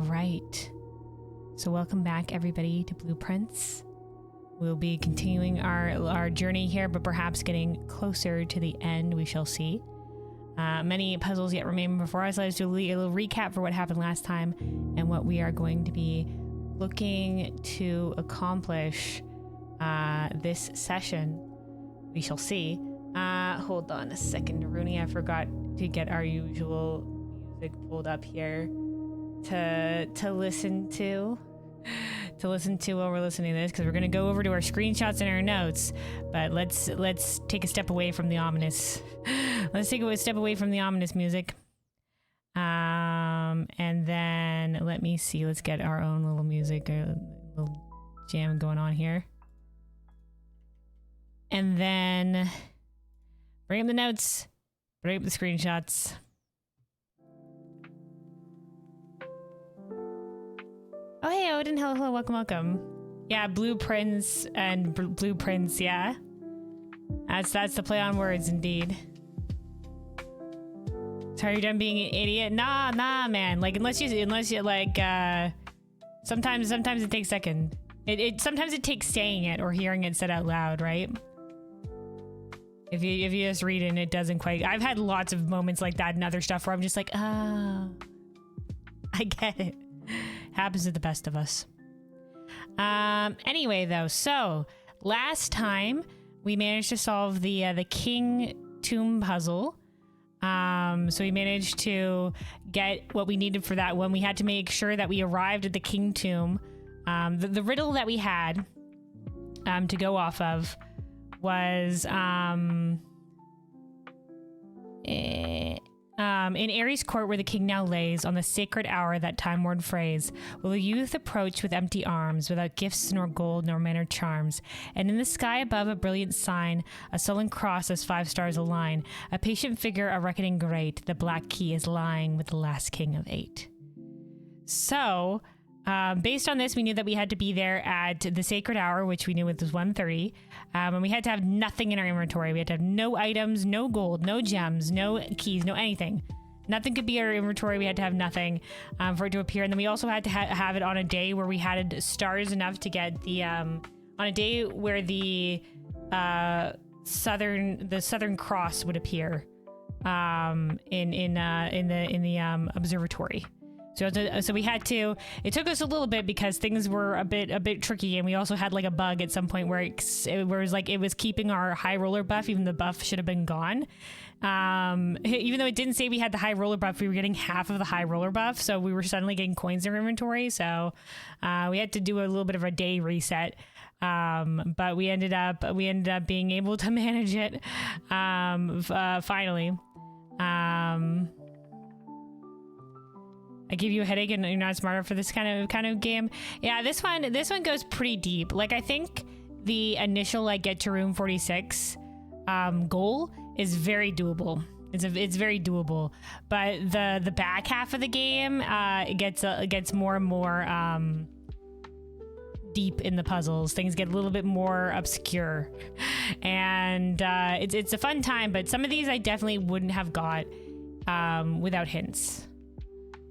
right. So welcome back, everybody, to Blueprints. We'll be continuing our journey here, but perhaps getting closer to the end. We shall see. Many puzzles yet remain before us. Let's do a little recap for what happened last time and what we are going to be looking to accomplish this session. We shall see. Hold on a second, Rooney. I forgot to get our usual music pulled up here to listen to while we're listening to this, because we're going to go over to our screenshots and our notes. But let's take a step away from the ominous. Let's take a step away from the ominous music. And then let me see. Let's get our own little music, a little jam going on here. And then bring up the notes, bring up the screenshots. Oh, hey, Odin. Hello, welcome. Yeah, Blueprints and Blueprints, yeah. That's the play on words, indeed. Sorry, you're done being an idiot? Nah, man. Like, unless you like, sometimes it takes a second. Sometimes it takes saying it or hearing it said out loud, right? If you just read it and it doesn't quite... I've had lots of moments like that and other stuff where I'm just like, oh, I get it. Happens to the best of us. Anyway, though, so last time we managed to solve the King Tomb puzzle. So we managed to get what we needed for that one. We had to make sure that we arrived at the King Tomb. The riddle that we had to go off of was in Ares' court, where the king now lays, on the sacred hour that time-worn phrase, will a youth approach with empty arms, without gifts nor gold nor manner charms, and in the sky above a brilliant sign, a sullen cross as 5 stars align, a patient figure, a reckoning great, the black key is lying with the last king of 8. So, based on this, we knew that we had to be there at the sacred hour, which we knew it was 1:30, and we had to have nothing in our inventory. We had to have no items, no gold, no gems, no keys, no anything. Nothing could be our inventory. We had to have nothing for it to appear. And then we also had to have it on a day where we had stars enough to get the on a day where the Southern Cross would appear in the observatory. So we had to. It took us a little bit because things were a bit tricky, and we also had like a bug at some point where it was keeping our high roller buff. Even the buff should have been gone. Even though it didn't say we had the high roller buff, we were getting half of the high roller buff, so we were suddenly getting coins in our inventory. So we had to do a little bit of a day reset. But we ended up being able to manage it finally. I give you a headache and you're not smarter for this kind of game. Yeah, this one goes pretty deep. Like, I think the initial like get to room 46 goal is very doable. It's very doable, but the back half of the game it gets more and more deep in the puzzles. Things get a little bit more obscure, and it's a fun time. But some of these I definitely wouldn't have got without hints.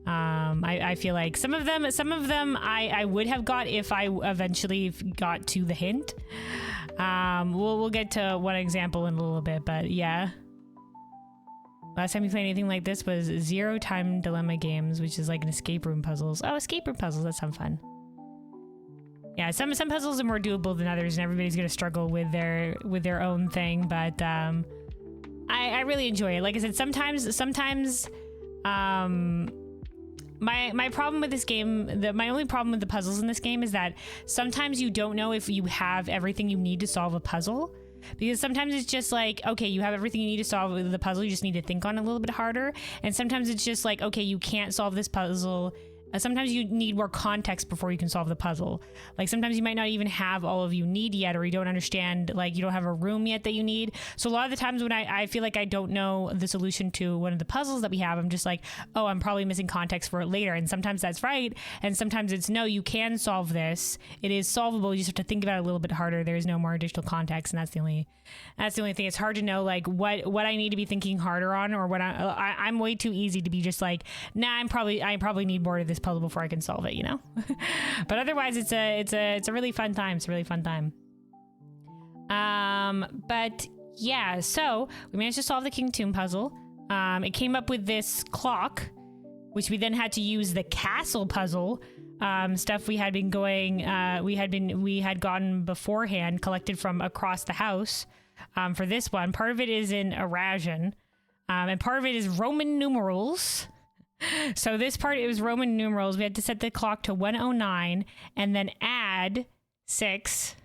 I feel like some of them I would have got if I eventually got to the hint. We'll get to one example in a little bit, but yeah. Last time we played anything like this was Zero Time Dilemma Games, which is like an escape room puzzles. Oh, escape room puzzles, that sounds fun. Yeah, some puzzles are more doable than others, and everybody's gonna struggle with their own thing, but I really enjoy it. Like I said, sometimes my problem with this game, my only problem with the puzzles in this game is that sometimes you don't know if you have everything you need to solve a puzzle. Because sometimes it's just like, okay, you have everything you need to solve the puzzle, you just need to think on it a little bit harder. And sometimes it's just like, okay, you can't solve this puzzle. Sometimes you need more context before you can solve the puzzle. Like sometimes you might not even have all of you need yet, or you don't understand, like you don't have a room yet that you need. So a lot of the times when I feel like I don't know the solution to one of the puzzles that we have, I'm just like, oh, I'm probably missing context for it later. And sometimes that's right. And sometimes it's no, you can solve this. It is solvable. You just have to think about it a little bit harder. There's no more additional context. And that's the only thing. It's hard to know like what I need to be thinking harder on, or what I'm way too easy to be just like, nah, I probably need more to this puzzle before I can solve it, you know? But otherwise, it's a really fun time. It's a really fun time. But yeah, so we managed to solve the King Tomb puzzle. It came up with this clock, which we then had to use the castle puzzle. Stuff we had been going, we had gotten beforehand, collected from across the house. For this one, part of it is in Eurasian, and part of it is Roman numerals. So this part, it was Roman numerals. We had to set the clock to 1:09 and then add 6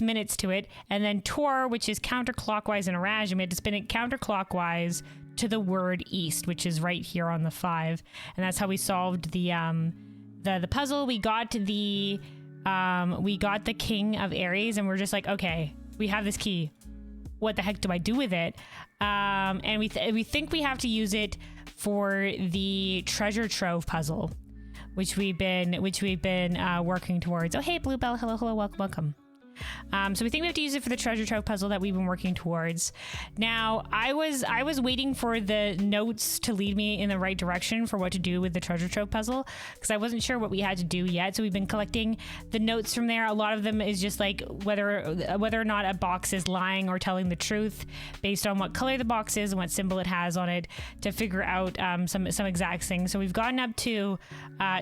minutes to it. And then Tor, which is counterclockwise in Eurasian, we had to spin it counterclockwise to the word east, which is right here on the 5. And that's how we solved the puzzle. We got the King of Ares, and we're just like, okay, we have this key. What the heck do I do with it? And we think we have to use it for the treasure trove puzzle, which we've been working towards. Oh, hey, Bluebell. Hello, welcome. So we think we have to use it for the treasure trove puzzle that we've been working towards. Now, I was waiting for the notes to lead me in the right direction for what to do with the treasure trove puzzle, because I wasn't sure what we had to do yet. So we've been collecting the notes from there. A lot of them is just like whether or not a box is lying or telling the truth based on what color the box is and what symbol it has on it to figure out some exact things. So we've gotten up to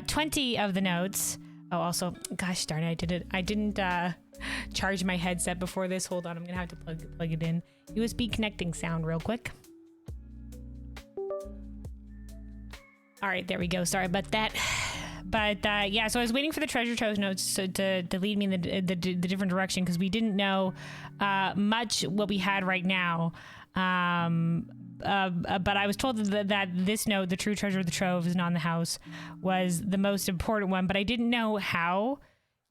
20 of the notes. Oh, also, gosh darn it, I didn't charge my headset before this. Hold on, I'm gonna have to plug it in. USB connecting sound real quick. All right, there we go. Sorry about that. But yeah, so I was waiting for the treasure trove notes to lead me in the different direction, because we didn't know much what we had right now. But I was told that this note, the true treasure of the trove is not in the house, was the most important one, but I didn't know how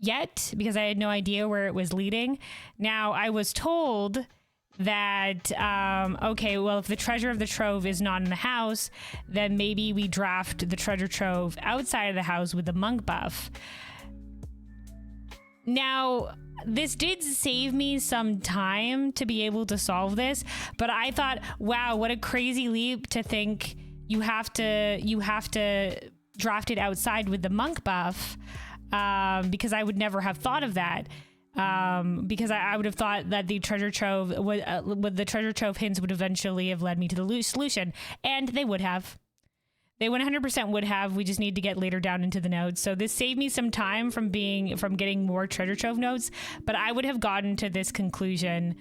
yet because I had no idea where it was leading. Now, I was told that, okay, well, if the treasure of the trove is not in the house, then maybe we draft the treasure trove outside of the house with the monk buff. Now, this did save me some time to be able to solve this, but I thought, wow, what a crazy leap to think you have to draft it outside with the monk buff, because I would never have thought of that. Because I would have thought that the treasure trove with the treasure trove hints would eventually have led me to the solution, and they would have. They 100% would have. We just need to get later down into the notes. So this saved me some time from getting more treasure trove notes, but I would have gotten to this conclusion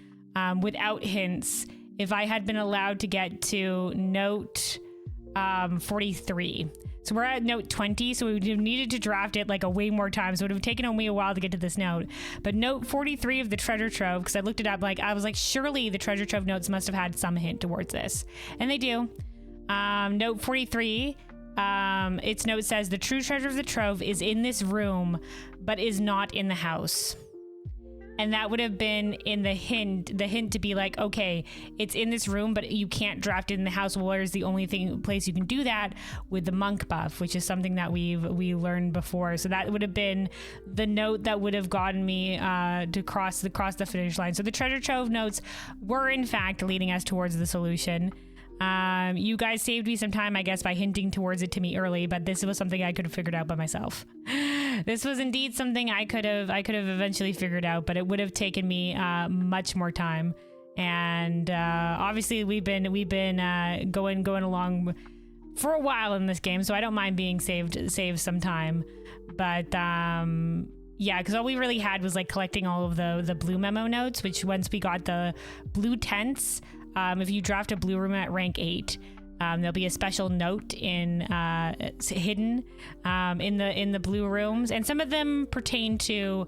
without hints if I had been allowed to get to note 43. So we're at note 20, so we would have needed to draft it like a way more time. So it would have taken me a while to get to this note. But note 43 of the treasure trove, because I looked it up, I was like, surely the treasure trove notes must have had some hint towards this. And they do. Note 43, its note says the true treasure of the trove is in this room, but is not in the house. And that would have been in the hint to be like, okay, it's in this room, but you can't draft it in the house. Well, where's the only place you can do that? With the monk buff, which is something that we learned before. So that would have been the note that would have gotten me to cross the finish line. So the treasure trove notes were in fact leading us towards the solution. You guys saved me some time, I guess, by hinting towards it to me early, but this was something I could have figured out by myself. This was indeed something I could have eventually figured out, but it would have taken me much more time. And obviously we've been going along for a while in this game, so I don't mind being saved some time. But yeah, because all we really had was like collecting all of the blue memo notes, which once we got the blue tents, if you draft a blue room at rank 8, there'll be a special note hidden in the blue rooms, and some of them pertain to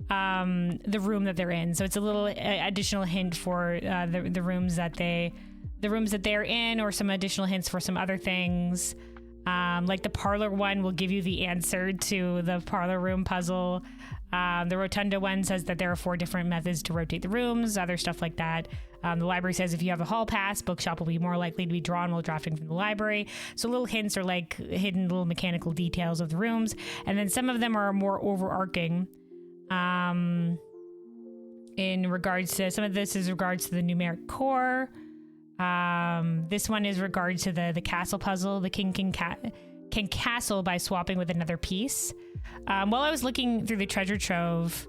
the room that they're in. So it's a little additional hint for the rooms that they're in, or some additional hints for some other things. Like the parlor one will give you the answer to the parlor room puzzle. The rotunda one says that there are 4 different methods to rotate the rooms, other stuff like that. The library says if you have a hall pass, bookshop will be more likely to be drawn while drafting from the library. So little hints are like hidden little mechanical details of the rooms. And then some of them are more overarching. In regards to, some of this is regards to the numeric core. This one is regards to the castle puzzle, the can castle by swapping with another piece. While I was looking through the treasure trove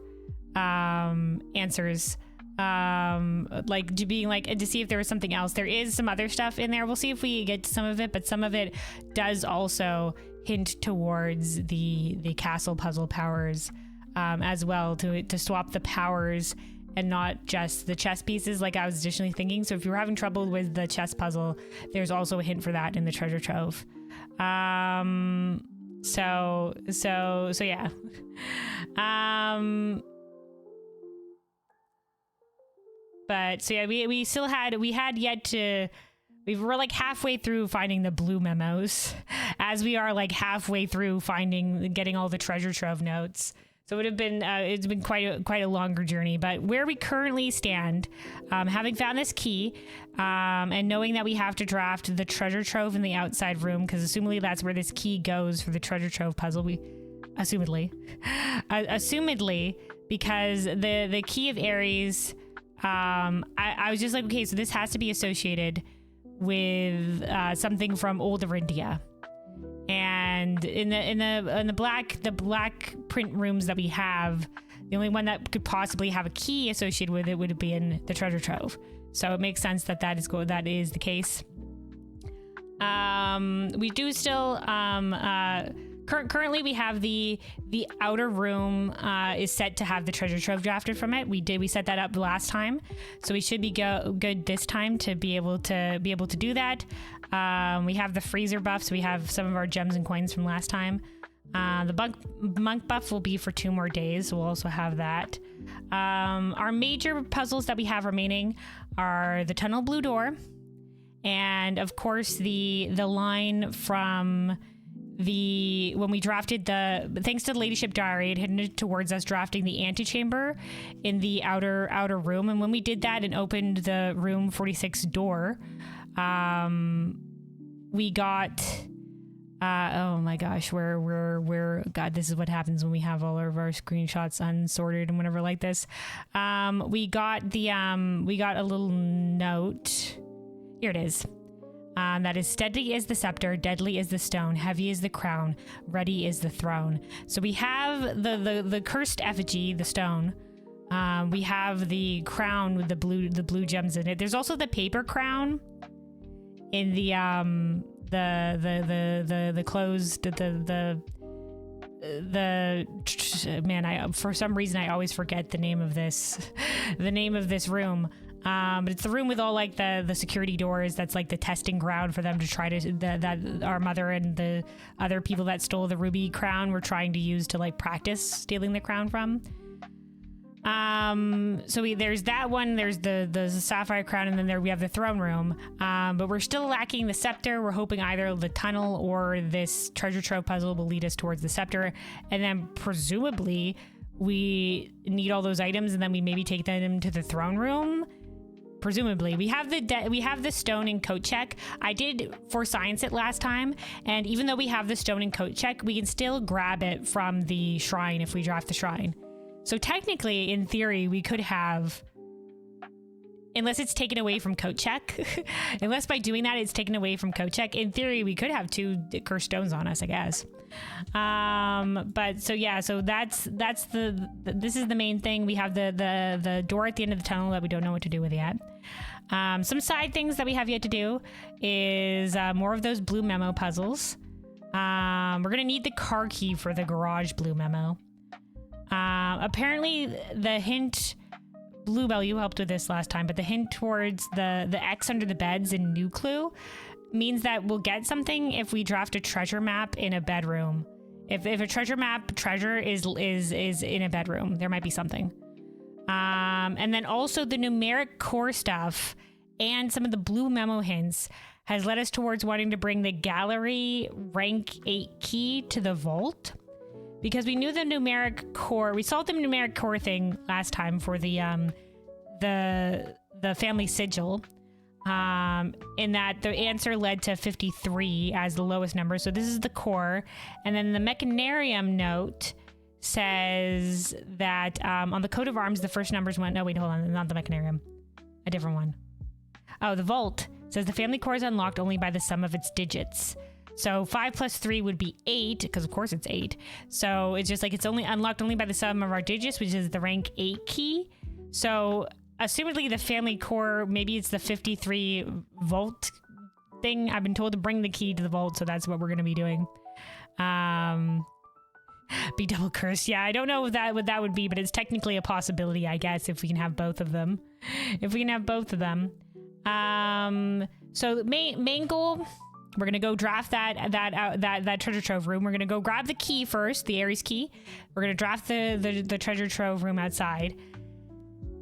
answers, like being like to see if there was something else. There is some other stuff in there. We'll see if we get to some of it, but some of it does also hint towards the castle puzzle powers as well, to swap the powers and not just the chess pieces like I was additionally thinking. So if you're having trouble with the chess puzzle, there's also a hint for that in the treasure trove. So yeah. But so yeah, we were like halfway through finding the blue memos as we are like halfway through getting all the treasure trove notes. So it would have been, it's been quite a longer journey, but where we currently stand, having found this key, and knowing that we have to draft the treasure trove in the outside room, because assumedly that's where this key goes for the treasure trove puzzle. Assumedly, because the key of Ares, I was just like, okay, so this has to be associated with something from Old Arindia. And in the black print rooms that we have, the only one that could possibly have a key associated with it would be in the treasure trove. So it makes sense that that is the case. We do still currently we have the outer room is set to have the treasure trove drafted from it. We set that up last time, so we should be good this time to be able to do that. We have the freezer buff, so we have some of our gems and coins from last time. The monk buff will be for 2 more days, so we'll also have that. Our major puzzles that we have remaining are the tunnel blue door, and of course the line from when we drafted thanks to the Ladyship Diary, it hinted towards us drafting the antechamber in the outer room. And when we did that and opened the room 46 door, we got, oh my gosh, God, this is what happens when we have all of our screenshots unsorted and whatever like this. We got a little note. Here it is. That is, steady is the scepter, deadly is the stone, heavy is the crown, ready is the throne. So we have the cursed effigy, the stone. We have the crown with the blue gems in it. There's also the paper crown in the closed man. For some reason I always forget the name of this room. But it's the room with all like the security doors. That's like the testing ground for them to try that our mother and the other people that stole the ruby crown were trying to use to like practice stealing the crown from. So there's that one, there's the sapphire crown, and then we have the throne room. But we're still lacking the scepter. We're hoping either the tunnel or this treasure trove puzzle will lead us towards the scepter, and then presumably we need all those items, and then we maybe take them to the throne room. Presumably we have the stone in coat check. I did for science it last time, and even though we have the stone in coat check, we can still grab it from the shrine if we draft the shrine. So technically, in theory, we could have, unless it's taken away from coat check, unless by doing that it's taken away from coat check, in theory we could have 2 cursed stones on us, I guess. But so yeah, so this is the main thing. We have the door at the end of the tunnel that we don't know what to do with yet. Some side things that we have yet to do is more of those blue memo puzzles. We're gonna need the car key for the garage blue memo. Apparently the hint, Bluebell, you helped with this last time, but the hint towards the X under the beds in New Clue means that we'll get something if we draft a treasure map in a bedroom. If a treasure is in a bedroom, there might be something. And then also the numeric core stuff and some of the blue memo hints has led us towards wanting to bring the gallery rank 8 key to the vault, because we knew the numeric core, we solved the numeric core thing last time for the family sigil, in that the answer led to 53 as the lowest number. So this is the core. And then the Mechanarium note says that on the coat of arms, the first numbers went, no, wait, hold on, not the Mechanarium, a different one. Oh, the vault says the family core is unlocked only by the sum of its digits. So 5 plus 3 would be 8, because of course it's 8. So it's just like it's only unlocked only by the sum of our digits, which is the rank 8 key. So assumedly the family core, maybe it's the 53 vault thing. I've been told to bring the key to the vault, so that's what we're going to be doing. Be double cursed. Yeah, I don't know what that would be, but it's technically a possibility, I guess, if we can have both of them. If we can have both of them. So main goal, we're gonna go draft that treasure trove room. We're gonna go grab the key first, the Ares key. We're gonna draft the treasure trove room outside.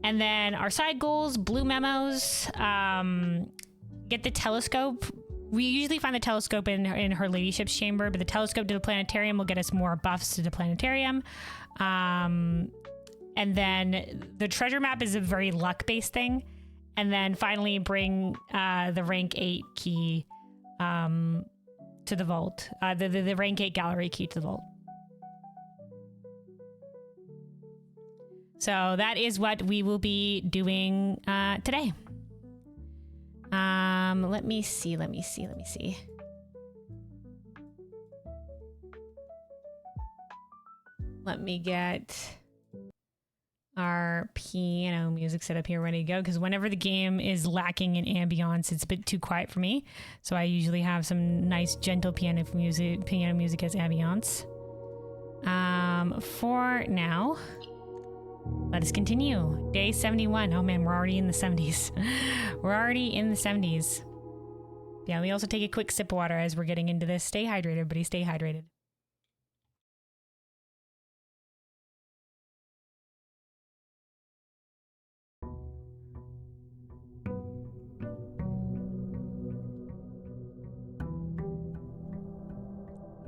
And then our side goals, blue memos, get the telescope. We usually find the telescope in her ladyship's chamber, but the telescope to the planetarium will get us more buffs to the planetarium. And then the treasure map is a very luck-based thing. And then finally bring the rank 8 key to the vault. The rank 8 gallery key to the vault. So that is what we will be doing today. Let me see. Let me get our piano music set up here ready to go, because whenever the game is lacking in ambience, it's a bit too quiet for me. So I usually have some nice gentle piano music as ambience. For now, let us continue. Day 71. Oh man, we're already in the 70s. We're already in the 70s. Yeah, we also take a quick sip of water as we're getting into this. Stay hydrated, everybody. Stay hydrated.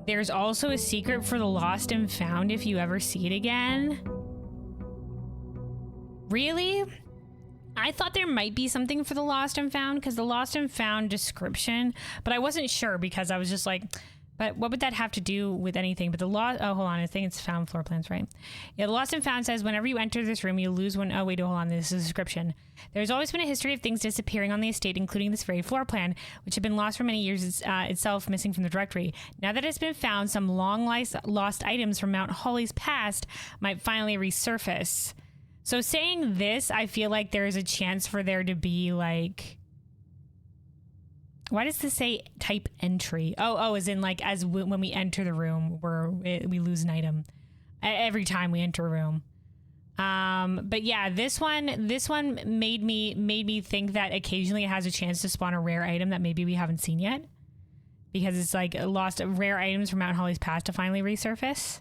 There's also a secret for the lost and found if you ever see it again. Really? I thought there might be something for the lost and found, because the lost and found description, but I wasn't sure because I was just like, but what would that have to do with anything? But the lost, oh, hold on, I think it's found floor plans, right? Yeah, the lost and found says whenever you enter this room, you lose one. Oh, wait, hold on, this is a description. There's always been a history of things disappearing on the estate, including this very floor plan, which had been lost for many years itself, missing from the directory. Now that it's been found, some long lost items from Mount Holly's past might finally resurface. So saying this, I feel like there is a chance for there to be like, why does this say type entry? Oh, as in like when we enter the room, we lose an item every time we enter a room. But yeah, this one made me think that occasionally it has a chance to spawn a rare item that maybe we haven't seen yet, because it's like lost rare items from Mount Holly's past to finally resurface.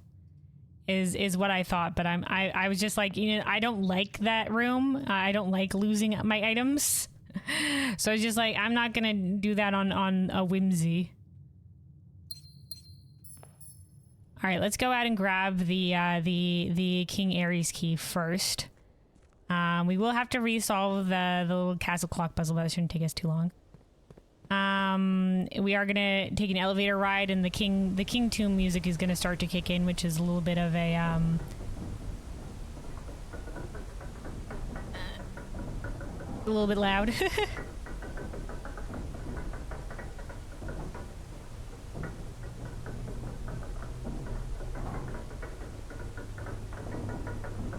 Is what I thought, but I was just like, I don't like that room. I don't like losing my items. So it's just like, I'm not gonna do that on a whimsy. All right, let's go out and grab the King Ares key first. We will have to resolve the little castle clock puzzle, but that shouldn't take us too long. We are gonna take an elevator ride, and the King Tomb music is gonna start to kick in, which is a little bit of a little bit loud.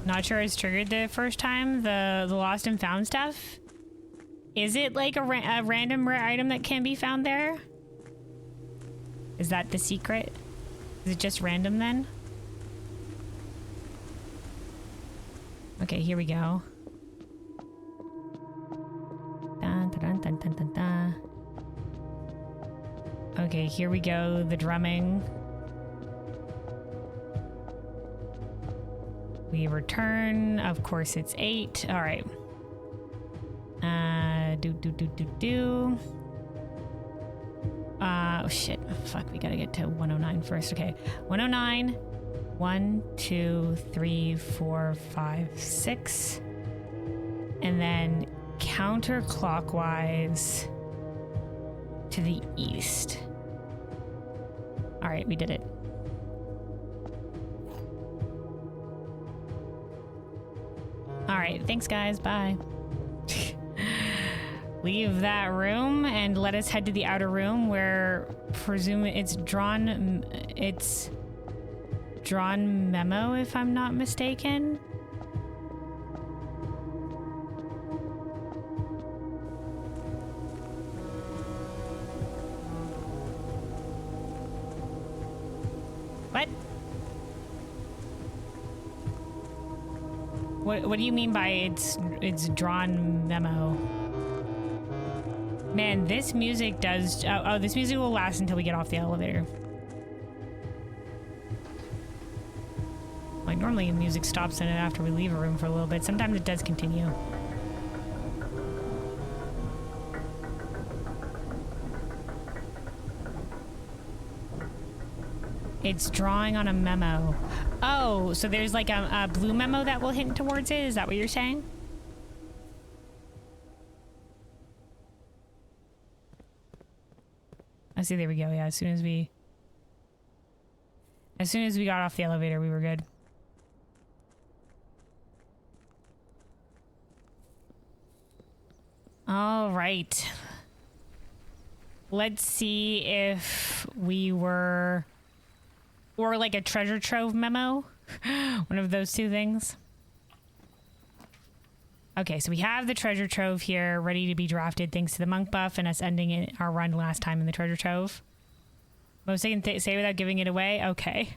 Not sure it's triggered the first time, the lost and found stuff. Is it like a random rare item that can be found there? Is that the secret? Is it just random then? Okay, here we go. Dun, dun, dun, dun, dun, dun. Okay, here we go, the drumming. We return. Of course, it's 8. All right. Oh shit. Fuck, we gotta get to 109 first. Okay. 109. 1, 2, 3, 4, 5, 6. And then counterclockwise to the east. All right, we did it. All right, thanks guys, bye. leave that room and let us head to the outer room where it's drawn memo, if I'm not mistaken. What? What do you mean by it's drawn memo? Man, this music does... Oh, this music will last until we get off the elevator. Like, normally music stops in it after we leave a room for a little bit. Sometimes it does continue. It's drawing on a memo. Oh, so there's like a blue memo that will hint towards it? Is that what you're saying? I see, there we go. Yeah, as soon as we got off the elevator, we were good. All right. Let's see if we were... Or like a treasure trove memo. One of those two things. Okay, so we have the treasure trove here ready to be drafted thanks to the monk buff and us ending our run last time in the treasure trove. Most I can say without giving it away? Okay.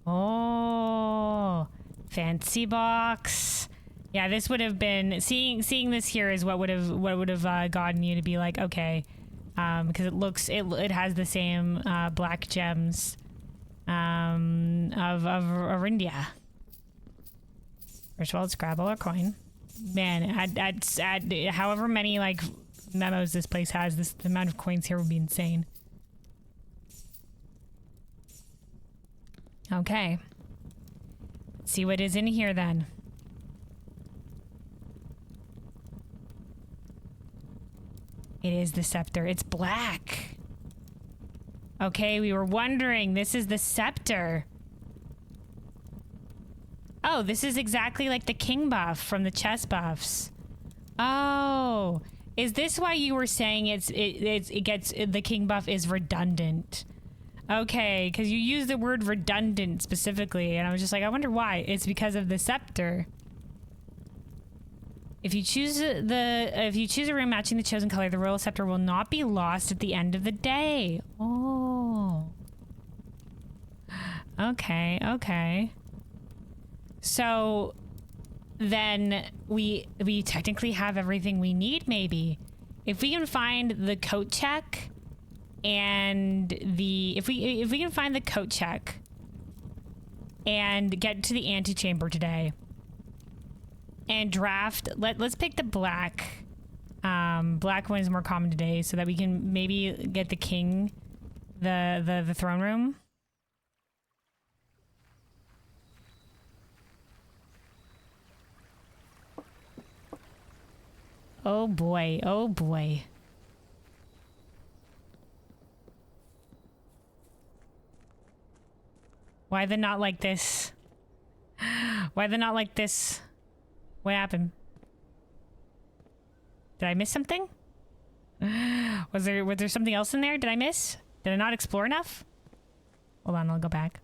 Oh, fancy box. Yeah, this would have been seeing this here is what would have gotten you to be like, okay, because it has the same black gems of Arindia. First of all, let's grab all our coin. Man, add however many like memos this place has, the amount of coins here would be insane. Okay. Let's see what is in here then. It is the scepter. It's black. Okay, we were wondering. This is the scepter. Oh, this is exactly like the king buff from the chess buffs. Oh, is this why you were saying the king buff is redundant? Okay, because you used the word redundant specifically, and I was just like, I wonder why. It's because of the scepter. If you choose a room matching the chosen color, the royal scepter will not be lost at the end of the day. Oh. Okay, okay. So then we technically have everything we need, maybe. If we can find the coat check and if we can find the coat check and get to the antechamber today. And draft, let's pick the black. Black one is more common today, so that we can maybe get the king, the throne room. Oh boy, oh boy. Why the not like this? Why the not like this? What happened? Did I miss something? Was there something else in there? Did I miss? Did I not explore enough? Hold on, I'll go back.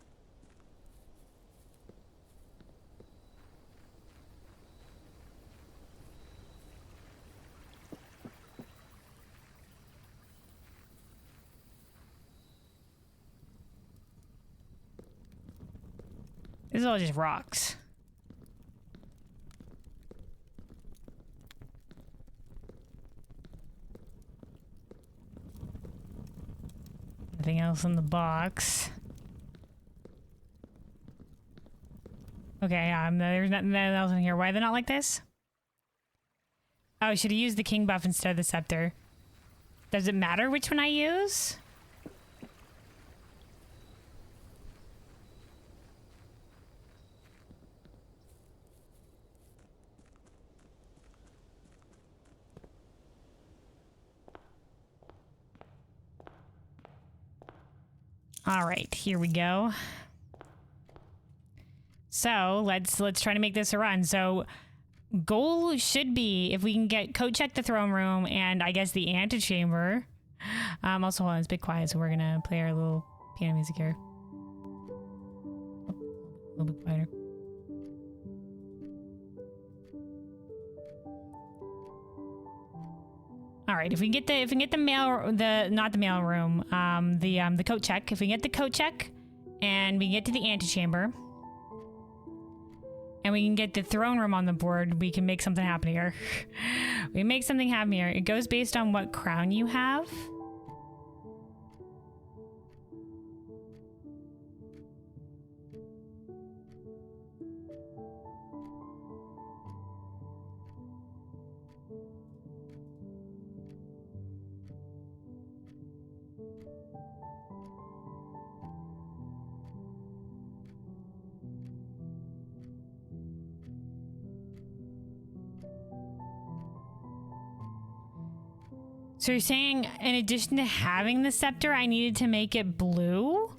This is all just rocks. Nothing else in the box. Okay, there's nothing else in here. Why are they not like this? Oh, I should have used the king buff instead of the scepter. Does it matter which one I use? All right, here we go. So let's try to make this a run. So goal should be if we can get coat check the throne room and I guess the antechamber. Also, hold on, it's a bit quiet, so we're gonna play our little piano music here. A little bit quieter. All right, if we can get the mail, not the mail room, the coat check. If we get the coat check, and we get to the antechamber, and we can get the throne room on the board, we can make something happen here. We can make something happen here. It goes based on what crown you have. So you're saying, in addition to having the scepter, I needed to make it blue?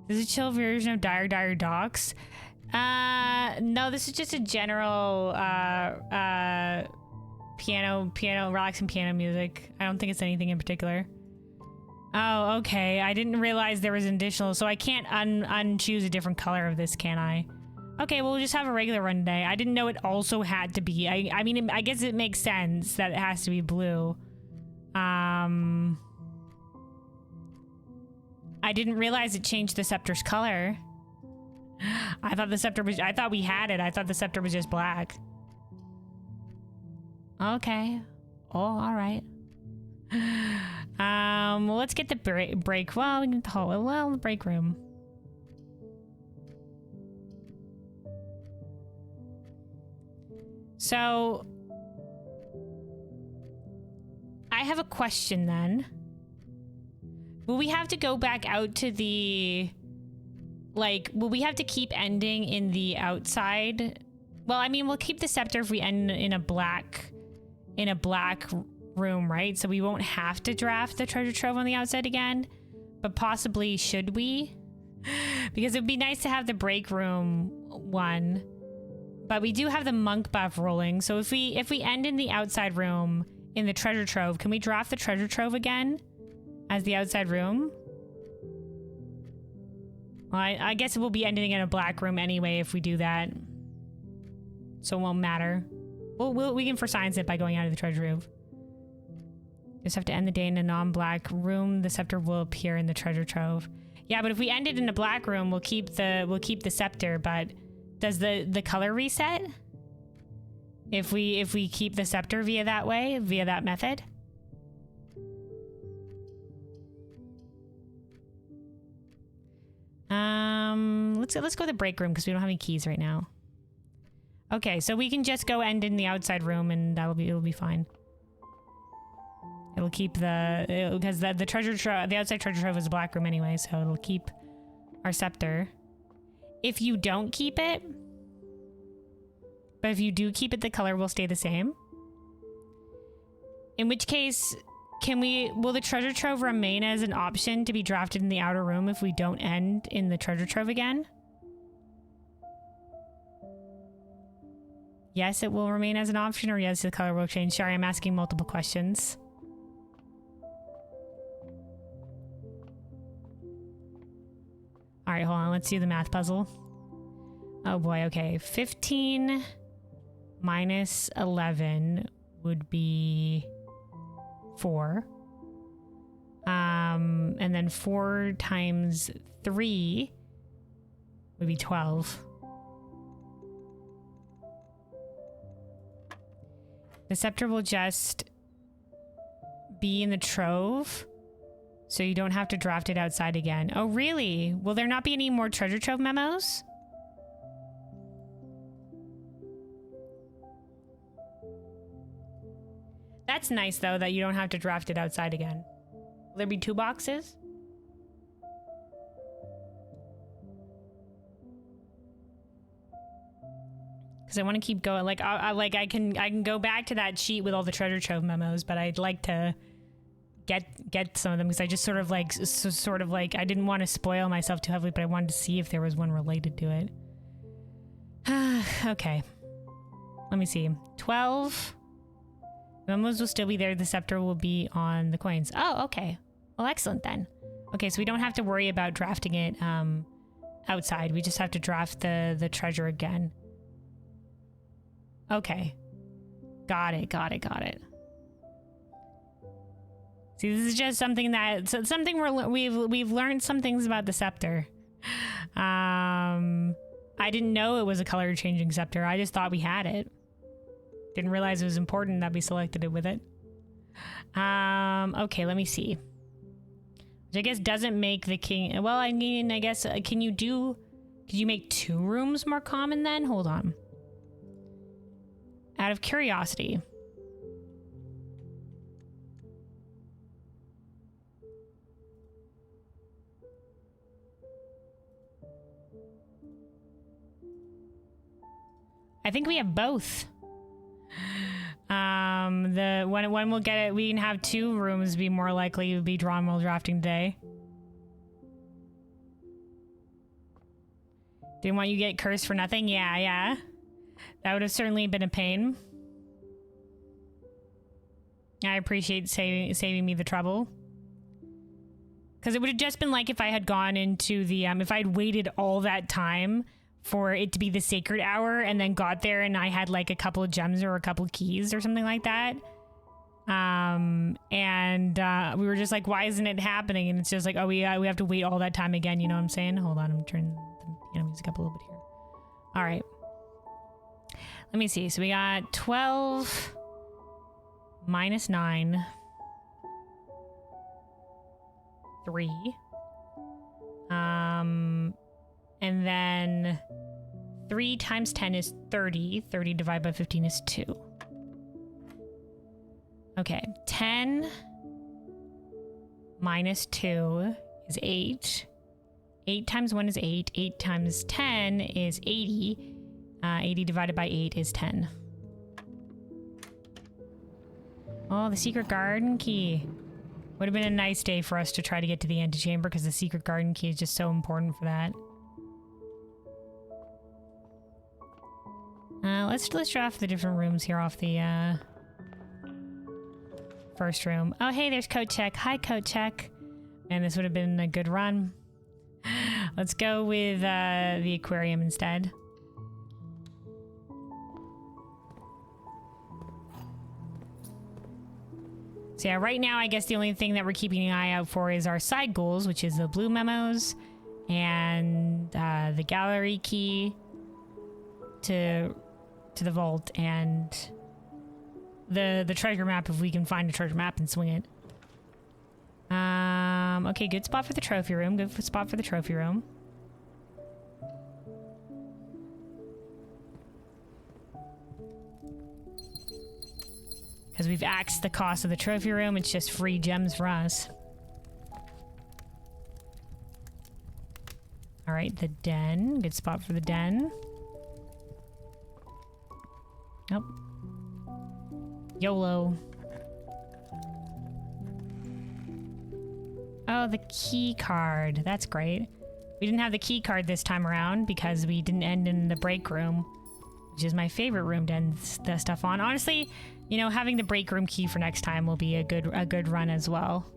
This is a chill version of Dire Docks. No, this is just a general relaxing piano music. I don't think it's anything in particular. Oh, okay. I didn't realize there was an additional, so I can't unchoose a different color of this, can I? Okay, well, we'll just have a regular run today. I didn't know it also had to be. I mean, I guess it makes sense that it has to be blue. I didn't realize it changed the scepter's color. I thought the scepter was. I thought we had it. I thought the scepter was just black. Okay. Oh, all right. Well, let's get the break. Well, we can the break room. So, I have a question then. Will we have to go back out to the, like, will we have to keep ending in the outside? Well, I mean, we'll keep the scepter if we end in a black room, right? So we won't have to draft the treasure trove on the outside again, but possibly should we? Because it would be nice to have the break room one. But we do have the monk buff rolling, so if we end in the outside room in the treasure trove, can we draft the treasure trove again as the outside room? Well, I guess it will be ending in a black room anyway if we do that, so it won't matter. We can for science it by going out of the treasure trove. Just have to end the day in a non-black room. The scepter will appear in the treasure trove. Yeah, but if we end it in a black room, we'll keep the scepter, but. Does the color reset if we keep the scepter via that method? Let's go to the break room because we don't have any keys right now. Okay, so we can just go end in the outside room and it'll be fine. It'll keep because the treasure trove, the outside treasure trove is a black room anyway, so it'll keep our scepter. If you don't keep it, but if you do keep it, the color will stay the same. In which case, will the treasure trove remain as an option to be drafted in the outer room if we don't end in the treasure trove again? Yes, it will remain as an option, or yes, the color will change. Sorry, I'm asking multiple questions. All right, hold on. Let's do the math puzzle. Oh boy, okay. 15 minus 11 would be 4. And then 4 times 3 would be 12. The scepter will just be in the trove, so you don't have to draft it outside again. Oh, really? Will there not be any more treasure trove memos? That's nice, though, that you don't have to draft it outside again. Will there be 2 boxes? Because I want to keep going. Like, I can go back to that sheet with all the treasure trove memos, but I'd like to get some of them because I just sort of like I didn't want to spoil myself too heavily, but I wanted to see if there was one related to it. Okay. Let me see. 12. Memos will still be there. The scepter will be on the coins. Oh, okay. Well, excellent then. Okay, so we don't have to worry about drafting it outside. We just have to draft the treasure again. Okay. Got it. See, this is just something we've learned some things about the scepter. I didn't know it was a color changing scepter. I just thought we had it. Didn't realize it was important that we selected it with it. Okay, let me see. Which I guess doesn't make the king... Well, I mean, I guess, could you make 2 rooms more common then? Hold on. Out of curiosity. I think we have both. When we'll get it, we can have 2 rooms be more likely to be drawn while drafting day. Didn't want you to get cursed for nothing? Yeah. That would have certainly been a pain. I appreciate saving me the trouble. Because it would have just been like if I had gone into the, if I had waited all that time for it to be the sacred hour and then got there and I had like a couple of gems or a couple of keys or something like that. We were just like, why isn't it happening? And it's just like, oh, we have to wait all that time again. You know what I'm saying? Hold on, I'm turning the piano music up a little bit here. All right. Let me see. So we got 12 minus 9. 3. And then 3 times 10 is 30. 30 divided by 15 is 2. Okay, 10 minus 2 is 8. 8 times 1 is 8. 8 times 10 is 80. 80 divided by 8 is 10. Oh, the secret garden key. Would have been a nice day for us to try to get to the antechamber because the secret garden key is just so important for that. Let's draft the different rooms here off the first room. Oh, hey, there's Coat Check. Hi, Coat Check. And this would have been a good run. Let's go with the aquarium instead. So yeah, right now I guess the only thing that we're keeping an eye out for is our side goals, which is the blue memos and the gallery key to the vault and the treasure map if we can find a treasure map and swing it. Okay, good spot for the trophy room. Good spot for the trophy room. Because we've axed the cost of the trophy room, it's just free gems for us. Alright, the den. Good spot for the den. Nope. YOLO. Oh, the key card. That's great. We didn't have the key card this time around because we didn't end in the break room, which is my favorite room to end the stuff on. Honestly, you know, having the break room key for next time will be a good run as well.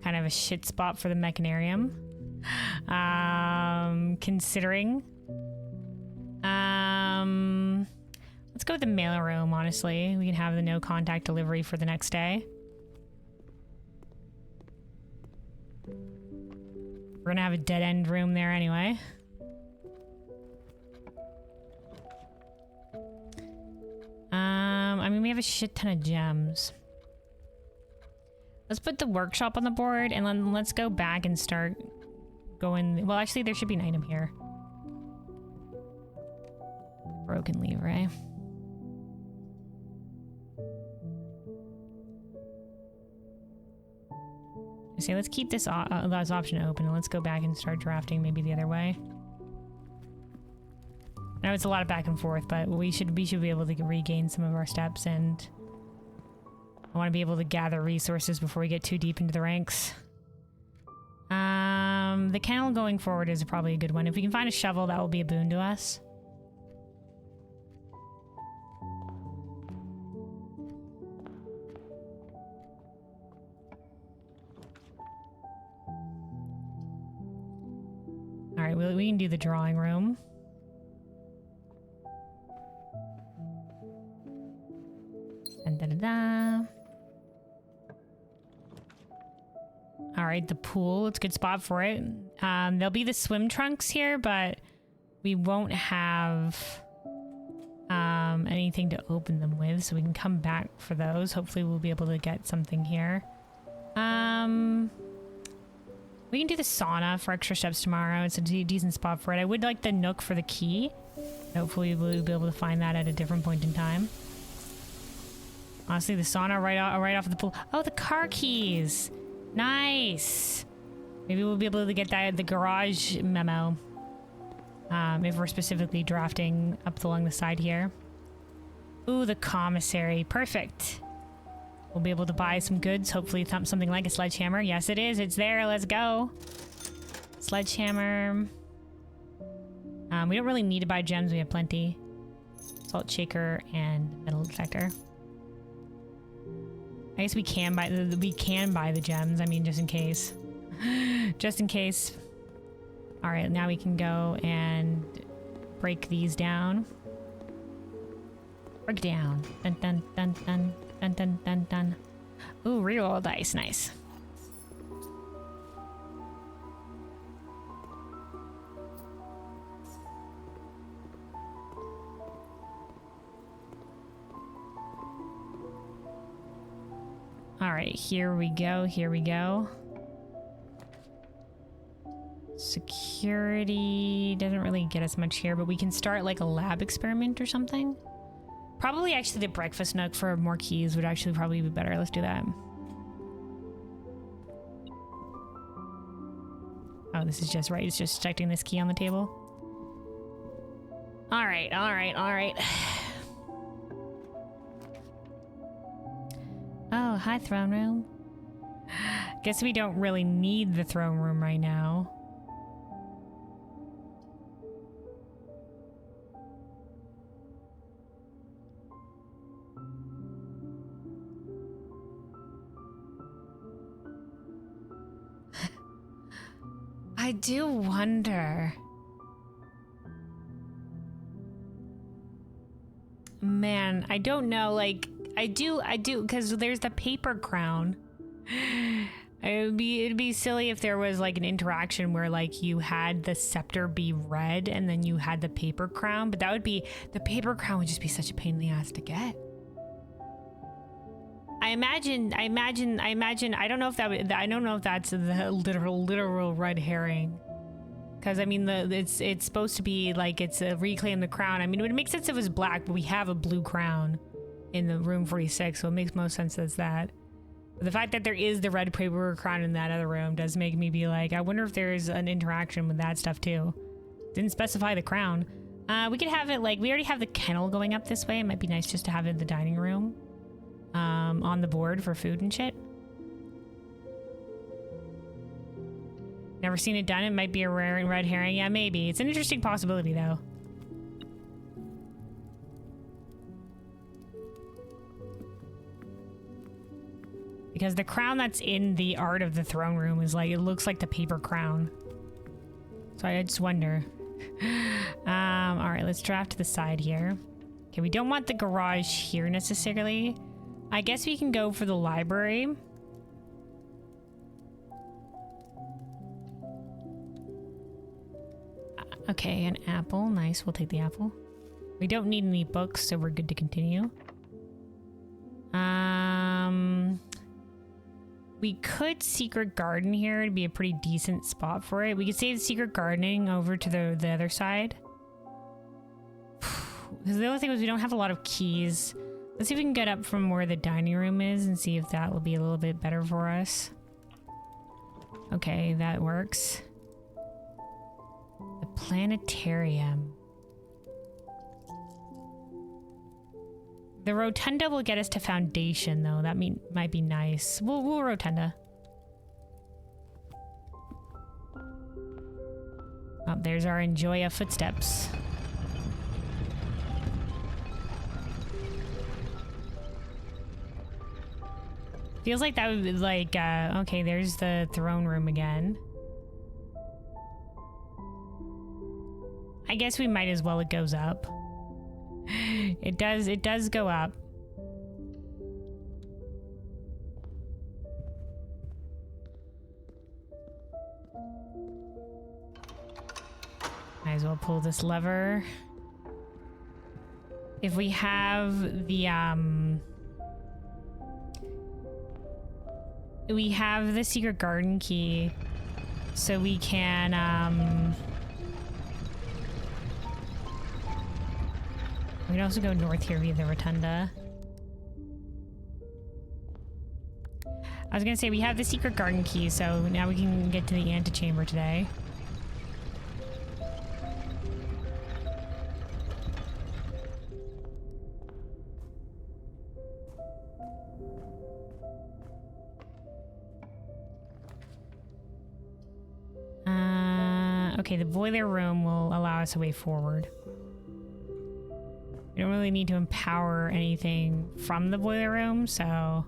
Kind of a shit spot for the mechanarium. Considering. Let's go with the mail room, honestly. We can have the no contact delivery for the next day. We're gonna have a dead end room there anyway. I mean, we have a shit ton of gems. Let's put the workshop on the board and then let's go back and start going. Well, actually, there should be an item here. Broken lever, eh? So let's keep this option open and let's go back and start drafting maybe the other way. I know it's a lot of back and forth, but we should be able to regain some of our steps and I want to be able to gather resources before we get too deep into the ranks. The kennel going forward is probably a good one. If we can find a shovel, that will be a boon to us. All right, we can do the drawing room. And da-da-da. All right, the pool. It's a good spot for it. There'll be the swim trunks here, but we won't have anything to open them with, so we can come back for those. Hopefully we'll be able to get something here. We can do the sauna for extra steps tomorrow. It's a decent spot for it. I would like the nook for the key. Hopefully we'll be able to find that at a different point in time. Honestly, the sauna right off the pool. Oh, the car keys. Nice. Maybe we'll be able to get that the garage memo. If we're specifically drafting up along the side here. Ooh, the commissary. Perfect. We'll be able to buy some goods. Hopefully something like a sledgehammer. Yes, it is. It's there. Let's go. Sledgehammer. We don't really need to buy gems. We have plenty. Salt shaker and metal detector. I guess we can buy the gems. I mean, just in case. Just in case. All right, now we can go and break these down. Break down. Dun dun dun dun dun dun dun dun. Ooh, reroll dice. Nice. All right, here we go. Here we go. Security doesn't really get us much here, but we can start like a lab experiment or something. Probably actually the breakfast nook for more keys would actually probably be better. Let's do that. Oh, this is just right. It's just detecting this key on the table. All right, all right, all right. Oh, hi, throne room. Guess we don't really need the throne room right now. I do wonder. Man, I don't know, like, I do, because there's the paper crown. It'd be silly if there was like an interaction where like you had the scepter be red and then you had the paper crown, but that would be, the paper crown would just be such a pain in the ass to get. I imagine, I don't know if I don't know if that's the literal red herring. Because I mean, it's supposed to be like it's a reclaim the crown. I mean, it would make sense if it was black, but we have a blue crown in the room 46, so it makes most sense as that. But the fact that there is the red paper crown in that other room does make me be like, I wonder if there's an interaction with that stuff too. Didn't specify the crown. We could have it like, we already have the kennel going up this way. It might be nice just to have it in the dining room. On the board for food and shit. Never seen it done. It might be a rare red herring. Yeah, maybe. It's an interesting possibility though. Because the crown that's in the art of the throne room is like, it looks like the paper crown. So I just wonder. All right, let's draft to the side here. Okay, we don't want the garage here necessarily. I guess we can go for the library. Okay, an apple. Nice, we'll take the apple. We don't need any books, so we're good to continue. We could secret garden here. It'd be a pretty decent spot for it. We could save secret gardening over to the other side. Because the other thing is we don't have a lot of keys. Let's see if we can get up from where the dining room is and see if that will be a little bit better for us. Okay, that works. The planetarium. The rotunda will get us to foundation, though. That might be nice. We'll rotunda. Oh, there's our Enjoya footsteps. Feels like that would be like, okay, there's the throne room again. I guess we might as well, it goes up. It does go up. Might as well pull this lever. If we have the, we have the secret garden key, so we can, we can also go north here via the rotunda. I was gonna say we have the secret garden key, so now we can get to the antechamber today. Okay, the boiler room will allow us a way forward. We don't really need to empower anything from the boiler room, so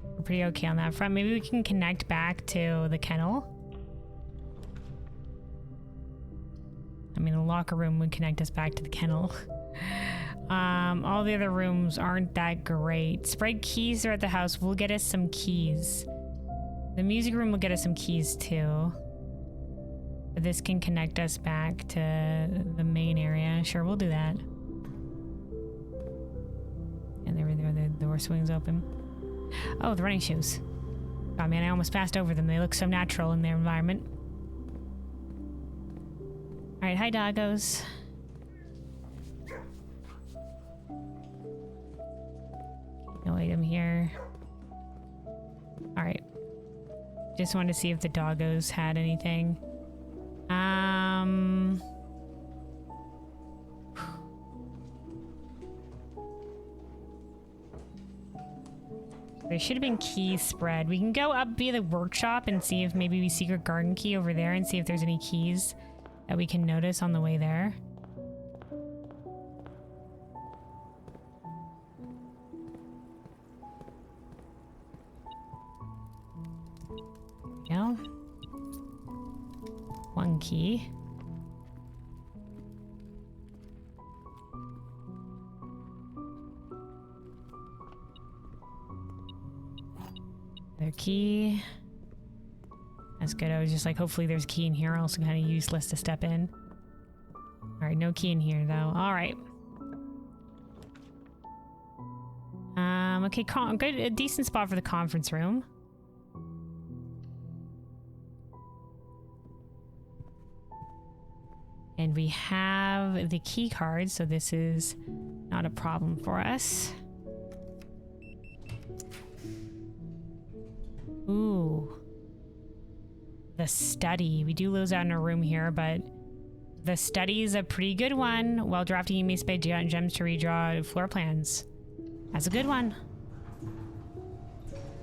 we're pretty okay on that front. Maybe we can connect back to the kennel. I mean, the locker room would connect us back to the kennel. All the other rooms aren't that great. Spread keys throughout the house will get us some keys. The music room will get us some keys too. But this can connect us back to the main area. Sure, we'll do that. And there, the door swings open. Oh, the running shoes. Oh man, I almost passed over them. They look so natural in their environment. Alright, hi doggos. No item here. Alright. Just wanted to see if the doggos had anything. There should have been keys spread. We can go up via the workshop and see if maybe we secret garden key over there and see if there's any keys that we can notice on the way there. Yeah. One key. Their key. That's good. I was just like, hopefully there's a key in here, else kind of useless to step in. Alright, no key in here though. Alright. Okay, good, a decent spot for the conference room. And we have the key card, so this is not a problem for us. Ooh. The study. We do lose out in a room here, but the study is a pretty good one. While drafting, you may spend gems to redraw floor plans. That's a good one.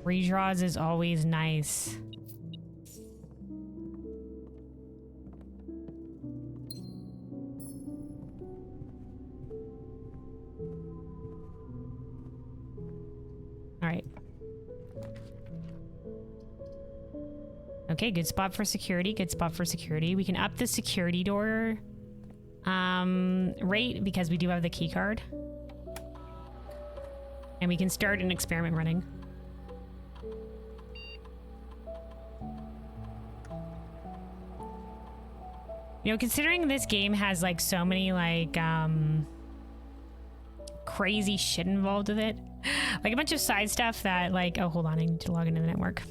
Redraws is always nice. Alright. Okay, good spot for security. Good spot for security. We can up the security door rate because we do have the key card. And we can start an experiment running. You know, considering this game has like so many like crazy shit involved with it. Like a bunch of side stuff that like, oh, hold on, I need to log into the network.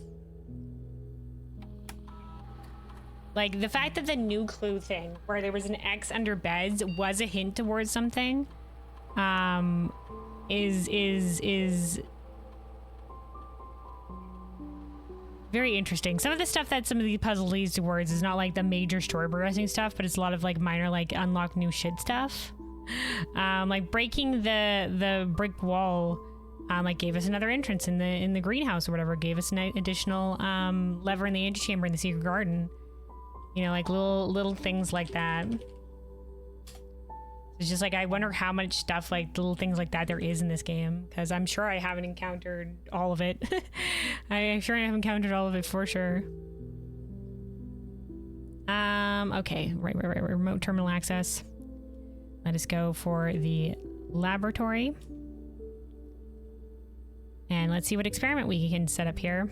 Like the fact that the new clue thing where there was an X under beds was a hint towards something is very interesting. Some of the stuff that some of the puzzle leads towards is not like the major story progressing stuff, but it's a lot of like minor like unlock new shit stuff. Like breaking the brick wall, like gave us another entrance in the greenhouse or whatever. Gave us an additional lever in the antechamber in the secret garden. You know, like little things like that. It's just like, I wonder how much stuff, like little things like that there is in this game, because I'm sure I haven't encountered all of it. I'm sure I haven't encountered all of it for sure. Okay, right, remote terminal access. Let us go for the laboratory. And let's see what experiment we can set up here.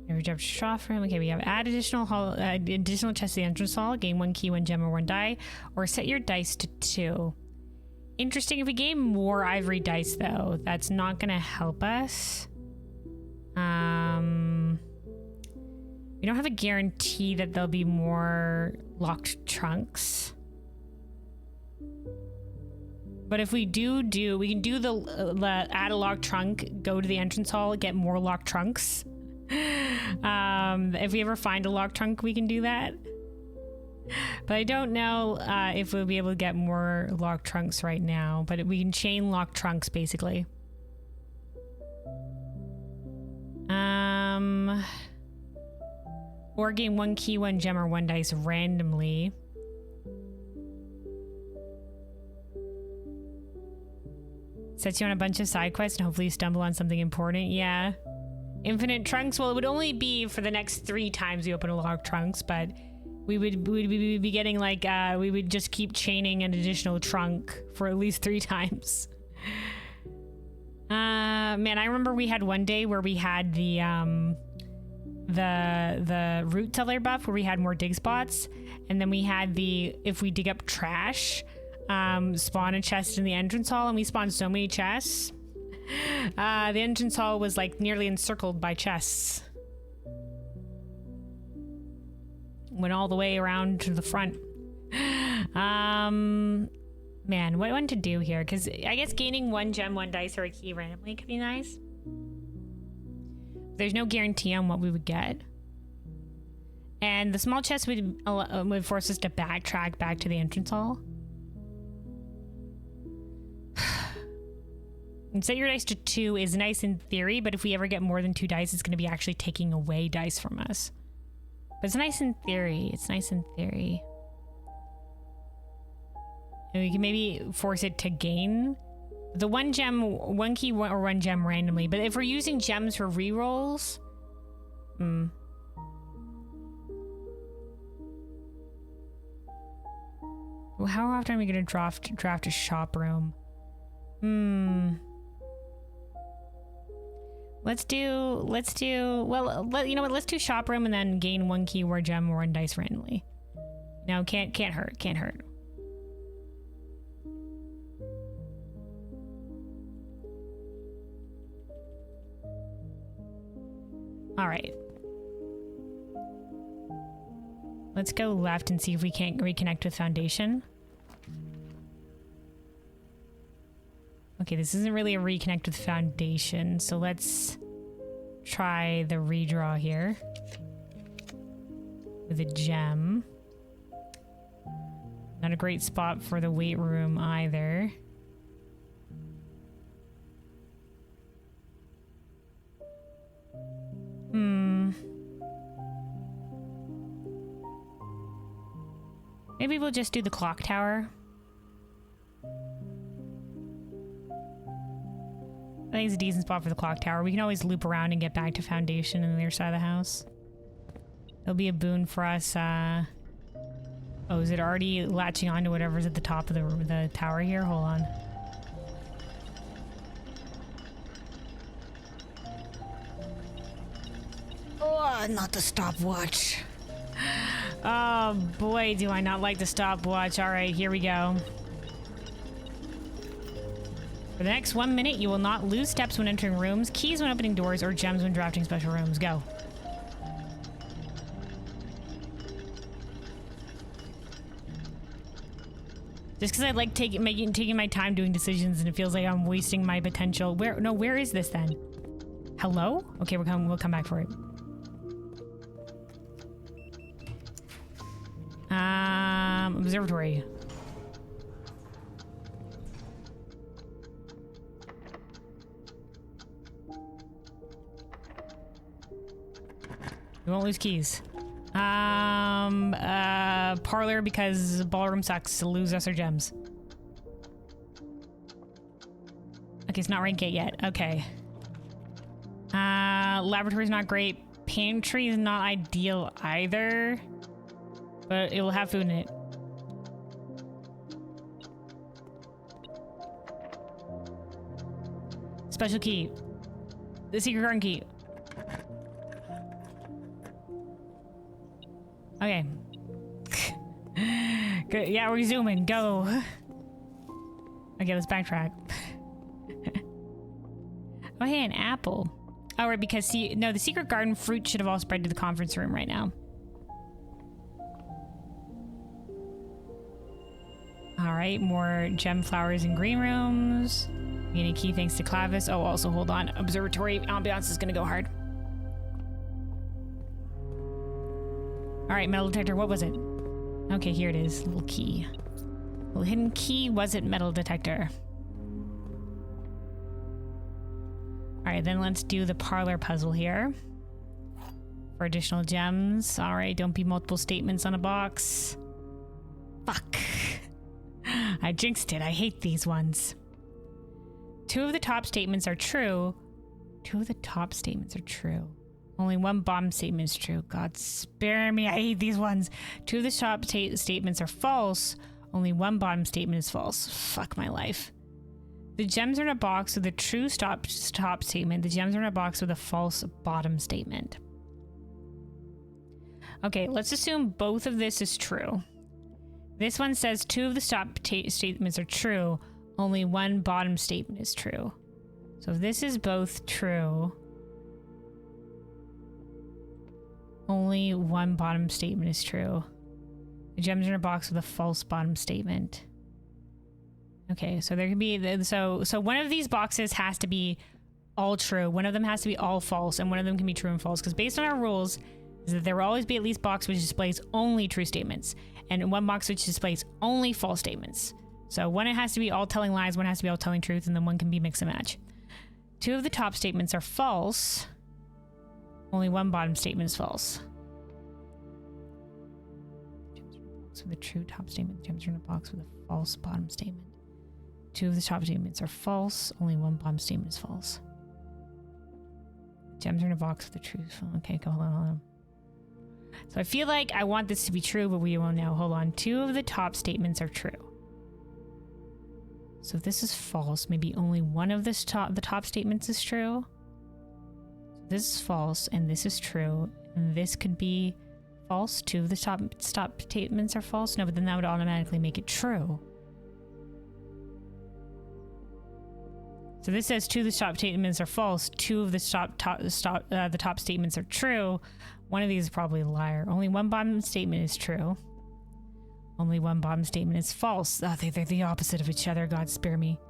Reject shop room. Okay, we have add additional chest to the entrance hall. Gain 1 key, 1 gem, or 1 die, or set your dice to 2. Interesting. If we gain more ivory dice, though, that's not going to help us. We don't have a guarantee that there'll be more locked trunks. But if we do, we can do the add a locked trunk, go to the entrance hall, get more locked trunks. If we ever find a locked trunk, we can do that. But I don't know if we'll be able to get more locked trunks right now. But we can chain lock trunks, basically. Or gain 1 key, 1 gem, or 1 dice randomly. Sets you on a bunch of side quests and hopefully you stumble on something important. Yeah. Infinite trunks. Well, it would only be for the next 3 times we open a locked trunks, but we would be getting like we would just keep chaining an additional trunk for at least 3 times. Man, I remember we had one day where we had the root cellar buff where we had more dig spots, and then we had the if we dig up trash, spawn a chest in the entrance hall, and we spawned so many chests. The entrance hall was like nearly encircled by chests. Went all the way around to the front. Man, what to do here? Because I guess gaining 1 gem, 1 dice, or a key randomly could be nice. There's no guarantee on what we would get. And the small chest would force us to backtrack back to the entrance hall. And set your dice to 2 is nice in theory, but if we ever get more than 2 dice, it's going to be actually taking away dice from us. But it's nice in theory. It's nice in theory. And we can maybe force it to gain the 1 gem, 1 key, or 1 gem randomly. But if we're using gems for rerolls, how often are we going to draft a shop room? Let's do, well, you know what, let's do shop room and then gain 1 key, 1 gem, or 1 dice randomly. No, can't hurt. All right. Let's go left and see if we can't reconnect with Foundation. Okay, this isn't really a reconnect with Foundation, so let's try the redraw here with a gem. Not a great spot for the weight room either. Maybe we'll just do the clock tower. I think it's a decent spot for the clock tower. We can always loop around and get back to Foundation on the other side of the house. It'll be a boon for us. Oh, is it already latching on to whatever's at the top of the tower here? Hold on. Oh, not the stopwatch. Oh boy, do I not like the stopwatch. All right, here we go. For the next 1 minute, you will not lose steps when entering rooms, keys when opening doors, or gems when drafting special rooms. Go. Just because I like taking my time doing decisions, and it feels like I'm wasting my potential. Where is this then? Hello? Okay, we'll come back for it. Observatory. We won't lose keys. Parlor because ballroom sucks. Lose us our gems. Okay, it's not rank 8 yet. Okay. Laboratory's not great. Pantry is not ideal either. But it will have food in it. Special key. The secret garden key. Okay. Good. Yeah, we're zooming. Go. Okay, let's backtrack. Oh, hey, an apple. Oh, right, because no, the secret garden fruit should have all spread to the conference room right now. All right, more gem flowers in green rooms. Getting a key thanks to Clavis. Oh, also, hold on. Observatory ambiance is gonna go hard. All right, metal detector, what was it? Okay, here it is, little key. Little hidden key, was it metal detector? All right, then let's do the parlor puzzle here. For additional gems. All right, don't be multiple statements on a box. Fuck. I jinxed it, I hate these ones. 2 of the top statements are true. 2 of the top statements are true. Only 1 bottom statement is true. God spare me, I hate these ones. 2 of the top statements are false. Only 1 bottom statement is false. Fuck my life. The gems are in a box with a true top statement. The gems are in a box with a false bottom statement. Okay, let's assume both of this is true. This one says 2 of the top statements are true. Only 1 bottom statement is true. So if this is both true, only 1 bottom statement is true. The gems are in a box with a false bottom statement. Okay, so there could be so one of these boxes has to be all true. One of them has to be all false, and one of them can be true and false. Because based on our rules, is that there will always be at least a box which displays only true statements, and 1 box which displays only false statements. So one it has to be all telling lies, one has to be all telling truth, and then one can be mix and match. 2 of the top statements are false. Only 1 bottom statement is false. Gems are in a box with a true top statement. Gems are in a box with a false bottom statement. 2 of the top statements are false. Only 1 bottom statement is false. Gems are in a box with the truth. Okay, hold on. So I feel like I want this to be true, but we won't know. Hold on. 2 of the top statements are true. So if this is false, maybe only one of the top statements is true. This is false, and this is true. And this could be false. 2 of the top statements are false. No, but then that would automatically make it true. So this says 2 of the top statements are false. 2 of the top statements are true. One of these is probably a liar. Only 1 bottom statement is true. Only 1 bottom statement is false. Oh, they're the opposite of each other. God spare me.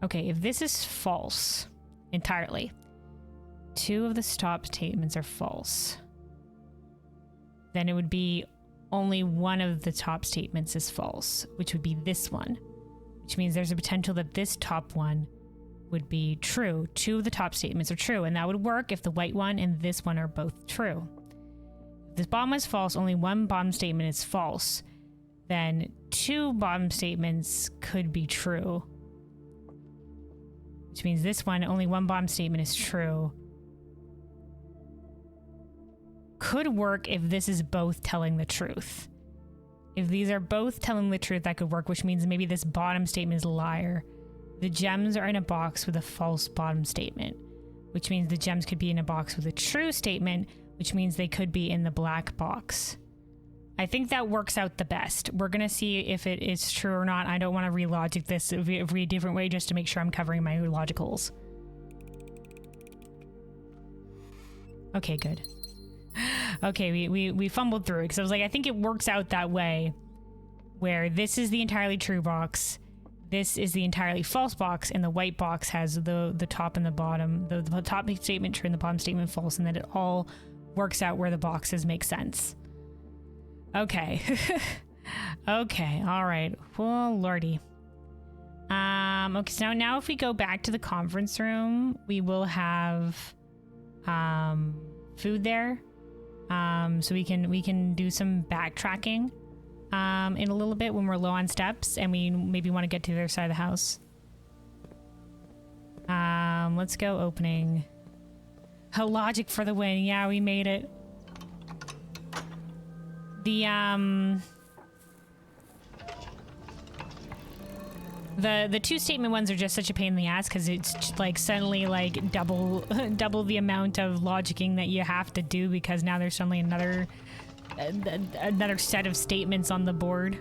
Okay, if this is false entirely, 2 of the top statements are false, then it would be only 1 of the top statements is false, which would be this one, which means there's a potential that this top one would be true. 2 of the top statements are true, and that would work if the white one and this one are both true. If this bottom one is false, only 1 bottom statement is false, then 2 bottom statements could be true, which means this one, only 1 bottom statement is true. Could work if this is both telling the truth. If these are both telling the truth, that could work, which means maybe this bottom statement is a liar. The gems are in a box with a false bottom statement, which means the gems could be in a box with a true statement, which means they could be in the black box. I think that works out the best. We're going to see if it is true or not. I don't want to re-logic this every different way just to make sure I'm covering my logicals. Okay, good. Okay, we fumbled through it because I was like, I think it works out that way, where this is the entirely true box. this is the entirely false box, and the white box has the top and the bottom, the top statement true and the bottom statement false, and then it all works out where the boxes make sense. Okay. Okay, all right. Well, lordy. Okay, so now if we go back to the conference room, we will have food there. So we can do some backtracking in a little bit when we're low on steps and we maybe want to get to the other side of the house. Let's go opening. Oh, logic for the win. Yeah, we made it. The two statement ones are just such a pain in the ass because it's like suddenly like double the amount of logicking that you have to do because now there's suddenly another set of statements on the board.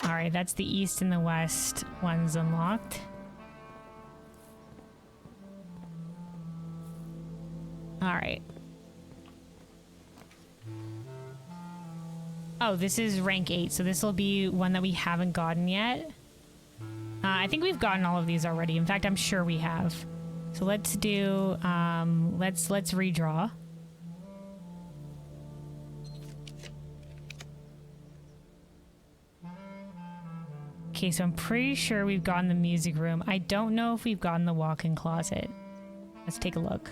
Alright, that's the east and the west ones unlocked. Alright. Oh, this is rank 8, so this will be one that we haven't gotten yet. I think we've gotten all of these already. In fact, I'm sure we have. So let's do, let's redraw. Okay, so I'm pretty sure we've gotten the music room. I don't know if we've gotten the walk-in closet. Let's take a look.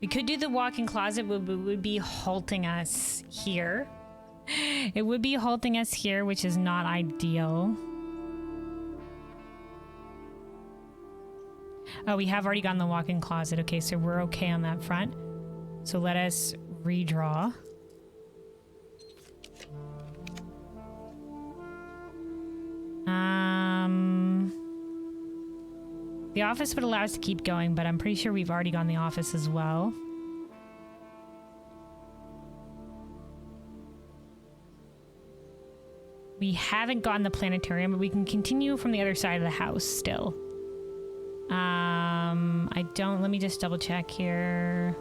We could do the walk-in closet, but it would be halting us here. It would be halting us here, which is not ideal. Oh, we have already gotten the walk-in closet. Okay, so we're okay on that front. So let us redraw. The office would allow us to keep going, but I'm pretty sure we've already gone the office as well. We haven't gotten the planetarium, but we can continue from the other side of the house still. Let me just double check here.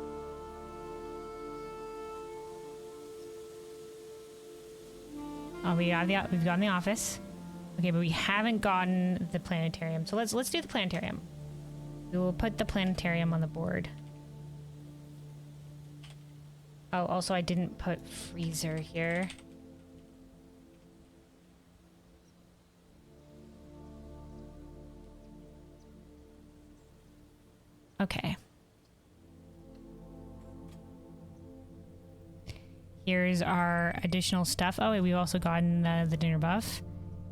Oh, we've gotten the office. Okay, but we haven't gotten the planetarium. So let's do the planetarium. We will put the planetarium on the board. Oh, also I didn't put freezer here. Okay. Here's our additional stuff. Oh, we've also gotten the dinner buff.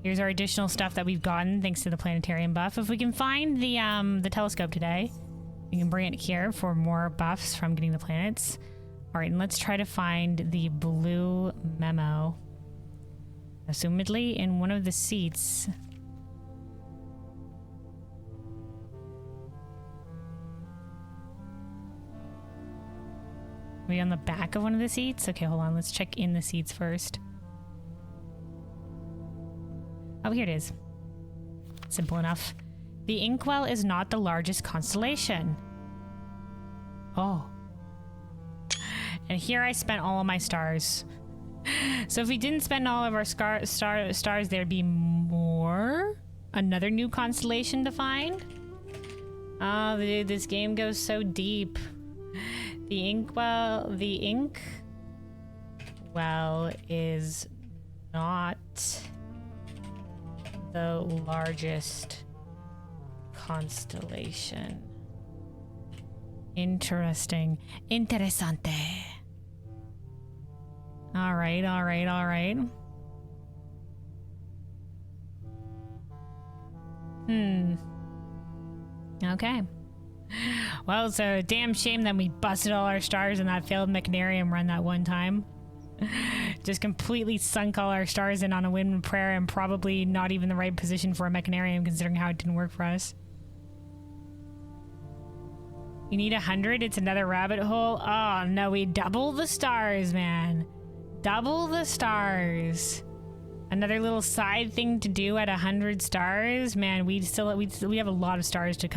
Here's our additional stuff that we've gotten thanks to the planetarium buff. If we can find the telescope today, we can bring it here for more buffs from getting the planets. All right, and let's try to find the blue memo. Assumedly in one of the seats. Are we on the back of one of the seats? Okay, hold on. Let's check in the seats first. Oh, here it is. Simple enough. The Inkwell is not the largest constellation. Oh. And here I spent all of my stars. So if we didn't spend all of our stars, there'd be more? Another new constellation to find? Oh, dude, this game goes so deep. The Inkwell is not the largest constellation. Interesting. Interessante. All right. Okay. Well, it's a damn shame that we busted all our stars in that failed Mechanarium run that one time. Just completely sunk all our stars in on a win prayer and probably not even the right position for a Mechanarium considering how it didn't work for us. You need 100? It's another rabbit hole? Oh, no, we double the stars, man. Double the stars. Another little side thing to do at 100 stars? Man, we have a lot of stars to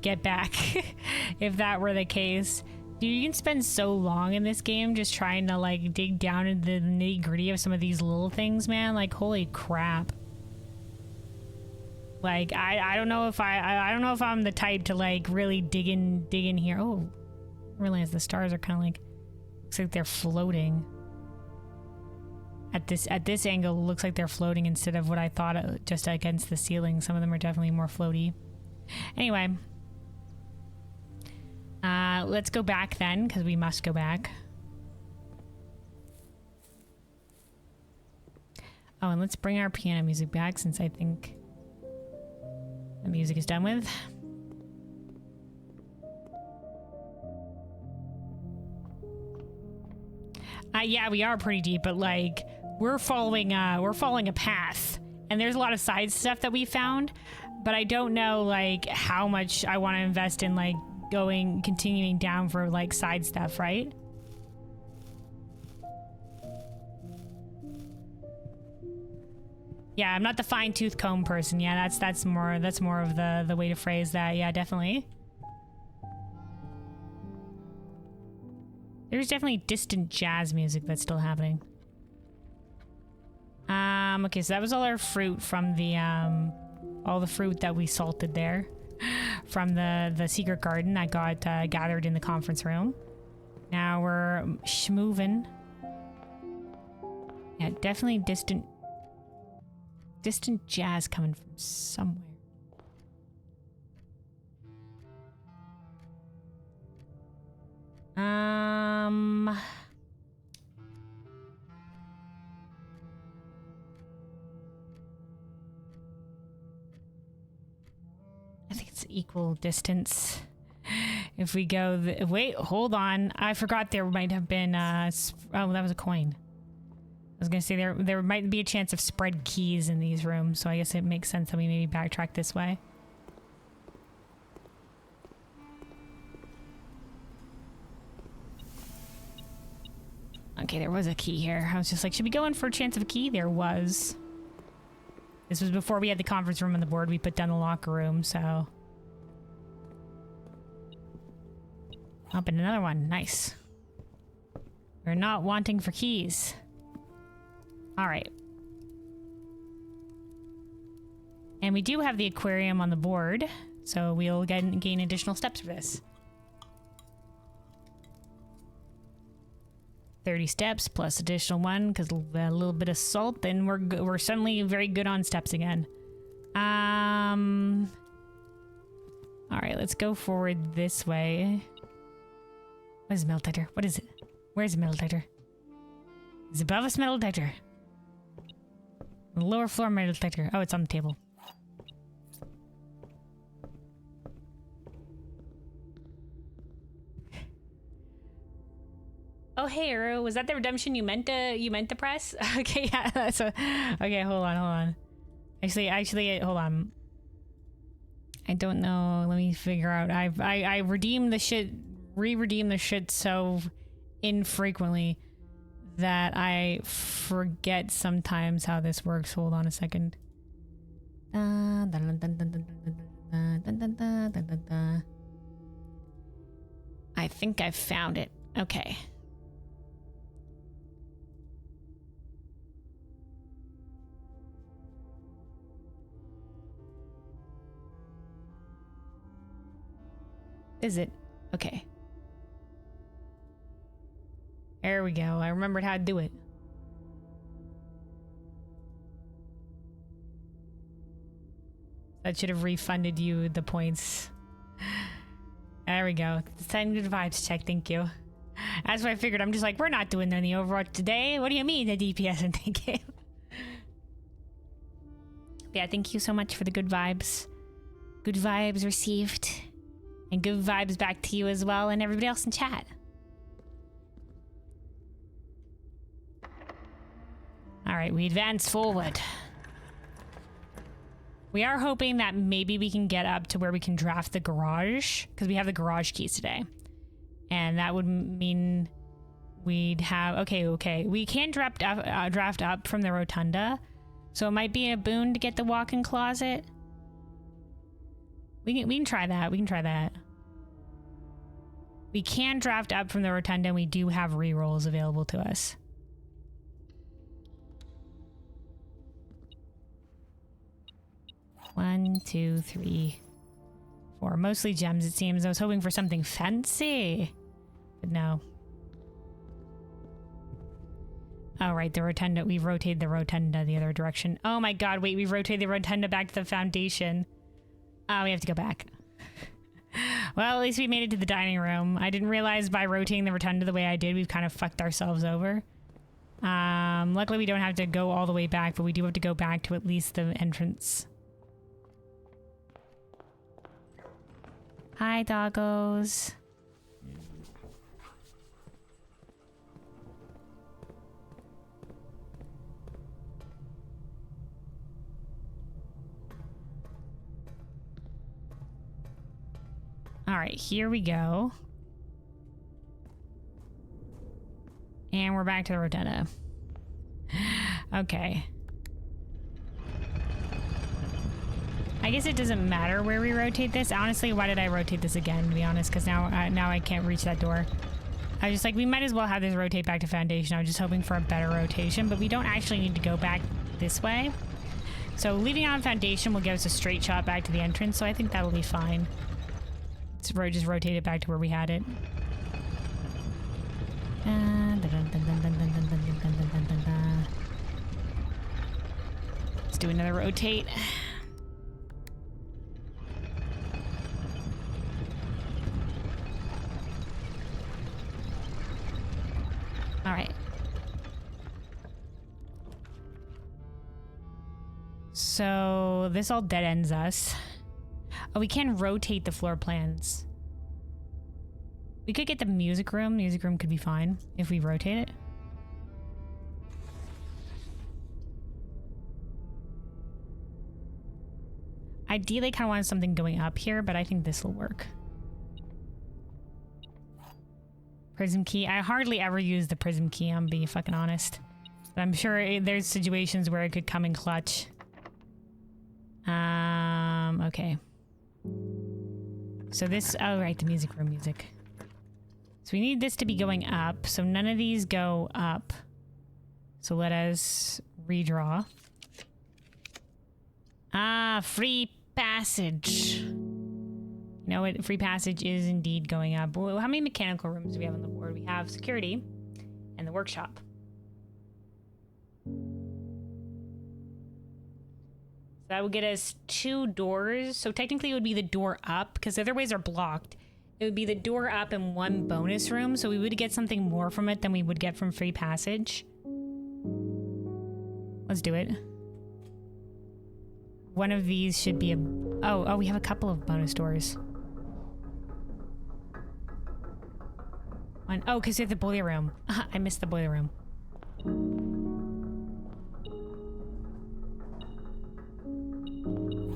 get back if that were the case. Dude, you can spend so long in this game just trying to like dig down into the nitty-gritty of some of these little things, man. Like, holy crap. Like, I don't know if I don't know if I'm the type to like really dig in here. Oh, I realize the stars are kind of like, looks like they're floating. At this angle, it looks like they're floating instead of what I thought just against the ceiling. Some of them are definitely more floaty. Anyway, let's go back then, because we must go back. Oh, and let's bring our piano music back since I think the music is done with. Yeah, we are pretty deep, but like we're following a path, and there's a lot of side stuff that we found, but I don't know like how much I want to invest in like continuing down for like side stuff, right? Yeah, I'm not the fine-tooth comb person. Yeah, that's more of the way to phrase that. Yeah, definitely. There's definitely distant jazz music that's still happening. Okay, so that was all our fruit from the all the fruit that we salted there from the secret garden that got gathered in the conference room. Now we're schmoving. Yeah, definitely distant jazz coming from somewhere. I think it's equal distance. If we go, wait, hold on. I forgot there might have been, oh, that was a coin. I was gonna say there might be a chance of spread keys in these rooms, so I guess it makes sense that we maybe backtrack this way. Okay, there was a key here. I was just like, should we go in for a chance of a key? There was. This was before we had the conference room on the board. We put down the locker room, so. Open another one. Nice. We're not wanting for keys. All right. And we do have the aquarium on the board, so we'll gain additional steps for this. 30 steps plus additional one because a little bit of salt, and we're suddenly very good on steps again. All right, let's go forward this way. What is a metal detector? What is it? Where's the metal detector? It's above us, metal detector. The lower floor metal detector. Oh, it's on the table. Oh, hey, Uru, was that the redemption you meant to press? Okay, yeah, that's okay, hold on. Actually, hold on. I don't know. Let me figure out. I redeemed the shit, re-redeem the shit so infrequently that I forget sometimes how this works. Hold on a second. I think I found it. Okay. Is it? Okay. There we go. I remembered how to do it. That should have refunded you the points. There we go. Send good vibes check. Thank you. That's what I figured. I'm just like, we're not doing any Overwatch today. What do you mean the DPS in the game? Yeah, thank you so much for the good vibes. Good vibes received. And good vibes back to you as well and everybody else in chat. All right, we advance forward. We are hoping that maybe we can get up to where we can draft the garage, because we have the garage keys today. And that would mean we'd have... Okay. We can draft up from the rotunda. So it might be a boon to get the walk-in closet. We can try that. We can draft up from the rotunda, and we do have rerolls available to us. One, two, three, four. Mostly gems, it seems. I was hoping for something fancy, but no. Oh, right, the rotunda. We've rotated the rotunda the other direction. Oh my god, wait, we've rotated the rotunda back to the foundation. Oh, we have to go back. Well, at least we made it to the dining room. I didn't realize by rotating the rotunda the way I did, we've kind of fucked ourselves over. Luckily we don't have to go all the way back, but we do have to go back to at least the entrance. Hi, doggos. All right, here we go. And we're back to the rotunda. Okay. I guess it doesn't matter where we rotate this. Honestly, why did I rotate this again, to be honest? Because now I can't reach that door. I was just like, we might as well have this rotate back to foundation. I was just hoping for a better rotation, but we don't actually need to go back this way. So leaving it on foundation will give us a straight shot back to the entrance, so I think that'll be fine. Let's just rotate it back to where we had it. Let's do another rotate. All right. So this all dead ends us. Oh, we can rotate the floor plans. We could get the music room. Music room could be fine if we rotate it. Ideally, I kind of wanted something going up here, but I think this will work. Prism key. I hardly ever use the prism key, I'm being fucking honest. But I'm sure there's situations where it could come in clutch. Okay. So this, oh right, the music room music. So we need this to be going up, so none of these go up. So let us redraw. Ah, free passage. You know what? Free passage is indeed going up. Well, how many mechanical rooms do we have on the board? We have security and the workshop. So that would get us 2 doors. So technically it would be the door up, because the other ways are blocked. It would be the door up and 1 bonus room, so we would get something more from it than we would get from free passage. Let's do it. One of these should be a... Oh, we have a couple of bonus doors. Oh, because we have the boiler room. I missed the boiler room.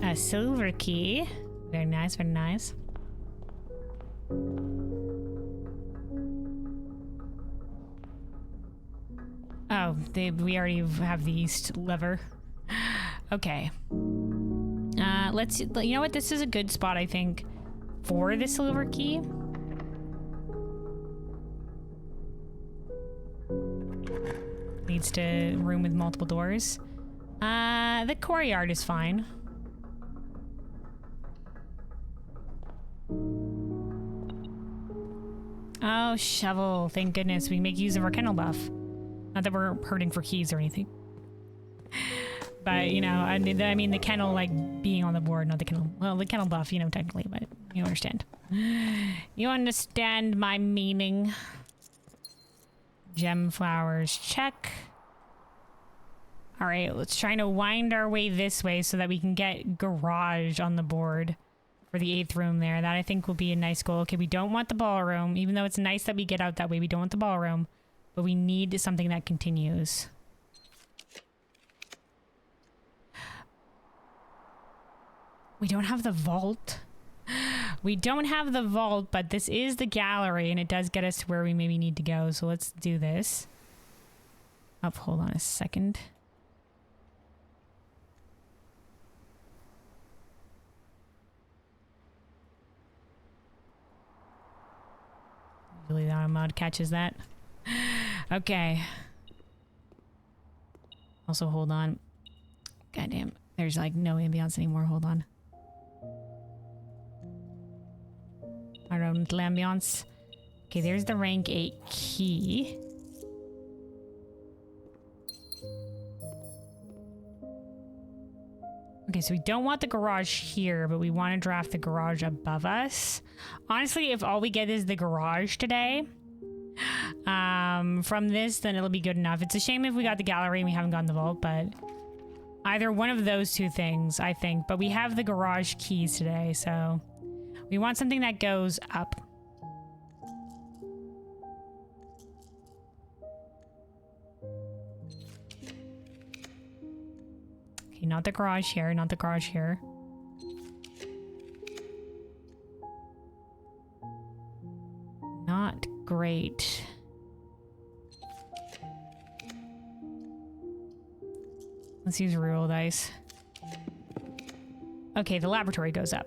A silver key. Very nice, very nice. Oh, we already have the east lever. Okay. Let's... You know what? This is a good spot, I think, for the silver key. Needs to room with multiple doors. The courtyard is fine. Oh, shovel. Thank goodness we can make use of our kennel buff. Not that we're hurting for keys or anything. But, you know, I mean the kennel, like, being on the board, not the kennel. Well, the kennel buff, you know, technically, but you understand. You understand my meaning. Gem flowers, check. All right, let's try to wind our way this way so that we can get garage on the board for the 8th room there. That I think will be a nice goal. Okay, we don't want the ballroom, even though it's nice that we get out that way. We don't want the ballroom, but we need something that continues. We don't have the vault. We don't have the vault, but this is the gallery, and it does get us to where we maybe need to go. So let's do this. Oh, hold on a second. Usually the auto mod catches that. Okay. Also, hold on. Goddamn. There's like no ambience anymore. Hold on. Our own little ambience. Okay, there's the rank 8 key. Okay, so we don't want the garage here, but we want to draft the garage above us. Honestly, if all we get is the garage today, from this, then it'll be good enough. It's a shame if we got the gallery and we haven't gotten the vault, but either one of those two things, I think. But we have the garage keys today, so we want something that goes up. Okay, not the garage here, not the garage here. Not great. Let's use real dice. Okay, the laboratory goes up.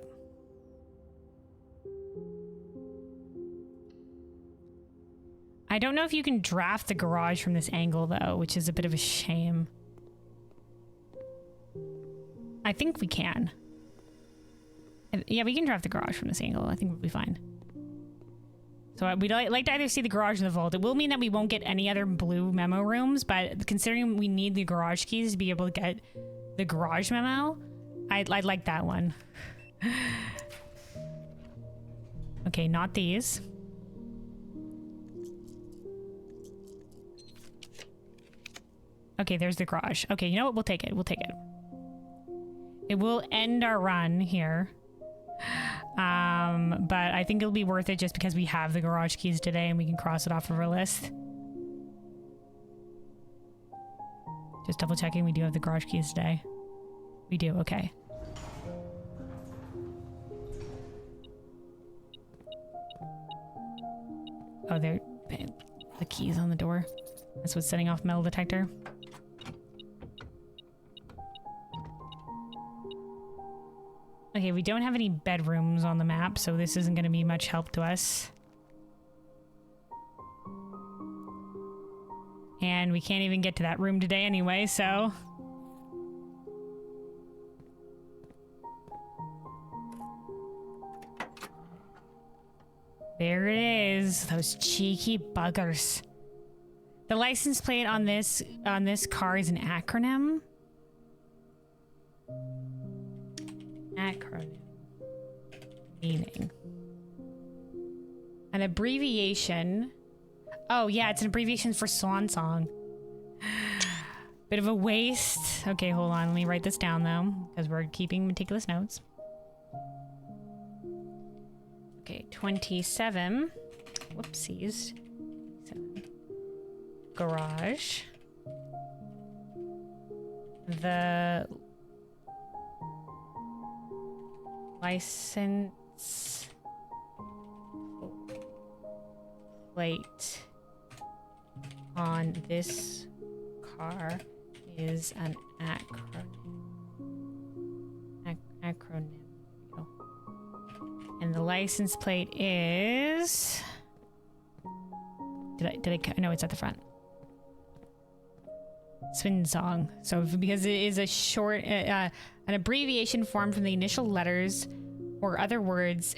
I don't know if you can draft the garage from this angle though, which is a bit of a shame. I think we can. Yeah, we can draft the garage from this angle. I think we'll be fine. So we'd like to either see the garage in the vault. It will mean that we won't get any other blue memo rooms, but considering we need the garage keys to be able to get the garage memo, I'd like that one. Okay, not these. Okay, there's the garage. Okay, you know what? We'll take it. We'll take it. It will end our run here. But I think it'll be worth it just because we have the garage keys today and we can cross it off of our list. Just double checking, we do have the garage keys today. We do, okay. Oh, there, the keys on the door. That's what's setting off metal detector. Okay, we don't have any bedrooms on the map, so this isn't going to be much help to us. And we can't even get to that room today anyway, so... There it is, those cheeky buggers. The license plate on this car is an acronym. Acronym. Meaning. An abbreviation. Oh yeah, it's an abbreviation for Swan Song. Bit of a waste. Okay, hold on. Let me write this down though, because we're keeping meticulous notes. Okay, 27. Whoopsies. 7. Garage. The license plate on this car is an acronym. And the license plate is... Did I... No, it's at the front. Swin Song. So because it is a short... an abbreviation formed from the initial letters or other words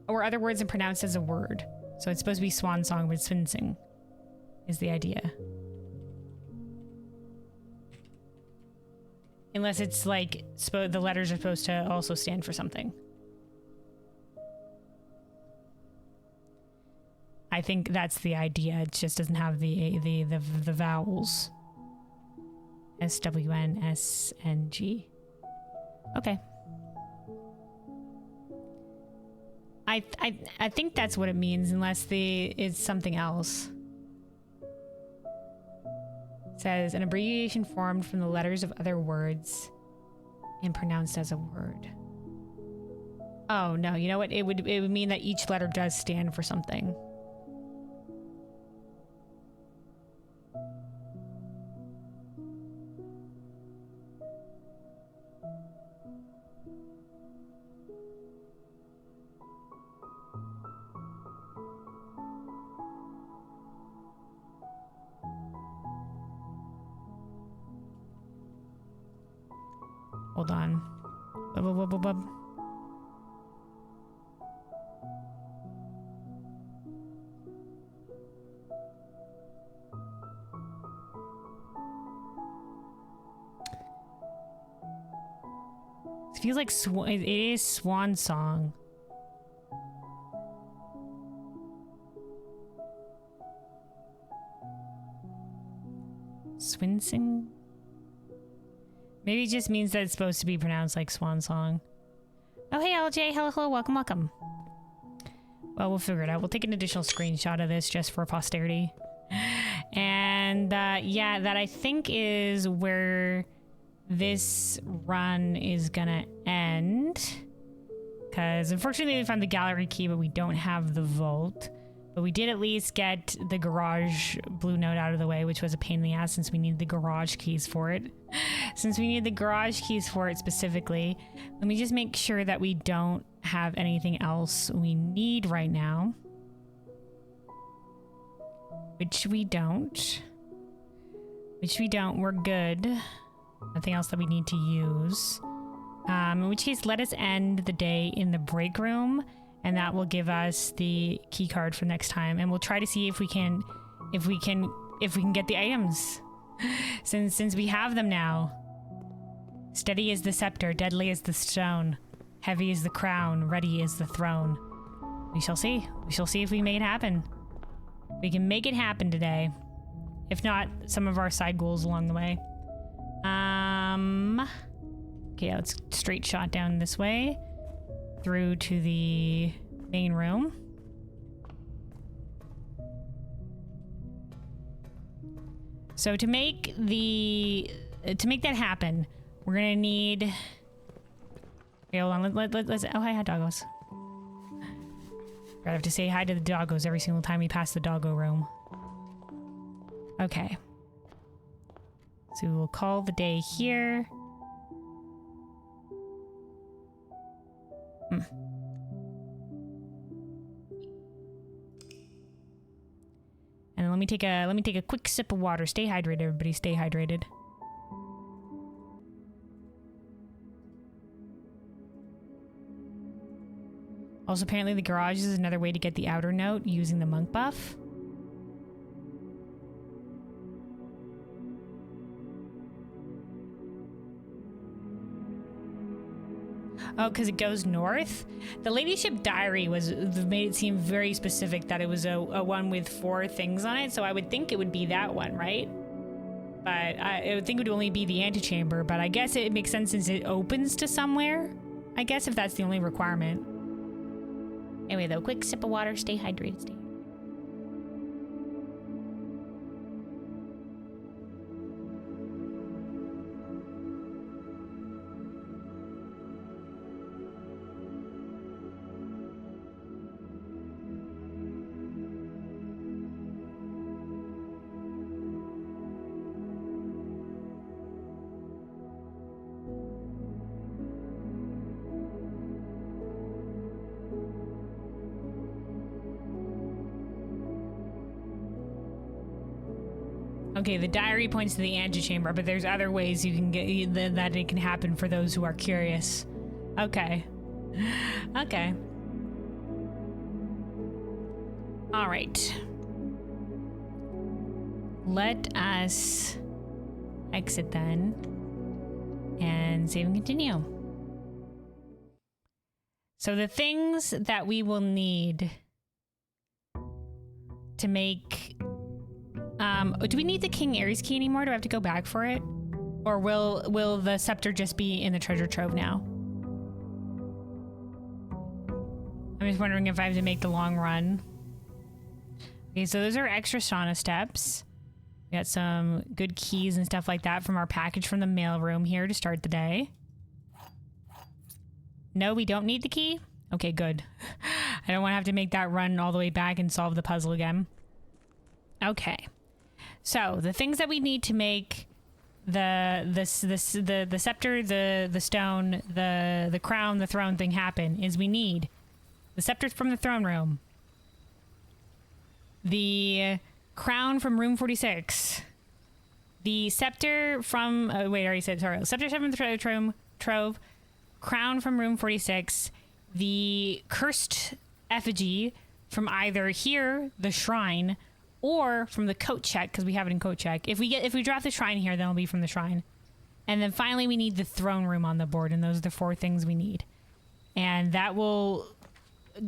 and pronounced as a word. So it's supposed to be Swan Song, but Swin Sing is the idea. Unless it's like the letters are supposed to also stand for something. I think that's the idea. It just doesn't have the vowels. SWN, SNG. Okay. I think that's what it means, unless it's something else. It says an abbreviation formed from the letters of other words and pronounced as a word. Oh no, you know what? It would mean that each letter does stand for something. Hold on. Bub, bub, bub, bub, bub. It feels like it is Swan Song. Swinsing? Maybe it just means that it's supposed to be pronounced like Swan Song. Oh, hey, LJ. Hello, hello. Welcome, welcome. Well, we'll figure it out. We'll take an additional screenshot of this just for posterity. And, yeah, that I think is where this run is gonna end. Because, unfortunately, we found the gallery key, but we don't have the vault. But we did at least get the garage blue note out of the way, which was a pain in the ass since we need the garage keys for it. Since we need the garage keys for it specifically, let me just make sure that we don't have anything else we need right now. Which we don't. We're good. Nothing else that we need to use. In which case, let us end the day in the break room. And that will give us the key card for next time, and we'll try to see if we can get the items, since we have them now. Steady is the scepter, deadly is the stone, heavy is the crown, ready is the throne. We shall see. We shall see if we make it happen. We can make it happen today. If not, some of our side goals along the way. Okay, let's straight shot down this way. Through to the main room. So to make that happen, we're gonna need. Okay, hold on. Let's. Oh, hi, doggos. Gotta have to say hi to the doggos every single time we pass the doggo room. Okay. So we'll call the day here. And let me take a quick sip of water. Stay hydrated, everybody. Stay hydrated. Also, apparently the garage is another way to get the outer note using the monk buff. Oh, because it goes north? The Ladyship Diary made it seem very specific that it was a one with 4 things on it, so I would think it would be that one, right? But I would think it would only be the antechamber, but I guess it makes sense since it opens to somewhere. I guess if that's the only requirement. Anyway, though, quick sip of water, stay hydrated, stay. Okay, the diary points to the antechamber, but there's other ways you can get that it can happen for those who are curious. Okay. Okay. All right. Let us exit then and save and continue. So the things that we will need to make... do we need the King Ares key anymore? Do I have to go back for it? Or will the scepter just be in the treasure trove now? I'm just wondering if I have to make the long run. Okay, so those are extra sauna steps. We got some good keys and stuff like that from our package from the mail room here to start the day. No, we don't need the key? Okay, good. I don't want to have to make that run all the way back and solve the puzzle again. Okay. So the things that we need to make the scepter, the stone, the crown, the throne thing happen is we need the scepter from the throne room, the crown from room 46, the scepter from wait, I already said, sorry, scepter from the trove, crown from room 46, the cursed effigy from either here, the shrine, or from the coat check, because we have it in coat check. If we drop the shrine here, then it'll be from the shrine. And then finally we need the throne room on the board, and those are the 4 things we need. And that will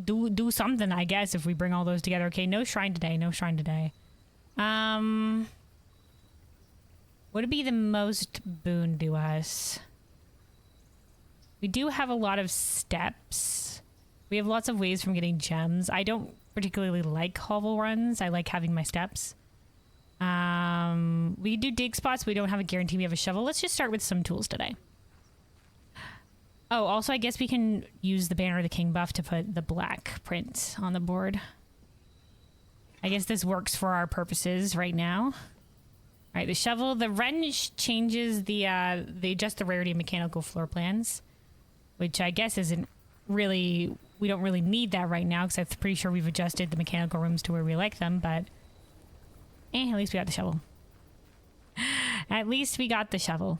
do something, I guess, if we bring all those together. Okay, no shrine today, no shrine today. What would be the most boon to us? We do have a lot of steps. We have lots of ways from getting gems. I don't particularly like hovel runs. I like having my steps. We do dig spots. We don't have a guarantee we have a shovel. Let's just start with some tools today. Oh, also, I guess we can use the Banner of the King buff to put the black print on the board. I guess this works for our purposes right now. All right, the shovel. The wrench changes they adjust the rarity of mechanical floor plans, which I guess isn't really, we don't really need that right now because I'm pretty sure we've adjusted the mechanical rooms to where we like them, but at least we got the shovel. At least we got the shovel.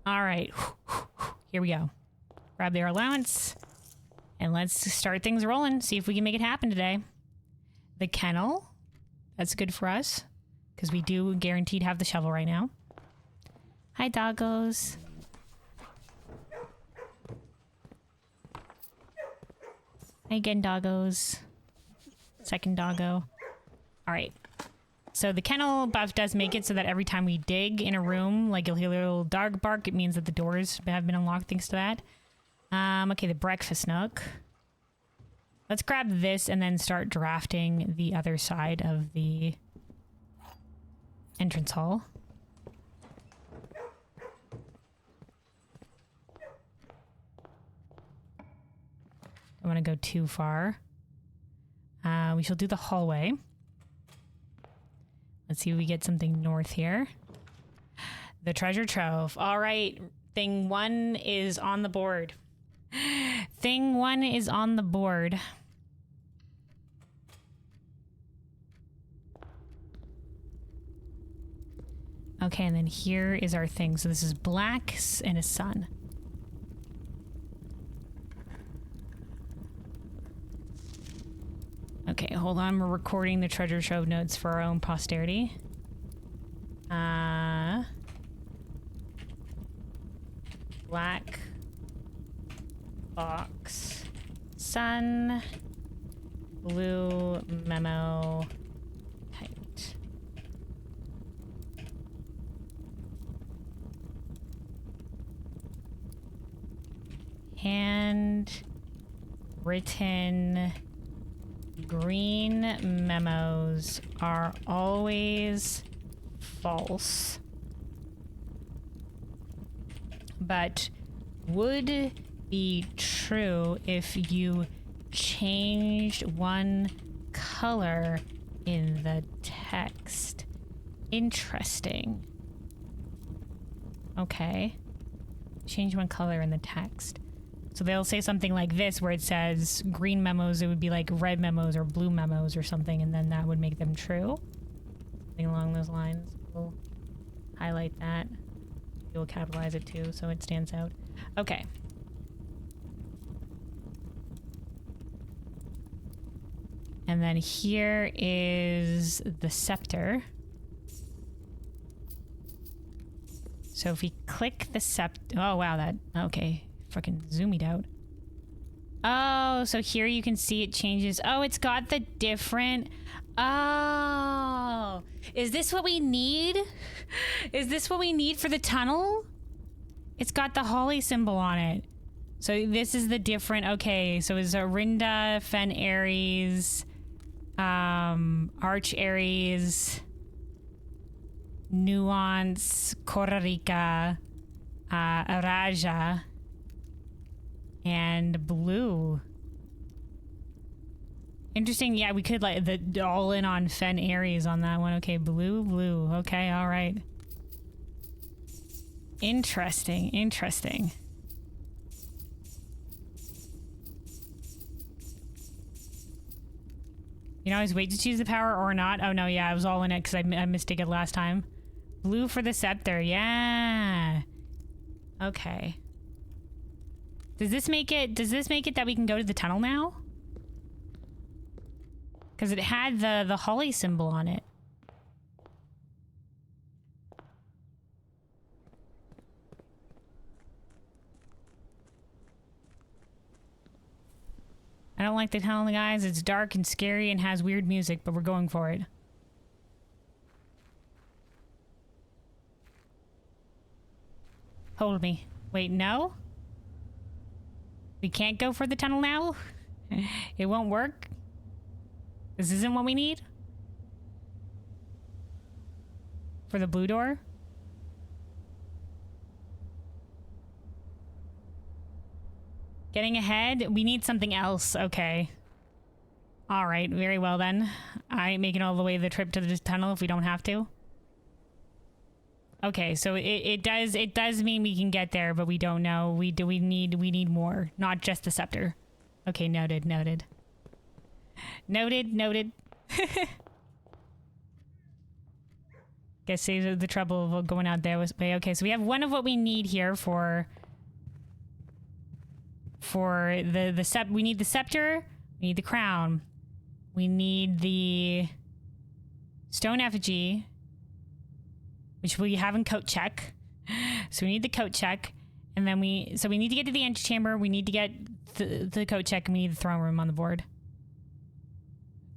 All right, here we go. Grab their allowance and let's start things rolling. See if we can make it happen today. The kennel, that's good for us because we do guaranteed have the shovel right now. Hi, doggos. Hi again, doggos. Second doggo. All right. So the kennel buff does make it so that every time we dig in a room, like you'll hear a little dog bark, it means that the doors have been unlocked thanks to that. Okay, the breakfast nook. Let's grab this and then start drafting the other side of the entrance hall. I want to go too far. We shall do the hallway. Let's see if we get something north here. The treasure trove. All right, thing 1 is on the board. Thing 1 is on the board. Okay, and then here is our thing. So this is black and a sun. Okay, hold on. We're recording the treasure trove notes for our own posterity. Black box, sun, blue memo, tight. Hand written. Green memos are always false, but would be true if you changed one color in the text. Interesting. Okay. Change one color in the text. So they'll say something like this where it says green memos, it would be like red memos or blue memos or something, and then that would make them true. Something along those lines. We'll highlight that. We'll capitalize it too so it stands out. Okay. And then here is the scepter. So if we click the scepter, oh wow, that, okay. Fucking zoomed out. Oh, so here you can see it changes. Oh, it's got the different. Oh, is this what we need? Is this what we need for the tunnel? It's got the holly symbol on it. So this is the different. Okay, so it's Orinda, Fen Aries, Arch Aries, Nuance, Costa Rica. Raja, and blue. Interesting. Yeah, we could like the all in on Fen Aries on that one. Okay, blue, blue. Okay, all right. Interesting, interesting. You know, I was wait to choose the power or not. Oh no, yeah, I was all in it because I mistook it last time. Blue for the scepter, yeah. Okay. Does this make it that we can go to the tunnel now? Because it had the holly symbol on it. I don't like the tunnel, guys. It's dark and scary and has weird music, but we're going for it. Hold me. Wait, no? We can't go for the tunnel now? It won't work? This isn't what we need? For the blue door? Getting ahead? We need something else. Okay. Alright, very well then. I ain't making all the way the trip to the tunnel if we don't have to. Okay, so it does mean we can get there, but we don't know. We need more. Not just the scepter. Okay, noted, noted. Noted, noted. Guess saves the trouble of going out there was way. Okay, so we have one of what we need here for the we need the scepter, we need the crown, we need the stone effigy, which we have in coat check. So we need the coat check, and then we need to get to the antechamber, we need to get the coat check, and we need the throne room on the board.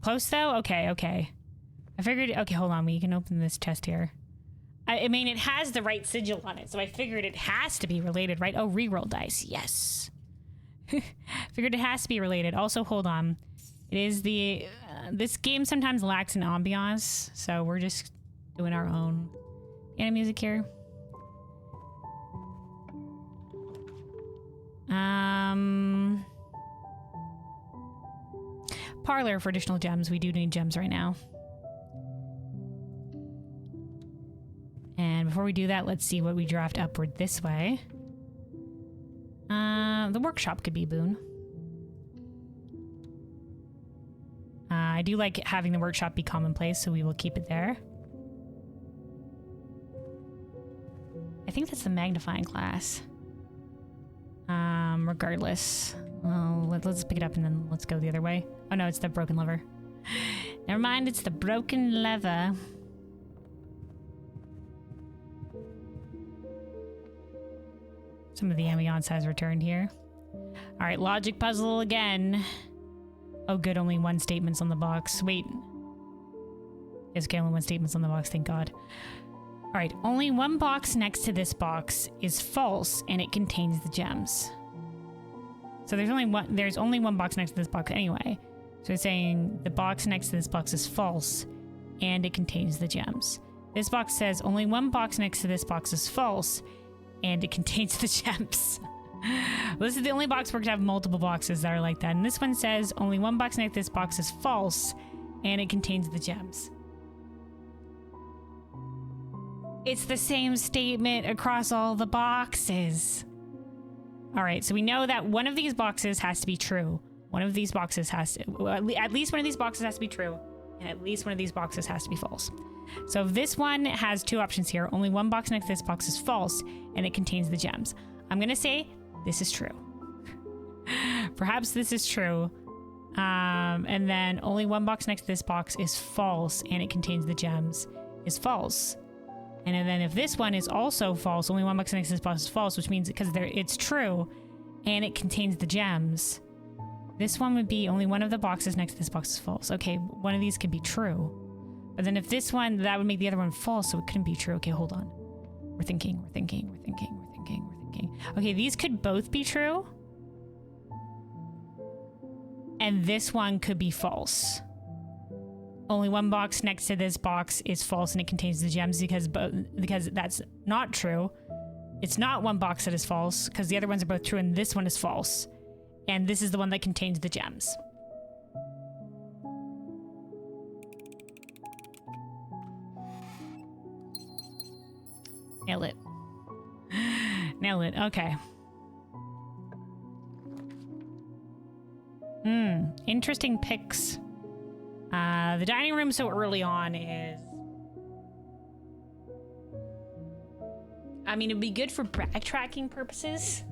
Close though? Okay, okay. I figured, okay, hold on, we can open this chest here. I mean, it has the right sigil on it, so I figured it has to be related, right? Oh, reroll dice, yes. Figured it has to be related. Also, hold on. It is the... this game sometimes lacks an ambiance, so we're just doing our own piano music here. Parlor for additional gems. We do need gems right now. And before we do that, let's see what we draft upward this way. The workshop could be a boon. I do like having the workshop be commonplace, so we will keep it there. I think that's the magnifying glass. Regardless. Let's pick it up and then let's go the other way. Oh no, it's the broken lever. Never mind, it's the broken lever. Some of the ambiance has returned here. All right, logic puzzle again. Oh, good, only one statement's on the box. Wait. Yes, okay, only one statement's on the box, thank God. All right, only one box next to this box is false, and it contains the gems. So there's only one box next to this box anyway. So it's saying the box next to this box is false, and it contains the gems. This box says only one box next to this box is false, and it contains the gems. This is the only box where we have multiple boxes that are like that. And this one says only one box next to this box is false, and it contains the gems. It's the same statement across all the boxes. All right, so we know that one of these boxes has to be true. One of these boxes has to, well, at least one of these boxes has to be true, and at least one of these boxes has to be false. So this one has two options here. Only one box next to this box is false, and it contains the gems. I'm gonna say this is true. Perhaps this is true. And then only one box next to this box is false, and it contains the gems is false. And then if this one is also false, only one box next to this box is false, which means because it's true, and it contains the gems. This one would be only one of the boxes next to this box is false. Okay, one of these could be true. But then if this one, that would make the other one false, so it couldn't be true. Okay, hold on. We're thinking. Okay, these could both be true. And this one could be false. Only one box next to this box is false and it contains the gems because that's not true. It's not one box that is false, because the other ones are both true, and this one is false. And this is the one that contains the gems. Nailed it. Nailed it. Okay. Interesting picks. The dining room so early on is... I mean, it'd be good for backtracking purposes.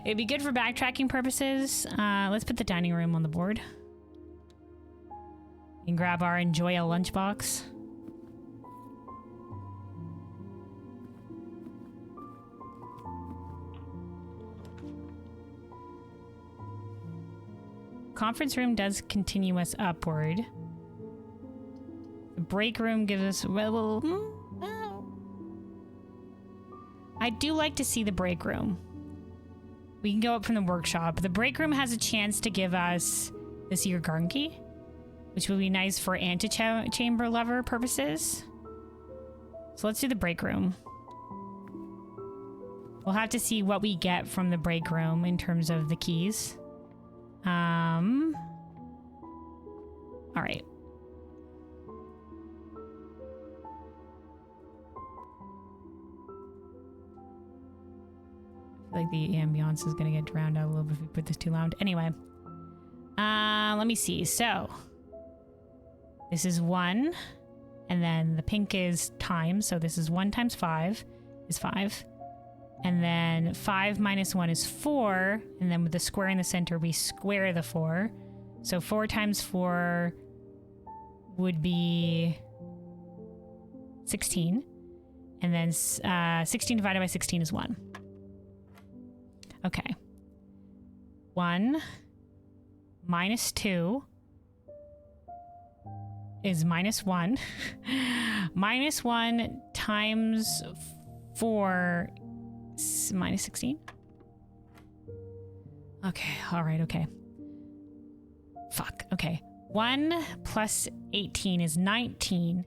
It'd be good for backtracking purposes. Let's put the dining room on the board. And grab our enjoy a lunchbox. Conference room does continue us upward. The break room gives us... well, I do like to see the break room. We can go up from the workshop. The break room has a chance to give us this year garden key, which will be nice for antechamber lover purposes. So let's do the break room. We'll have to see what we get from the break room in terms of the keys. All right. I feel like the ambiance is gonna get drowned out a little bit if we put this too loud. Anyway, let me see. So this is 1, and then the pink is times. So this is 1 times 5 is 5. And then 5 minus 1 is 4. And then with the square in the center, we square the 4. So 4 times 4 would be 16. And then 16 divided by 16 is 1. Okay. 1 minus 2 is minus 1. Minus 1 times 4 is minus 16. Okay, all right, okay. Fuck, okay. 1 plus 18 is 19.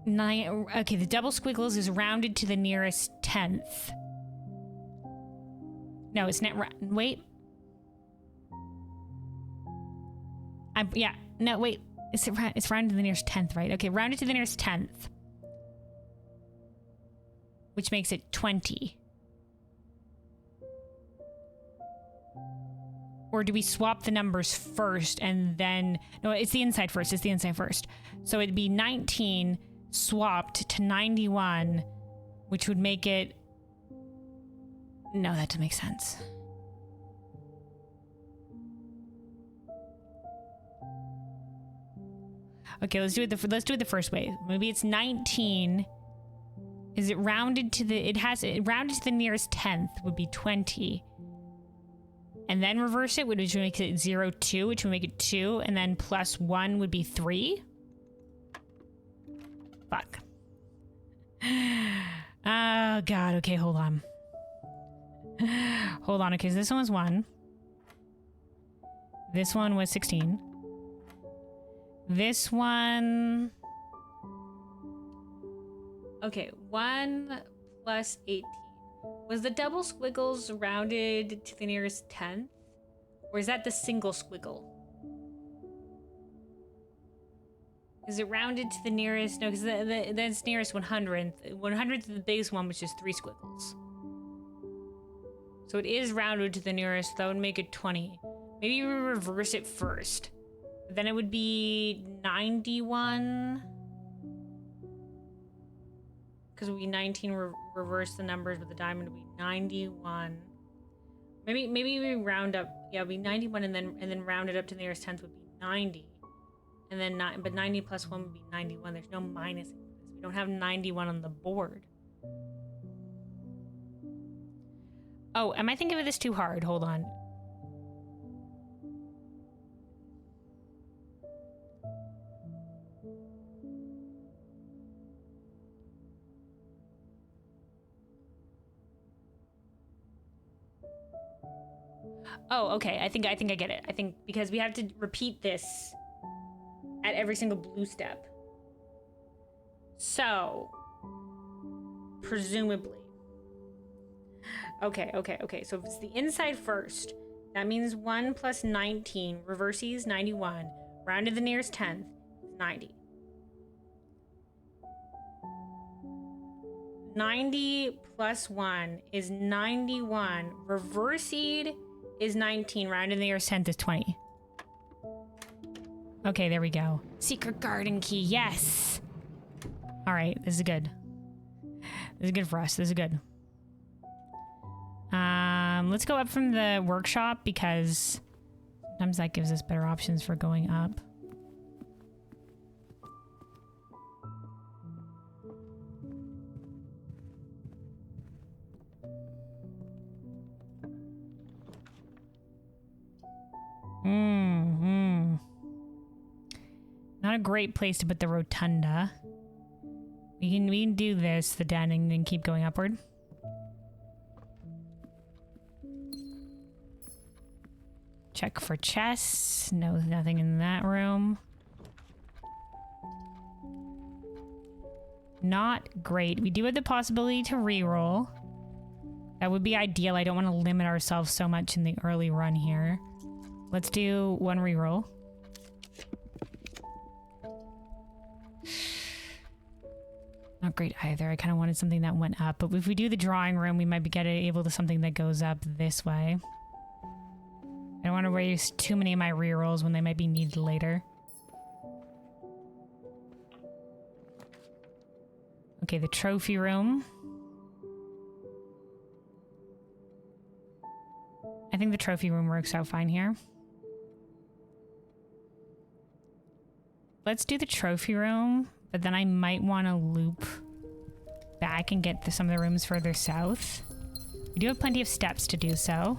Okay, the double squiggles is rounded to the nearest 10th. No, it's not. Wait. Yeah. No, wait. It's rounded to the nearest 10th, right? Okay, rounded to the nearest 10th. Which makes it 20. Or do we swap the numbers first and then... No, it's the inside first. It's the inside first. So it'd be 19 swapped to 91, which would make it... No, that doesn't make sense. Okay, let's do it the first way. Maybe it's 19. Is it rounded to the... It rounded to the nearest 10th would be 20. And then reverse it, which would make it 0, 2, which would make it 2. And then plus 1 would be 3. Fuck. Oh, God. Okay, hold on. Hold on. Okay, so this one was 1. This one was 16. This one... Okay, 1 plus 18. Was the double squiggles rounded to the nearest 10th? Or is that the single squiggle? Is it rounded to the nearest? No, because that's nearest 100th. 100th is the biggest one, which is 3 squiggles. So it is rounded to the nearest. That would make it 20. Maybe we reverse it first. Then it would be 91. Because it would be 19, reverse the numbers with the diamond would be 91. Maybe we round up. Yeah, it would be 91 and then round it up to the nearest 10th would be 90. And then but 90 plus 1 would be 91. There's no minus in this. We don't have 91 on the board. Oh, am I thinking of this too hard? Hold on. Oh, okay. I think I get it. I think because we have to repeat this at every single blue step. So presumably. Okay. So if it's the inside first, that means 1 plus 19 reverses 91. Round to the nearest 10th is 90. 90 plus 1 is 91. Reversed is 19. Round to the nearest 10th is 20. Okay, there we go. Secret garden key, yes! Alright, this is good. This is good for us. This is good. Let's go up from the workshop because sometimes that gives us better options for going up. Not a great place to put the rotunda. We can do this, the den, and then keep going upward. Check for chests. No, nothing in that room. Not great. We do have the possibility to reroll. That would be ideal. I don't want to limit ourselves so much in the early run here. Let's do one reroll. Not great either. I kind of wanted something that went up, but if we do the drawing room, we might be able to something that goes up this way. I don't want to waste too many of my rerolls when they might be needed later. Okay, the trophy room. I think the trophy room works out fine here. Let's do the trophy room, but then I might want to loop back and get some of the rooms further south. We do have plenty of steps to do so.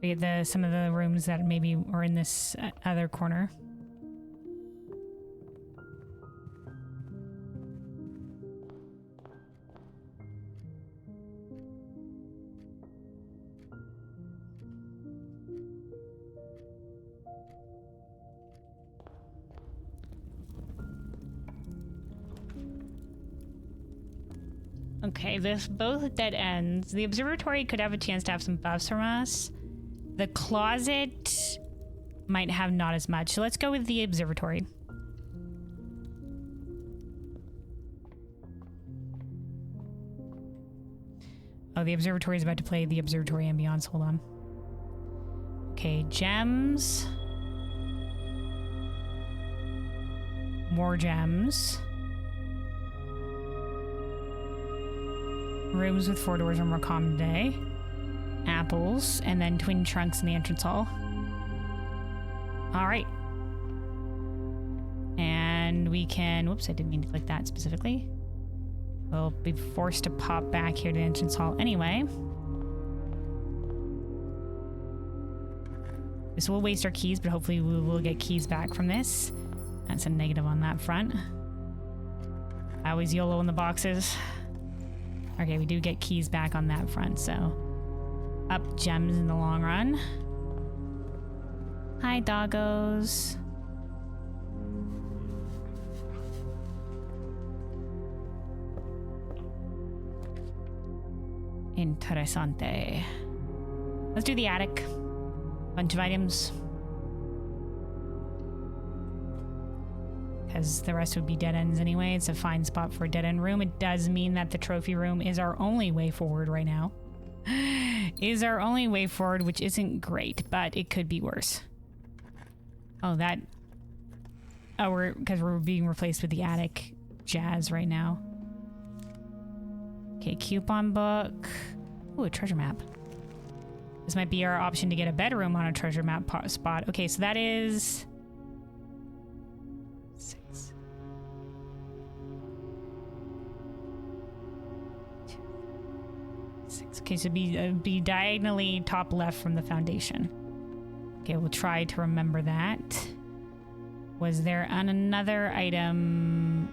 We get some of the rooms that maybe are in this other corner. Okay, both dead ends. The observatory could have a chance to have some buffs from us. The closet might have not as much. So let's go with the observatory. Oh, the observatory is about to play the observatory ambiance. Hold on. Okay, gems. More gems. Rooms with 4 doors are more common today. Apples, and then twin trunks in the entrance hall. Alright. And we can... Whoops, I didn't mean to click that specifically. We'll be forced to pop back here to the entrance hall anyway. This will waste our keys, but hopefully we will get keys back from this. That's a negative on that front. I always YOLO in the boxes. Okay, we do get keys back on that front, so... Up gems in the long run. Hi, doggos. Interessante. Let's do the attic. Bunch of items. Because the rest would be dead ends anyway. It's a fine spot for a dead end room. It does mean that the trophy room is our only way forward right now. Is our only way forward, which isn't great, but it could be worse. Oh, that... Oh, because we're being replaced with the attic jazz right now. Okay, coupon book. Ooh, a treasure map. This might be our option to get a bedroom on a treasure map spot. Okay, so that is... 6. Okay, so be diagonally top left from the foundation. Okay, we'll try to remember that. Was there another item?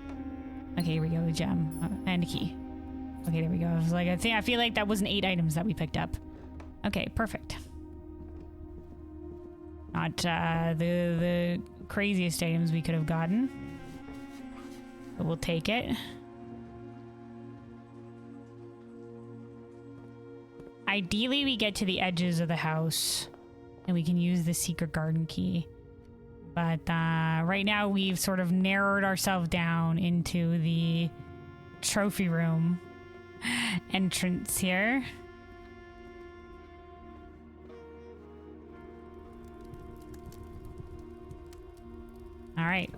Okay, here we go, a gem and a key. Okay, there we go. I was like, I feel like that wasn't 8 items that we picked up. Okay, perfect. Not the craziest items we could have gotten. but we'll take it. Ideally, we get to the edges of the house and we can use the secret garden key. But right now we've sort of narrowed ourselves down into the trophy room entrance here. All right.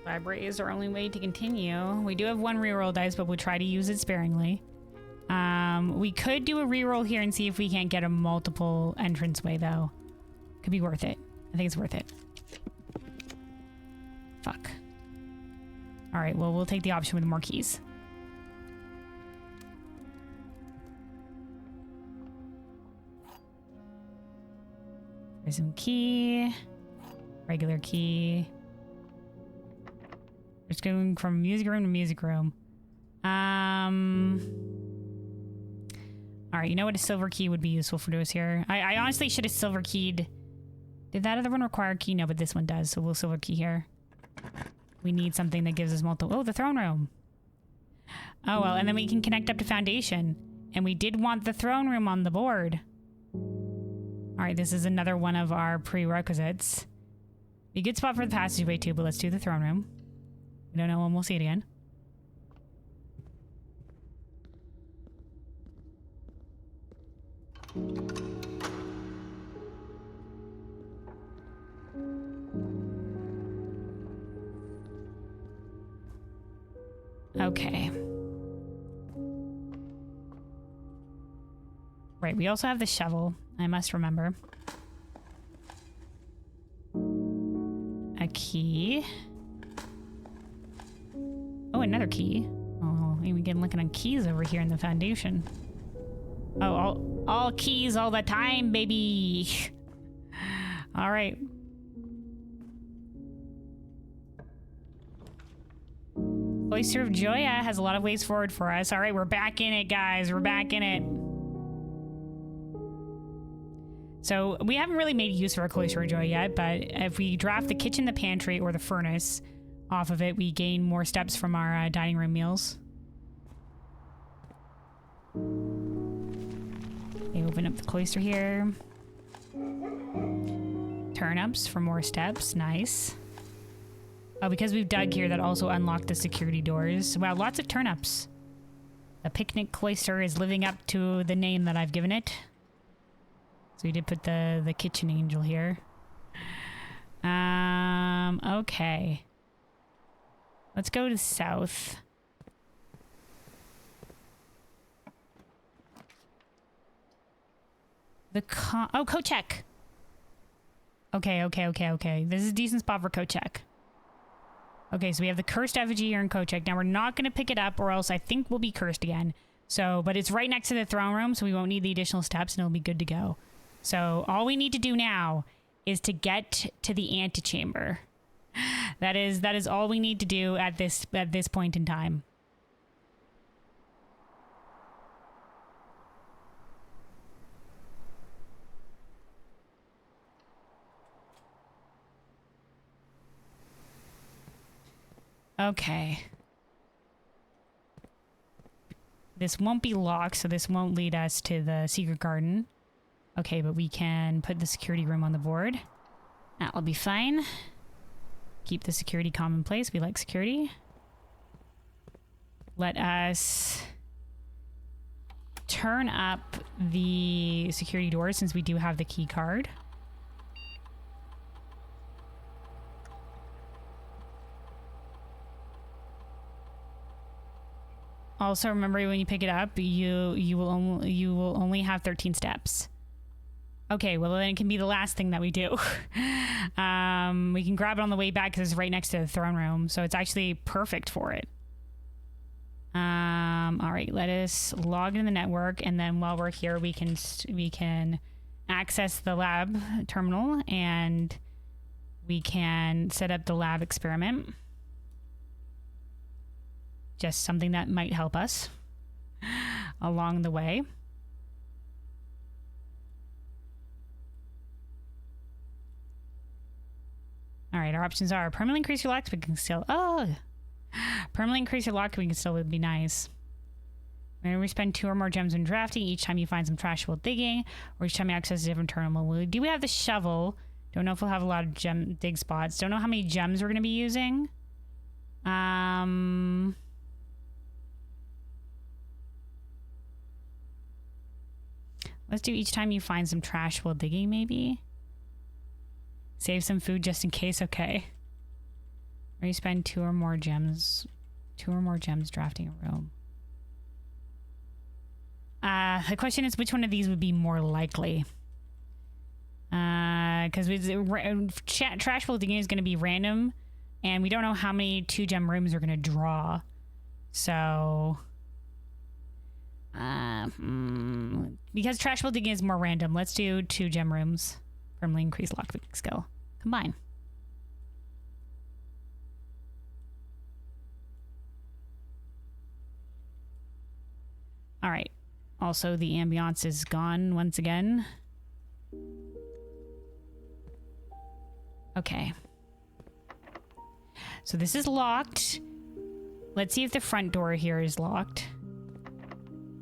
Library is our only way to continue. We do have one reroll dice, but we'll try to use it sparingly. We could do a reroll here and see if we can't get a multiple entranceway, though. Could be worth it. I think it's worth it. Fuck. All right, well, we'll take the option with more keys. Prism key. Regular key. Just going from music room to music room. All right, you know what? A silver key would be useful for us here. I honestly should have silver keyed. Did that other one require a key? No, but this one does, so we'll silver key here. We need something that gives us multiple. Oh, the throne room. Oh, well, and then we can connect up to foundation. And we did want the throne room on the board. All right, this is another one of our prerequisites. Be a good spot for the passageway too, but let's do the throne room. We don't know when we'll see it again. Okay. Right, we also have the shovel, I must remember. A key. Oh, another key. Oh, we begin looking on keys over here in the foundation. Oh, all keys all the time, baby. All right. Cloister of Joya has a lot of ways forward for us. All right, we're back in it, guys. We're back in it. So we haven't really made use of our Cloister of Joy yet, but if we draft the kitchen, the pantry, or the furnace off of it, we gain more steps from our dining room meals. Okay, open up the cloister here. Turnips for more steps. Nice. Oh, because we've dug here, that also unlocked the security doors. Wow, lots of turnips. The picnic cloister is living up to the name that I've given it. So we did put the kitchen angel here. Okay. Let's go to the south. Oh, coat check. Okay. This is a decent spot for coat check. Okay, so we have the cursed effigy here in coat check. Now we're not going to pick it up or else I think we'll be cursed again. So, but it's right next to the throne room, so we won't need the additional steps and it'll be good to go. So all we need to do now is to get to the antechamber. That is all we need to do at this point in time. Okay. This won't be locked, so this won't lead us to the secret garden. Okay, but we can put the security room on the board. That'll be fine. Keep the security commonplace. We like security. Let us turn up the security doors since we do have the key card. Also, remember when you pick it up, you will only have 13 steps. Okay, well then it can be the last thing that we do. We can grab it on the way back because it's right next to the throne room, so it's actually perfect for it. All right, let us log in the network, and then while we're here, we can access the lab terminal, and we can set up the lab experiment. Just something that might help us along the way. All right, our options are permanently increase your lock. We can still permanently increase your lock. We can still would be nice. We spend 2 or more gems when drafting. Each time you find some trash while digging, or each time you access a different terminal. We do have the shovel. Don't know if we'll have a lot of dig spots. Don't know how many gems we're going to be using. Let's do each time you find some trash while digging, maybe. Save some food just in case. Okay. Or you spend 2 or more gems. 2 or more gems drafting a room. The question is, which one of these would be more likely? Because trash while digging is going to be random, and we don't know how many 2-gem rooms we're going to draw. So, because trash while digging is more random, let's do 2-gem rooms. Permanently increase lockpicking skill. Combine. All right. Also, the ambiance is gone once again. Okay. So this is locked. Let's see if the front door here is locked.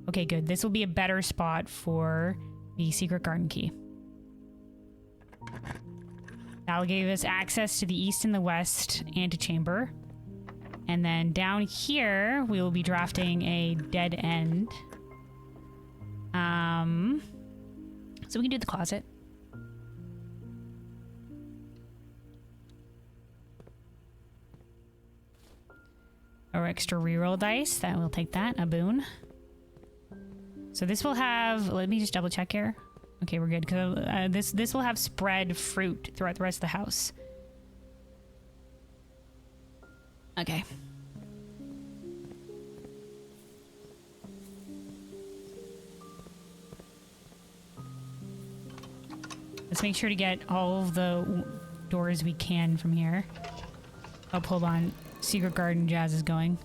Okay, good. This will be a better spot for the secret garden key. That'll give us access to the east and the west antechamber. And then down here, we will be drafting a dead end. So we can do the closet. Or extra reroll dice. That will take that. A boon. So this will have... Let me just double check here. Okay, we're good. Cause this will have spread fruit throughout the rest of the house. Okay. Let's make sure to get all of the doors we can from here. Oh, hold on. Secret Garden Jazz is going.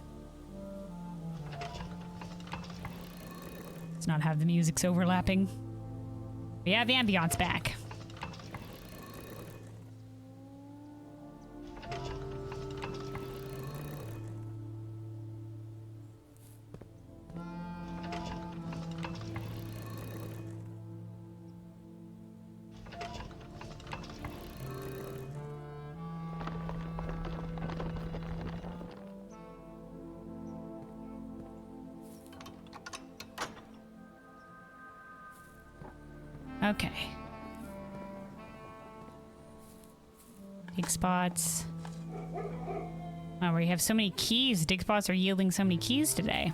Let's not have the music's overlapping. We have ambiance back. Okay. Dig spots. Oh, we have so many keys. Dig spots are yielding so many keys today.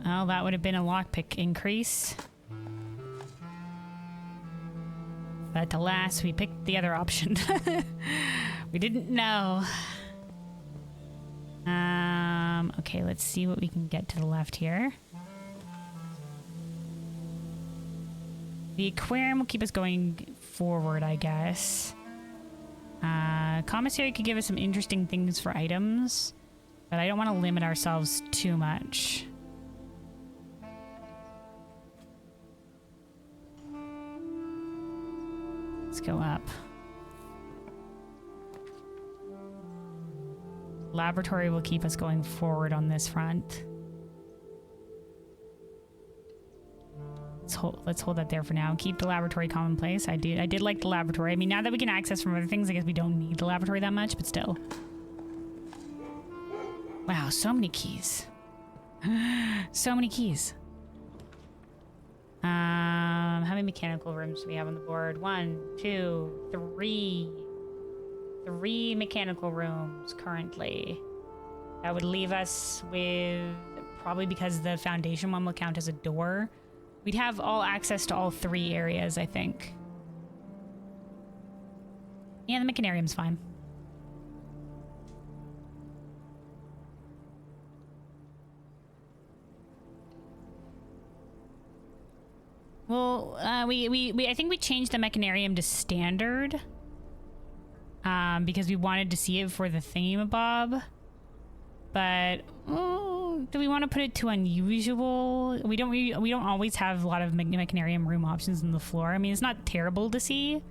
Oh, that would have been a lockpick increase. But alas, we picked the other option. We didn't know. Okay, let's see what we can get to the left here. The aquarium will keep us going forward, I guess. Commissary could give us some interesting things for items, but I don't want to limit ourselves too much. Let's go up. Laboratory will keep us going forward on this front. Let's hold that there for now. Keep the laboratory commonplace. I did like the laboratory. I mean, now that we can access from other things, I guess we don't need the laboratory that much, but still. Wow, so many keys. So many keys. How many mechanical rooms do we have on the board? 1, 2, 3. 3 mechanical rooms currently. That would leave us with, probably because the foundation one will count as a door, we'd have all access to all 3 areas, I think. Yeah, the mechanarium's fine. Well, I think we changed the mechanarium to standard. Because we wanted to see it for the thingamabob. But do we want to put it to unusual? We don't always have a lot of mechanarium room options on the floor. I mean, it's not terrible to see.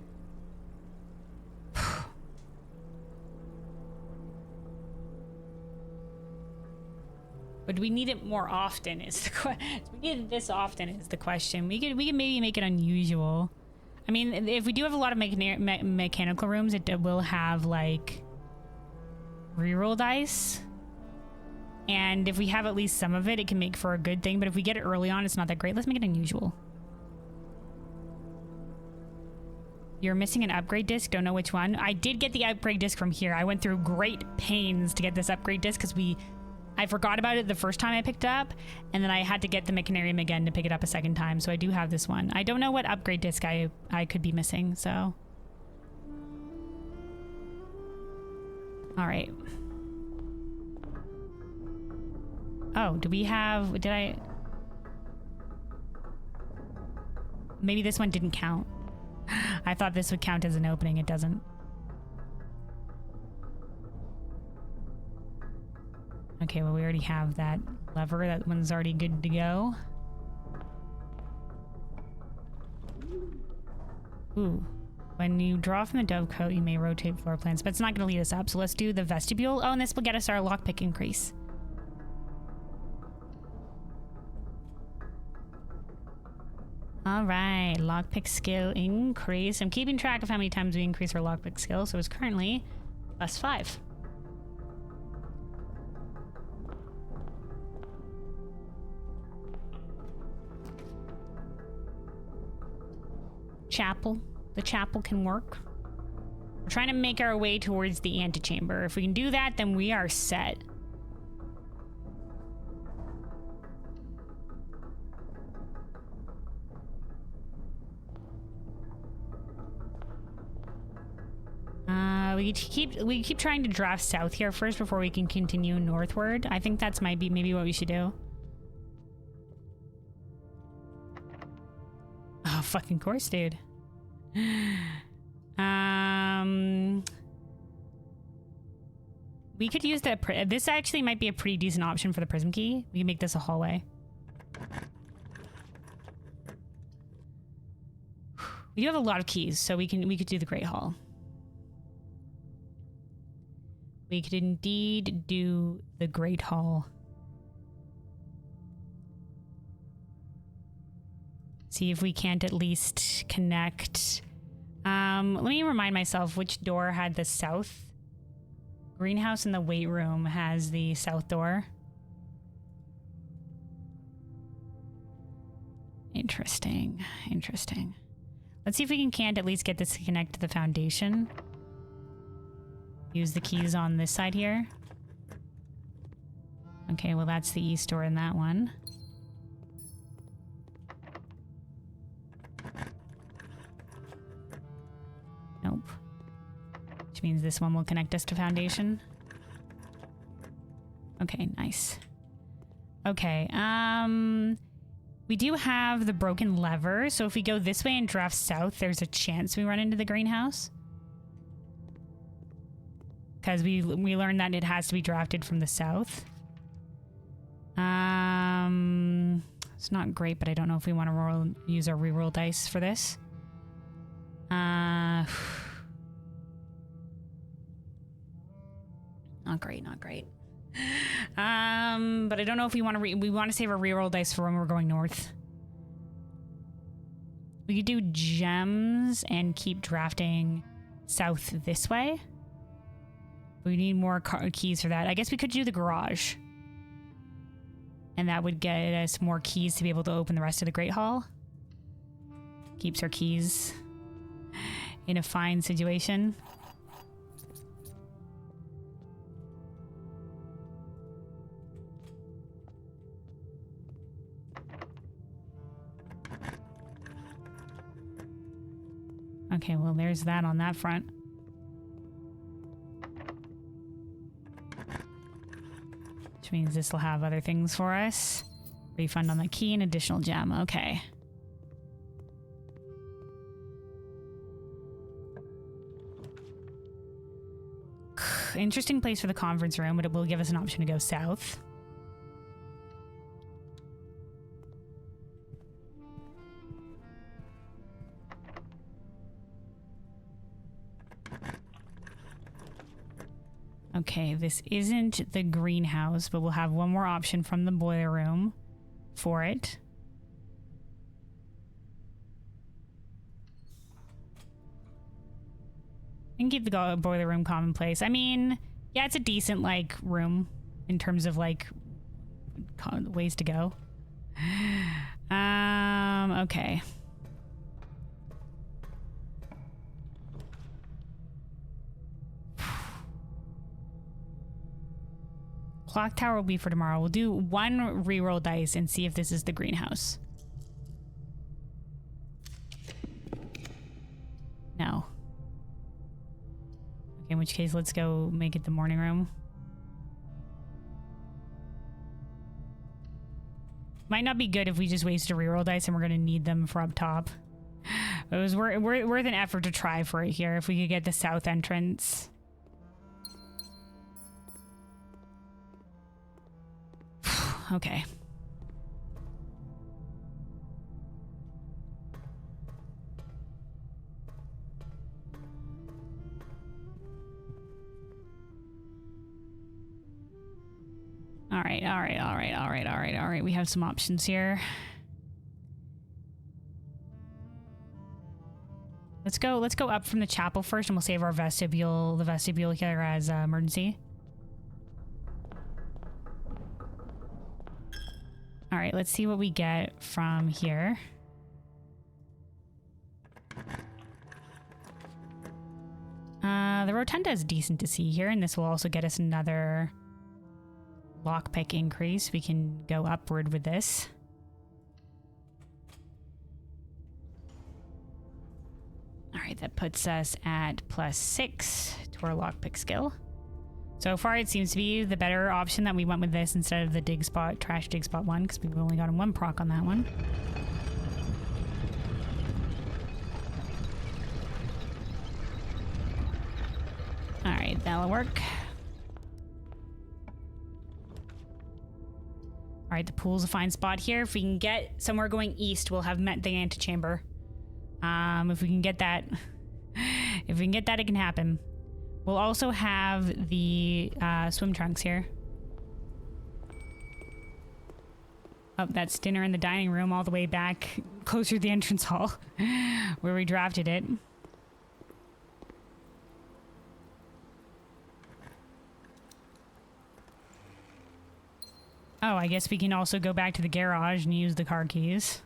But we need it more often is the question. We need it this often is the question. We could maybe make it unusual. I mean, if we do have a lot of mechanical rooms, it will have like reroll dice. And if we have at least some of it, it can make for a good thing. But if we get it early on, it's not that great. Let's make it unusual. You're missing an upgrade disc. Don't know which one. I did get the upgrade disc from here. I went through great pains to get this upgrade disc because I forgot about it the first time I picked it up, and then I had to get the Mechanarium again to pick it up a second time, so I do have this one. I don't know what upgrade disc I could be missing, so... Alright. Oh, do we have... Did I... Maybe this one didn't count. I thought this would count as an opening. It doesn't. Okay, well, we already have that lever. That one's already good to go. Ooh. When you draw from the dovecote, you may rotate floor plans, but it's not going to lead us up, so let's do the vestibule. Oh, and this will get us our lockpick increase. All right, lockpick skill increase. I'm keeping track of how many times we increase our lockpick skill, so it's currently +5. Chapel. The chapel can work. We're trying to make our way towards the antechamber. If we can do that, then we are set. We keep trying to draft south here first before we can continue northward. I think that's maybe what we should do. Oh, fucking course, dude. We could use this actually might be a pretty decent option for the prism key. We can make this a hallway. We do have a lot of keys, so we could do the Great Hall. We could indeed do the Great Hall. See if we can't at least connect. Let me remind myself which door had the south. Greenhouse in the weight room has the south door. Interesting. Interesting. Let's see if we can't at least get this to connect to the foundation. Use the keys on this side here. Okay, well that's the east door in that one. Nope. Which means this one will connect us to foundation. Okay, nice. Okay, we do have the broken lever, so if we go this way and draft south, there's a chance we run into the greenhouse. Because we learned that it has to be drafted from the south. It's not great, but I don't know if we want to use our reroll dice for this. Not great, not great. But I don't know if we want to save our reroll dice for when we're going north. We could do gems and keep drafting south this way. We need more keys for that. I guess we could do the garage. And that would get us more keys to be able to open the rest of the Great Hall. Keeps our keys in a fine situation. Okay, well, there's that on that front. Which means this will have other things for us. Refund on the key and additional gem. Okay. Interesting place for the conference room, but it will give us an option to go south. Okay, this isn't the greenhouse, but we'll have one more option from the boiler room for it. And keep the boiler room commonplace. I mean, yeah, it's a decent, like, room in terms of, like, ways to go. Okay. Clock tower will be for tomorrow. We'll do one reroll dice and see if this is the greenhouse. No. Okay, in which case, let's go make it the morning room. Might not be good if we just waste a reroll dice and we're going to need them for up top. It was worth an effort to try for it here if we could get the south entrance. Okay. All right. We have some options here. Let's go up from the chapel first and we'll save our the vestibule here as emergency. All right, let's see what we get from here. The rotunda is decent to see here, and this will also get us another lockpick increase. We can go upward with this. All right, that puts us at +6 to our lockpick skill. So far, it seems to be the better option that we went with this instead of the trash dig spot 1, because we've only gotten 1 proc on that one. All right, that'll work. All right, the pool's a fine spot here. If we can get somewhere going east, we'll have met the antechamber. If we can get that, it can happen. We'll also have the swim trunks here. Oh, that's dinner in the dining room all the way back closer to the entrance hall where we drafted it. Oh, I guess we can also go back to the garage and use the car keys.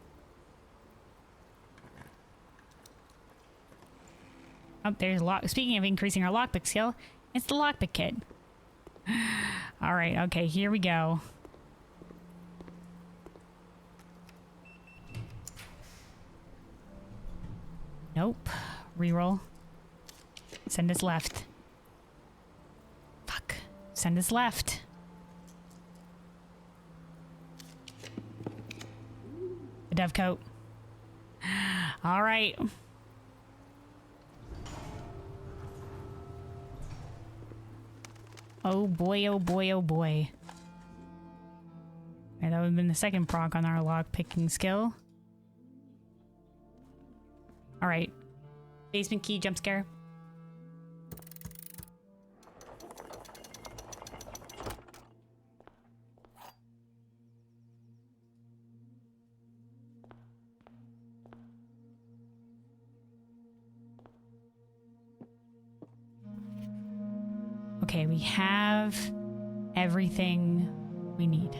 Oh, there's a lock. Speaking of increasing our lockpick skill, it's the lockpick kit. All right, okay, here we go. Nope. Reroll. Send us left. Fuck. Send us left. The dovecoat. All right. Oh boy, oh boy, oh boy. Okay, that would have been the second proc on our lock picking skill. Alright. Basement key jump scare. Okay, we have everything we need.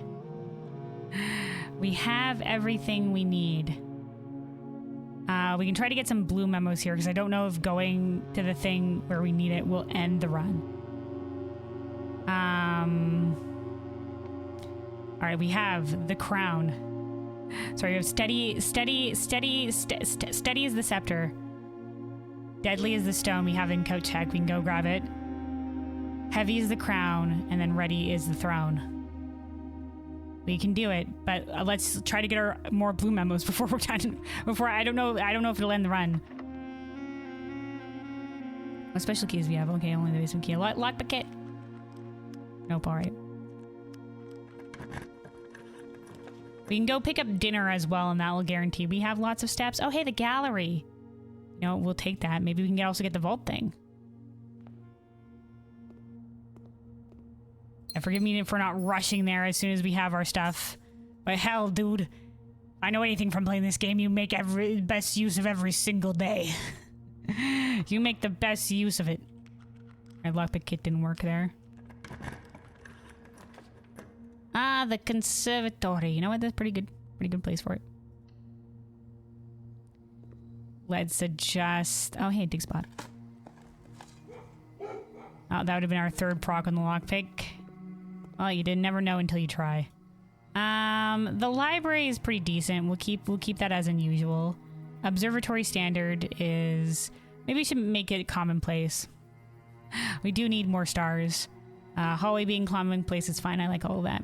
We have everything we need. We can try to get some blue memos here because I don't know if going to the thing where we need it will end the run. All right, we have the crown. Sorry, we have steady is the scepter. Deadly is the stone we have in coat check. We can go grab it. Heavy is the crown, and then ready is the throne. We can do it, but let's try to get our more blue memos before we're done. Before I don't know if it'll end the run. What special keys we have? Okay, only the basement key. Lockpick kit. Nope. All right. We can go pick up dinner as well, and that will guarantee we have lots of steps. Oh, hey, the gallery. You know, we'll take that. Maybe we can also get the vault thing. forgive me for not rushing there as soon as we have our stuff. But hell, dude, I know anything from playing this game. You make every best use of every single day. You make the best use of it. My lockpick kit didn't work there. Ah, the conservatory. You know what? That's pretty good. Pretty good place for it. Let's adjust. Oh, hey, dig spot. Oh, that would have been our third proc on the lockpick. Well, you never know until you try. The library is pretty decent. We'll keep that as unusual. Observatory standard is maybe we should make it commonplace. We do need more stars. Hallway being commonplace is fine. I like all of that.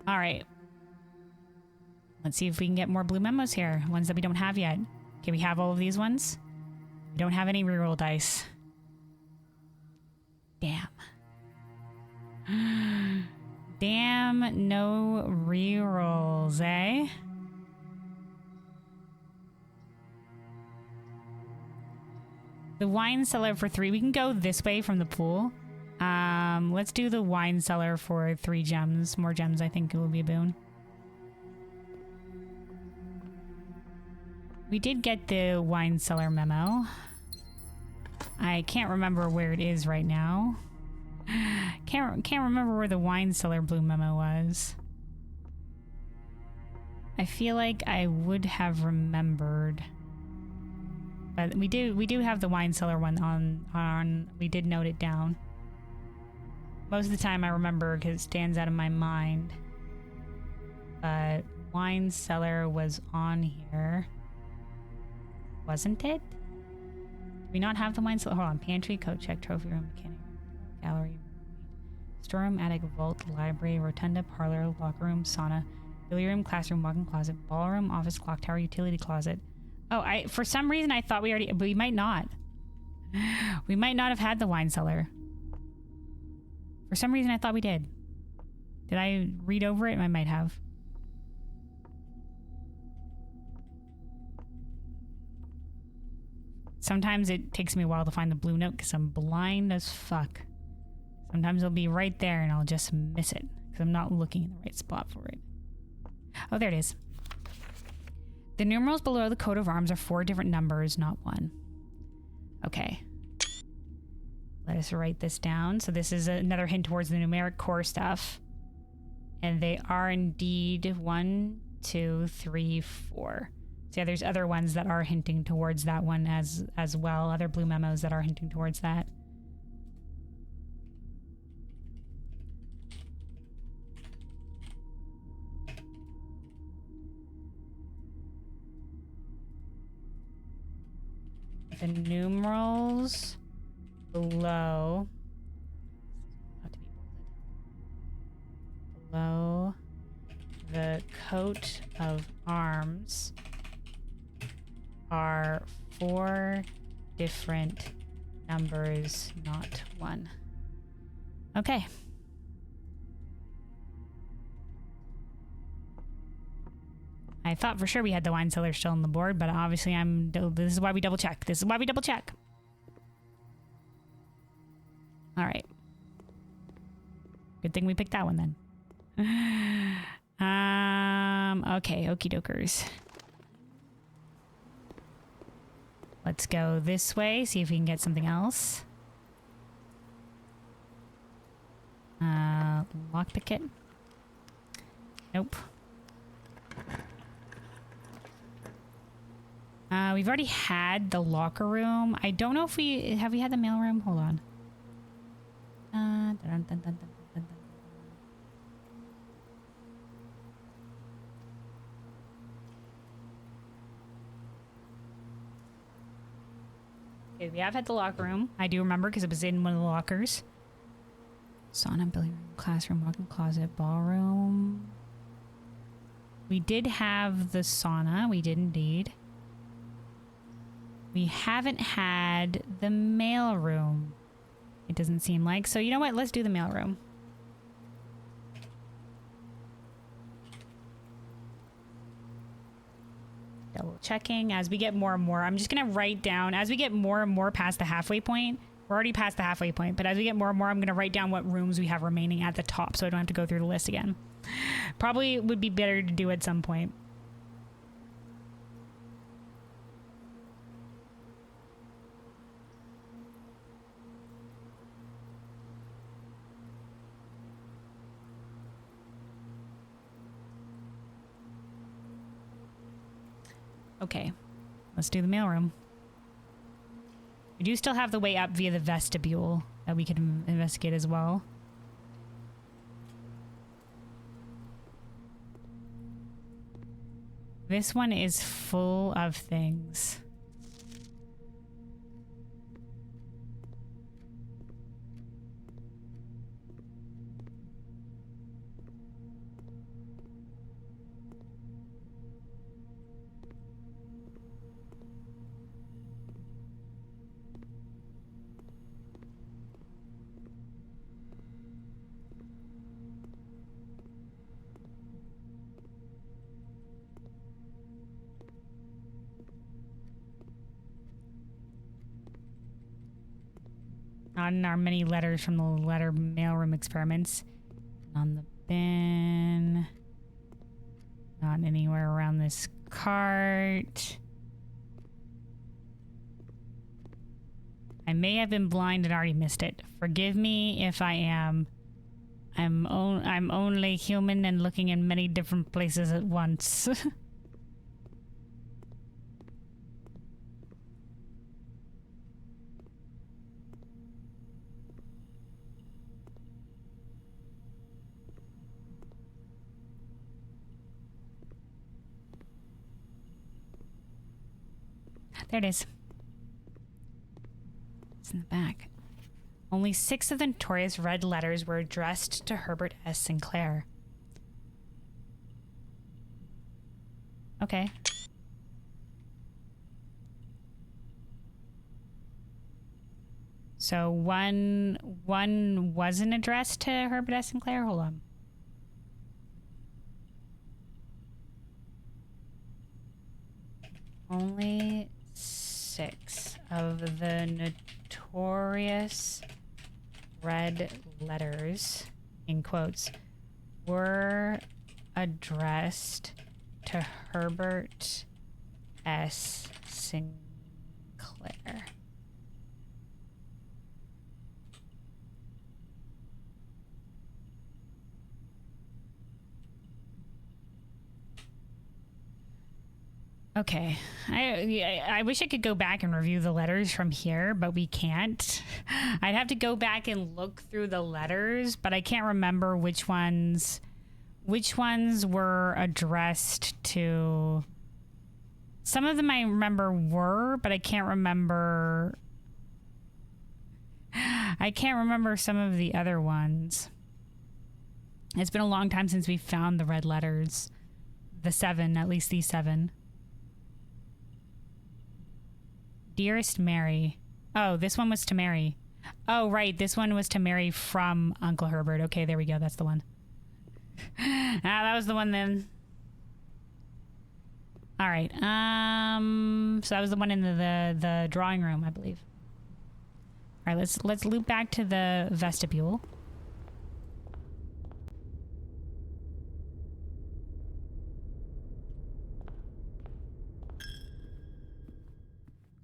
All right. Let's see if we can get more blue memos here. Ones that we don't have yet. Okay, we have all of these ones. We don't have any reroll dice. Damn. Damn, no rerolls, eh? The wine cellar for 3. We can go this way from the pool. Let's do the wine cellar for 3 gems. More gems, I think it will be a boon. We did get the wine cellar memo. I can't remember where it is right now. Can't remember where the wine cellar blue memo was. I feel like I would have remembered. But we do have the wine cellar one on we did note it down. Most of the time I remember because it stands out of my mind. But wine cellar was on here. Wasn't it? Do we not have the wine cellar? Hold on. Pantry, coat check, trophy room, mechanic, gallery, storeroom, attic, vault, library, rotunda, parlor, locker room, sauna, billiard room, classroom, walk-in closet, ballroom, office, clock tower, utility closet. Oh, for some reason I thought but we might not. We might not have had the wine cellar. For some reason I thought we did. Did I read over it? I might have. Sometimes it takes me a while to find the blue note because I'm blind as fuck. Sometimes it'll be right there and I'll just miss it because I'm not looking in the right spot for it. Oh, there it is. The numerals below the coat of arms are 4 different numbers, not 1. Okay. Let us write this down. So this is another hint towards the numeric core stuff. And they are indeed 1, 2, 3, 4. So yeah, there's other ones that are hinting towards that one as well. Other blue memos that are hinting towards that. The numerals below have to be bolded. Below the coat of arms are 4 different numbers, not 1. Okay. I thought for sure we had the wine cellar still on the board, but obviously this is why we double check. This is why we double check. All right. Good thing we picked that one then. Okay, okie dokers. Let's go this way, see if we can get something else. Lockpick kit. Nope. We've already had the locker room. I don't know if we had the mail room. Hold on. Dun, dun, dun, dun, dun, dun. Okay, we have had the locker room. I do remember because it was in one of the lockers. Sauna, billiard room, classroom, walk-in closet, ballroom. We did have the sauna. We did indeed. We haven't had the mail room. It doesn't seem like. So you know what? Let's do the mail room. Double checking as we get more and more. I'm just going to write down as we get more and more past the halfway point. We're already past the halfway point, but as we get more and more, I'm going to write down what rooms we have remaining at the top so I don't have to go through the list again. Probably would be better to do at some point. Okay, let's do the mailroom. We do still have the way up via the vestibule that we can investigate as well. This one is full of things. Not in our many letters from the letter mailroom experiments. On the bin. Not anywhere around this cart. I may have been blind and already missed it. Forgive me if I am. I'm only human and looking in many different places at once. There it is. It's in the back. Only 6 of the notorious red letters were addressed to Herbert S. Sinclair. Okay. So one wasn't addressed to Herbert S. Sinclair? Hold on. Only 6 of the notorious red letters, in quotes, were addressed to Herbert S. Sinclair. Okay, I wish I could go back and review the letters from here, but we can't. I'd have to go back and look through the letters, but I can't remember which ones were addressed to. Some of them I remember were, but I can't remember. I can't remember some of the other ones. It's been a long time since we found the red letters. The 7, at least these 7. Dearest Mary. Oh, this one was to Mary. Oh, right. This one was to Mary from Uncle Herbert. Okay, there we go. That's the one. That was the one then. All right. So that was the one in the drawing room, I believe. All right, let's loop back to the vestibule.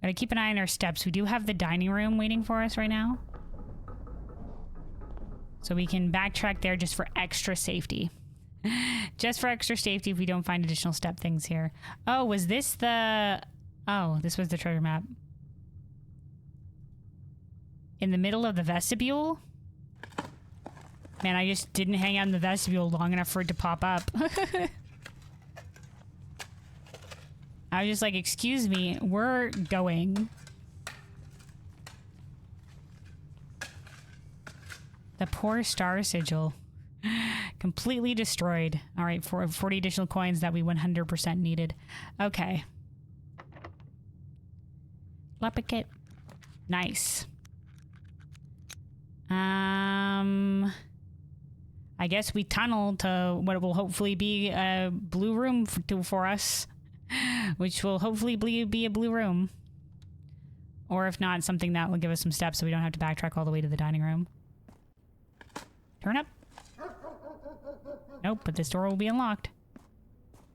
Gotta keep an eye on our steps. We do have the dining room waiting for us right now. So we can backtrack there just for extra safety. Just for extra safety if we don't find additional step things here. Oh, was this the... Oh, this was the treasure map. In the middle of the vestibule? Man, I just didn't hang out in the vestibule long enough for it to pop up. I was just like, excuse me, we're going. The poor star sigil. Completely destroyed. All right, for 40 additional coins that we 100% needed. Okay. Lepicket. Nice. I guess we tunnel to what will hopefully be a blue room for us. Which will hopefully be a blue room. Or if not, something that will give us some steps so we don't have to backtrack all the way to the dining room. Turn up. Nope, but this door will be unlocked.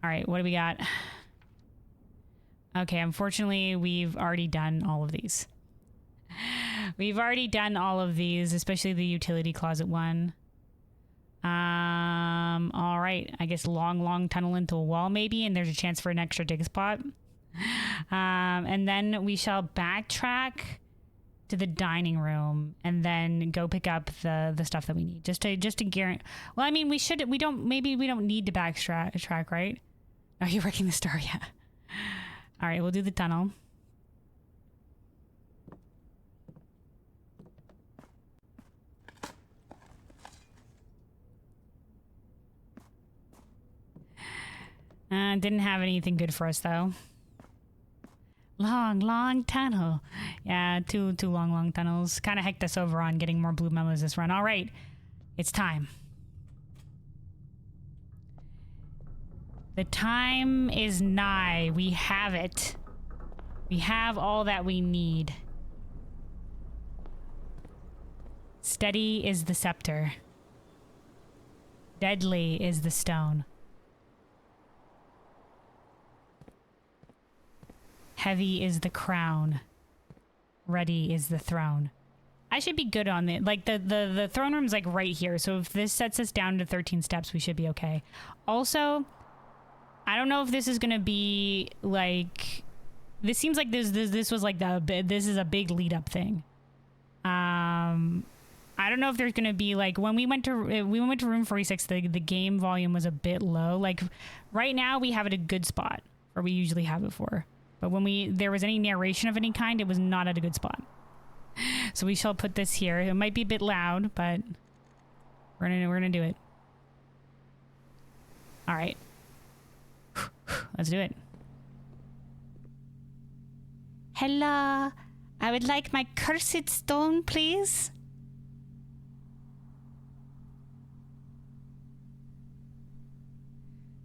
All right, what do we got? Okay, unfortunately, we've already done all of these. We've already done all of these, especially the utility closet one. All right, I guess long tunnel into a wall maybe, and there's a chance for an extra dig spot. And then we shall backtrack to the dining room and then go pick up the stuff that we need just to guarantee. Well, I mean, maybe we don't need to backtrack, right? Are you wrecking the star? Yeah. All right, we'll do the tunnel. Didn't have anything good for us though. Long tunnel. Yeah, two long tunnels. Kind of hecked us over on getting more blue memos this run. All right, it's time. The time is nigh. We have it. We have all that we need. Steady is the scepter. Deadly is the stone. Heavy is the crown. Ready is the throne. I should be good on it. Like the throne room's like right here. So if this sets us down to 13 steps, we should be okay. Also, I don't know if this is gonna be like. This seems like this was like this is a big lead up thing. I don't know if there's gonna be like when we went to room 46, the game volume was a bit low. Like right now we have it a good spot, or we usually have it for. But when there was any narration of any kind, it was not at a good spot. So we shall put this here. It might be a bit loud, but we're gonna do it. All right, let's do it. Hello, I would like my cursed stone, please.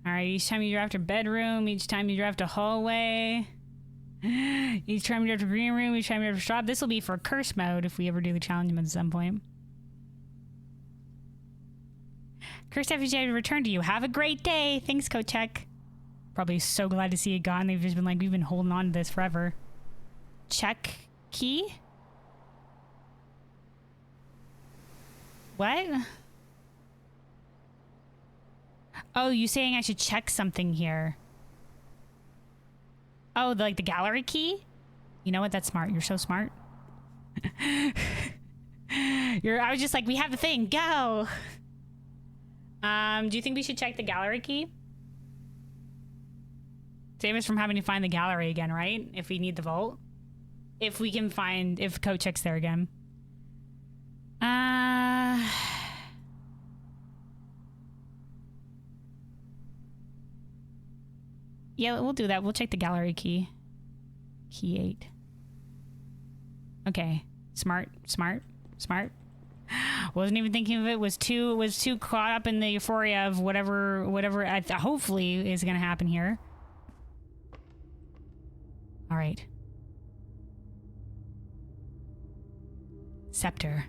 All right, each time you draft a bedroom, each time you draft a hallway, each time you draft a green room, each time you draft a shop. This will be for curse mode if we ever do the challenge mode at some point. Cursed effigy return to you. Have a great day. Thanks, Kochek. Probably so glad to see it gone. They've just been like, we've been holding on to this forever. Check key? What? Oh, you saying I should check something here? Oh, like the gallery key? You know what? That's smart. You're so smart. I was just like, we have the thing. Go. Do you think we should check the gallery key? Save us from having to find the gallery again, right? If we need the vault. If we can find, if Kochek's there again. Yeah, we'll do that. We'll check the gallery key. Key 8. Okay. Smart. Wasn't even thinking of it. Was too caught up in the euphoria of whatever hopefully is gonna happen here. All right. Scepter.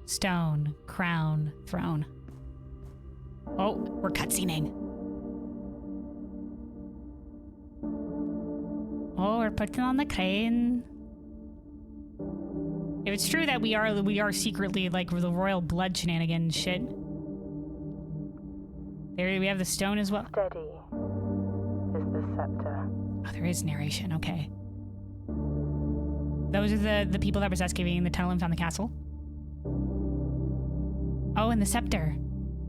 Stone. Crown. Throne. Oh, we're cutscening. Oh, we're putting on the crane. If it's true that we are secretly like the royal blood shenanigan shit. There we have the stone as well. Steady is the scepter. Oh, there is narration. Okay. Those are the people that was excavating the tunnel and found the castle. Oh, and the scepter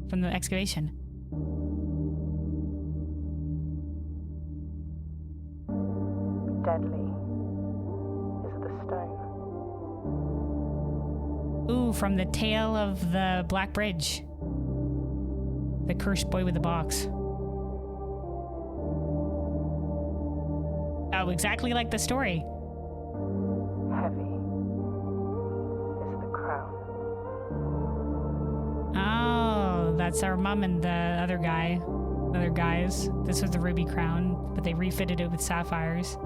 from the excavation. Deadly is the stone. Ooh, from the tale of the Black Bridge. The cursed boy with the box. Oh, exactly like the story. Heavy is the crown. Oh, that's our mom and the other guys. This was the ruby crown, but they refitted it with sapphires.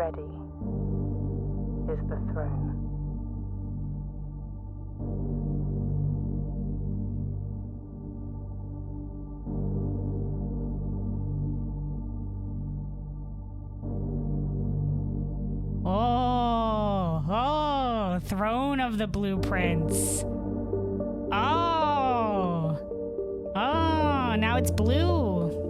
ready is the throne. Oh, throne of the blueprints. Oh, now it's blue.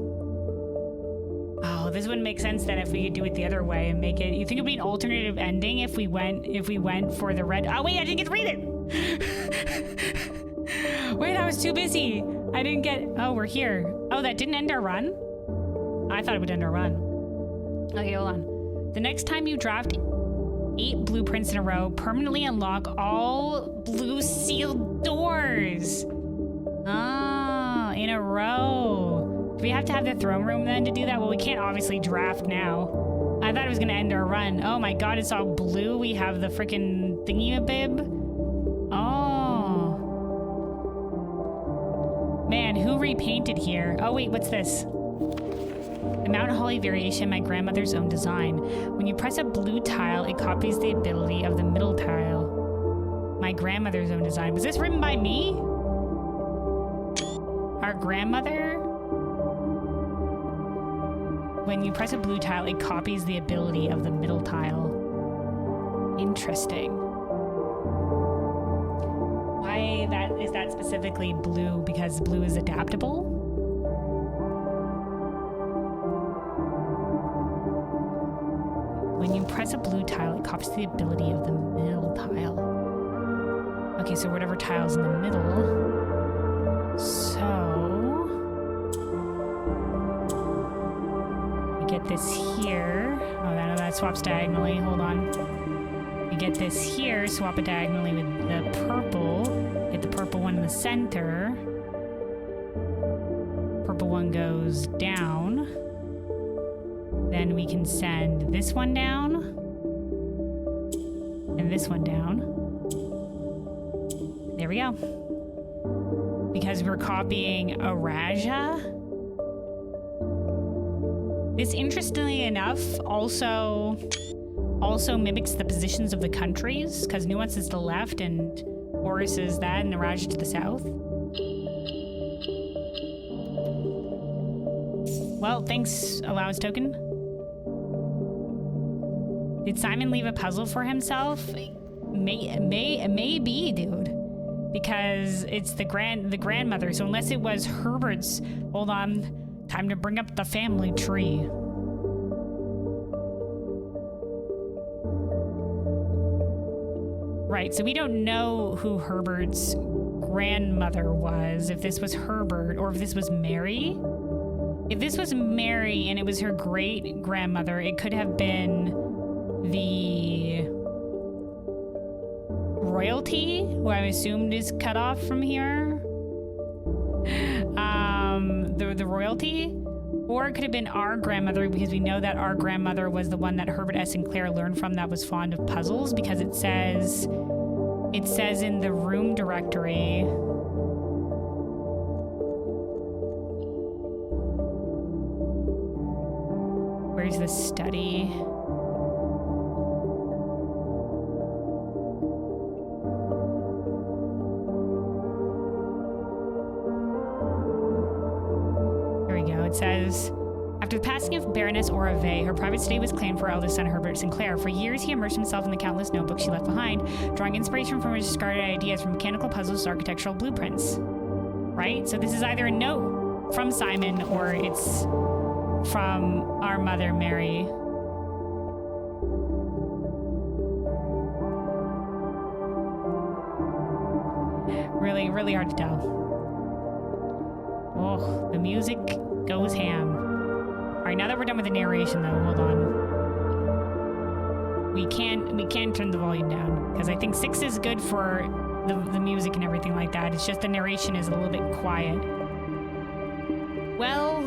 Oh, this wouldn't make sense then if we could do it the other way and make it. You think it'd be an alternative ending if we went for the red? Oh wait, I didn't get to read it. Wait, I was too busy. I didn't get. Oh, we're here. Oh, that didn't end our run. I thought it would end our run. Okay, hold on. The next time you draft 8 blueprints in a row, permanently unlock all blue sealed doors. Ah, in a row. Do we have to have the throne room then to do that? Well, we can't obviously draft now. I thought it was gonna end our run. Oh my god, it's all blue. We have the freaking thingy-a-bib. Oh. Man, who repainted here? Oh wait, what's this? The Mount Holly variation, my grandmother's own design. When you press a blue tile, it copies the ability of the middle tile. My grandmother's own design. Was this written by me? Our grandmother? When you press a blue tile, it copies the ability of the middle tile. Interesting. Why is that specifically blue? Because blue is adaptable? When you press a blue tile, it copies the ability of the middle tile. Okay, so whatever tile's in the middle. So we get this here. Oh, no, that swaps diagonally. Hold on. We get this here, swap it diagonally with the purple. Get the purple one in the center. Purple one goes down. Then we can send this one down and this one down. There we go. Because we're copying a Raja. This, interestingly enough, also mimics the positions of the countries, because Nuance is to the left and Horus is that and the Raja to the south. Well, thanks, allowance token. Did Simon leave a puzzle for himself? Maybe, dude. Because it's the grandmother. So unless it was Herbert's, hold on, time to bring up the family tree. Right, so we don't know who Herbert's grandmother was, if this was Herbert or if this was Mary. If this was Mary and it was her great grandmother, it could have been the royalty, who I assumed is cut off from here. The royalty, or it could have been our grandmother, because we know that our grandmother was the one that Herbert S. Sinclair learned from that was fond of puzzles, because it says in the room directory. Where's the study? It says, after the passing of Baroness Aura Vey, her private estate was claimed for her eldest son, Herbert Sinclair. For years, he immersed himself in the countless notebooks she left behind, drawing inspiration from her discarded ideas from mechanical puzzles to architectural blueprints. Right? So this is either a note from Simon or it's from our mother, Mary. Really, really hard to tell. Oh, the music goes ham. All right, now that we're done with the narration, though, hold on. We can't turn the volume down, because I think 6 is good for the music and everything like that. It's just the narration is a little bit quiet. Well.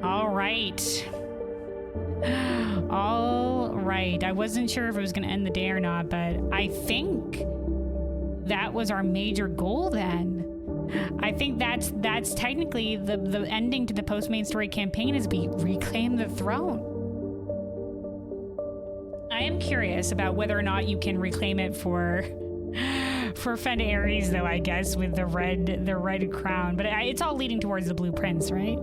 All right. All right. I wasn't sure if it was going to end the day or not, but I think that was our major goal then. I think that's technically the ending to the post main story campaign is we reclaim the throne. I am curious about whether or not you can reclaim it for Fenris, though, I guess, with the red crown. But it's all leading towards the Blue Prince, right?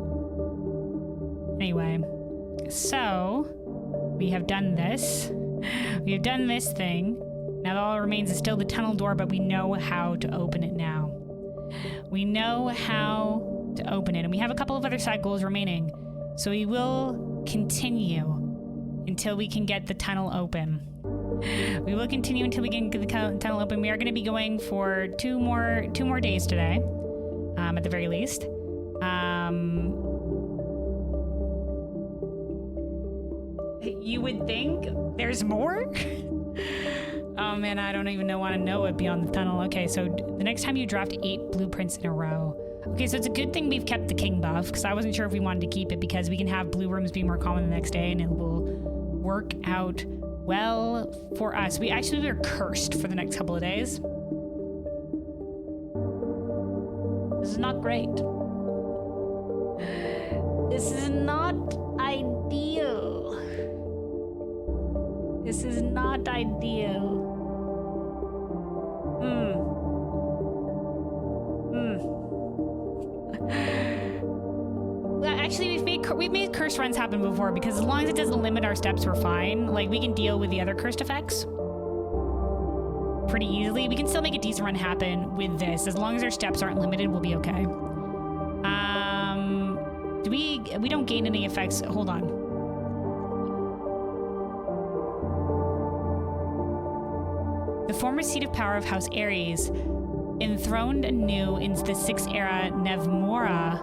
Anyway, so we have done this. We have done this thing. Now all that remains is still the tunnel door, but we know how to open it now. We know how to open it, and we have a couple of other side goals remaining. So we will continue until we can get the tunnel open. We will continue until we can get the tunnel open. We are going to be going for two more days today, at the very least. You would think there's more? Oh man, I don't even want to know it beyond the tunnel. Okay, so the next time you draft 8 blueprints in a row. Okay, so it's a good thing we've kept the king buff, because I wasn't sure if we wanted to keep it, because we can have blue rooms be more common the next day and it will work out well for us. We are cursed for the next couple of days. This is not great. This is not ideal. This is not ideal. Actually, we've made curse runs happen before, because as long as it doesn't limit our steps, we're fine. Like, we can deal with the other cursed effects pretty easily. We can still make a decent run happen with this. As long as our steps aren't limited, we'll be okay. We don't gain any effects. Hold on. The former seat of power of House Ares, enthroned anew in the 6th era Nevmora.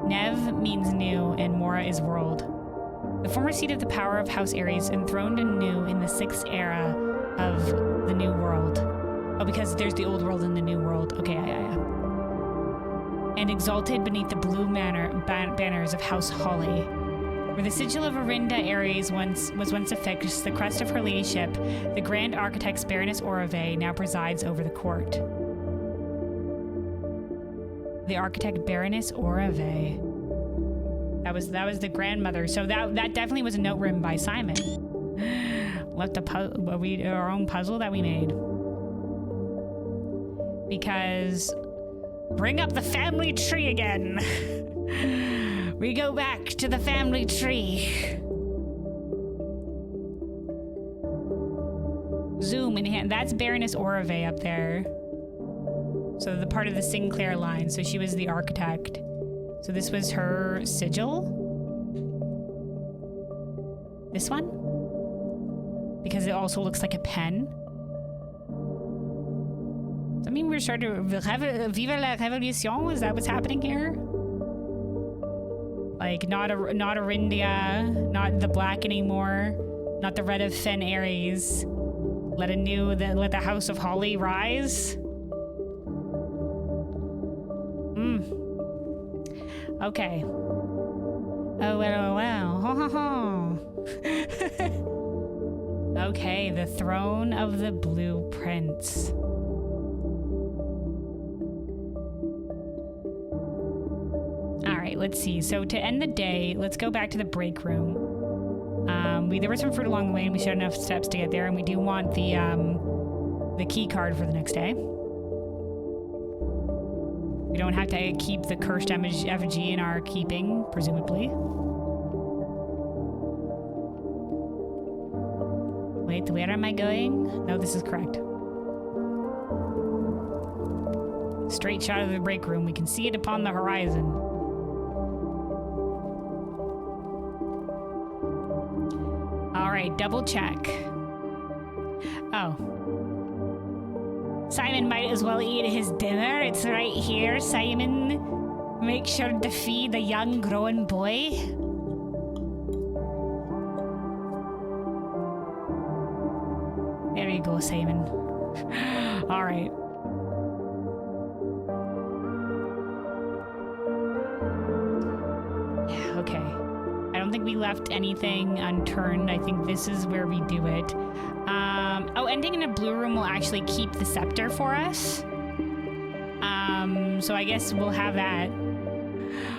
Nev means new, and Mora is world. The former seat of the power of House Ares, enthroned anew in the 6th era of the new world. Oh, because there's the old world and the new world. Okay, yeah. And exalted beneath the blue banners of House Holly. Where the sigil of Arinda Ares was once affixed, the crest of her ladyship, the grand architect's Baroness Orave, now presides over the court. The architect Baroness Orave. That was the grandmother. So that definitely was a note written by Simon. Left our own puzzle that we made. Because bring up the family tree again. We go back to the family tree. Zoom in hand. That's Baroness Orave up there. So the part of the Sinclair line. So she was the architect. So this was her sigil. This one? Because it also looks like a pen. Does that mean we're starting to Vive la Révolution? Is that what's happening here? Like, not Arindia, not the black anymore, not the red of Fen Ares. Let the House of Holly rise. Okay. Oh wow. Okay, the throne of the blueprints. All right, let's see. So to end the day, let's go back to the break room. There was some fruit along the way, and we showed enough steps to get there, and we do want the key card for the next day. We don't have to keep the cursed effigy in our keeping, presumably. Wait, where am I going? No, this is correct. Straight shot of the break room. We can see it upon the horizon. All right, double check. Oh. Simon might as well eat his dinner. It's right here, Simon. Make sure to feed the young growing boy. There you go, Simon. All right. Yeah, okay. I don't think we left anything unturned. I think this is where we do it. Oh, ending in a blue room will actually keep the scepter for us. So I guess we'll have that.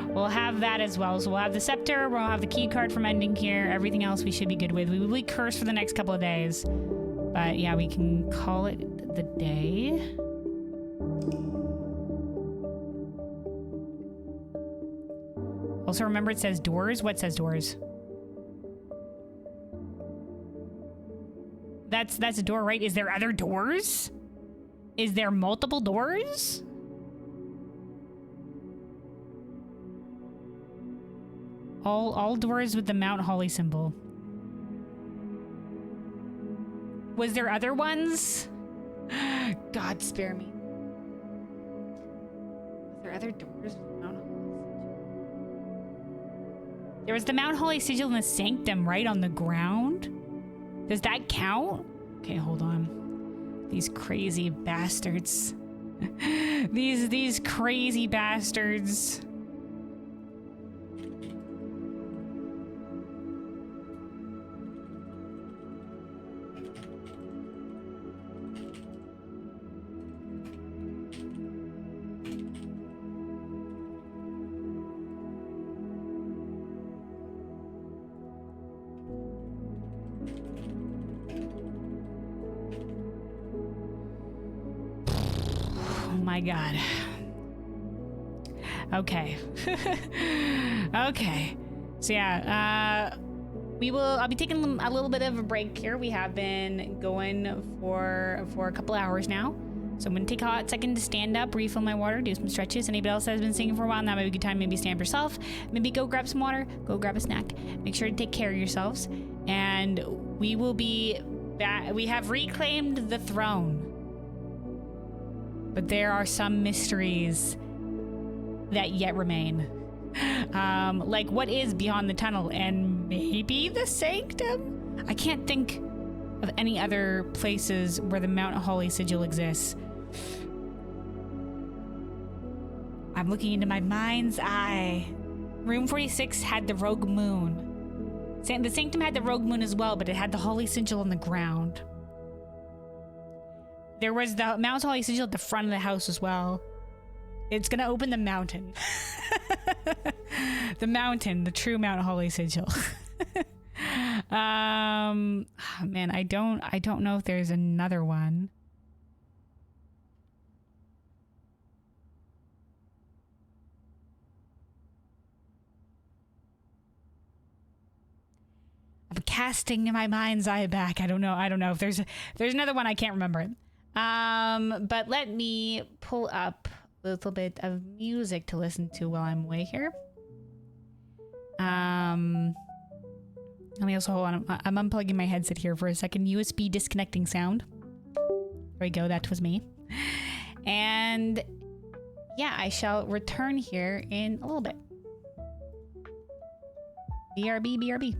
We'll have that as well. So we'll have the scepter, we'll have the key card from ending here. Everything else we should be good with. We will be cursed for the next couple of days. But yeah, we can call it the day. Also remember it says doors. What says doors? That's a door, right? Is there other doors? Is there multiple doors? All doors with the Mount Holly symbol. Was there other ones? God spare me. Was there other doors with the Mount Holly sigil? There was the Mount Holly sigil in the sanctum, right, on the ground? Does that count? Okay, hold on. These crazy bastards. These crazy bastards. My God. Okay. Okay. So yeah, I'll be taking a little bit of a break here. We have been going for a couple hours now. So I'm gonna take a hot second to stand up, refill my water, do some stretches. Anybody else has been singing for a while, now maybe a good time, maybe stand up yourself. Maybe go grab some water, go grab a snack. Make sure to take care of yourselves. And we will be back. We have reclaimed the throne. But there are some mysteries that yet remain. Like what is beyond the tunnel, and maybe the sanctum? I can't think of any other places where the Mount Holly sigil exists. I'm looking into my mind's eye. Room 46 had the rogue moon. The sanctum had the rogue moon as well, but it had the Holly sigil on the ground. There was the Mount Holly sigil at the front of the house as well. It's gonna open the mountain. The mountain, the true Mount Holly sigil. Man, I don't know if there's another one. I'm casting my mind's eye back. I don't know if there's another one. I can't remember it. But let me pull up a little bit of music to listen to while I'm away here. Let me also hold on. I'm unplugging my headset here for a second. USB disconnecting sound. There we go. That was me. And yeah, I shall return here in a little bit. BRB, BRB.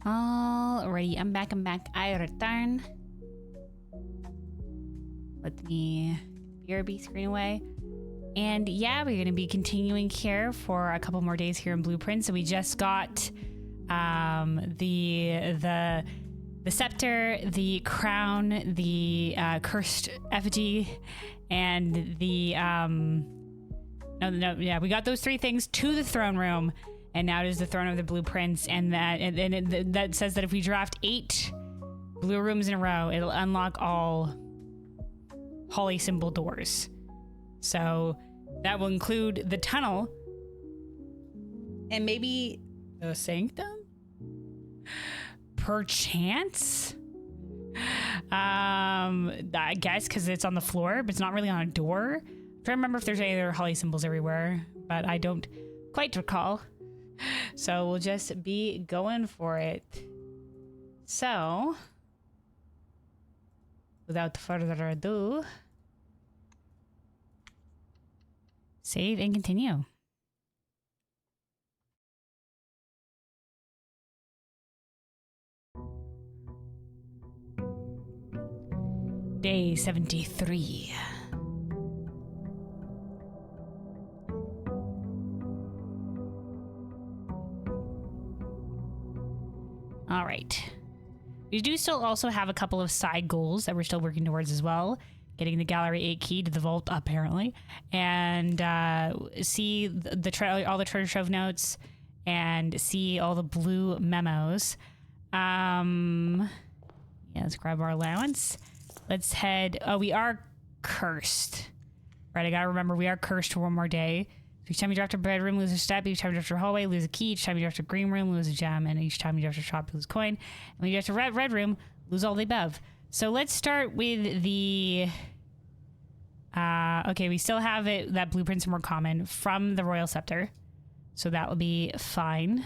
Alrighty, I'm back. I return. Let the BRB screen away. And yeah, we're going to be continuing here for a couple more days here in Blueprint. So we just got the scepter, the crown, the cursed effigy, and the we got those 3 things to the throne room, and now it is the throne of the blueprints, and that says that if we draft 8 blue rooms in a row, it'll unlock all Holly symbol doors. So that will include the tunnel and maybe the sanctum, perchance. I guess because it's on the floor, but it's not really on a door. I'm trying to remember if there's any other Holly symbols everywhere, but I don't quite recall. So we'll just be going for it. So, without further ado, save and continue. Day 73. All right. We do still also have a couple of side goals that we're still working towards as well. Getting the Gallery 8 key to the vault, apparently. And see all the treasure trove notes and see all the blue memos. Yeah, let's grab our allowance. Let's head... Oh, we are cursed. Right, I gotta remember we are cursed for one more day. Each time you draft a bedroom, lose a step. Each time you draft a hallway, lose a key. Each time you draft a green room, lose a gem. And each time you draft a shop, lose a coin. And when you draft a red room, lose all the above. So let's start with the... okay, we still have that blueprint's more common from the Royal Scepter. So that will be fine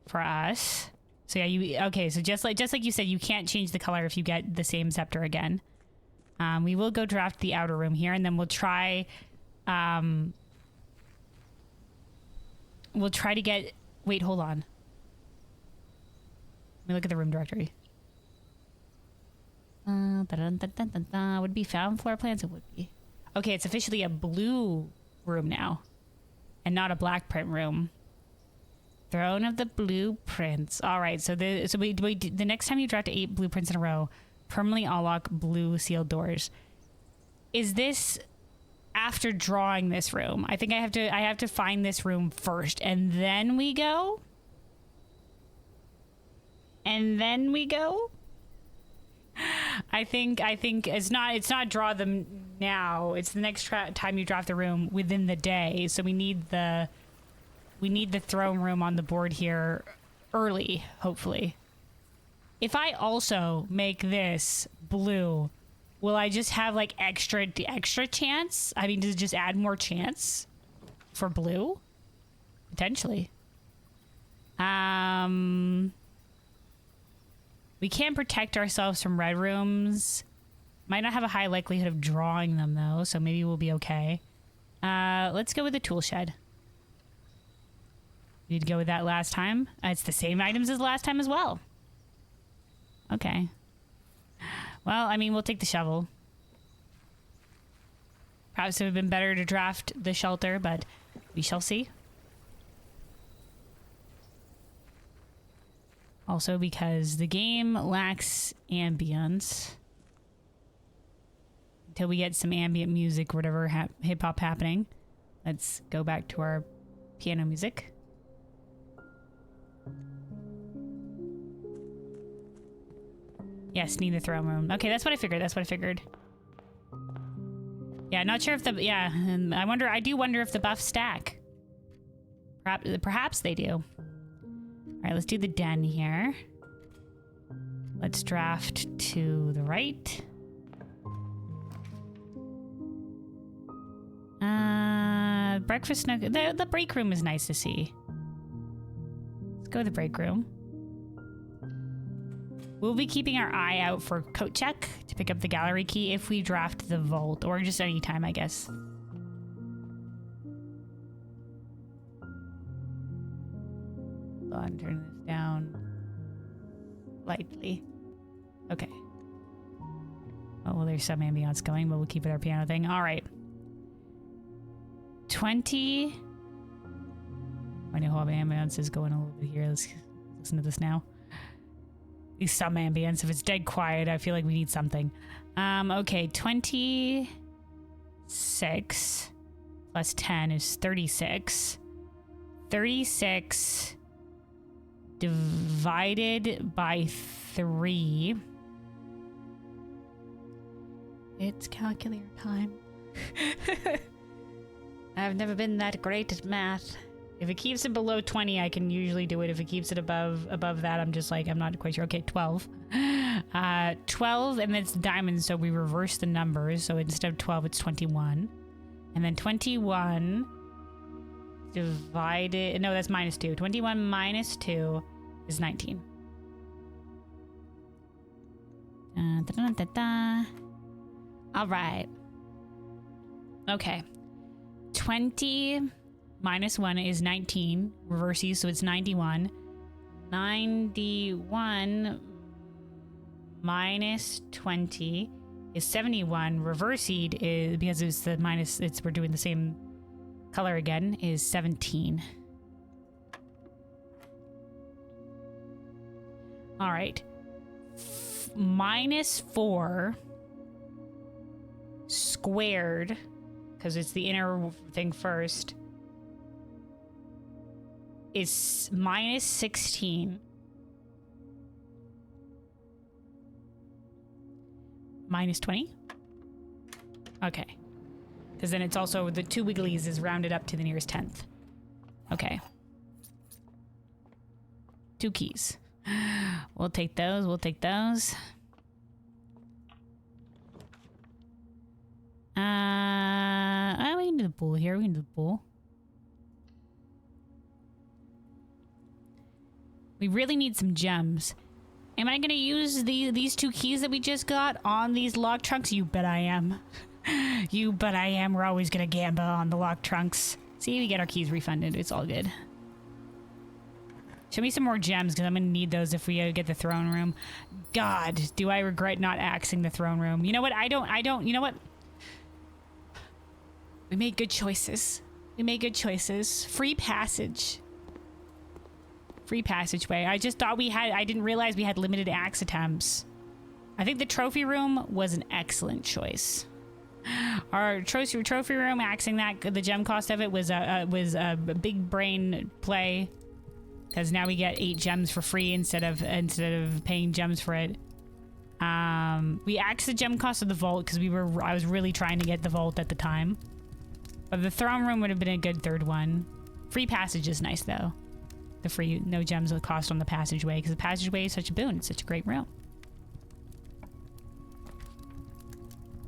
for us. So yeah, so just like you said, you can't change the color if you get the same scepter again. We will go draft the outer room here, and then we'll try to get... Wait, hold on. Let me look at the room directory. Would it be found floor plans? It would be. Okay, it's officially a blue room now, and not a black print room. Throne of the Blueprints. All right, so the next time you draft 8 blueprints in a row, permanently unlock blue sealed doors. Is this after drawing this room? I think I have to find this room first, and then we go. I think it's not draw them now. It's the next time you draft the room within the day. So we need the throne room on the board here early, hopefully. If I also make this blue, will I just have like extra chance? I mean, does it just add more chance for blue? Potentially. We can protect ourselves from red rooms. Might not have a high likelihood of drawing them though, so maybe we'll be okay. Let's go with the tool shed. We need to go with that last time. It's the same items as last time as well. Okay. Well, I mean, we'll take the shovel. Perhaps it would have been better to draft the shelter, but we shall see. Also because the game lacks ambience. Until we get some ambient music or whatever hip-hop happening. Let's go back to our piano music. Yes, need the throne room. Okay, that's what I figured. Yeah, not sure if and I do wonder if the buffs stack. Perhaps they do. All right, let's do the den here. Let's draft to the right. Breakfast nook. The break room is nice to see. Let's go to the break room. We'll be keeping our eye out for coat check to pick up the gallery key if we draft the vault, or just any time, I guess. Hold on, turn this down. lightly. Okay. Oh, well, there's some ambiance going, but we'll keep it our piano thing. All right. 20. I know how ambience is going a little bit here. Let's listen to this now. At least some ambience. If it's dead quiet, I feel like we need something. Okay, 26 plus 10 is 36. 36 divided by 3. It's calculator time. I've never been that great at math. If it keeps it below 20, I can usually do it. If it keeps it above that, I'm just like, I'm not quite sure. Okay, 12. 12, and then it's diamonds, so we reverse the numbers. So instead of 12, it's 21. And then 21 divided... No, that's minus 2. 21 minus 2 is 19. All right. Okay. 20 minus 1 is 19. Reverses, so it's 91. 91 minus 20 is 71. Reversied is, because it's the minus, we're doing the same color again, is 17. All right. Minus 4 squared, because it's the inner thing first, is minus 16. Minus 20? Okay. Because then it's also, the 2 wigglies is rounded up to the nearest 10th. Okay. 2 keys. We'll take those. We'll take those. We can do the pool here. We can do the pool. We really need some gems. Am I gonna use these 2 keys that we just got on these lock trunks? You bet I am. You bet I am. We're always gonna gamble on the lock trunks. See, we get our keys refunded. It's all good. Show me some more gems, because I'm gonna need those if we get the throne room. God, do I regret not axing the throne room. You know what? I don't. You know what? We made good choices. We made good choices. Free passage. Free passageway. I just thought we had... I didn't realize we had limited axe attempts. I think the trophy room was an excellent choice. Our trophy room, axing that, the gem cost of it was a big brain play. Because now we get 8 gems for free instead of paying gems for it. We axed the gem cost of the vault because I was really trying to get the vault at the time. But the throne room would have been a good third one. Free passage is nice though. The free, no gems with cost on the passageway, because the passageway is such a boon. It's such a great room.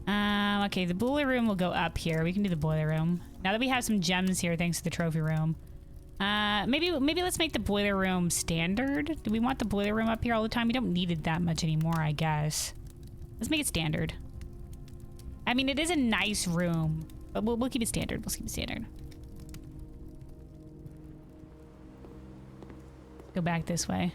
Okay, the boiler room will go up here. We can do the boiler room. Now that we have some gems here, thanks to the trophy room. Maybe let's make the boiler room standard. Do we want the boiler room up here all the time? We don't need it that much anymore, I guess. Let's make it standard. I mean, it is a nice room, but we'll keep it standard. We'll keep it standard. Go back this way.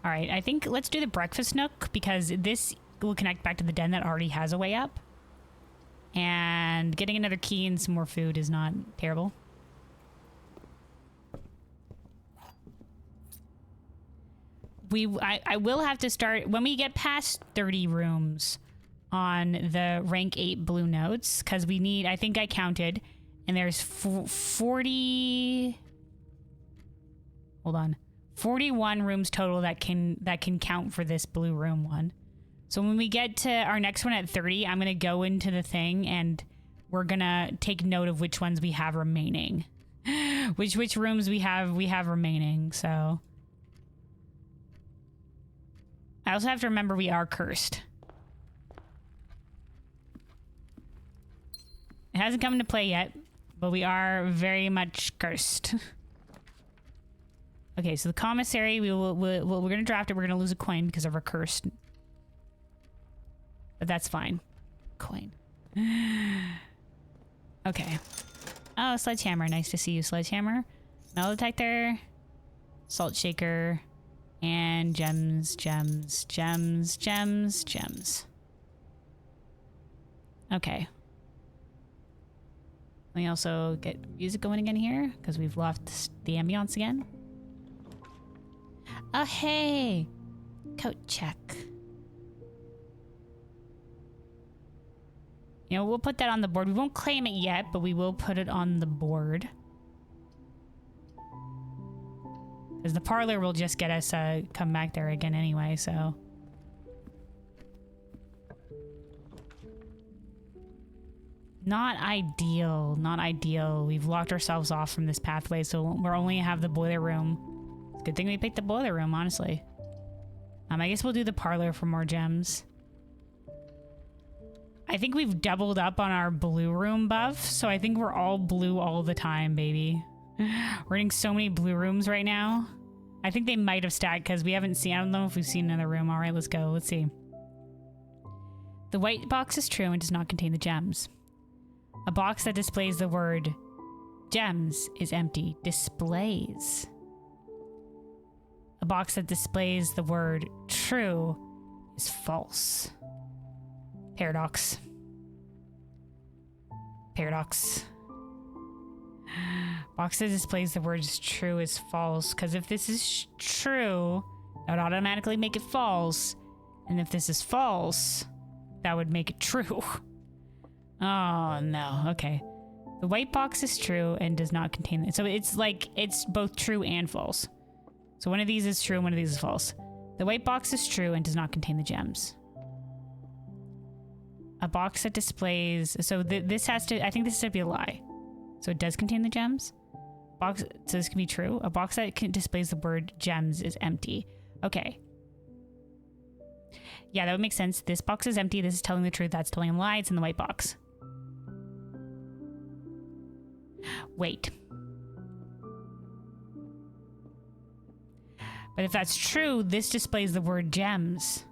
All right, I think let's do the breakfast nook, because this will connect back to the den that already has a way up. And getting another key and some more food is not terrible. I will have to start when we get past 30 rooms on the rank 8 blue notes, because we need, I think I counted, and there's 40, hold on, 41 rooms total that can count for this blue room one. So when we get to our next one at 30, I'm gonna go into the thing and we're gonna take note of which ones we have remaining, which rooms we have remaining. So I also have to remember we are cursed. It hasn't come into play yet, but we are very much cursed. Okay, so the commissary, we're gonna draft it. We're gonna lose a coin because of our cursed. But that's fine. Coin. Okay. Oh, sledgehammer. Nice to see you, sledgehammer. Metal detector. Salt shaker. And gems, gems, gems, gems, gems. Okay. Let me also get music going again here, because we've left the ambiance again. Oh, hey! Coat check. You know, we'll put that on the board. We won't claim it yet, but we will put it on the board. Because the parlor will just get us come back there again anyway, so. Not ideal, not ideal. We've locked ourselves off from this pathway, so we'll only have the boiler room. It's a good thing we picked the boiler room, honestly. I guess we'll do the parlor for more gems. I think we've doubled up on our blue room buff, so I think we're all blue all the time, baby. We're getting so many blue rooms right now. I think they might have stacked because we haven't seen, I don't know if we've seen another room. All right, let's go. Let's see. The white box is true and does not contain the gems. A box that displays the word gems is empty. Displays. A box that displays the word true is false. Paradox. Paradox. Box that displays the words true is false. Because if this is true, that would automatically make it false. And if this is false, that would make it true. Oh, no. Okay. The white box is true and does not contain it. So it's like, it's both true and false. So one of these is true and one of these is false. The white box is true and does not contain the gems. A box that displays... So this has to... I think this has to be a lie. So it does contain the gems. Box. So this can be true. A box that displays the word gems is empty. Okay. Yeah, that would make sense. This box is empty. This is telling the truth. That's telling a lie. It's in the white box. Wait. But if that's true, this displays the word gems.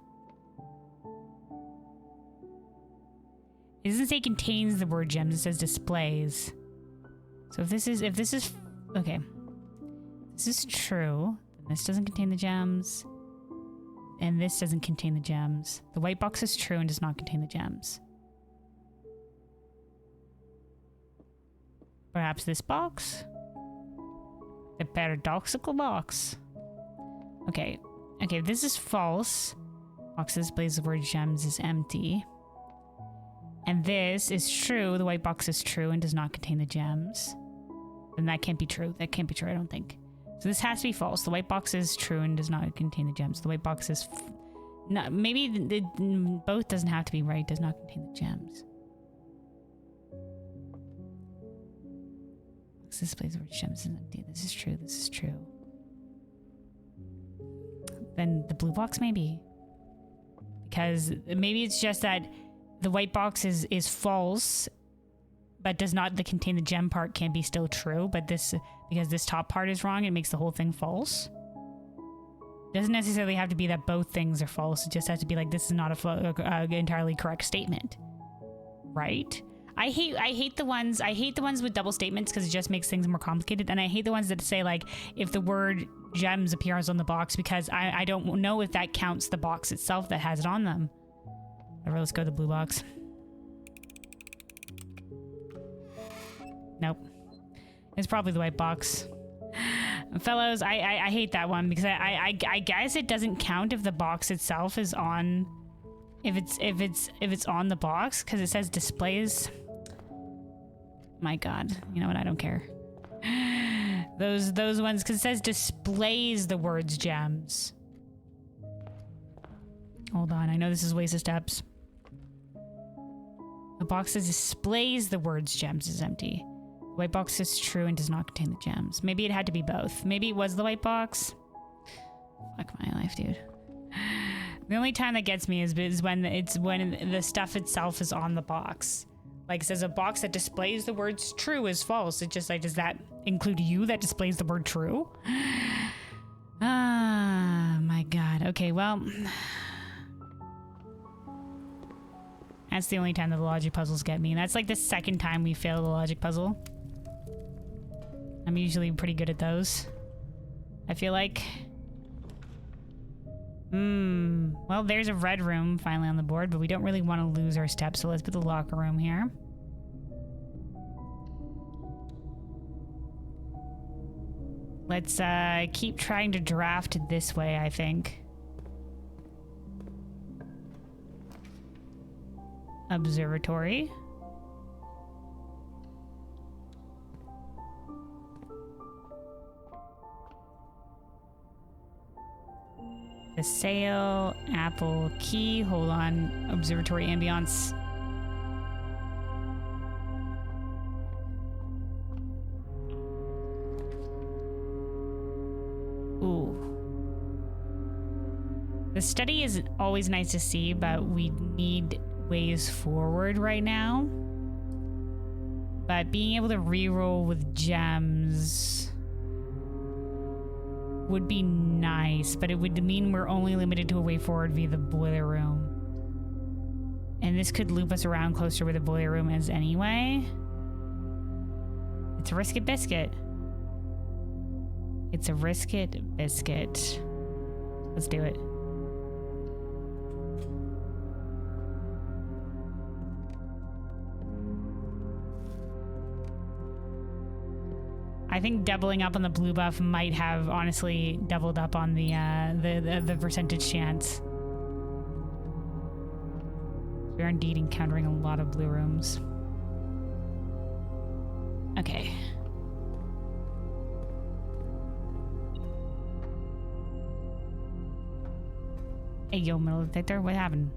It doesn't say contains the word gems. It says displays. So if this is, okay. This is true. Then this doesn't contain the gems. And this doesn't contain the gems. The white box is true and does not contain the gems. Perhaps this box? The paradoxical box. Okay. Okay, this is false. Box that displays the word gems is empty. And this is true. The white box is true and does not contain the gems. And that can't be true. That can't be true, I don't think. So this has to be false. The white box is true and does not contain the gems. The white box is... No, maybe both doesn't have to be right. Does not contain the gems. Box displays the word gems is empty. This is true. This is true. Then the blue box, maybe. Because maybe it's just that the white box is false, but does not contain the gem part can't be still true. But this, because this top part is wrong, it makes the whole thing false. Doesn't necessarily have to be that both things are false. It just has to be like, this is not a entirely correct statement, right? I hate the ones with double statements because it just makes things more complicated. And I hate the ones that say like, if the word gems appears on the box, because I don't know if that counts the box itself that has it on them. Alright, let's go to the blue box. Nope. It's probably the white box. Fellows, I hate that one because I guess it doesn't count if the box itself is on, if it's on the box, because it says displays. My God, you know what? I don't care. Those ones, because it says displays the words gems. Hold on, I know this is a waste of steps. The box that displays the words gems is empty. The white box is true and does not contain the gems. Maybe it had to be both. Maybe it was the white box. Fuck my life, dude. The only time that gets me is when the stuff itself is on the box. Like it says a box that displays the words true is false. It just like, does that include you that displays the word true? Ah, my God. Okay, well. That's the only time that the logic puzzles get me. And that's like the second time we failed the logic puzzle. I'm usually pretty good at those, I feel like. Well, there's a red room finally on the board, but we don't really want to lose our steps, so let's put the locker room here. Let's keep trying to draft this way, I think. Observatory. The sail, apple key, hold on, observatory ambiance. Ooh. The study is always nice to see, but we need ways forward right now. But being able to reroll with gems would be nice, but it would mean we're only limited to a way forward via the boiler room. And this could loop us around closer to where the boiler room is anyway. It's a risk it biscuit. It's a risk it biscuit. Let's do it. I think doubling up on the blue buff might have honestly doubled up on the percentage chance. We are indeed encountering a lot of blue rooms. Okay. Hey, yo, metal detector, what happened?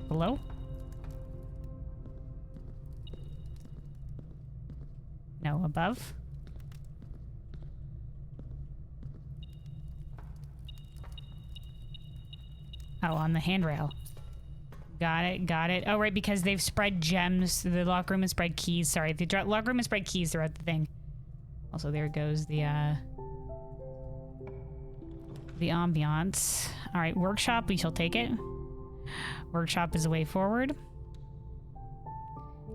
Hello? No, above? Oh, on the handrail. Got it, got it. Oh, right, because they've spread gems. The locker room has spread keys. Sorry, the locker room has spread keys throughout the thing. Also, there goes the ambiance. All right, workshop, we shall take it. Workshop is the way forward.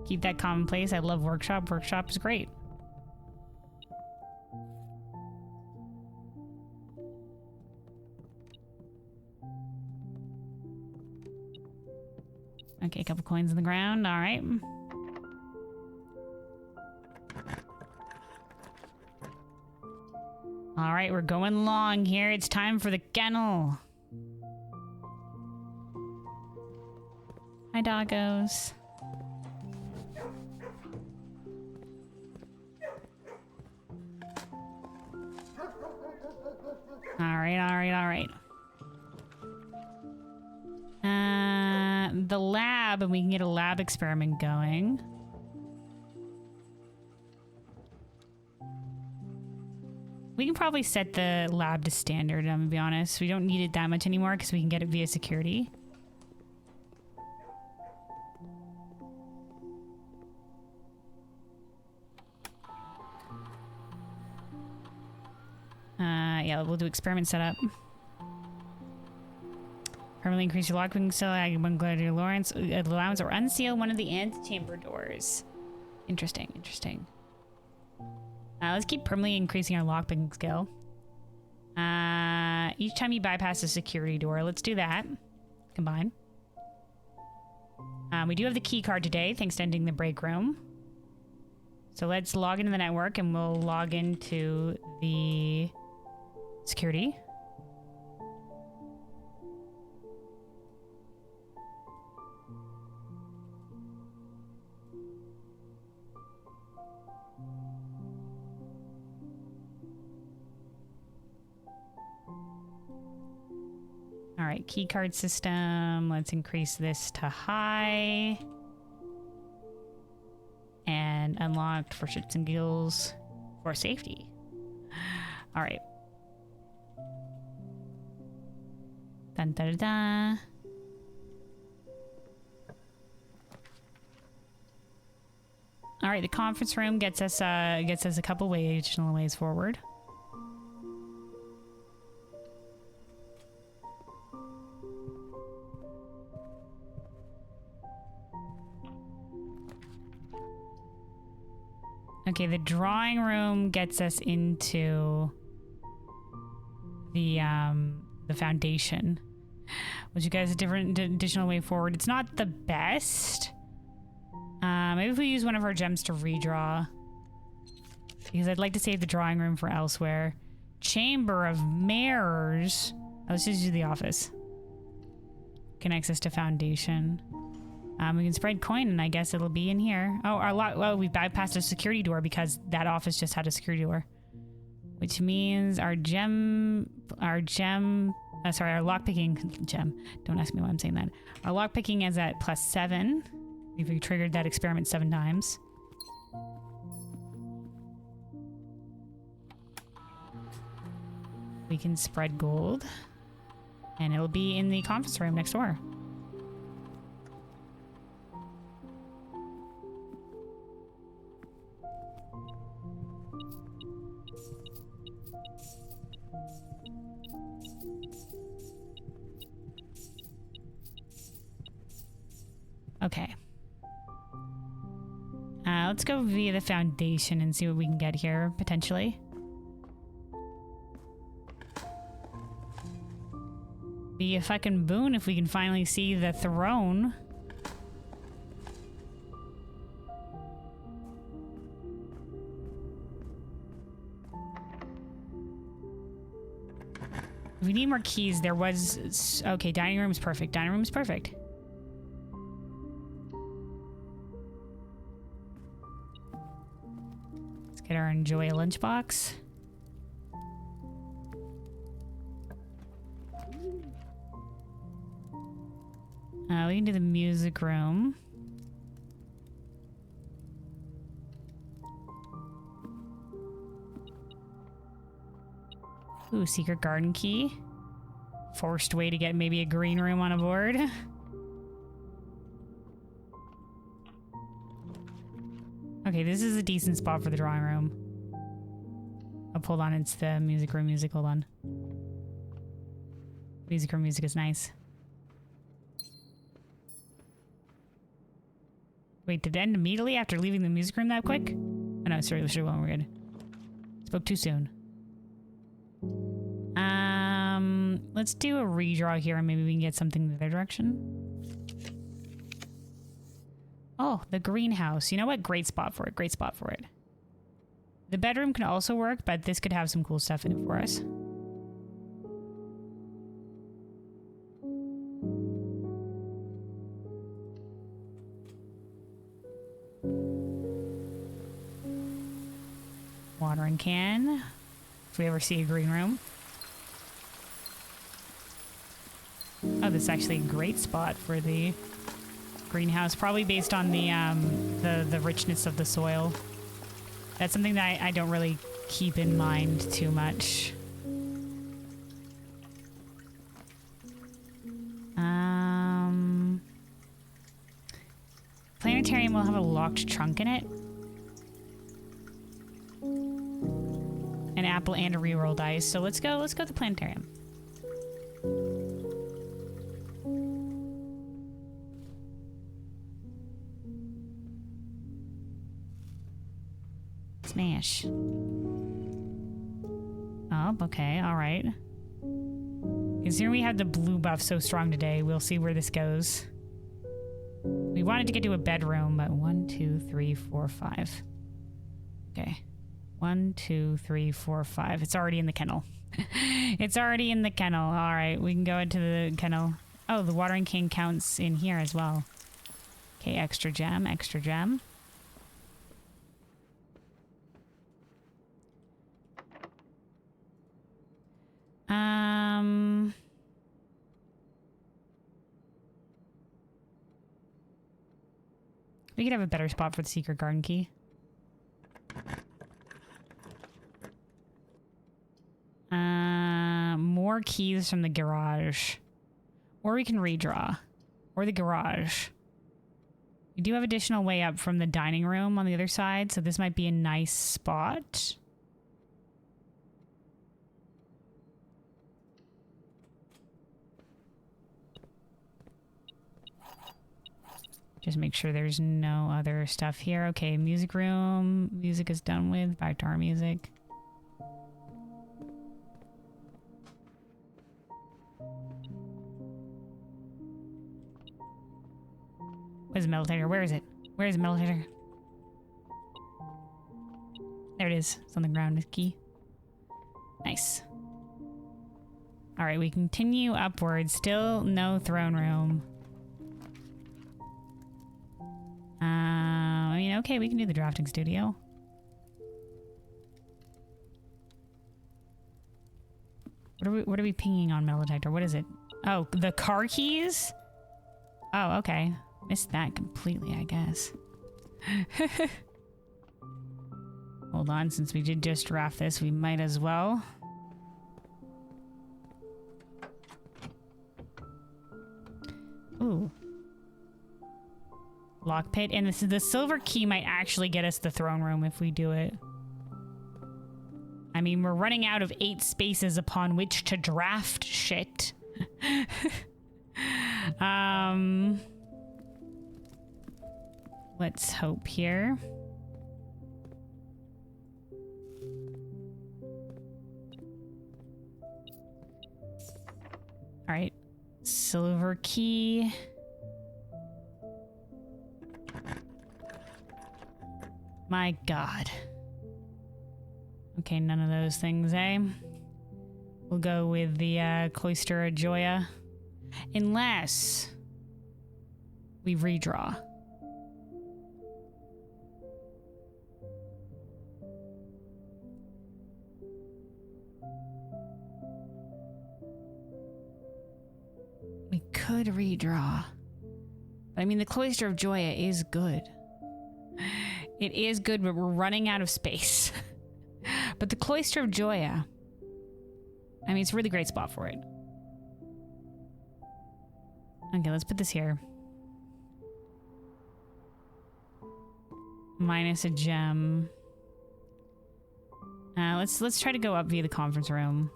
Keep that commonplace. I love workshop. Workshop is great. Okay, a couple coins on the ground. All right. All right, we're going long here. It's time for the kennel. Hi, doggos. All right, all right, all right. The lab, and we can get a lab experiment going. We can probably set the lab to standard, I'm gonna be honest. We don't need it that much anymore because we can get it via security. Yeah, we'll do experiment setup. Permanently increase your lockpicking skill, add one gladiator allowance, or unseal one of the antechamber doors. Interesting, interesting. Let's keep permanently increasing our lockpicking skill. Each time you bypass a security door, let's do that. Combine. We do have the key card today, thanks to ending the break room. So let's log into the network and we'll log into the security. All right, key card system. Let's increase this to high. And unlocked for shits and giggles for safety. All right. Dun da da da. All right, the conference room gets us a couple additional ways forward. Okay, the drawing room gets us into the foundation, which you guys a different additional way forward. It's not the best. Maybe if we use one of our gems to redraw, because I'd like to save the drawing room for elsewhere. Chamber of Mirrors. Oh, let's just do the office. Connects us to foundation. We can spread coin, and I guess it'll be in here. Oh, our lock. Well, we bypassed a security door because that office just had a security door, which means our lockpicking gem. Don't ask me why I'm saying that. Our lockpicking is at +7. We've triggered that experiment 7 times. We can spread gold, and it'll be in the conference room next door. Okay. Let's go via the foundation and see what we can get here, potentially. Be a fucking boon if we can finally see the throne. If we need more keys, there was... Okay, dining room is perfect. Dining room is perfect. Get our enjoy a lunchbox. We can do the music room. Ooh, secret garden key. Forced way to get maybe a green room on a board. Okay, this is a decent spot for the drawing room. Oh, hold on, it's the music room music. Hold on. Music room music is nice. Wait, did it end immediately after leaving the music room that quick? Oh no, sorry, we're good. Spoke too soon. Let's do a redraw here and maybe we can get something in the other direction. Oh, the greenhouse. You know what? Great spot for it. Great spot for it. The bedroom can also work, but this could have some cool stuff in it for us. Watering can. If we ever see a green room. Oh, this is actually a great spot for the greenhouse, probably based on the richness of the soil. That's something that I don't really keep in mind too much. Planetarium will have a locked trunk in it. An apple and a reroll dice. So let's go to the planetarium. Smash. Oh, okay, alright. Considering we had the blue buff so strong today, we'll see where this goes. We wanted to get to a bedroom, but 1, 2, 3, 4, 5. Okay. 1, 2, 3, 4, 5. It's already in the kennel. It's already in the kennel. Alright, we can go into the kennel. Oh, the watering can counts in here as well. Okay, extra gem, extra gem. We could have a better spot for the secret garden key. More keys from the garage. Or we can redraw. Or the garage. We do have additional way up from the dining room on the other side, so this might be a nice spot. Just make sure there's no other stuff here. Okay, music room. Music is done with. Back to our music. Where's the meditator? Where is it? Where is the meditator? There it is. It's on the ground. It's key. Nice. All right, we continue upwards. Still no throne room. I mean, okay, we can do the drafting studio. What are we pinging on Melodetector? What is it? Oh, the car keys? Oh, okay. Missed that completely, I guess. Hold on, since we did just draft this, we might as well. Ooh. Lock pit. And the silver key might actually get us the throne room if we do it. I mean, we're running out of 8 spaces upon which to draft shit. Let's hope here. All right. Silver key. My God. Okay, none of those things, eh? We'll go with the Cloister of Joya. Unless we redraw. We could redraw. But I mean, the Cloister of Joya is good. It is good, but we're running out of space. But the Cloister of Joya, I mean, it's a really great spot for it. Okay, let's put this here. Minus a gem. Let's try to go up via the conference room.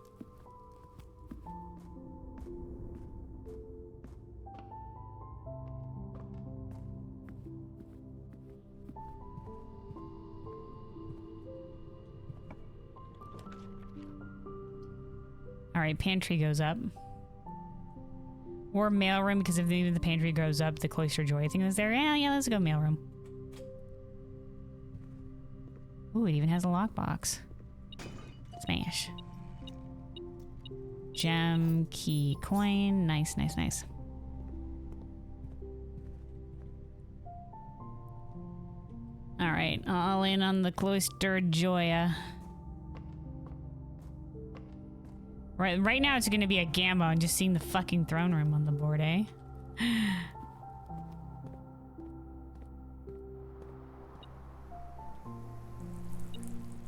All right, pantry goes up. Or mailroom, because if even the pantry goes up, the Cloister Joy thing is there. Yeah, let's go mailroom. Ooh, it even has a lockbox. Smash. Gem, key, coin. Nice, nice, nice. All right, all in on the Cloister Joya. Right now it's going to be a gamble and just seeing the fucking throne room on the board, eh?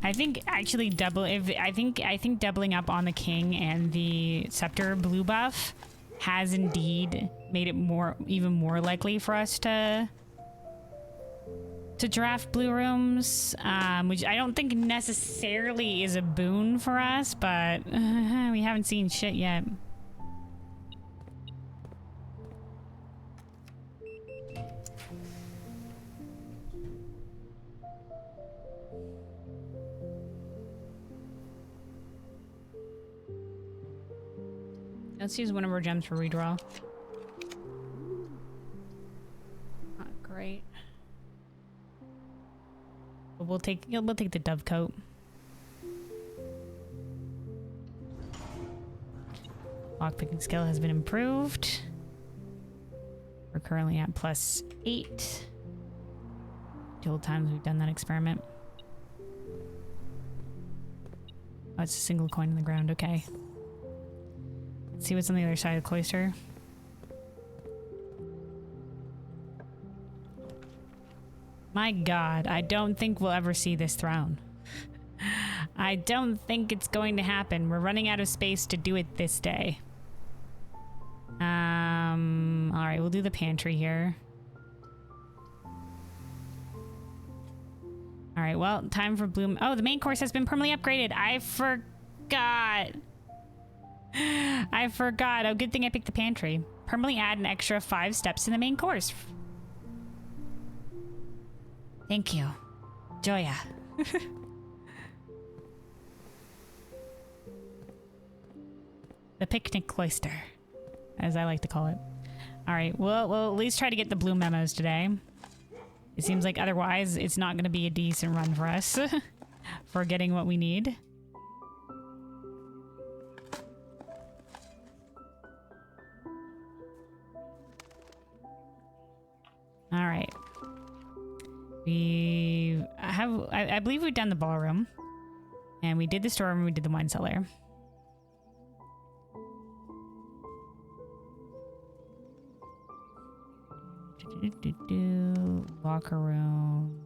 I think actually I think doubling up on the king and the scepter blue buff has indeed made it even more likely for us to draft blue rooms, which I don't think necessarily is a boon for us, but we haven't seen shit yet. Let's use one of our gems for redraw. Not great. But we'll take the dove coat. Lockpicking skill has been improved. We're currently at +8. The old times we've done that experiment. Oh, it's a single coin in the ground. Okay. Let's see what's on the other side of the cloister. My God, I don't think we'll ever see this throne. I don't think it's going to happen. We're running out of space to do it this day. All right, we'll do the pantry here. All right, well, time for Bloom. Oh, the main course has been permanently upgraded. I forgot. Oh, good thing I picked the pantry. Permanently add an extra 5 steps in the main course. Thank you. Joya. The picnic cloister, as I like to call it. All right, we'll at least try to get the blue memos today. It seems like otherwise it's not going to be a decent run for us for getting what we need. All right. I believe we've done the ballroom. And we did the storeroom, we did the wine cellar. Locker room.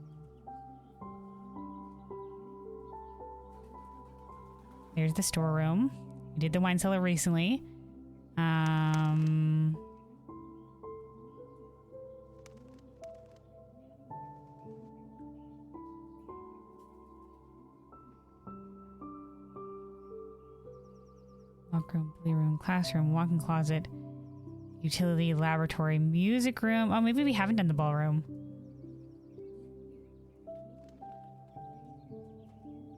There's the storeroom. We did the wine cellar recently. Locker room, playroom, classroom, walk-in closet, utility, laboratory, music room. Oh, maybe we haven't done the ballroom.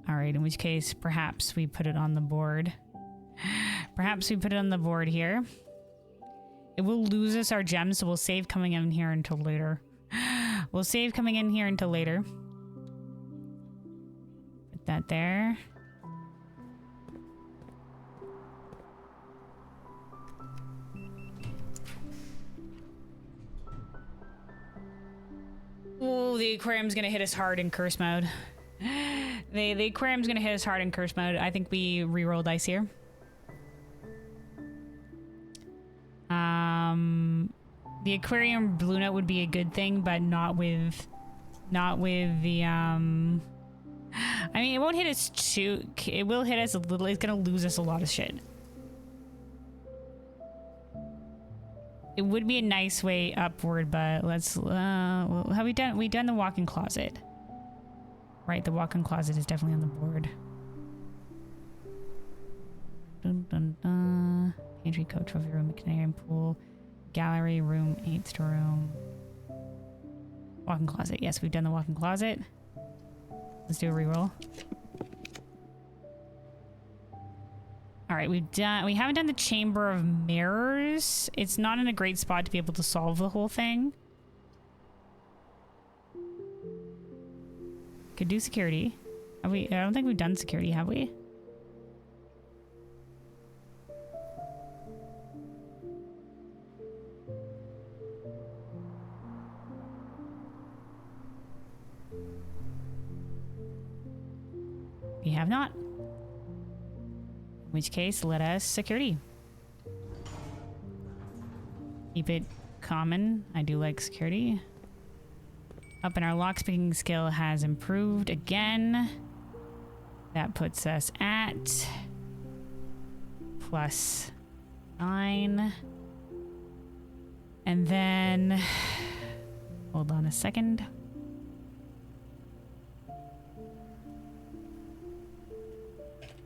All right, in which case, perhaps we put it on the board. Perhaps we put it on the board here. It will lose us our gems, so we'll save coming in here until later. We'll save coming in here until later. Put that there. Oh, the aquarium's gonna hit us hard in curse mode. The aquarium's gonna hit us hard in curse mode. I think we reroll dice here. The aquarium blue note would be a good thing, but not with the I mean, it won't hit us too. It will hit us a little. It's gonna lose us a lot of shit. It would be a nice way upward, but let's have we done the walk-in closet? Right, the walk-in closet is definitely on the board. Dun, dun, dun. Pantry, coat, trophy room, canary pool, gallery room, 8th storeroom. Walk-in closet. Yes, we've done the walk-in closet. Let's do a reroll. All right, we haven't done the Chamber of Mirrors. It's not in a great spot to be able to solve the whole thing. Could do security. Have we? I don't think we've done security, have we? We have not. In which case, let us security. Keep it common. I do like security. Up, and our locksmithing skill has improved again. That puts us at +9. And then, hold on a second.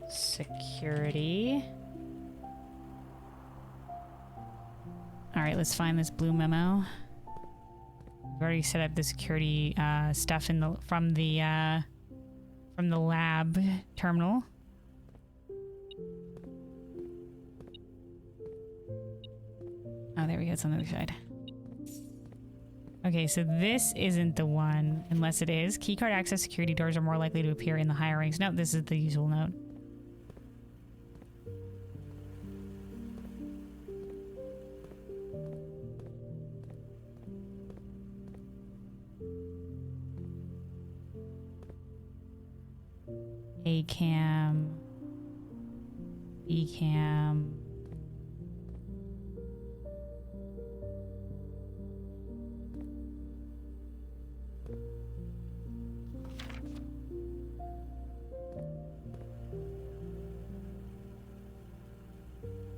Security. All right, let's find this blue memo. We've already set up the security stuff in from the lab terminal. Oh, there we go. It's on the other side. Okay, so this isn't the one, unless it is. Keycard access security doors are more likely to appear in the higher ranks. No, this is the usual note. A cam, B cam.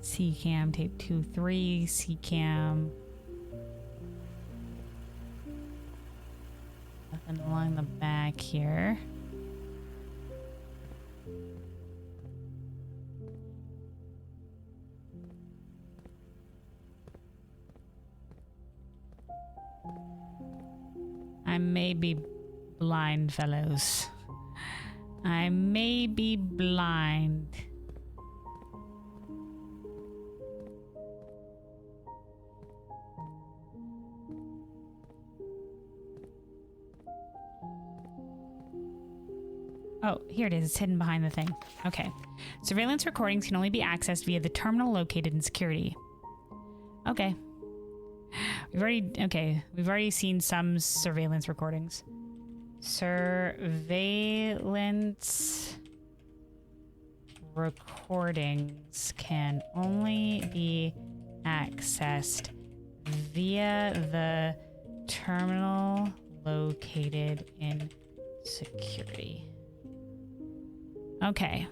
C cam, tape 2, 3, C cam. Nothing along the back here. I may be blind, fellows. I may be blind. Oh, here it is. It's hidden behind the thing. Okay. Surveillance recordings can only be accessed via the terminal located in security. Okay. We've already seen some surveillance recordings. Surveillance recordings can only be accessed via the terminal located in security. Okay.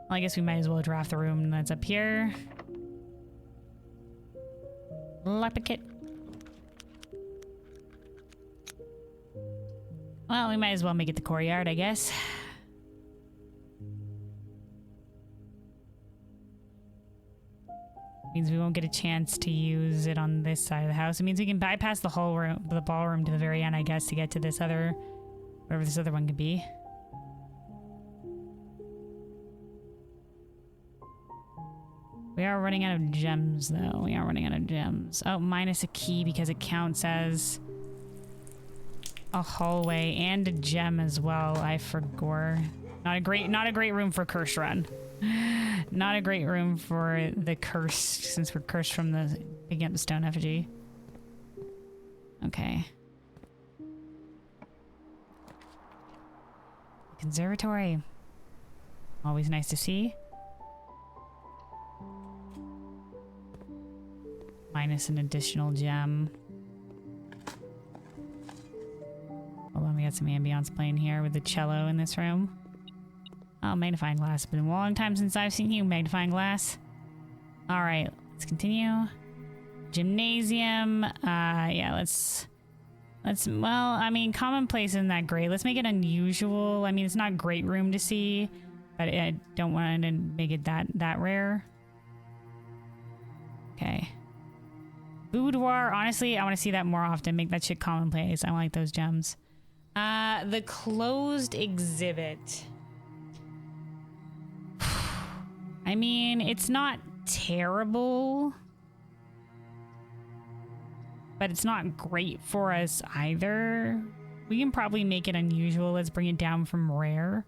Well, I guess we might as well draft the room that's up here. Lockpick it. Well, we might as well make it the courtyard, I guess. Means we won't get a chance to use it on this side of the house. It means we can bypass the whole room, the ballroom to the very end, I guess, to get to this other, whatever this other one could be. We are running out of gems, though. We are running out of gems. Oh, minus a key because it counts as a hallway and a gem as well. I forgot. Not a great room for curse run. Not a great room for the curse, since we're cursed from the picking up the stone effigy. Okay. Conservatory. Always nice to see. Minus an additional gem. Hold on, we got some ambience playing here with the cello in this room. Oh, magnifying glass. It's been a long time since I've seen you, magnifying glass. Alright, let's continue. Gymnasium. Yeah, let's... Well, I mean, commonplace isn't that great. Let's make it unusual. I mean, it's not a great room to see, but I don't want to make it that rare. Okay. Boudoir. Honestly, I want to see that more often. Make that shit commonplace. I like those gems. The closed exhibit. I mean, it's not terrible, but it's not great for us either. We can probably make it unusual. Let's bring it down from rare.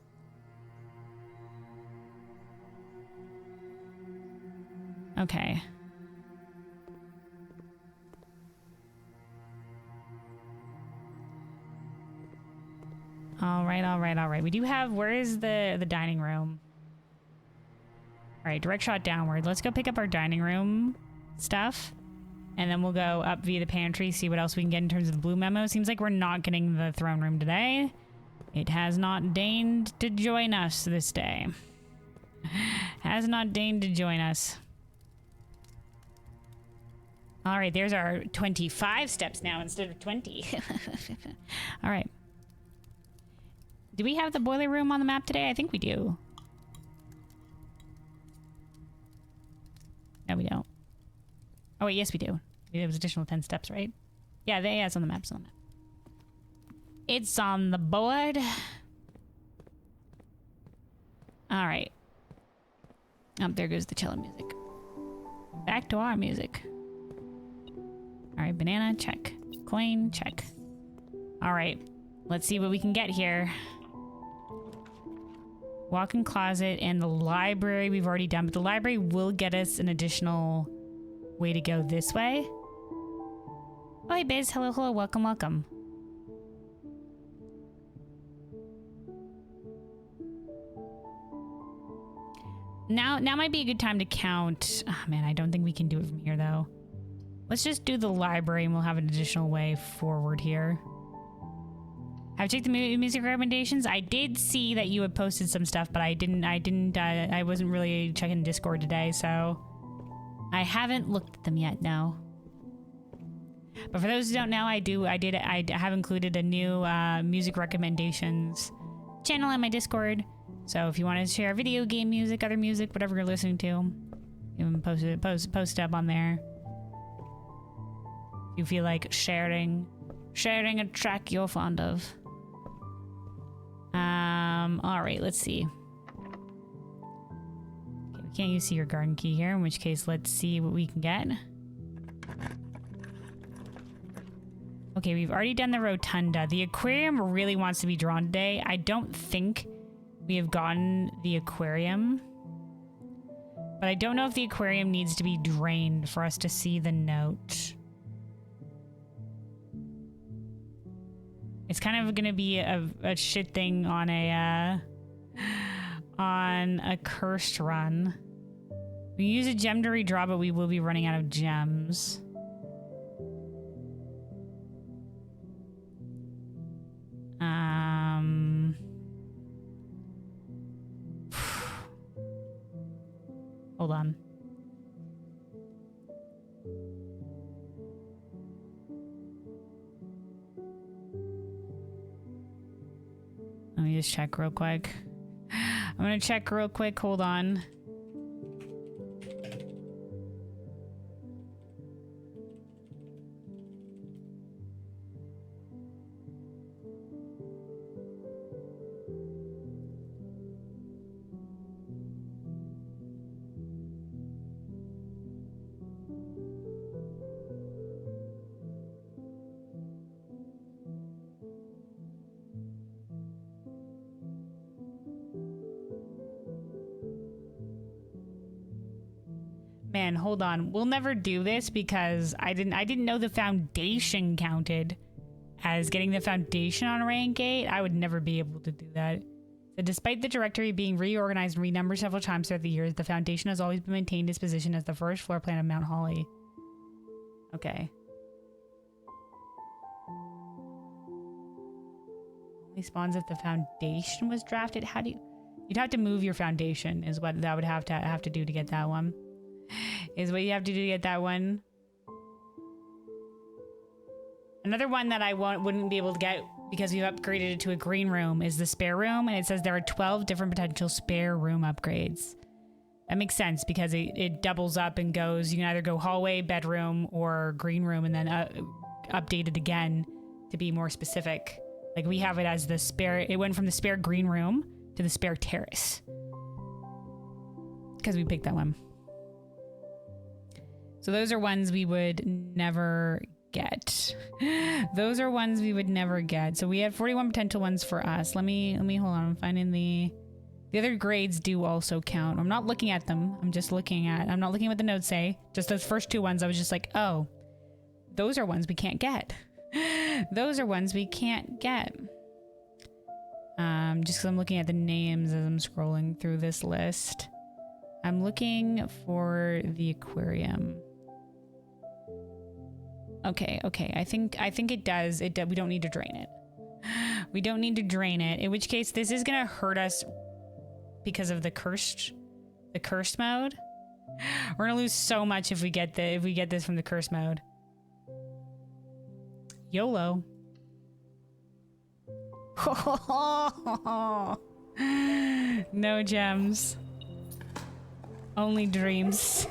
Okay. All right. We do have, where is the dining room? All right, direct shot downward. Let's go pick up our dining room stuff. And then we'll go up via the pantry, see what else we can get in terms of the blue memo. Seems like we're not getting the throne room today. It has not deigned to join us this day. Has not deigned to join us. All right, there's our 25 steps now instead of 20. All right. Do we have the boiler room on the map today? I think we do. No, we don't. Oh, wait, yes, we do. It was additional 10 steps, right? Yeah, it's on the map. It's on the map. It's on the board. All right. Oh, there goes the cello music. Back to our music. All right, banana, check. Coin, check. All right. Let's see what we can get here. Walk-in closet and the library we've already done, but the library will get us an additional way to go this way. Oh, hey, Biz. Hello. Welcome. Now might be a good time to count. Oh, man, I don't think we can do it from here, though. Let's just do the library and we'll have an additional way forward here. I've checked the music recommendations. I did see that you had posted some stuff, but I wasn't really checking Discord today, so I haven't looked at them yet, no. But for those who don't know, I have included a new music recommendations channel on my Discord. So if you want to share video game music, other music, whatever you're listening to, you can post it up on there. You feel like sharing a track you're fond of. All right, let's see. Okay, we can't use see your garden key here, in which case let's see what we can get. Okay, we've already done the rotunda. The aquarium really wants to be drawn today. I don't think we have gotten the aquarium. But I don't know if the aquarium needs to be drained for us to see the note. It's kind of gonna be a shit thing on a cursed run. We use a gem to redraw, but we will be running out of gems. Hold on. Let me just check real quick. I'm gonna check real quick. Hold on. Man, hold on. We'll never do this because I didn't know the foundation counted as getting the foundation on rank 8. I would never be able to do that. So despite the directory being reorganized and renumbered several times throughout the years, the foundation has always been maintained its position as the first floor plan of Mount Holly. Okay. Only spawns if the foundation was drafted. How do you... You'd have to move your foundation is what that would have to do to get that one. Is what you have to do to get that one. Another one that I wouldn't be able to get because we've upgraded it to a green room is the spare room, and it says there are 12 different potential spare room upgrades. That makes sense because it doubles up and goes. You can either go hallway, bedroom, or green room, and then update it again to be more specific. Like we have it as the spare. It went from the spare green room to the spare terrace because we picked that one. So those are ones we would never get. Those are ones we would never get. So we had 41 potential ones for us. Let me hold on. I'm finding the other grades do also count. I'm not looking at them. I'm not looking at what the notes say. Just those first two ones, I was just like, oh, those are ones we can't get. Those are ones we can't get. Just because I'm looking at the names as I'm scrolling through this list. I'm looking for the aquarium. Okay. I think it does. We don't need to drain it. We don't need to drain it. In which case, this is gonna hurt us because of the cursed mode. We're gonna lose so much if we get this from the cursed mode. YOLO. No gems. Only dreams.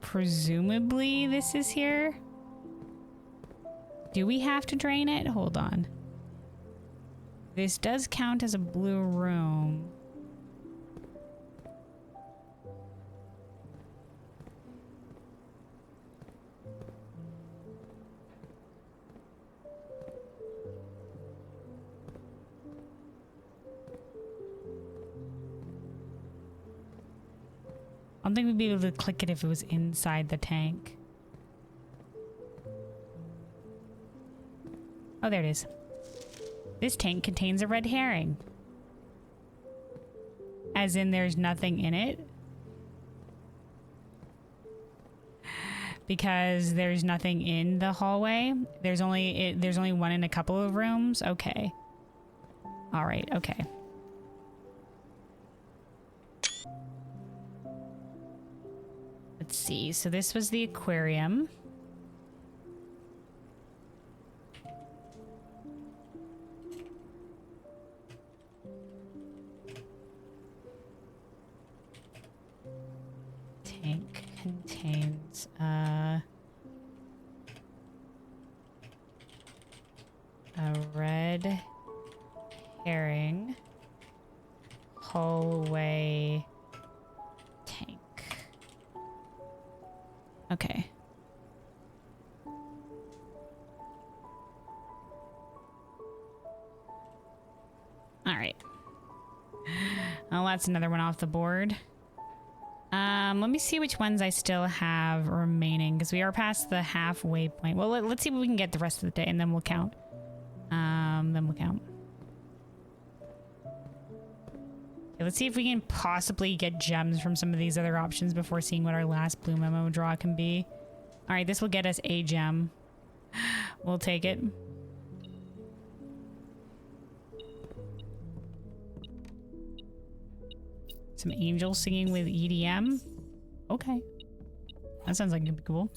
Presumably this is here. Do we have to drain it? Hold on. This does count as a blue room. I don't think we'd be able to click it if it was inside the tank. Oh, there it is. This tank contains a red herring. As in there's nothing in it? Because there's nothing in the hallway? There's only one in a couple of rooms? Okay. Alright, okay. Let's see. So this was the aquarium. a red herring hallway tank. Okay. All right. Oh, that's another one off the board. Let me see which ones I still have remaining, because we are past the halfway point. Well, let's see what we can get the rest of the day, and then we'll count. Then we'll count. Okay, let's see if we can possibly get gems from some of these other options before seeing what our last blue memo draw can be. All right, this will get us a gem. We'll take it. Some angels singing with EDM. Okay. That sounds like it'd be cool.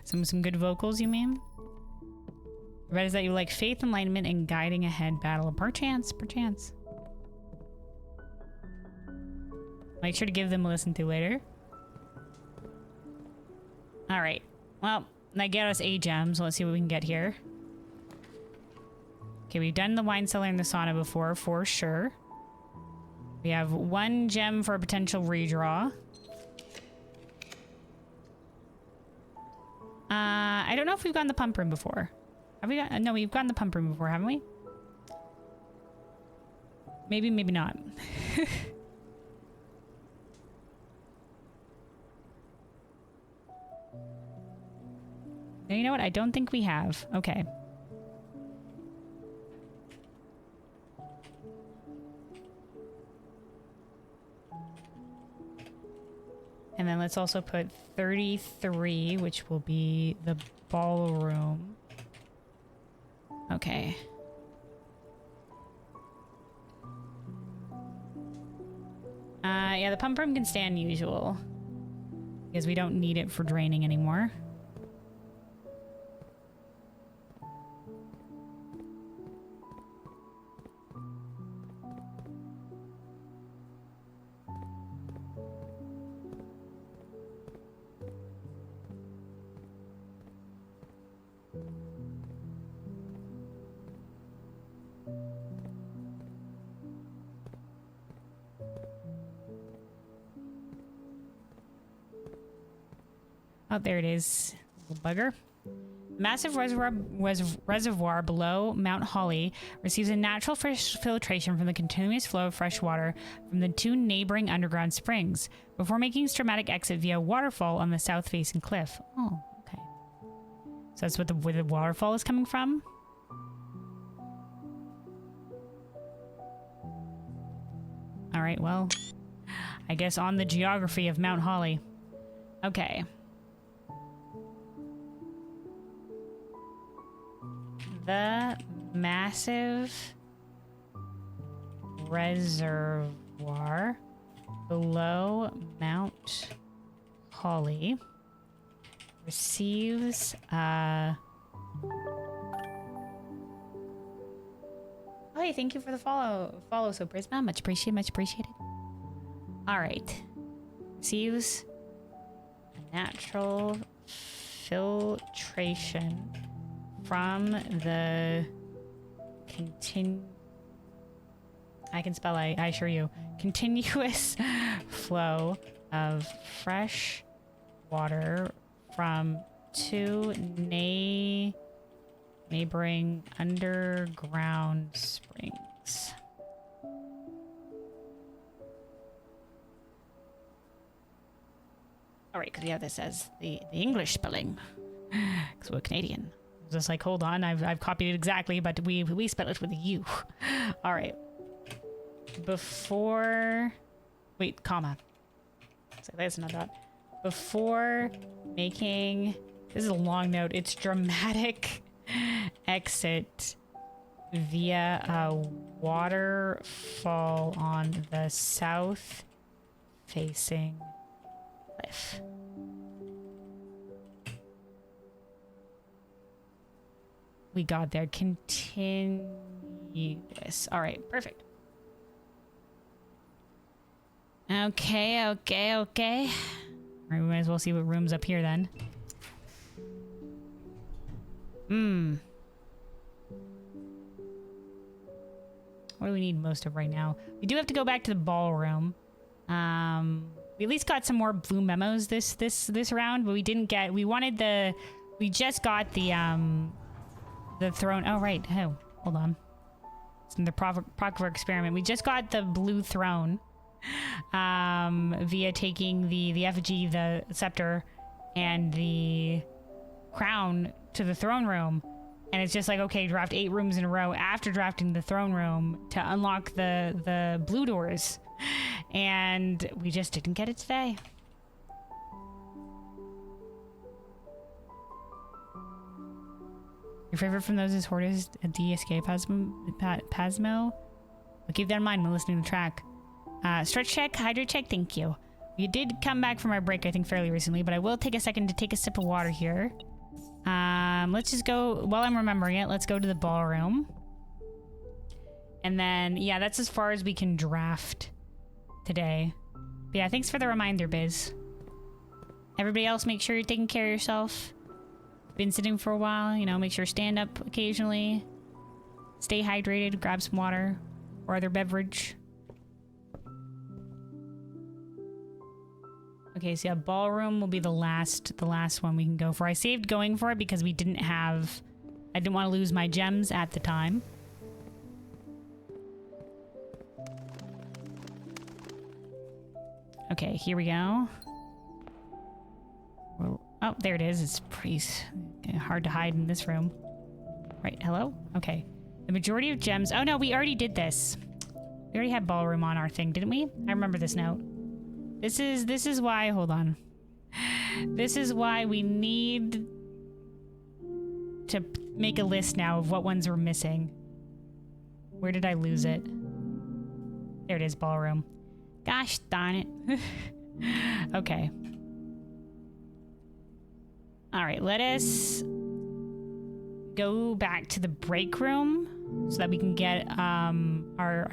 Some good vocals, you mean? Read is that you like faith, enlightenment, and guiding ahead battle. Perchance. Make sure to give them a listen to later. Alright. Well, that got us 8 gems. Let's see what we can get here. Okay, we've done the wine cellar and the sauna before, for sure. We have 1 gem for a potential redraw. I don't know if we've gone the pump room before. Have we got? No, we've gone the pump room before, haven't we? Maybe, maybe not. No, you know what? I don't think we have. Okay. And then let's also put 33, which will be the ballroom. Okay. Yeah, the pump room can stay unusual, because we don't need it for draining anymore. Oh, there it is. Little bugger. Massive reservoir below Mount Holly receives a natural filtration from the continuous flow of fresh water from the 2 neighboring underground springs before making its dramatic exit via a waterfall on the south-facing cliff. Oh, okay. So that's what where the waterfall is coming from? All right, well, I guess on the geography of Mount Holly. Okay. The massive reservoir below Mount Holly receives oh, hey, thank you for the follow so Prisma, much appreciated. All right, receives a natural filtration from the I can spell, I assure you, continuous flow of fresh water from 2 neighboring underground springs. All right, because we have this as the English spelling, because we're Canadian. Just like, hold on, I've copied it exactly, but we spell it with a U. All right. Before, wait, comma. So that's not that. Before making, this is a long note. It's dramatic exit via a waterfall on the south-facing cliff. We got there. Continuous. All right, perfect. Okay. All right, we might as well see what room's up here then. What do we need most of right now? We do have to go back to the ballroom. We at least got some more blue memos this round, but we didn't get. We just got the throne. Oh right. Oh, hold on. It's in the Proctor experiment. We just got the blue throne via taking the effigy, the scepter, and the crown to the throne room. And it's just like, okay, draft 8 rooms in a row after drafting the throne room to unlock the blue doors. And we just didn't get it today. Your favorite from those is Hortus DSK Pasmo. I'll keep that in mind when listening to the track. Stretch check, hydrate check, thank you. We did come back from our break, I think, fairly recently, but I will take a second to take a sip of water here. Let's just go, while I'm remembering it, let's go to the ballroom. And then, yeah, that's as far as we can draft today. But yeah, thanks for the reminder, Biz. Everybody else, make sure you're taking care of yourself. Been sitting for a while, you know, make sure to stand up occasionally. Stay hydrated, grab some water or other beverage. Okay, so yeah, ballroom will be the last one we can go for. I saved going for it because I didn't want to lose my gems at the time. Okay, here we go. Oh, there it is. It's pretty hard to hide in this room. Right, hello? Okay. The majority of gems... Oh no, we already did this. We already had ballroom on our thing, didn't we? I remember this note. This is why... Hold on. This is why we need to make a list now of what ones we're missing. Where did I lose it? There it is, ballroom. Gosh darn it. Okay. Alright, let us go back to the break room so that we can get our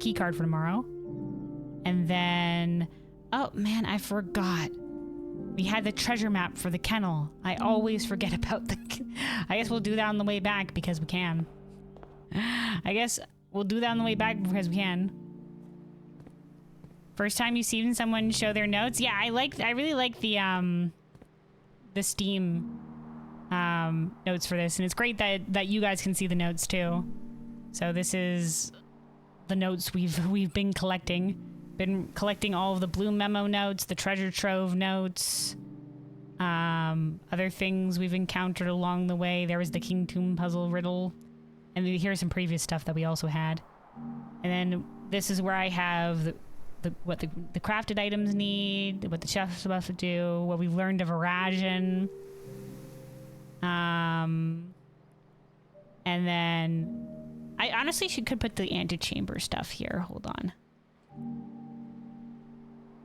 key card for tomorrow. And then... Oh, man, I forgot. We had the treasure map for the kennel. I always forget about the... I guess we'll do that on the way back because we can. I guess we'll do that on the way back because we can. First time you've seen someone show their notes? Yeah, I really like the Steam notes for this, and it's great that you guys can see the notes too. So this is the notes we've been collecting. Been collecting all of the blue memo notes, the treasure trove notes, other things we've encountered along the way. There was the King Tomb puzzle riddle, and here's some previous stuff that we also had. And then this is where I have what the crafted items need, what the chef's supposed to do, what we've learned of Erasion. And then I honestly could put the antechamber stuff here. Hold on.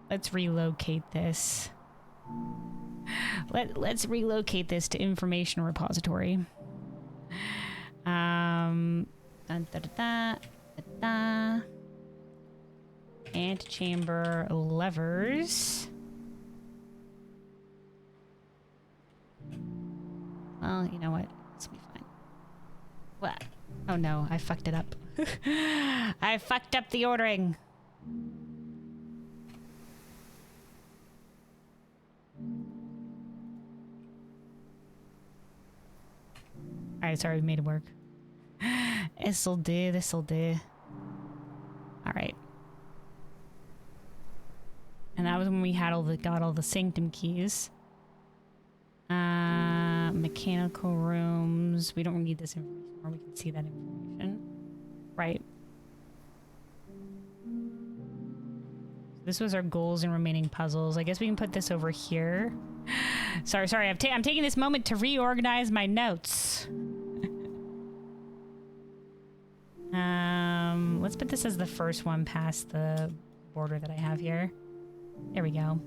Let's relocate this. Let's relocate this to information repository. Antechamber levers. Well, you know what? This will be fine. What? Oh no, I fucked it up. I fucked up the ordering. Alright, sorry, we made it work. This'll do. Alright. And that was when we had got all the sanctum keys. Mechanical rooms. We don't need this information, or we can see that information. Right. This was our goals and remaining puzzles. I guess we can put this over here. Sorry. I'm taking this moment to reorganize my notes. Let's put this as the first one past the border that I have here. There we go.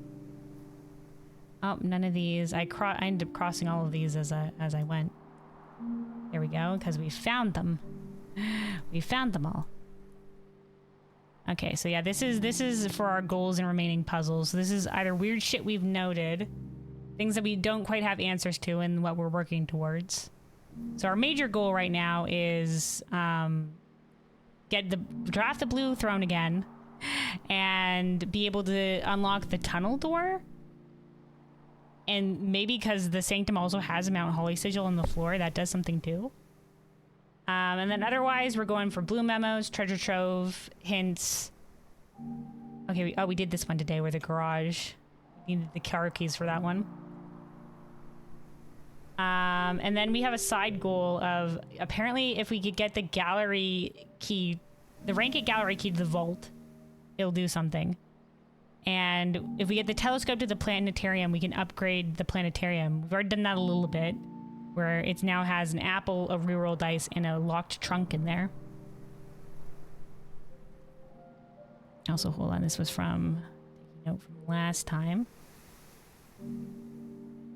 Oh, none of these. I ended up crossing all of these as I went. There we go, because we found them. We found them all. Okay, so yeah, this is for our goals and remaining puzzles. So this is either weird shit we've noted, things that we don't quite have answers to, and what we're working towards. So our major goal right now is draft the blue throne again and be able to unlock the tunnel door. And maybe because the Sanctum also has a Mount Holly sigil on the floor, that does something too. And then otherwise, we're going for blue memos, treasure trove, hints. Okay, we did this one today where the garage. We needed the car keys for that one. And then we have a side goal of, apparently, if we could get the gallery key, the Ranked gallery key to the vault, it'll do something. And if we get the telescope to the planetarium, we can upgrade the planetarium. We've already done that a little bit, where it now has an apple, a reroll dice, and a locked trunk in there. Also, hold on, this was from, taking note from last time.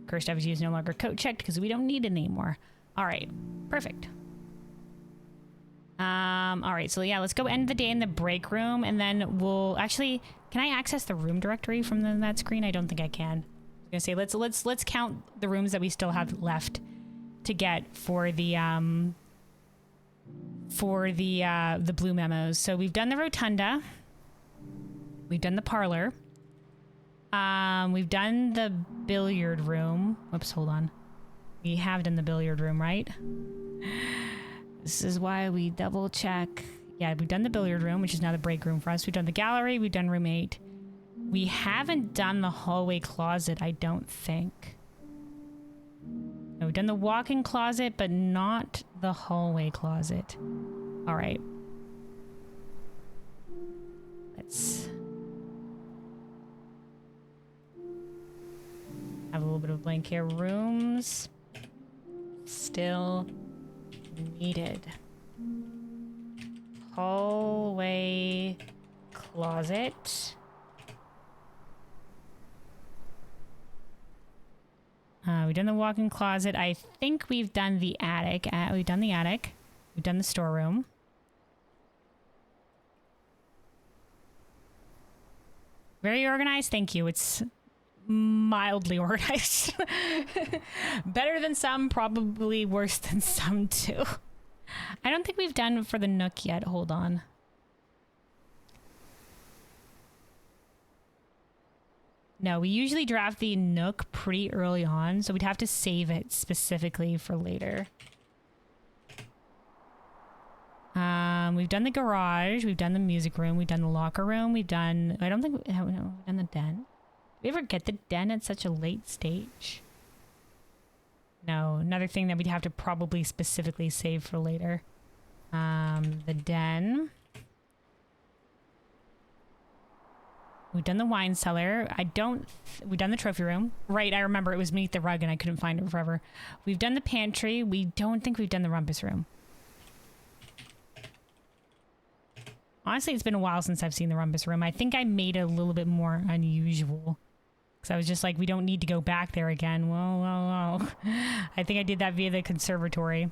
Cursed effigy is no longer code checked because we don't need it anymore. All right, perfect. All right, so yeah, let's go end the day in the break room, and then we'll actually, can I access the room directory from that screen? I don't think I can. I was gonna say let's count the rooms that we still have left to get for the blue memos. So we've done the rotunda, we've done the parlor, we've done the billiard room. Whoops, hold on. We have done the billiard room, right? This is why we double check. Yeah, we've done the billiard room, which is now the break room for us. We've done the gallery, we've done room 8. We haven't done the hallway closet, I don't think. No, we've done the walk-in closet, but not the hallway closet. All right. Let's have a little bit of blank here. Rooms still needed. Hallway closet. We've done the walk-in closet. I think we've done the attic. We've done the attic. We've done the storeroom. Very organized. Thank you. It's mildly organized. Better than some, probably worse than some too. I don't think we've done for the Nook yet. Hold on. No, we usually draft the Nook pretty early on, so we'd have to save it specifically for later. We've done the garage, we've done the music room, we've done the locker room, we've done, I don't think, we've done the den. Did we ever get the den at such a late stage? No, another thing that we'd have to probably specifically save for later. The den. We've done the wine cellar. We've done the trophy room. Right, I remember it was beneath the rug and I couldn't find it forever. We've done the pantry. We don't think we've done the rumpus room. Honestly, it's been a while since I've seen the rumpus room. I think I made it a little bit more unusual. Because I was just like, we don't need to go back there again. Well. I think I did that via the conservatory.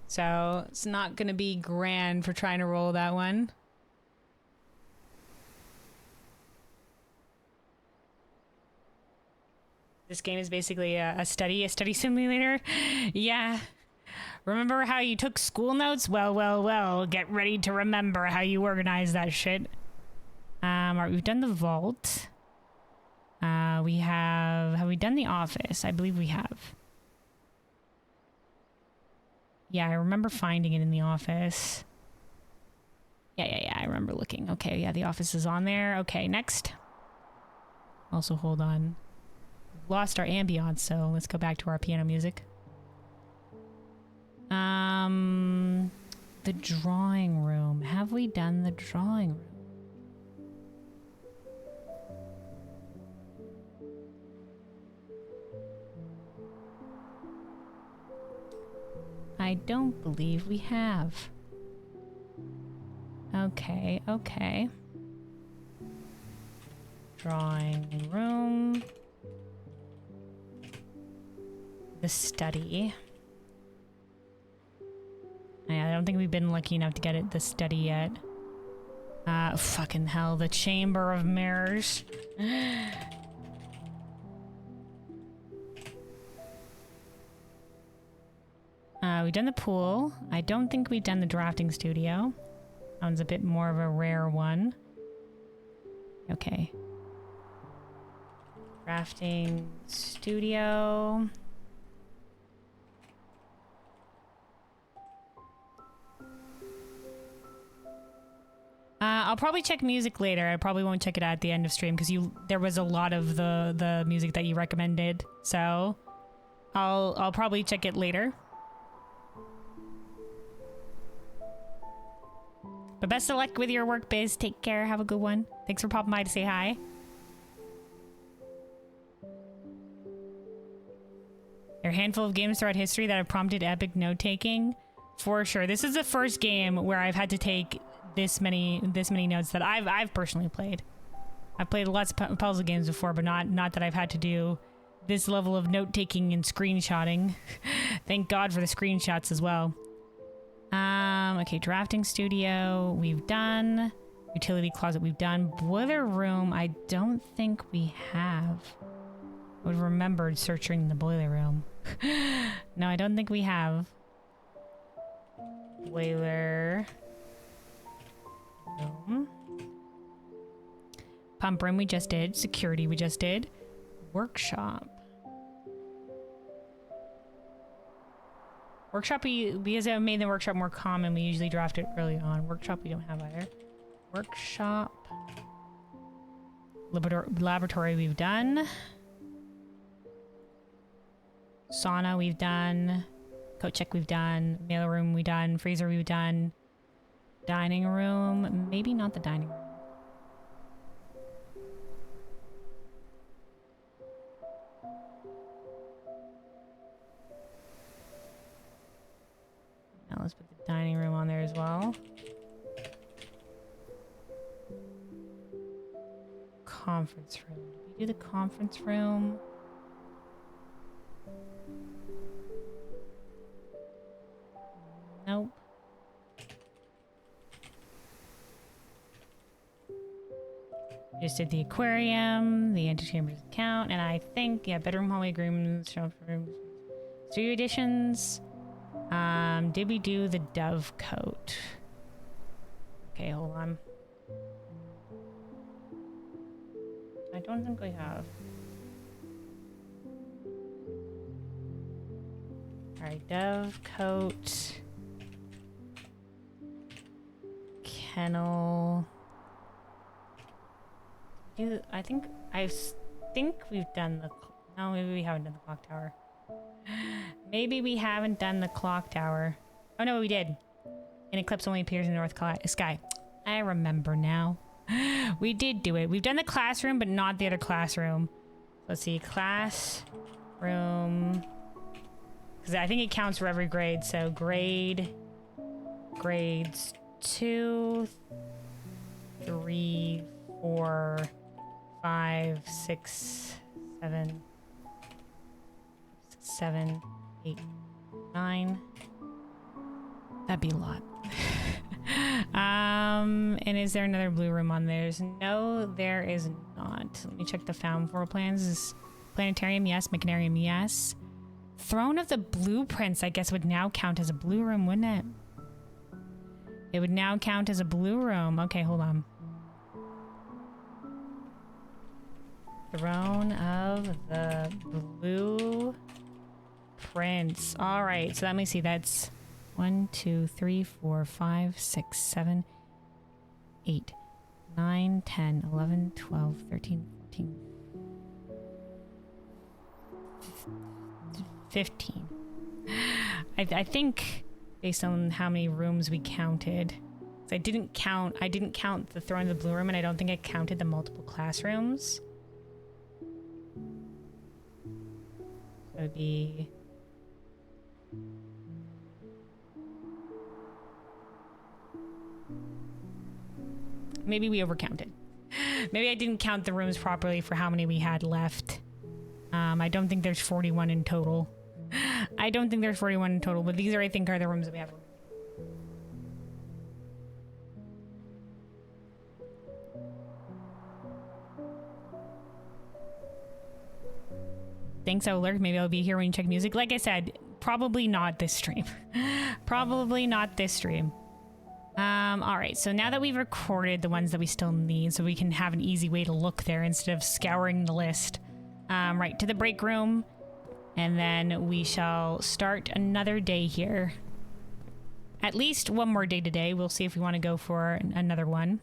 So it's not going to be grand for trying to roll that one. This game is basically a study simulator. Yeah. Remember how you took school notes? Well. Get ready to remember how you organize that shit. All right, we've done the vault. Have we done the office? I believe we have. Yeah, I remember finding it in the office. Yeah, I remember looking. Okay, yeah, the office is on there. Okay, next. Also, hold on. Lost our ambiance, so let's go back to our piano music. The drawing room. Have we done the drawing room? I don't believe we have. Okay. Drawing room. The study. I don't think we've been lucky enough to get the study yet. Fucking hell, the Chamber of Mirrors. We've done the pool. I don't think we've done the drafting studio. Sounds a bit more of a rare one. Okay. Crafting studio. I'll probably check music later. I probably won't check it at the end of stream because there was a lot of the music that you recommended. So I'll probably check it later. But best of luck with your work, Biz. Take care. Have a good one. Thanks for popping by to say hi. There are a handful of games throughout history that have prompted epic note-taking. For sure. This is the first game where I've had to take this many notes that I've personally played. I've played lots of puzzle games before, but not that I've had to do this level of note-taking and screenshotting. Thank God for the screenshots as well. Okay, drafting studio, we've done. Utility closet, we've done. Boiler room, I don't think we have. I would have remembered searching the boiler room. No, I don't think we have. Boiler room. Pump room we just did. Security we just did. Workshop. Workshop, because I made the workshop more common, we usually draft it early on. Workshop we don't have either. Workshop. Laboratory we've done. Sauna we've done. Coat check we've done. Mailroom we've done. Freezer we've done. Dining room. Maybe not the dining room. Now let's put the dining room on there as well. Conference room. Did we do the conference room? Nope. Just did the aquarium, the antechambers count, and I think, yeah, bedroom, hallway, rooms, shop rooms, studio additions. Did we do the dove coat? Okay, hold on. I don't think we have. Alright, dove coat. Kennel. I think we've done the... No, maybe we haven't done the clock tower. Maybe we haven't done the clock tower. Oh no, we did. An eclipse only appears in the north sky. I remember now. We did do it. We've done the classroom, but not the other classroom. Let's see, classroom. Because I think it counts for every grade. So grades 2, 3, 4, 5, 6, 7, 8, 9. That'd be a lot. And is there another blue room on there? No, there is not. Let me check the found floor plans. Planetarium, yes. Mechanarium, yes. Throne of the Blueprints, I guess, would now count as a blue room, wouldn't it? It would now count as a blue room. Okay, hold on. Throne of the Blueprints. All right, so let me see. That's 1, 2, 3, 4, 5, 6, 7, 8, 9, 10, 11, 12, 13, 14, 15. I think based on how many rooms we counted. So I didn't count the Throne of the Blue Room, and I don't think I counted the multiple classrooms. So it would be... Maybe we overcounted. Maybe I didn't count the rooms properly for how many we had left. I don't think there's 41 in total. I don't think there's 41 in total, but these are, I think, are the rooms that we have. Thanks, Oler. Maybe I'll be here when you check music. Like I said, probably not this stream. Probably not this stream. All right, so now that we've recorded the ones that we still need, so we can have an easy way to look there instead of scouring the list. Right, to the break room, and then we shall start another day here. At least one more day today. We'll see if we want to go for another one.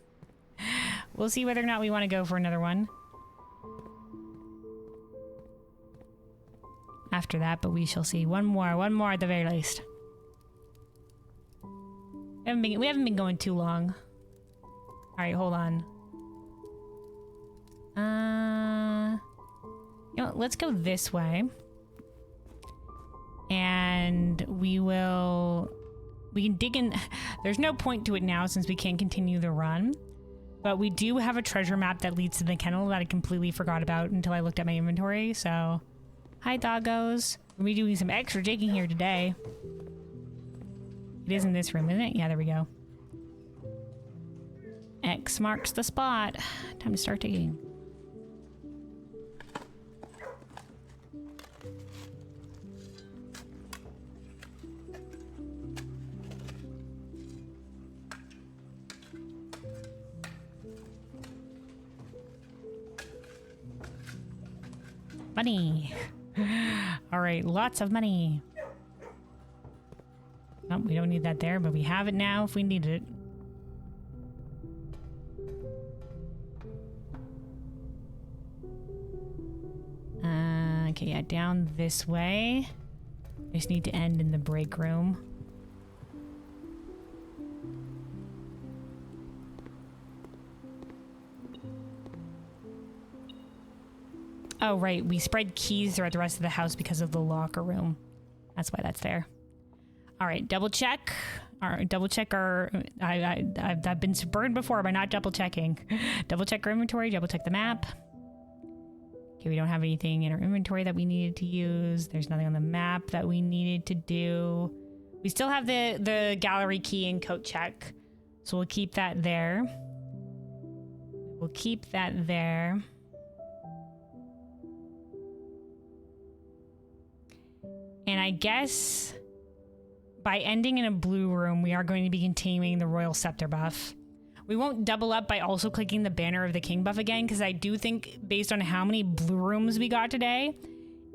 We'll see whether or not we want to go for another one after that, but we shall see. One more at the very least. We haven't been going too long. All right, hold on. You know, let's go this way. And we can dig in. There's no point to it now since we can't continue the run. But we do have a treasure map that leads to the kennel that I completely forgot about until I looked at my inventory. So, hi doggos. We'll be doing some extra digging here today. It is in this room, isn't it? Yeah, there we go. X marks the spot. Time to start digging. Money. All right, lots of money. Oh, we don't need that there, but we have it now if we need it. Okay, yeah, down this way. I just need to end in the break room. Oh, right. We spread keys throughout the rest of the house because of the locker room. That's why that's there. All right, double check. I've been burned before by not double checking. Double check our inventory, double check the map. Okay, we don't have anything in our inventory that we needed to use. There's nothing on the map that we needed to do. We still have the gallery key and coat check. So we'll keep that there. We'll keep that there. And I guess by ending in a blue room, we are going to be continuing the Royal Scepter buff. We won't double up by also clicking the Banner of the King buff again, because I do think based on how many blue rooms we got today,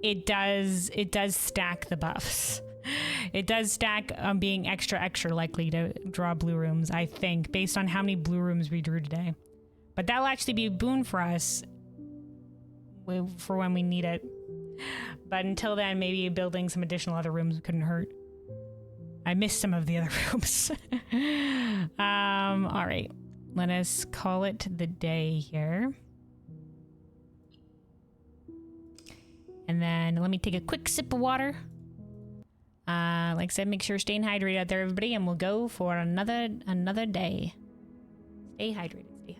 it does stack the buffs. It does stack being extra likely to draw blue rooms, I think, based on how many blue rooms we drew today. But that'll actually be a boon for us for when we need it. But until then, maybe building some additional other rooms couldn't hurt. I missed some of the other rooms. All right. Let us call it the day here. And then let me take a quick sip of water. Like I said, make sure you're staying hydrated out there, everybody, and we'll go for another day. Stay hydrated. Stay hydrated.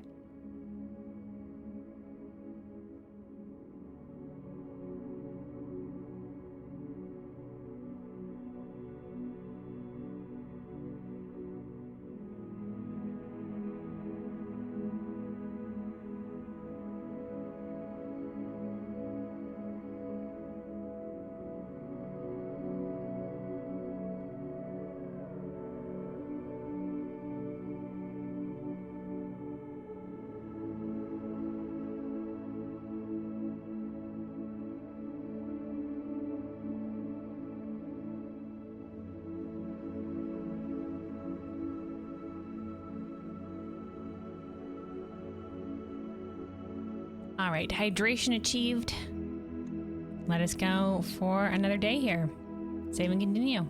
All right, hydration achieved. Let us go for another day here. Save and continue.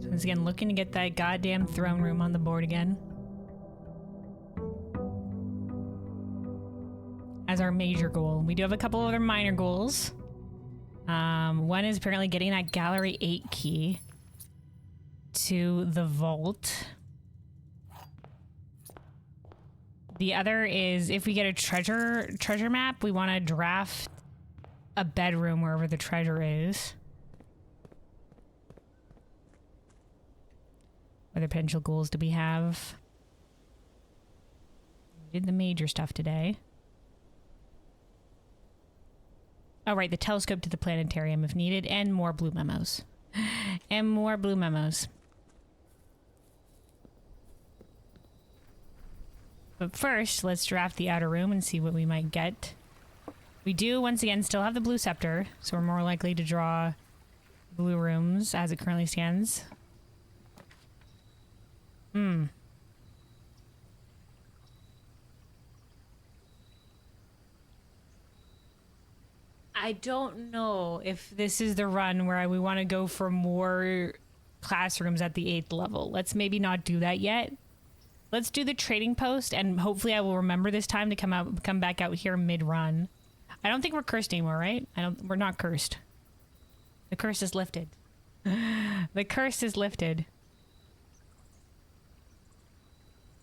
So once again, looking to get that goddamn throne room on the board again. As our major goal. We do have a couple other minor goals. One is apparently getting that Gallery 8 key to the vault. The other is if we get a treasure map, we want to draft a bedroom wherever the treasure is. What other potential goals do we have? We did the major stuff today. Oh, right, the telescope to the planetarium if needed, and more blue memos. And more blue memos. But first, let's draft the outer room and see what we might get. We do, once again, still have the blue scepter, so we're more likely to draw blue rooms as it currently stands. I don't know if this is the run where we want to go for more classrooms at the 8th level. Let's maybe not do that yet. Let's do the trading post, and hopefully I will remember this time to come back out here mid-run. I don't think we're cursed anymore, right? We're not cursed. The curse is lifted. The curse is lifted.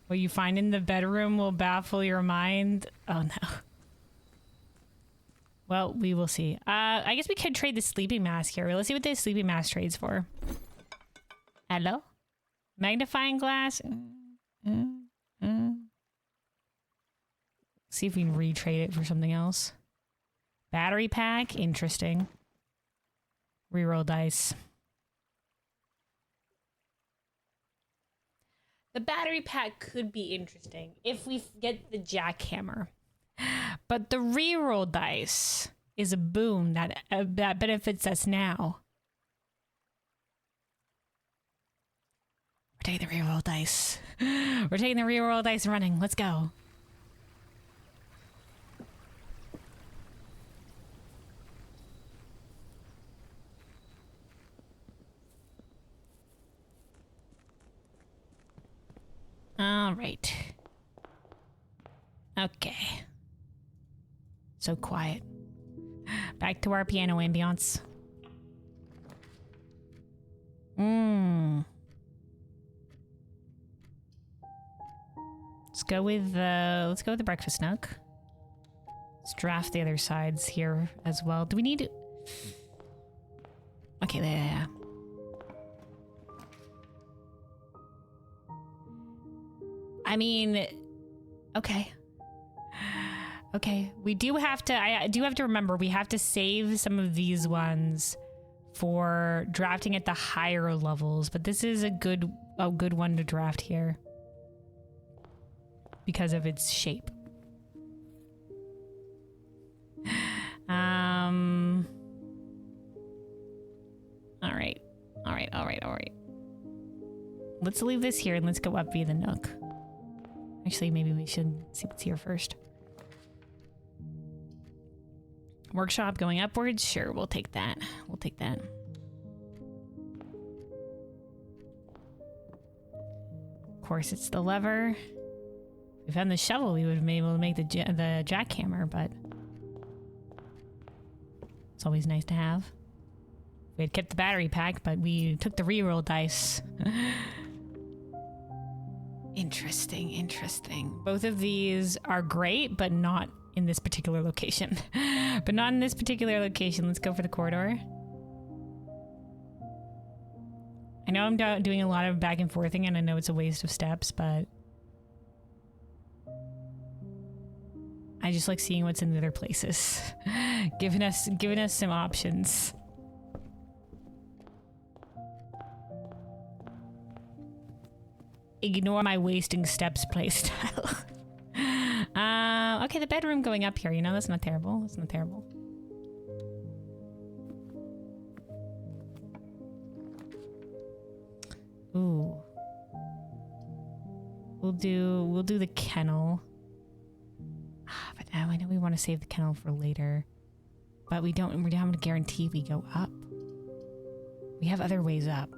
What you find in the bedroom will baffle your mind. Oh no. Well, we will see. I guess we could trade the sleeping mask here. Let's see what the sleeping mask trades for. Hello? Magnifying glass? See if we can retrade it for something else. Battery pack? Interesting. Reroll dice. The battery pack could be interesting if we get the jackhammer. But the reroll dice is a boon that benefits us now. We're taking the reroll dice. We're taking the reroll dice and running. Let's go. All right. Okay. So quiet. Back to our piano ambiance. Let's go with the breakfast nook. Let's draft the other sides here as well. Do we need? Okay, there. I mean, okay. Okay, we do have to, I do have to remember, we have to save some of these ones for drafting at the higher levels, but this is a good one to draft here because of its shape. All right. Let's leave this here and let's go up via the nook. Actually, maybe we should see what's here first. Workshop going upwards? Sure, we'll take that. We'll take that. Of course, it's the lever. If we found the shovel, we would have been able to make the jackhammer, but it's always nice to have. We had kept the battery pack, but we took the reroll dice. Interesting. Both of these are great, but not in this particular location. Let's go for the corridor. I know I'm doing a lot of back and forthing, and I know it's a waste of steps, but I just like seeing what's in the other places. giving us some options. Ignore my wasting steps playstyle. Okay, the bedroom going up here. You know, that's not terrible. That's not terrible. Ooh. We'll do the kennel. But now I know we want to save the kennel for later. But we don't have a guarantee we go up. We have other ways up.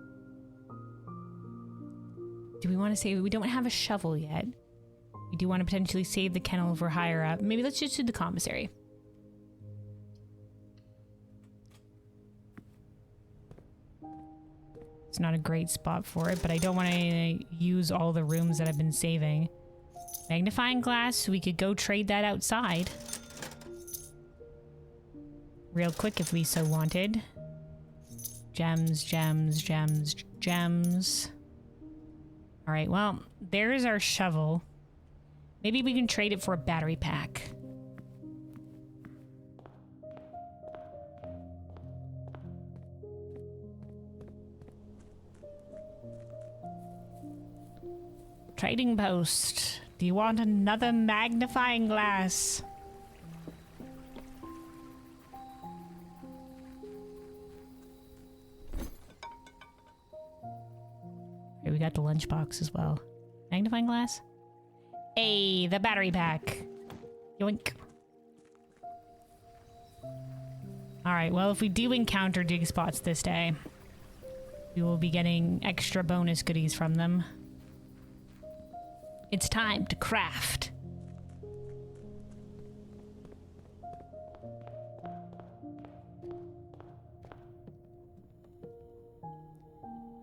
Do we want to save? We don't have a shovel yet. We do want to potentially save the kennel for higher up. Maybe let's just do the commissary. It's not a great spot for it, but I don't want to use all the rooms that I've been saving. Magnifying glass, we could go trade that outside. Real quick if we so wanted. Gems. Alright, well, there's our shovel. Maybe we can trade it for a battery pack. Trading post. Do you want another magnifying glass? Okay, we got the lunchbox as well. Magnifying glass? Hey, the battery pack. Yoink. Alright, well, if we do encounter dig spots this day, we will be getting extra bonus goodies from them. It's time to craft.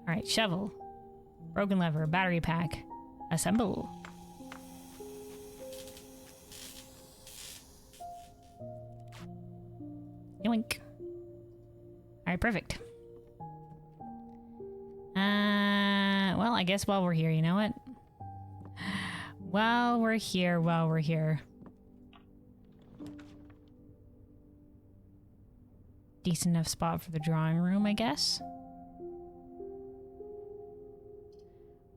Alright, shovel. Broken lever, battery pack. Assemble. Yoink. Alright, perfect. Well, I guess while we're here, you know what? While we're here. Decent enough spot for the drawing room, I guess.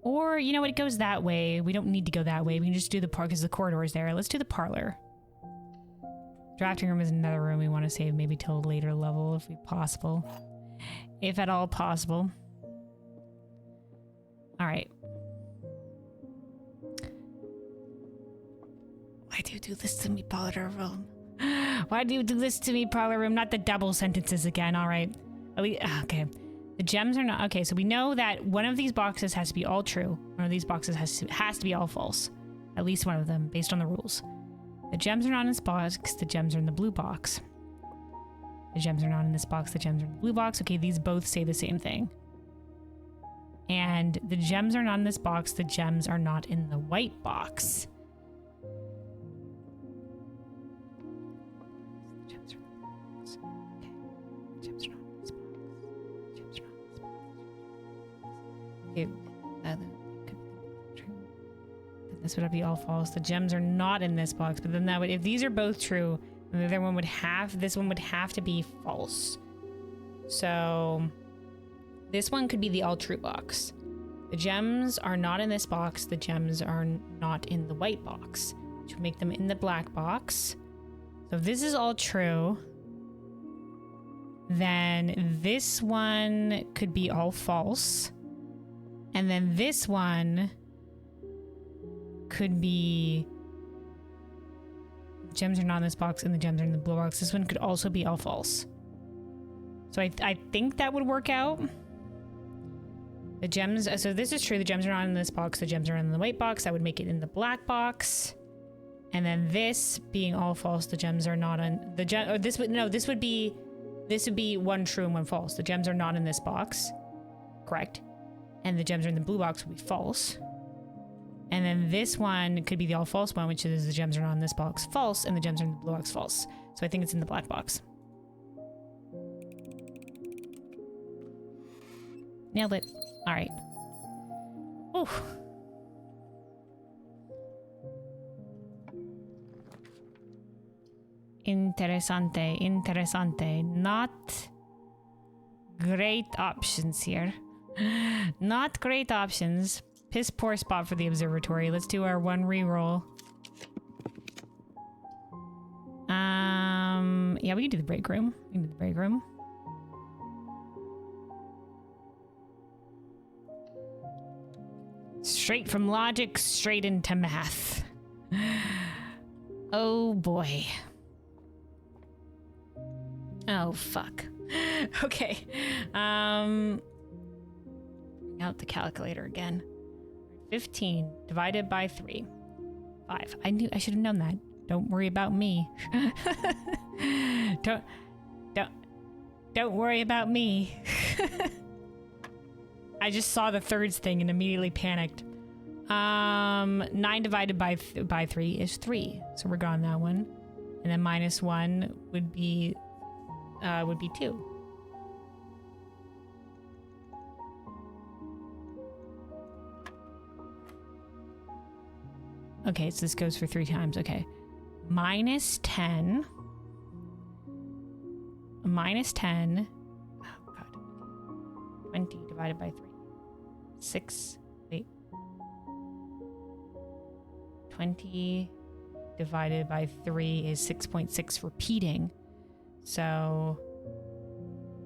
Or, you know what, it goes that way. We don't need to go that way. We can just do the park because the corridor is there. Let's do the parlor. Drafting room is another room we want to save maybe till a later level if possible. If at all possible. Alright. Why do you do this to me, parlor room? Why do you do this to me, parlor room? Not the double sentences again, alright. Okay. The gems are not... Okay, so we know that one of these boxes has to be all true. One of these boxes has to be all false. At least one of them, based on the rules. The gems are not in this box. The gems are in the blue box. The gems are not in this box. The gems are in the blue box. Okay, these both say the same thing. And the gems are not in this box. The gems are not in the white box. The gems are in the box. Okay. The gems are not in this box. The gems are not in this box. Okay. That could be true. Then this would be all false. The gems are not in this box. But then that would, if these are both true, then the other one would have, this one would have to be false. So this one could be the all true box. The gems are not in this box. The gems are not in the white box, which would make them in the black box. So if this is all true, then this one could be all false. And then this one could be gems are not in this box and the gems are in the blue box. This one could also be all false. So I think that would work out. The gems, so this is true. The gems are not in this box. The gems are in the white box. That would make it in the black box. And then this being all false, the gems are not in the gem. Or this would be one true and one false. The gems are not in this box, correct? And the gems are in the blue box would be false. And then this one could be the all false one, which is the gems are not in this box, false, and the gems are in the blue box, false. So I think it's in the black box. Nailed it. All right. Oof. Interessante. Not great options here. Not great options. Piss poor spot for the observatory. Let's do our one reroll. Yeah, we can do the break room. Straight from logic, straight into math. Oh boy. Oh fuck. Okay. Bring out the calculator again. 15 divided by 3. 5. I should have known that. Don't worry about me. Don't worry about me. I just saw the thirds thing and immediately panicked. 9 divided by 3 is 3. So we're gone that one. And then minus 1 would be 2. Okay, so this goes for 3 times. Okay. Minus 10. Minus 10. Oh, God. 20 divided by 3. 6. Wait. 20 divided by 3 is 6.6 repeating. So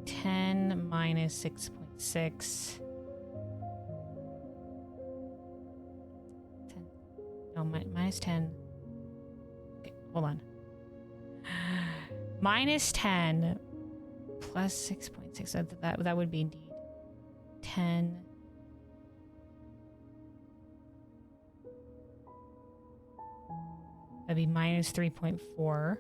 10 minus 6.6. 10. No, minus 10. Okay, hold on. Minus 10 plus 6.6. That would be indeed 10. That'd be minus 3.4.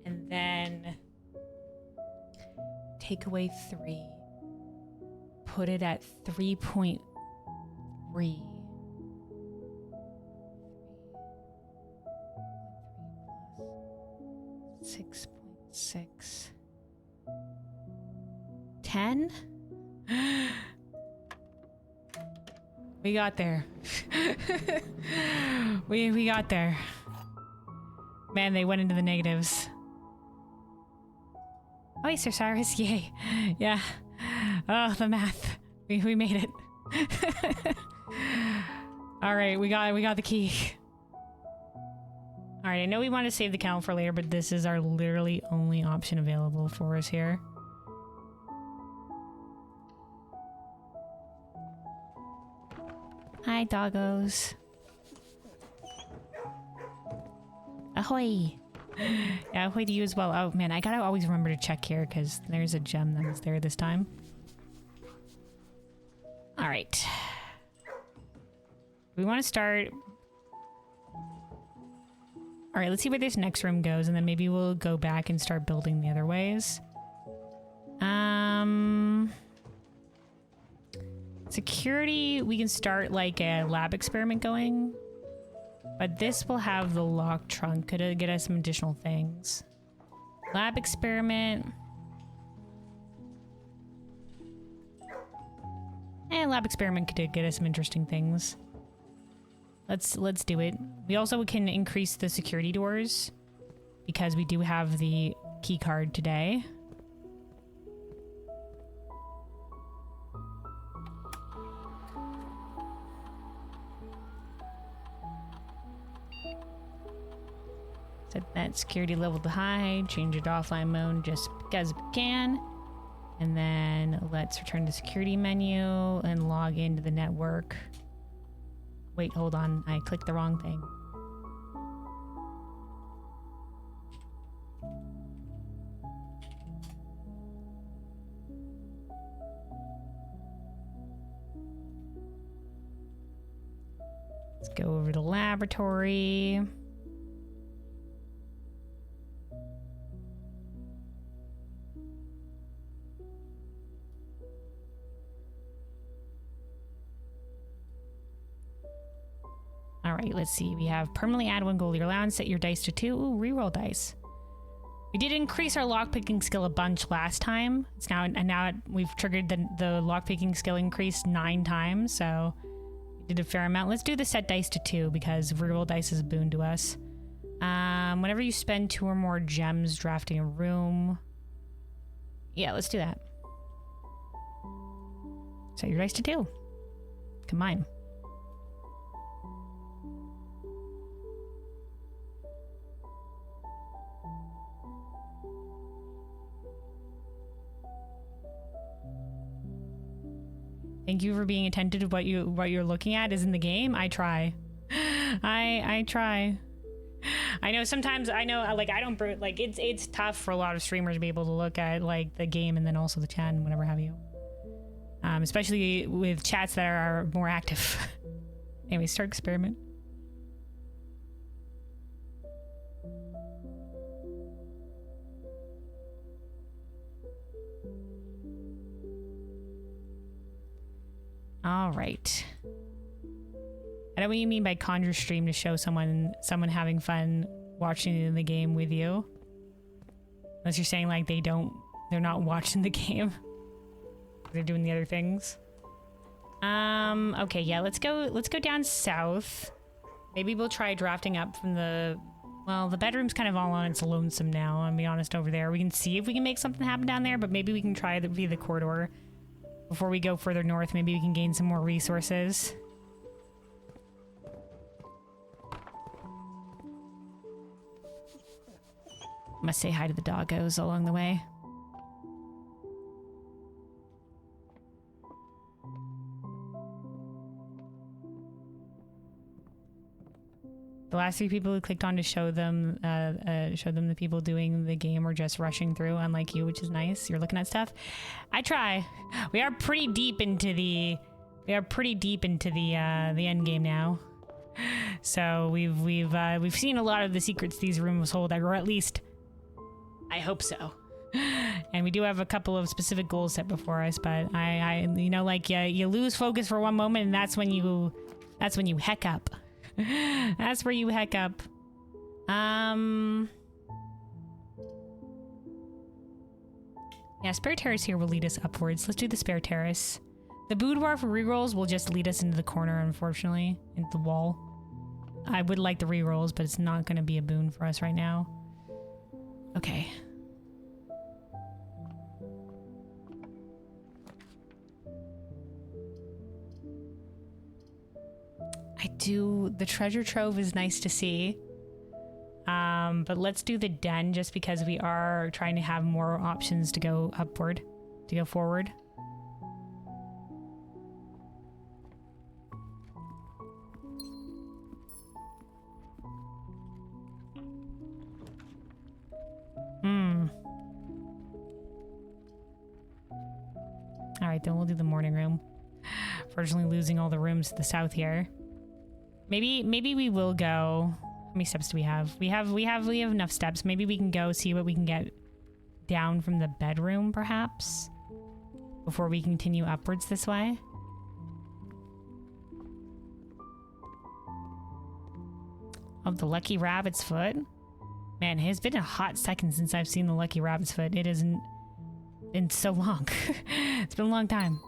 And then take away 3. Put it at 3.3. 6.6. 10? We got there. we got there. Man, they went into the negatives. Oh, hey, Sir Cyrus. Yay. Yeah. Oh, the math. We made it. All right, we got the key. All right, I know we want to save the count for later, but this is our literally only option available for us here. Hi, doggos. Ahoy. Yeah, ahoy to you as well. Oh, man, I gotta always remember to check here because there's a gem that was there this time. All right. We want to start... All right, let's see where this next room goes, and then maybe we'll go back and start building the other ways. Security, we can start like a lab experiment going. But this will have the lock trunk. Could it get us some additional things? Lab experiment. Lab experiment could get us some interesting things. Let's do it. We also can increase the security doors because we do have the key card today. Set that security level to high, change it to offline mode just because we can. And then let's return to the security menu and log into the network. Wait, hold on. I clicked the wrong thing. Let's go over to laboratory. All right, let's see. We have permanently add 1 gold to your allowance, set your dice to 2. Ooh, reroll dice. We did increase our lockpicking skill a bunch last time. It's now we've triggered the lockpicking skill increase 9 times, so we did a fair amount. Let's do the set dice to 2 because reroll dice is a boon to us. Whenever you spend 2 or more gems drafting a room. Yeah, let's do that. Set your dice to 2. Combine. Thank you for being attentive to what you're looking at is in the game. I try. I try. I know sometimes like I don't like it's tough for a lot of streamers to be able to look at like the game and then also the chat and whatever have you. Especially with chats that are more active. Anyway, start experiment. All right. I know what you mean by conjure stream to show someone having fun watching the game with you. Unless you're saying like they're not watching the game. They're doing the other things. Okay, yeah, let's go down south. Maybe we'll try drafting up from the Well, the bedroom's kind of all on its lonesome now, I'll be honest, over there. We can see if we can make something happen down there, but maybe we can try via the corridor. Before we go further north, maybe we can gain some more resources. Must say hi to the doggos along the way. The last 3 people who clicked on to show them the people doing the game or just rushing through, unlike you, which is nice. You're looking at stuff. I try. We are pretty deep into the end game now. So we've seen a lot of the secrets these rooms hold, or at least I hope so. And we do have a couple of specific goals set before us, but I you know, like you lose focus for one moment, and that's when you heck up. That's where you heck up. Yeah, spare terrace here will lead us upwards. Let's do the spare terrace. The boudoir for rerolls will just lead us into the corner, unfortunately, into the wall. I would like the rerolls, but it's not going to be a boon for us right now. Okay. The treasure trove is nice to see. But let's do the den just because we are trying to have more options to go upward, to go forward. All right, then we'll do the morning room. Fortunately, losing all the rooms to the south here. Maybe we will go. How many steps do we have? We have enough steps. Maybe we can go see what we can get down from the bedroom, perhaps, before we continue upwards this way. Of the Lucky Rabbit's Foot. Man, it has been a hot second since I've seen the Lucky Rabbit's Foot. It isn't been so long. It's been a long time.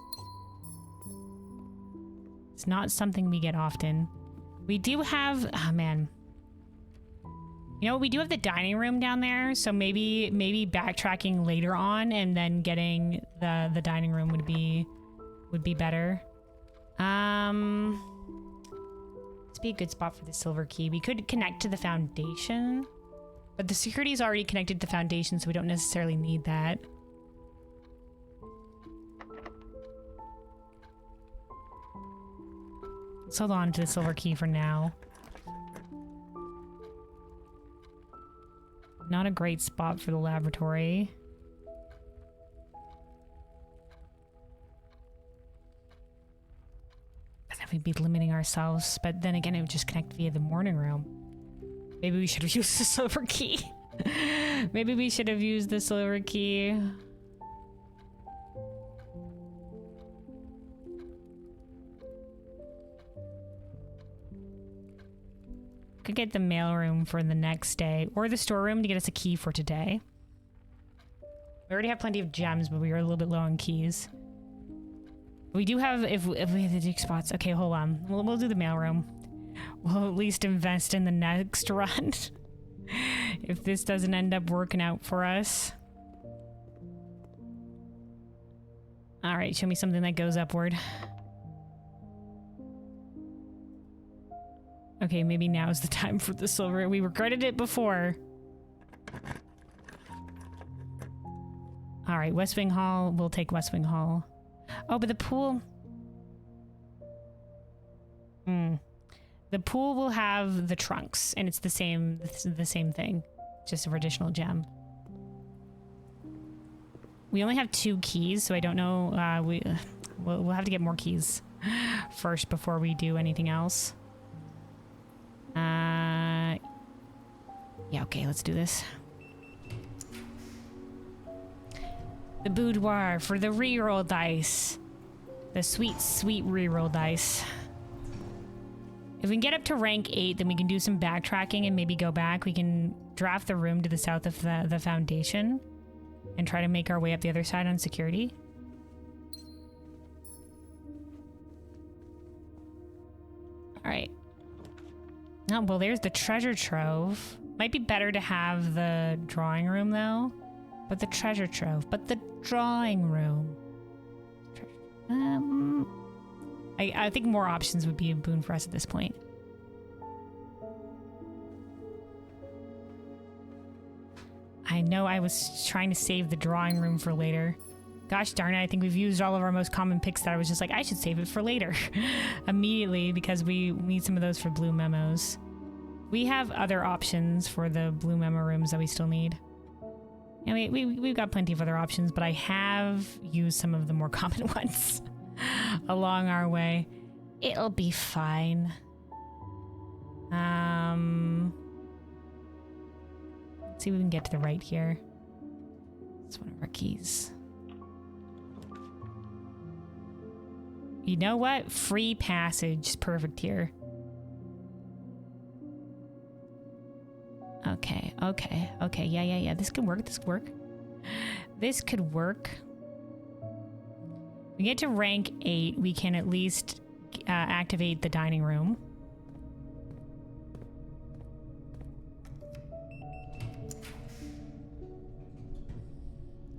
It's not something we get often. We do have, oh man. You know, we do have the dining room down there, so maybe backtracking later on and then getting the dining room would be better. This would be a good spot for the silver key. We could connect to the foundation, but the security is already connected to the foundation, so we don't necessarily need that. Let's hold on to the silver key for now. Not a great spot for the laboratory. But then we'd be limiting ourselves. But then again, it would just connect via the morning room. Maybe we should have used the silver key. Maybe we should have used the silver key. Could get the mailroom for the next day, or the storeroom to get us a key for today. We already have plenty of gems, but we are a little bit low on keys. We do have, if we have the dig spots. Okay, hold on. We'll do the mailroom. We'll at least invest in the next run. If this doesn't end up working out for us. All right, show me something that goes upward. Okay, maybe now's the time for the silver. We regretted it before. All right, West Wing Hall. We'll take West Wing Hall. Oh, but the pool. The pool will have the trunks, and it's the same thing, just a additional gem. We only have 2 keys, so I don't know. We'll have to get more keys first before we do anything else. Yeah, okay, let's do this. The boudoir for the reroll dice. The sweet, sweet reroll dice. If we can get up to rank 8, then we can do some backtracking and maybe go back. We can draft the room to the south of the foundation and try to make our way up the other side on security. All right. Oh, well, there's the treasure trove. Might be better to have the drawing room though. But the treasure trove. But the drawing room. I think more options would be a boon for us at this point. I know I was trying to save the drawing room for later. Gosh darn it, I think we've used all of our most common picks that I was just like, I should save it for later. Immediately, because we need some of those for blue memos. We have other options for the blue memo rooms that we still need. And we've got plenty of other options, but I have used some of the more common ones along our way. It'll be fine. Let's see if we can get to the right here. It's one of our keys. You know what? Free passage is perfect here. Okay. Yeah. This could work. This could work. We get to rank 8. We can at least activate the dining room.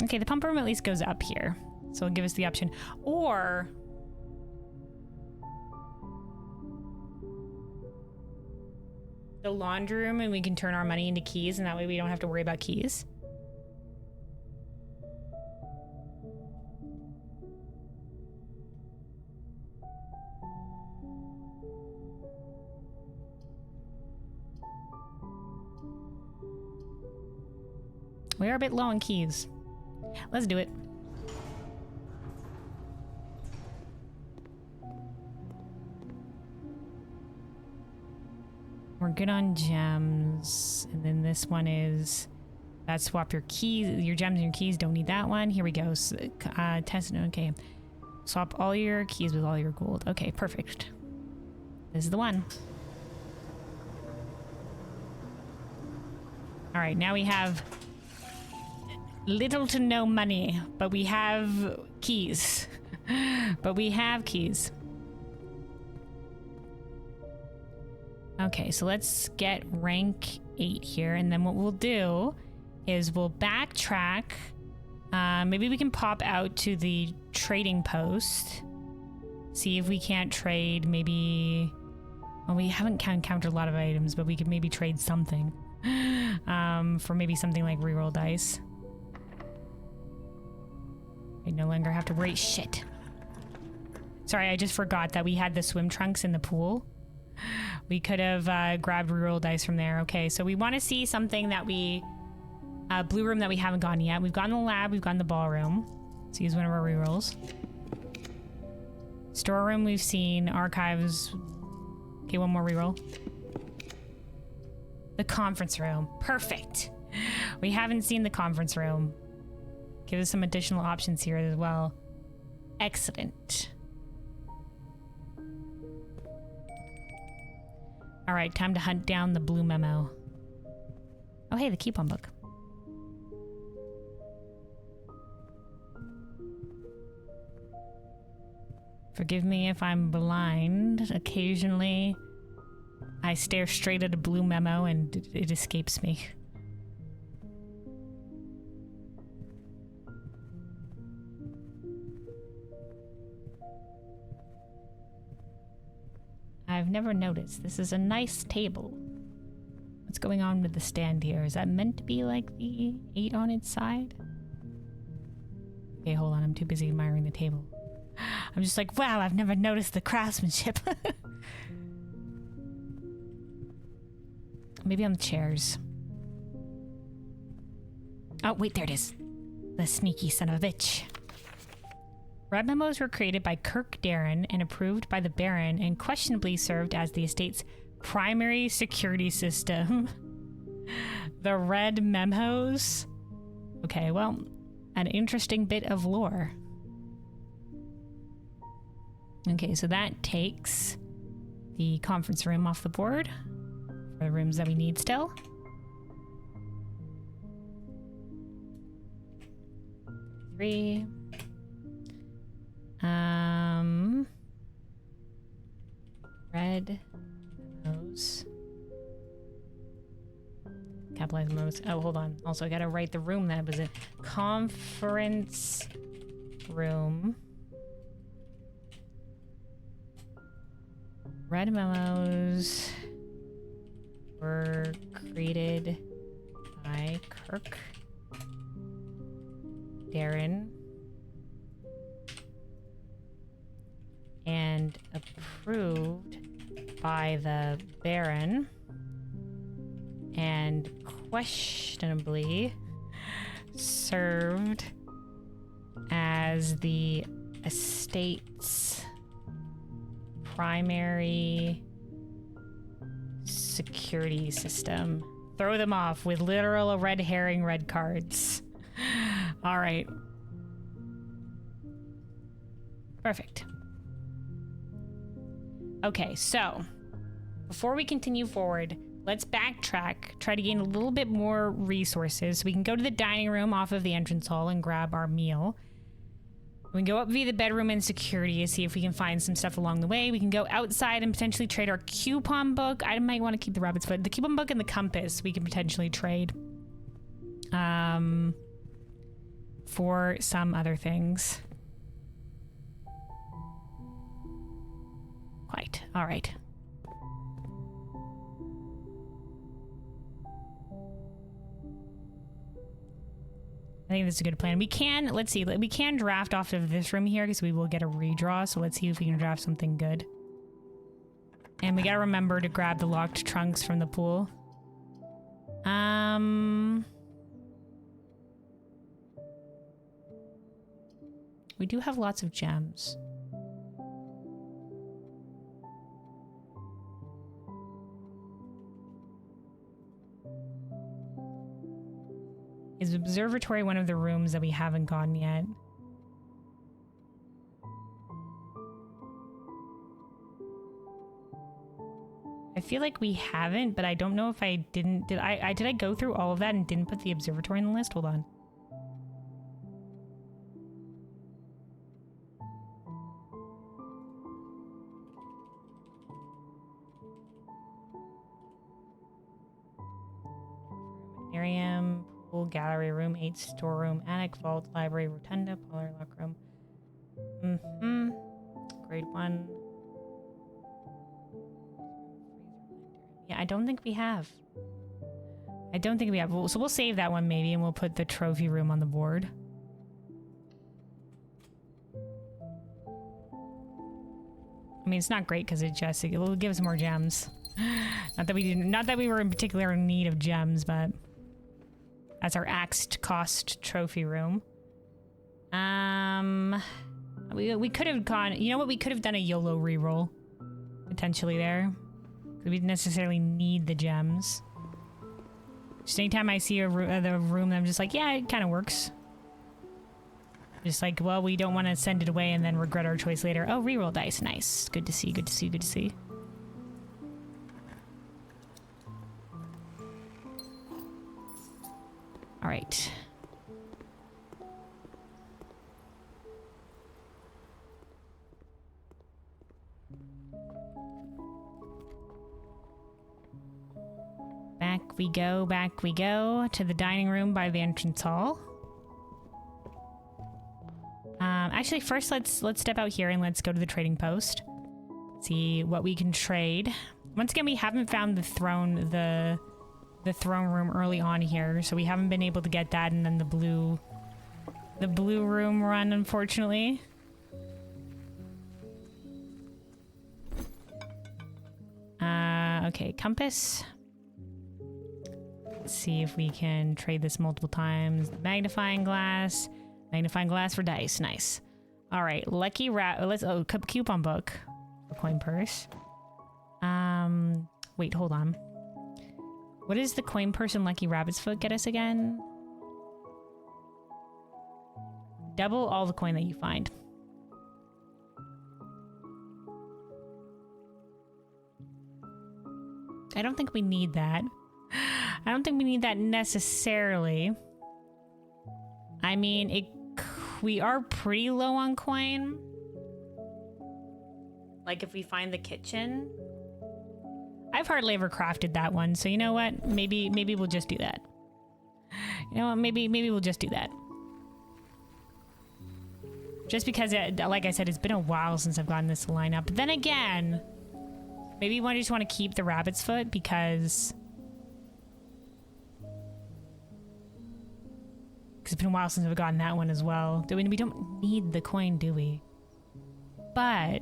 Okay, the pump room at least goes up here. So it'll give us the option. Or the laundry room, and we can turn our money into keys, and that way we don't have to worry about keys. We are a bit low on keys. Let's do it. We're good on gems. And then this one is that swap your keys, your gems and your keys. Don't need that one. Here we go. So, test. Okay. Swap all your keys with all your gold. Okay, perfect. This is the one. All right, now we have little to no money, but we have keys. Okay, so let's get rank 8 here, and then what we'll do is we'll backtrack. Maybe we can pop out to the trading post, see if we can't trade maybe... Well, we haven't encountered a lot of items, but we could maybe trade something for maybe something like reroll dice. I no longer have to worry. Shit. Sorry, I just forgot that we had the swim trunks in the pool. We could have grabbed reroll dice from there. Okay, so we want to see something that we... blue room that we haven't gone yet. We've gone the lab, we've gone the ballroom. Let's use one of our rerolls. Storeroom we've seen. Archives. Okay, one more reroll. The conference room. Perfect. We haven't seen the conference room. Give us some additional options here as well. Excellent. All right, time to hunt down the blue memo. Oh, hey, the coupon book. Forgive me if I'm blind. Occasionally, I stare straight at a blue memo and it escapes me. I've never noticed. This is a nice table. What's going on with the stand here? Is that meant to be like the 8 on its side? Okay, hold on. I'm too busy admiring the table. I'm just like, wow, I've never noticed the craftsmanship. Maybe on the chairs. Oh, wait, there it is. The sneaky son of a bitch. Red memos were created by Kirk Darren and approved by the Baron and questionably served as the estate's primary security system. The red memos? Okay, well, an interesting bit of lore. Okay, so that takes the conference room off the board for the rooms that we need still. Three. Red memos. capitalize most. Oh, hold on. Also, I gotta write the room that was in. Conference room. Red memos were created by Kirk, Darren, and approved by the Baron, and questionably served as the estate's primary security system. Throw them off with literal red herring red cards. All right. Perfect. Okay, so before we continue forward, let's backtrack, try to gain a little bit more resources. So we can go to the dining room off of the entrance hall and grab our meal. We can go up via the bedroom and security to see if we can find some stuff along the way. We can go outside and potentially trade our coupon book. I might want to keep the rabbit's foot. The coupon book and the compass we can potentially trade for some other things. Quite. All right. I think this is a good plan. We can, let's see, we can draft off of this room here because we will get a redraw. So let's see if we can draft something good. And we gotta remember to grab the locked trunks from the pool. We do have lots of gems. Is observatory one of the rooms that we haven't gone yet? I feel like we haven't, but I don't know if I didn't. Did I go through all of that and didn't put the observatory in the list? Hold on. Miriam. Gallery room, 8 storeroom, attic, vault, library, rotunda, parlor, lock room. Grade 1. Yeah, I don't think we have. So we'll save that one maybe, and we'll put the trophy room on the board. I mean, it's not great because it will give us more gems. Not that we were in particular need of gems, but that's our axed cost trophy room. We could have gone, you know what? We could have done a YOLO reroll potentially there. We didn't necessarily need the gems. Just anytime I see the room, I'm just like, yeah, it kind of works. Just like, well, we don't want to send it away and then regret our choice later. Oh, reroll dice. Nice. Good to see, good to see, good to see. All right. Back we go to the dining room by the entrance hall. Actually, first let's step out here and let's go to the trading post. See what we can trade. Once again, we haven't found the throne room early on here, so we haven't been able to get that, and then the blue room run, unfortunately. Okay, compass. Let's see if we can trade this multiple times. Magnifying glass for dice. Nice. All right, lucky coupon book for coin purse. Wait, hold on. What does the coin purse and lucky rabbit's foot get us again? Double all the coin that you find. I don't think we need that. I don't think we need that necessarily. I mean, we are pretty low on coin. Like if we find the kitchen. I've hardly ever crafted that one, so you know what? Maybe we'll just do that. You know what? Maybe we'll just do that. Just because, like I said, it's been a while since I've gotten this lineup. But then again, maybe I just want to keep the rabbit's foot because it's been a while since I've gotten that one as well. We don't need the coin, do we? But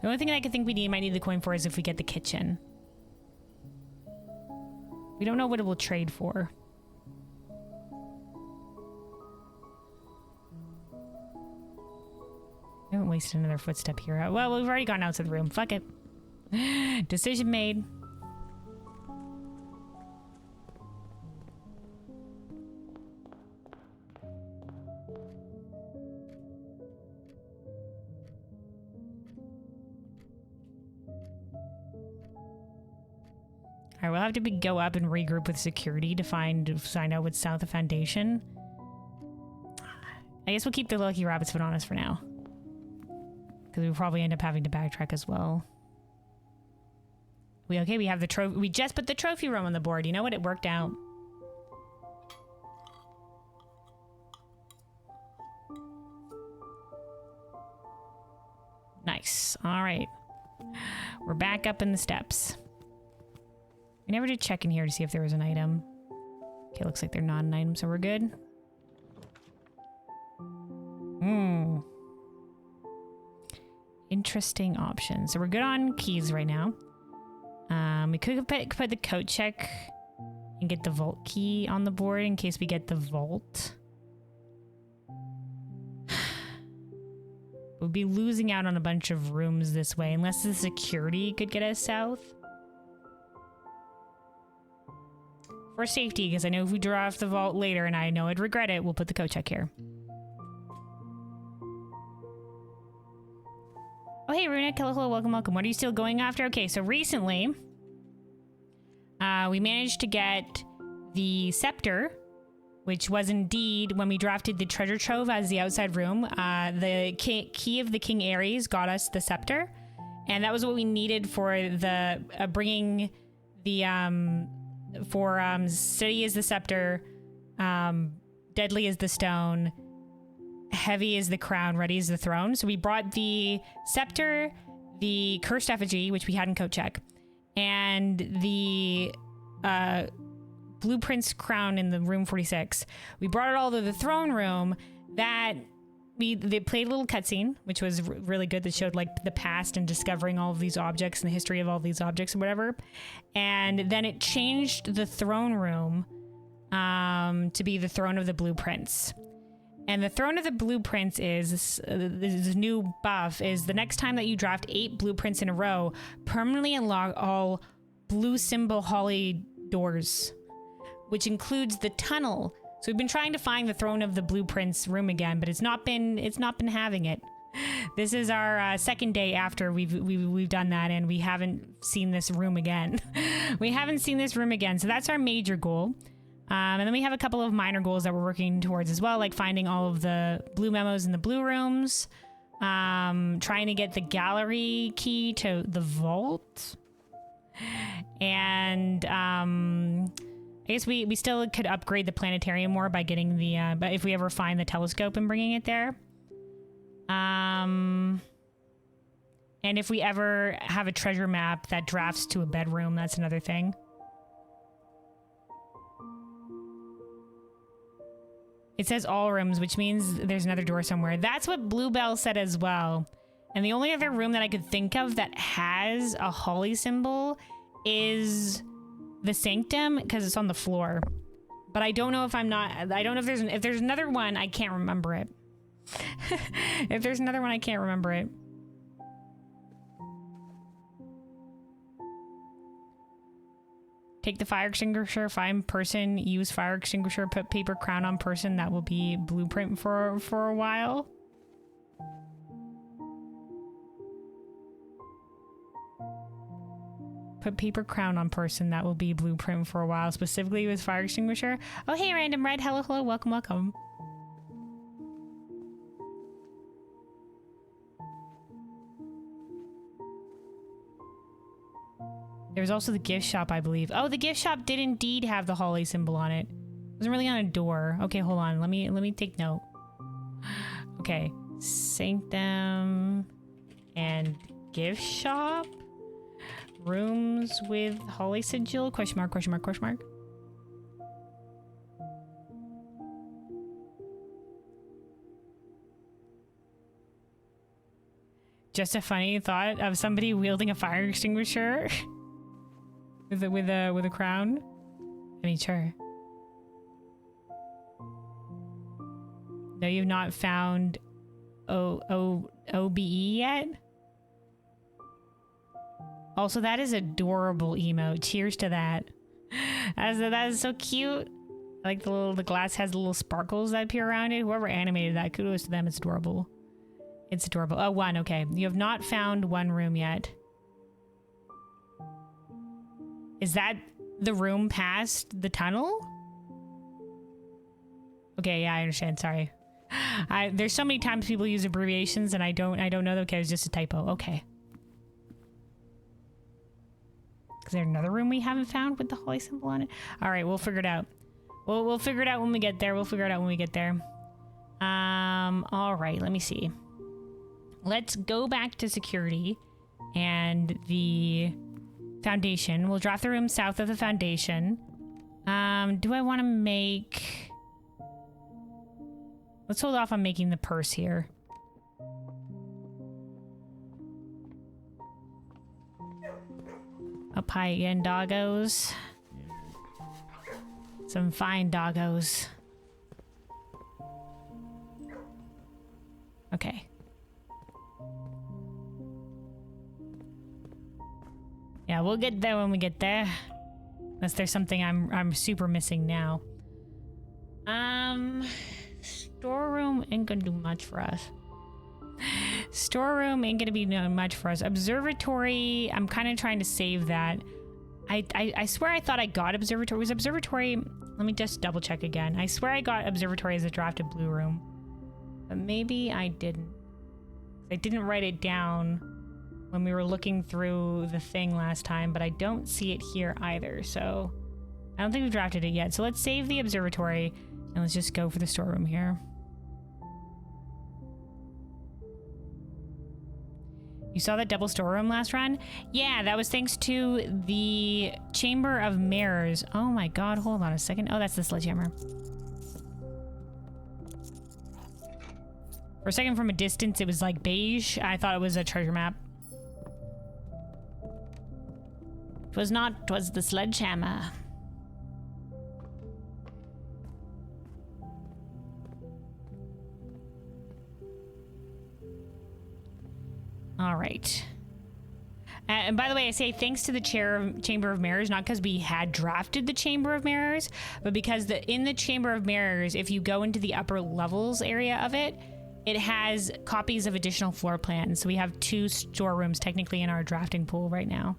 the only thing I could think we might need the coin for is if we get the kitchen. We don't know what it will trade for. I haven't wasted another footstep here. Well, we've already gone out to the room. Fuck it. Decision made. Alright, we'll have to go up and regroup with security to find out what's south of Foundation. I guess we'll keep the lucky rabbit's foot on us for now. Because we'll probably end up having to backtrack as well. We have the trophy. We just put the trophy room on the board. You know what? It worked out. Nice. Alright. We're back up in the steps. We never did check in here to see if there was an item. Okay, looks like they're not an item, so we're good. Interesting options. So we're good on keys right now. We could put the coat check and get the vault key on the board in case we get the vault. We'll be losing out on a bunch of rooms this way unless the security could get us south. For safety, because I know if we draw off the vault later and I know I'd regret it, we'll put the coat check here. Oh, hey, Runic. Hello, welcome. What are you still going after? Okay, so recently, we managed to get the scepter, which was indeed when we drafted the treasure trove as the outside room. The key of the King Ares got us the scepter, and that was what we needed for the bringing the steady is the scepter, deadly is the stone, heavy is the crown, ready is the throne. So we brought the scepter, the cursed effigy, which we had in coat check, and the blueprints crown in the room 46. We brought it all to the throne room. They played a little cutscene, which was really good, that showed like the past and discovering all of these objects and the history of all these objects and whatever. And then it changed the throne room to be the throne of the blueprints. And the throne of the blueprints is this new buff is the next time that you draft 8 blueprints in a row, permanently unlock all blue symbol holly doors, which includes the tunnel. So we've been trying to find the throne of the blueprints room again, but it's not been having it. This is our second day after we've done that, and we haven't seen this room again. We haven't seen this room again, so that's our major goal. And then we have a couple of minor goals that we're working towards as well, like finding all of the blue memos in the blue rooms, trying to get the gallery key to the vault, and I guess we still could upgrade the planetarium more by getting the but if we ever find the telescope and bringing it there, and if we ever have a treasure map that drafts to a bedroom, that's another thing. It says all rooms, which means there's another door somewhere. That's what Bluebell said as well. And the only other room that I could think of that has a holly symbol is the sanctum, because it's on the floor. But I don't know if if there's another one, I can't remember it. If there's another one, I can't remember it. Take the fire extinguisher, find person, use fire extinguisher, put paper crown on person. That will be blueprint for a while. Put paper crown on person. That will be blueprint for a while, specifically with fire extinguisher. Oh, hey, Random Red. Hello, welcome. There's also the gift shop, I believe. Oh, the gift shop did indeed have the holly symbol on it. It wasn't really on a door. Okay, hold on. Let me take note. Okay. Sanctum and gift shop. Rooms with holly sigil? Question mark, question mark, question mark. Just a funny thought of somebody wielding a fire extinguisher with a crown. I mean, sure. No, you've not found OBE yet? Also, that is adorable emote. Cheers to that. That is so cute. I like the glass has the little sparkles that appear around it. Whoever animated that, kudos to them. It's adorable. It's adorable. Oh, one. Okay. You have not found one room yet. Is that the room past the tunnel? Okay, yeah, I understand. Sorry. There's so many times people use abbreviations and I don't know. Okay, it was just a typo. Okay. Is there another room we haven't found with the holy symbol on it? All right, we'll figure it out. We'll figure it out when we get there. We'll figure it out when we get there. All right, let me see. Let's go back to security and the foundation. We'll draft the room south of the foundation. Do I want to make... Let's hold off on making the purse here. Up high again, doggos. Some fine doggos. Okay. Yeah, we'll get there when we get there. Unless there's something I'm super missing now. Storeroom ain't gonna do much for us. Storeroom ain't gonna be doing much for us. Observatory, I'm kind of trying to save that. I swear I thought I got observatory. Was observatory... Let me just double check again. I swear I got observatory as a drafted blue room. But maybe I didn't. I didn't write it down when we were looking through the thing last time, but I don't see it here either, so... I don't think we've drafted it yet. So let's save the observatory, and let's just go for the storeroom here. You saw that double storeroom last run? Yeah, that was thanks to the Chamber of Mirrors. Oh my god, hold on a second. Oh, that's the sledgehammer. For a second from a distance, it was like beige. I thought it was a treasure map. It was not, it was the sledgehammer. All right. And by the way, I say thanks to the Chamber of Mirrors, not because we had drafted the Chamber of Mirrors, but because in the Chamber of Mirrors, if you go into the upper levels area of it, it has copies of additional floor plans. So we have 2 storerooms technically in our drafting pool right now.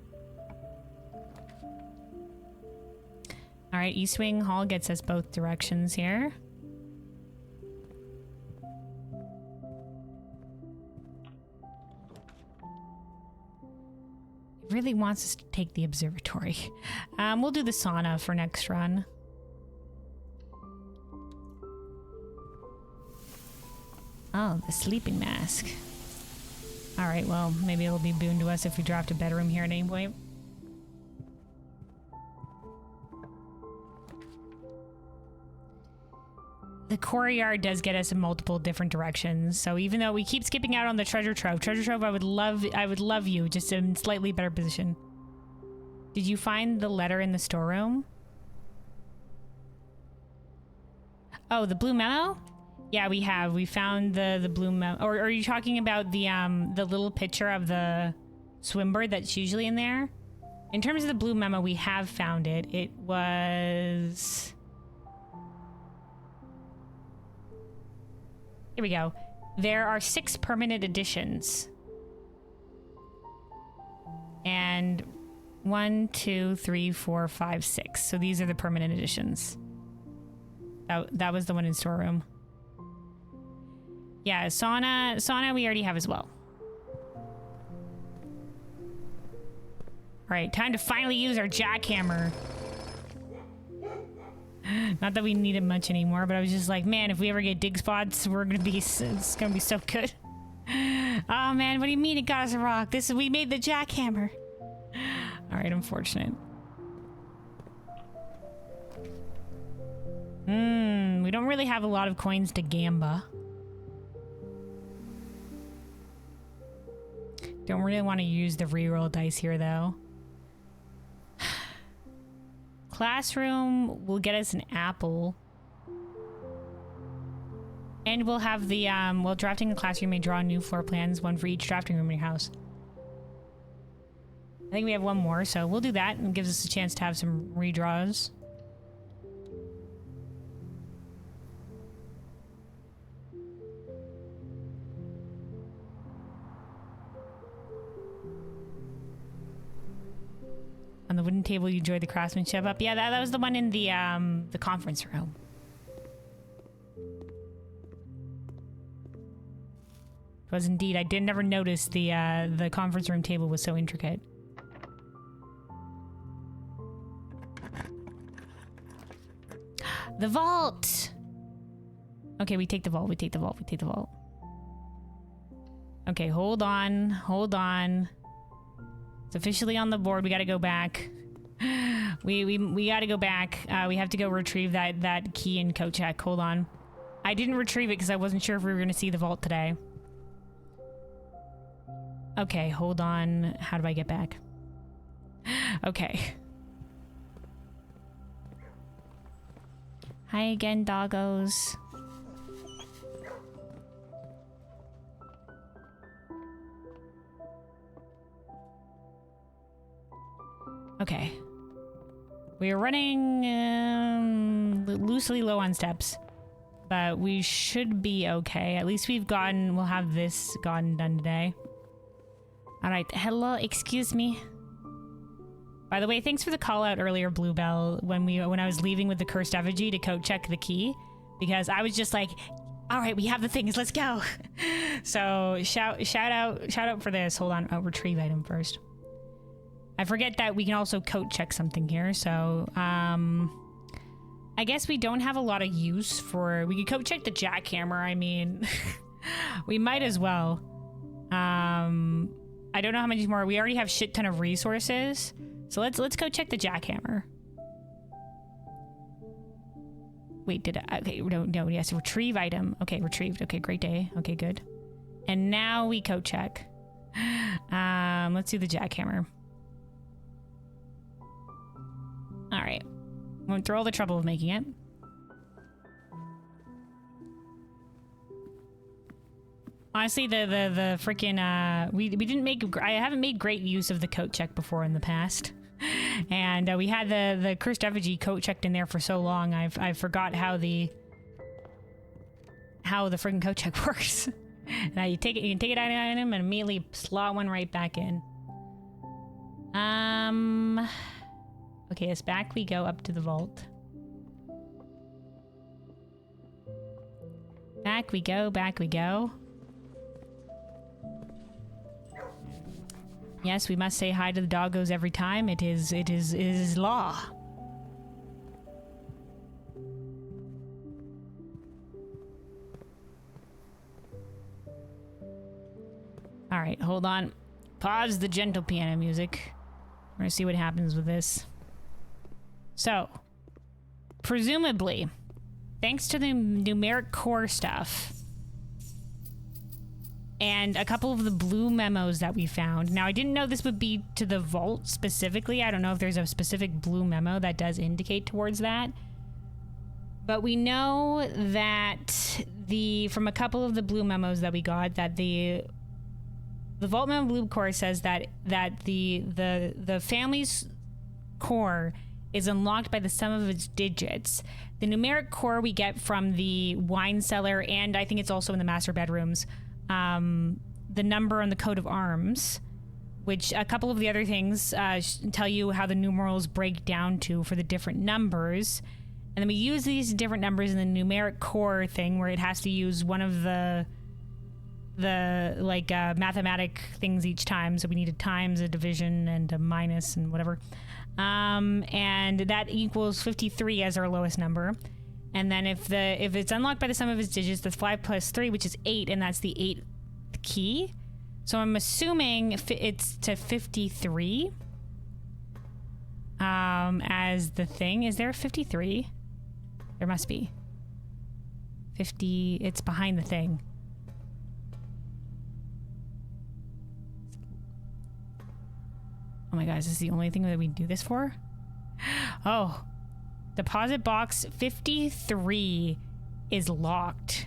All right, East Wing Hall gets us both directions here. Really wants us to take the observatory. We'll do the sauna for next run. Oh, the sleeping mask. All right, well, maybe it'll be boon to us if we draft a bedroom here at any point. The courtyard does get us in multiple different directions. So even though we keep skipping out on the treasure trove, I would love you just in slightly better position. Did you find the letter in the storeroom? Oh, the blue memo? Yeah, we have. We found the blue memo. Or are you talking about the little picture of the swimbird that's usually in there? In terms of the blue memo, we have found it. It was... Here we go. There are 6 permanent additions. And 1, 2, 3, 4, 5, 6. So these are the permanent additions. That was the one in storeroom. Yeah, sauna we already have as well. right, time to finally use our jackhammer. Not that we need it much anymore, but I was just like, man, if we ever get dig spots, it's gonna be so good. Oh man, what do you mean it got us a rock? We made the jackhammer. All right, unfortunate. We don't really have a lot of coins to gamba. Don't really want to use the reroll dice here though. Classroom will get us an apple. And we'll have the, while drafting a classroom, you may draw new floor plans, one for each drafting room in your house. I think we have one more, so we'll do that, and it gives us a chance to have some redraws. On the wooden table, you enjoyed the craftsmanship up. Yeah, that was the one in the conference room. It was indeed. I did never notice the conference room table was so intricate. The vault! Okay, we take the vault, we take the vault, we take the vault. Okay, hold on, hold on. It's officially on the board. We gotta go back. We gotta go back. We have to go retrieve that key in coat check. Hold on. I didn't retrieve it because I wasn't sure if we were gonna see the vault today. Okay, hold on. How do I get back? Okay. Hi again, doggos. Okay. We are running loosely low on steps, but we should be okay. At least we'll have this done today. All right. Hello, excuse me. By the way, thanks for the call out earlier, Bluebell, when I was leaving with the cursed effigy to coat check the key, because I was just like, all right, we have the things, let's go. So shout out for this. Hold on, I'll retrieve item first. I forget that we can also coat check something here, so I guess we don't have a lot of use for. We could coat check the jackhammer. I mean, we might as well. I don't know how many more. We already have shit ton of resources, so let's go check the jackhammer. Wait, did I? Okay, no. Yes, retrieve item. Okay, retrieved. Okay, great day. Okay, good. And now we coat check. Let's do the jackhammer. All right, won't through all the trouble of making it. Honestly, the freaking we didn't make. I haven't made great use of the coat check before in the past, and we had the cursed effigy coat checked in there for so long. I forgot how the freaking coat check works. Now you can take it out of him and immediately slot one right back in. Okay, it's back we go up to the vault. Back we go, back we go. Yes, we must say hi to the doggos every time. It is law. All right, hold on. Pause the gentle piano music. We're gonna see what happens with this. So, presumably, thanks to the numeric core stuff and a couple of the blue memos that we found. Now, I didn't know this would be to the vault specifically. I don't know if there's a specific blue memo that does indicate towards that. But we know that from a couple of the blue memos that we got, that the vault memo blue core says that the family's core is unlocked by the sum of its digits. The numeric core we get from the wine cellar, and I think it's also in the master bedrooms. The number on the coat of arms, which a couple of the other things tell you how the numerals break down to for the different numbers. And then we use these different numbers in the numeric core thing, where it has to use one of the the like mathematic things each time. So we need a times, a division, and a minus, and whatever. And that equals 53 as our lowest number. And then if it's unlocked by the sum of its digits, that's 5 plus 3, which is 8, and that's the 8th key. So I'm assuming it's to 53 as the thing. Is there a 53? There must be. 50, it's behind the thing. Oh my gosh, this is the only thing that we do this for? Oh, deposit box 53 is locked.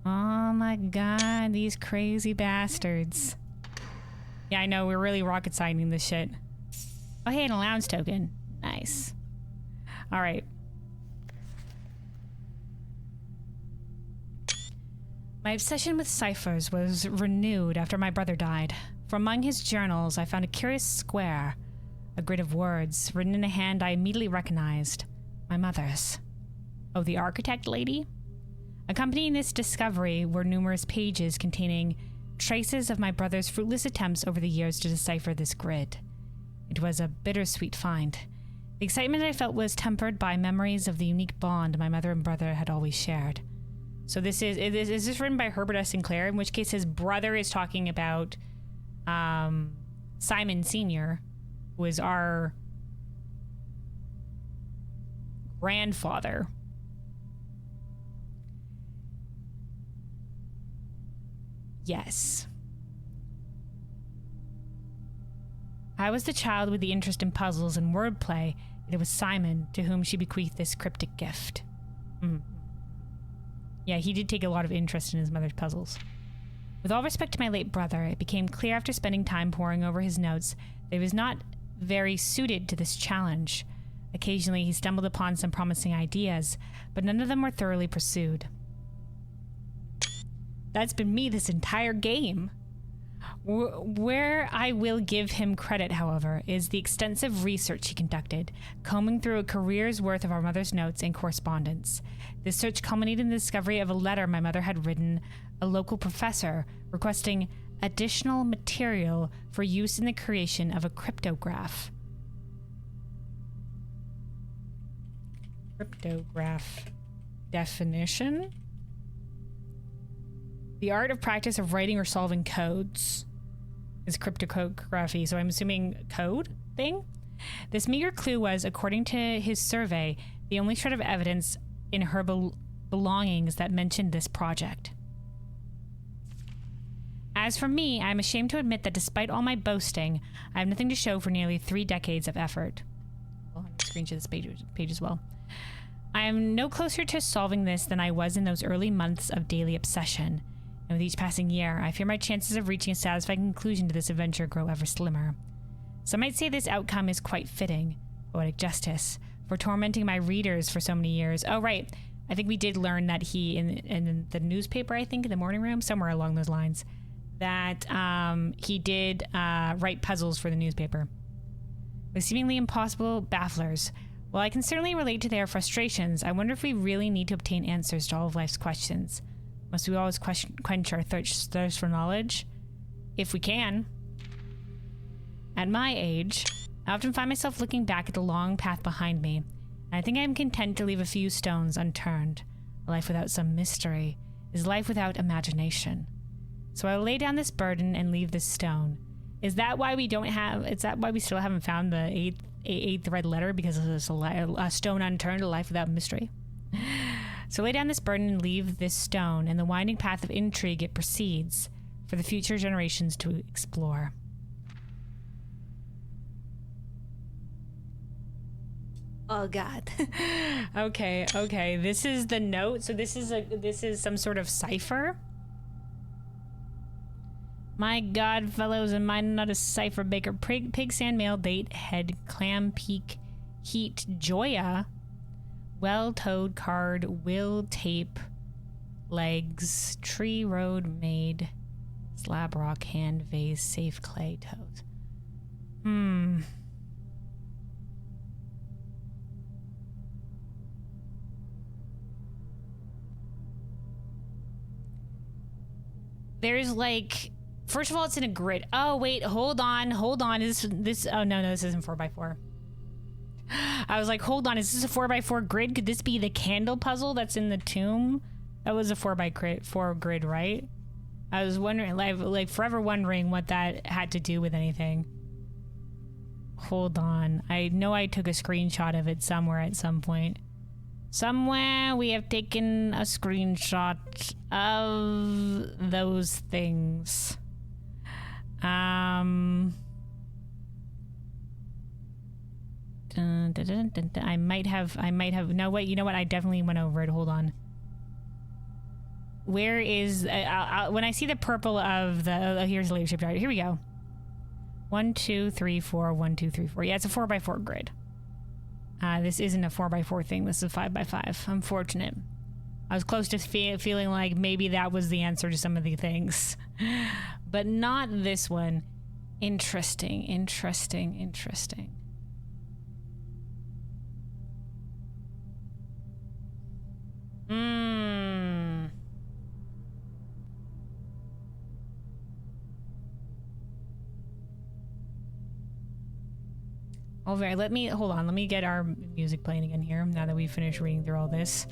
Oh my god, these crazy bastards. Yeah, I know, we're really rocket scienting this shit. Oh hey, an allowance token. Nice. Alright. My obsession with ciphers was renewed after my brother died. From among his journals, I found a curious square, a grid of words written in a hand I immediately recognized. My mother's. Oh, the architect lady? Accompanying this discovery were numerous pages containing traces of my brother's fruitless attempts over the years to decipher this grid. It was a bittersweet find. The excitement I felt was tempered by memories of the unique bond my mother and brother had always shared. So is this written by Herbert S. Sinclair, in which case his brother is talking about Simon Sr., who is our grandfather. Yes. I was the child with the interest in puzzles and wordplay, and it was Simon to whom she bequeathed this cryptic gift. Yeah, he did take a lot of interest in his mother's puzzles. With all respect to my late brother, it became clear after spending time poring over his notes that he was not very suited to this challenge. Occasionally, he stumbled upon some promising ideas, but none of them were thoroughly pursued. That's been me this entire game. Where I will give him credit, however, is the extensive research he conducted, combing through a career's worth of our mother's notes and correspondence. This search culminated in the discovery of a letter my mother had written a local professor requesting additional material for use in the creation of a cryptograph. Cryptograph definition? The art of practice of writing or solving codes is cryptography, so I'm assuming code thing? This meager clue was, according to his survey, the only shred of evidence in her belongings that mentioned this project. As for me, I am ashamed to admit that despite all my boasting, I have nothing to show for nearly 3 decades of effort. Well, I'm going to screenshot this page as well. I am no closer to solving this than I was in those early months of daily obsession. And with each passing year, I fear my chances of reaching a satisfying conclusion to this adventure grow ever slimmer. Some might say this outcome is quite fitting, poetic justice, for tormenting my readers for so many years. Oh, right. I think we did learn that he, in the newspaper, I think, in the morning room, somewhere along those lines, that he did write puzzles for the newspaper. With seemingly impossible bafflers, while I can certainly relate to their frustrations, I wonder if we really need to obtain answers to all of life's questions. Must we always quench our thirst for knowledge? If we can. At my age, I often find myself looking back at the long path behind me, and I think I am content to leave a few stones unturned. A life without some mystery is life without imagination. So I will lay down this burden and leave this stone. Is that why we still haven't found the eighth red letter? Because it's a stone unturned, a life without mystery? So lay down this burden and leave this stone, and the winding path of intrigue it proceeds, for the future generations to explore. Oh God. Okay. This is the note. So this is some sort of cipher. My God, fellows, am I not a cipher baker? Pig sand mail date head clam peak heat Joya. Well-toed card, will tape, legs, tree road made, slab rock, hand vase, safe clay toes. there's like, first of all, it's in a grid. Oh, wait, hold on. Is this, oh, no, this isn't 4x4. I was like, hold on, is this a 4x4 grid? Could this be the candle puzzle that's in the tomb? That was a 4x4 grid, right? I was wondering, like forever wondering what that had to do with anything. Hold on. I know I took a screenshot of it somewhere at some point. Somewhere we have taken a screenshot of those things. Dun, dun, dun, dun, dun. I might have, no, wait, you know what? I definitely went over it. Hold on. Where is, when I see the purple of the, here's the leadership chart. Here we go. 1, 2, 3, 4, 1, 2, 3, 4. Yeah, it's a 4x4 grid. This isn't a 4x4 thing. This is a 5x5. Unfortunate. I was close to feeling like maybe that was the answer to some of the things. But not this one. Interesting. Over. Let me get our music playing again here now that we've finished reading through all this.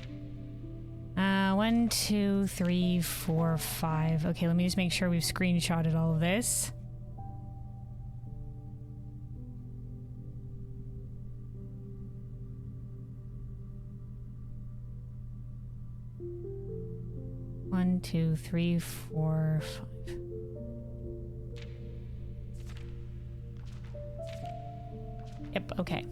1, 2, 3, 4, 5. Okay, let me just make sure we've screenshotted all of this. One, 2, 3, 4, 5. Yep, okay.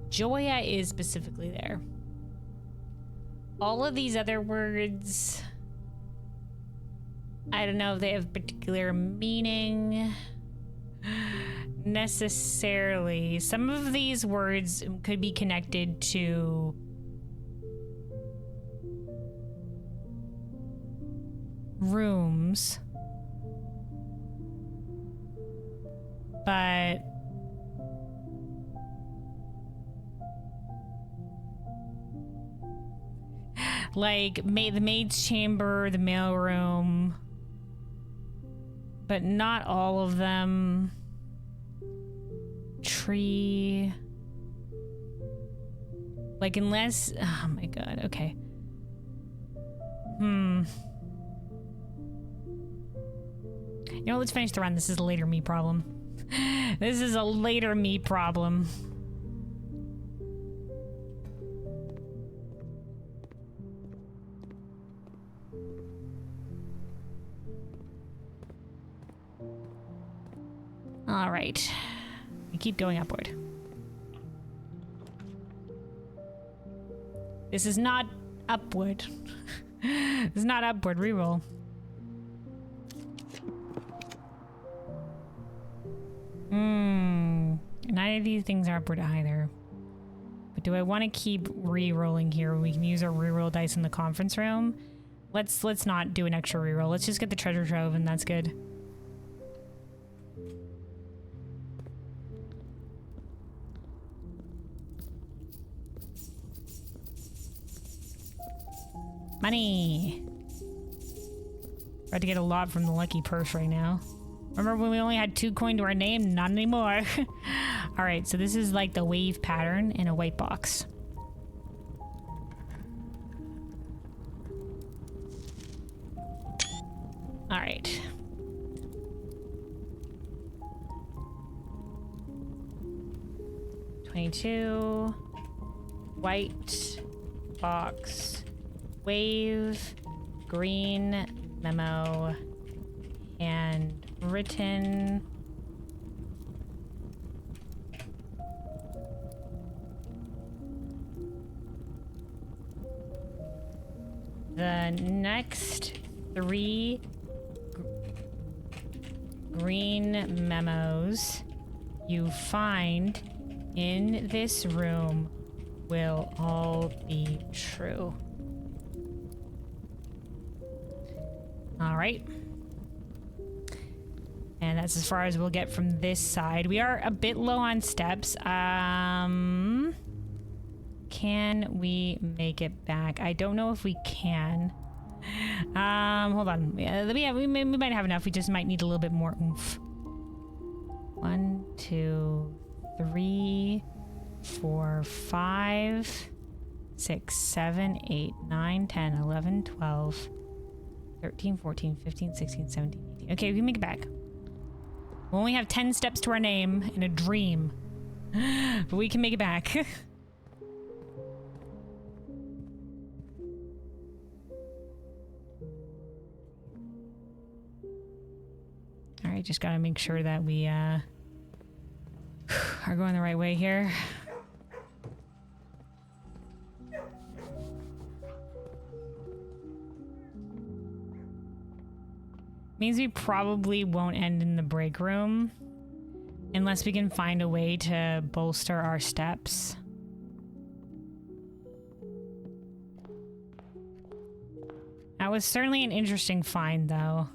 Joya is specifically there. All of these other words, I don't know if they have particular meaning necessarily. Some of these words could be connected to rooms, but like the maid's chamber, the mailroom, but not all of them. Tree, like, unless, oh my god, okay. You know, let's finish the run. This is a later me problem. This is a later me problem. All right. We keep going upward. This is not upward. This is not upward. Reroll. None of these things are upward either. But do I want to keep re-rolling here when we can use our reroll dice in the conference room? Let's not do an extra reroll. Let's just get the treasure trove and that's good. Money! About to get a lot from the lucky purse right now. Remember when we only had 2 coin to our name? Not anymore. Alright, so this is like the wave pattern in a white box. Alright. $22. White box. Wave. Green. Memo. And written. The next 3 green memos you find in this room will all be true. All right. that's as far as we'll get from this side. We are a bit low on steps. Can we make it back? I don't know if we can. Hold on. Yeah, we might have enough. We just might need a little bit more oomph. 1, 2, 3, 4, 5, 6, 7, 8, 9, 10, 11, 12, 13, 14, 15, 16, 17, 18. Okay, we can make it back. We only have 10 steps to our name in a dream. But we can make it back. Alright, just gotta make sure that we are going the right way here. Means we probably won't end in the break room unless we can find a way to bolster our steps. That was certainly an interesting find, though.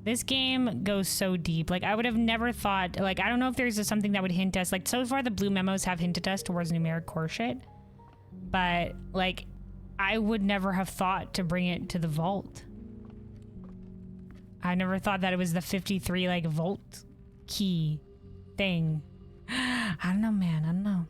This game goes so deep. Like, I would have never thought... Like, I don't know if there's something that would hint us... Like, so far the blue memos have hinted us towards numeric core shit. But, like, I would never have thought to bring it to the vault. I never thought that it was the 53, like, vault key thing. I don't know, man. I don't know.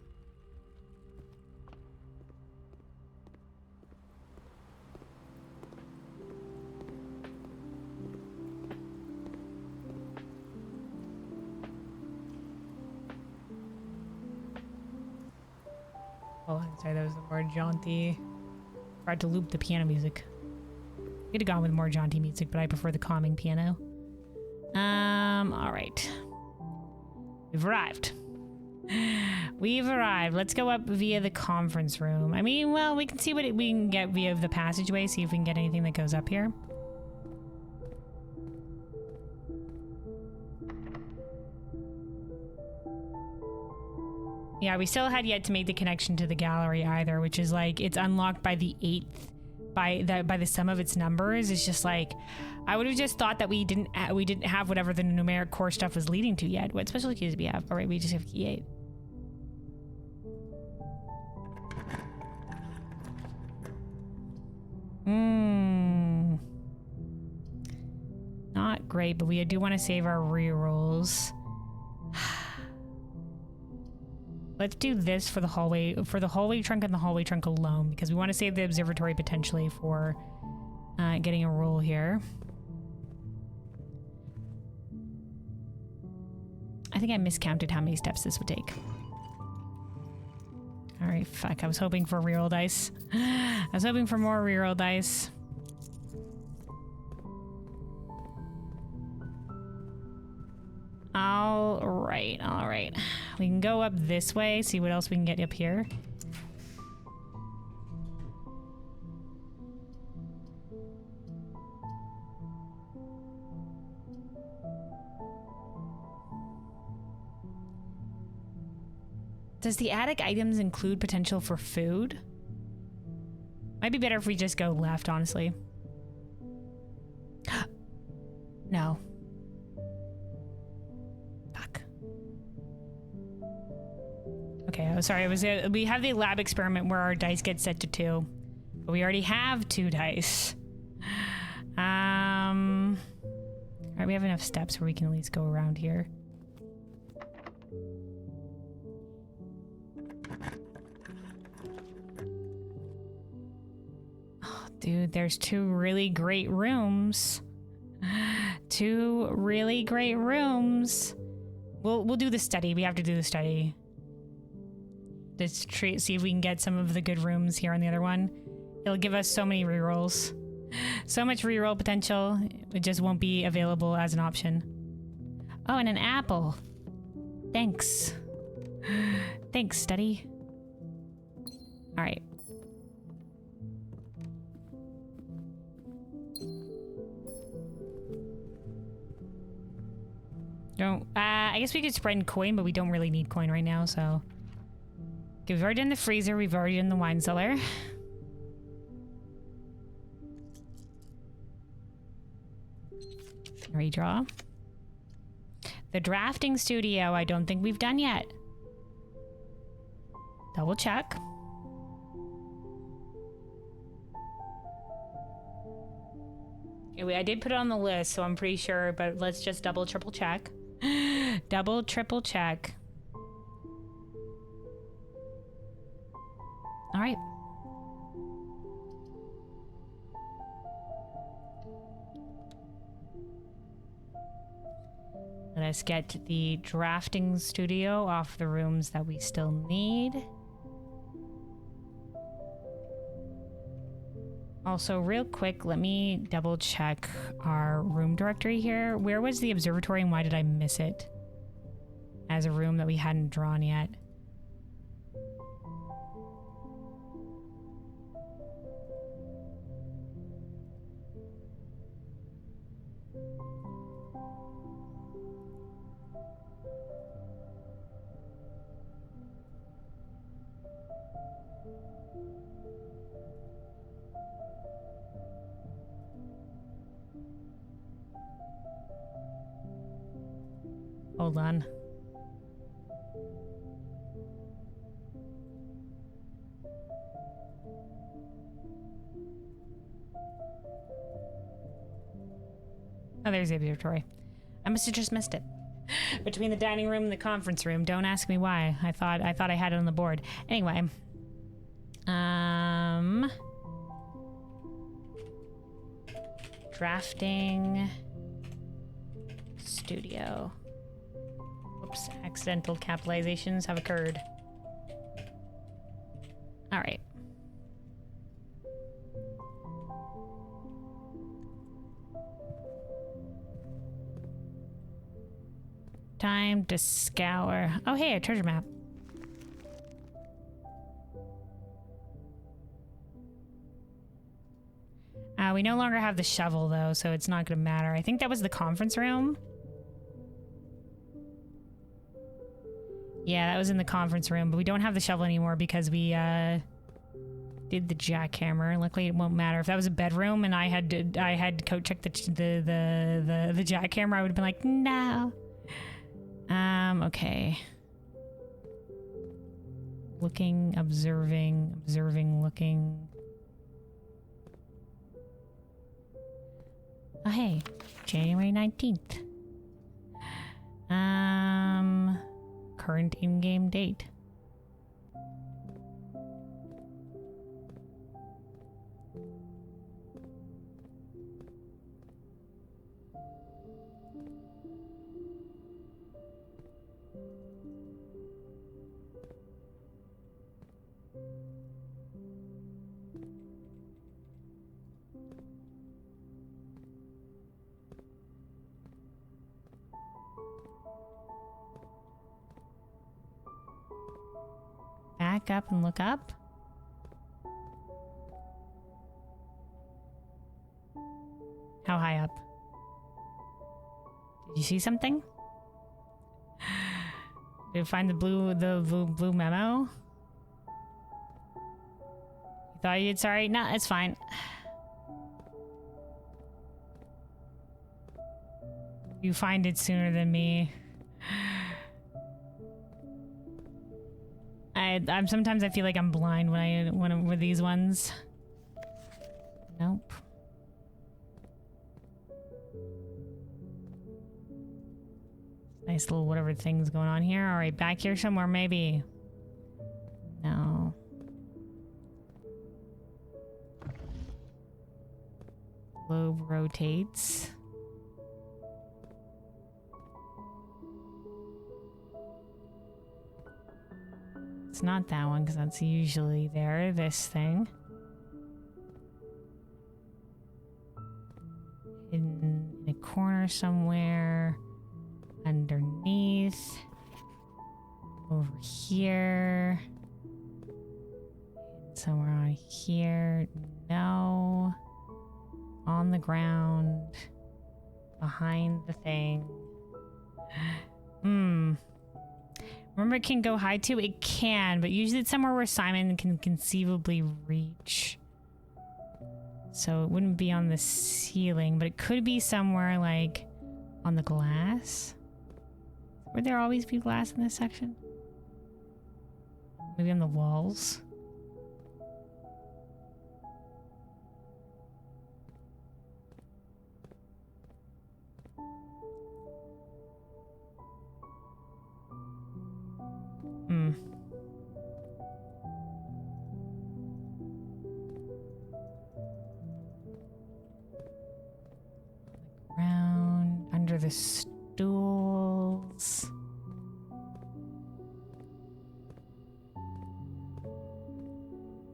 Oh, I'm sorry, that was the more jaunty. Tried to loop the piano music. Could have gone with more jaunty music, but I prefer the calming piano. Alright. We've arrived. We've arrived. Let's go up via the conference room. I mean, well, we can see what we can get via the passageway, see if we can get anything that goes up here. Yeah, we still had yet to make the connection to the gallery either, which is like, it's unlocked by the 8th, by the sum of its numbers. It's just like, I would have just thought that we didn't have whatever the numeric core stuff was leading to yet. What special keys do we have? All right, we just have key 8. Not great, but we do want to save our rerolls. Let's do this for the hallway trunk and the hallway trunk alone, because we want to save the observatory potentially for getting a roll here. I think I miscounted how many steps this would take. All right, fuck. I was hoping for reroll dice. I was hoping for more reroll dice. All right. We can go up this way, see what else we can get up here. Does the attic items include potential for food? Might be better if we just go left, honestly. No. Fuck. Okay, I'm sorry. We have the lab experiment where our dice get set to 2. But we already have 2 dice. Alright, we have enough steps where we can at least go around here. Dude, there's 2 really great rooms. 2 really great rooms. We'll do the study. We have to do the study. Let's see if we can get some of the good rooms here on the other one. It'll give us so many rerolls. So much reroll potential. It just won't be available as an option. Oh, and an apple. Thanks. Thanks, study. All right. I guess we could spend coin, but we don't really need coin right now, so. Okay, we've already done the freezer, we've already done the wine cellar. Redraw. The drafting studio, I don't think we've done yet. Double check. I did put it on the list, so I'm pretty sure, but let's just double, triple check. Double, triple check. All right. Let us get the drafting studio off the rooms that we still need. Also, real quick, let me double check our room directory here. Where was the observatory and why did I miss it as a room that we hadn't drawn yet? Hold on. Oh, there's the observatory. I must have just missed it. Between the dining room and the conference room. Don't ask me why. I thought I had it on the board. Anyway. Drafting studio. Whoops, accidental capitalizations have occurred. All right. Time to scour. Oh, hey, a treasure map. We no longer have the shovel, though, so it's not going to matter. I think that was the conference room. Yeah, that was in the conference room, but we don't have the shovel anymore because we did the jackhammer. Luckily, it won't matter. If that was a bedroom and I had coat check the jackhammer, I would have been like, no. Okay. Looking, observing, looking. Oh, hey, January 19th. Current in-game date. Back up and look up. How high up? Did you see something? Did you find the blue memo? You thought you'd sorry? No, it's fine. You find it sooner than me. I'm sometimes I feel like I'm blind when I'm with these ones. Nope. Nice little whatever thing's going on here. All right, back here somewhere maybe. No. Globe rotates. It's not that one because that's usually there. This thing. Hidden in a corner somewhere. Underneath. Over here. Somewhere on here. No. On the ground. Behind the thing. Remember it can go high too? It can, but usually it's somewhere where Simon can conceivably reach. So it wouldn't be on the ceiling, but it could be somewhere like on the glass. Would there always be glass in this section? Maybe on the walls? Hmm. Around under the stools.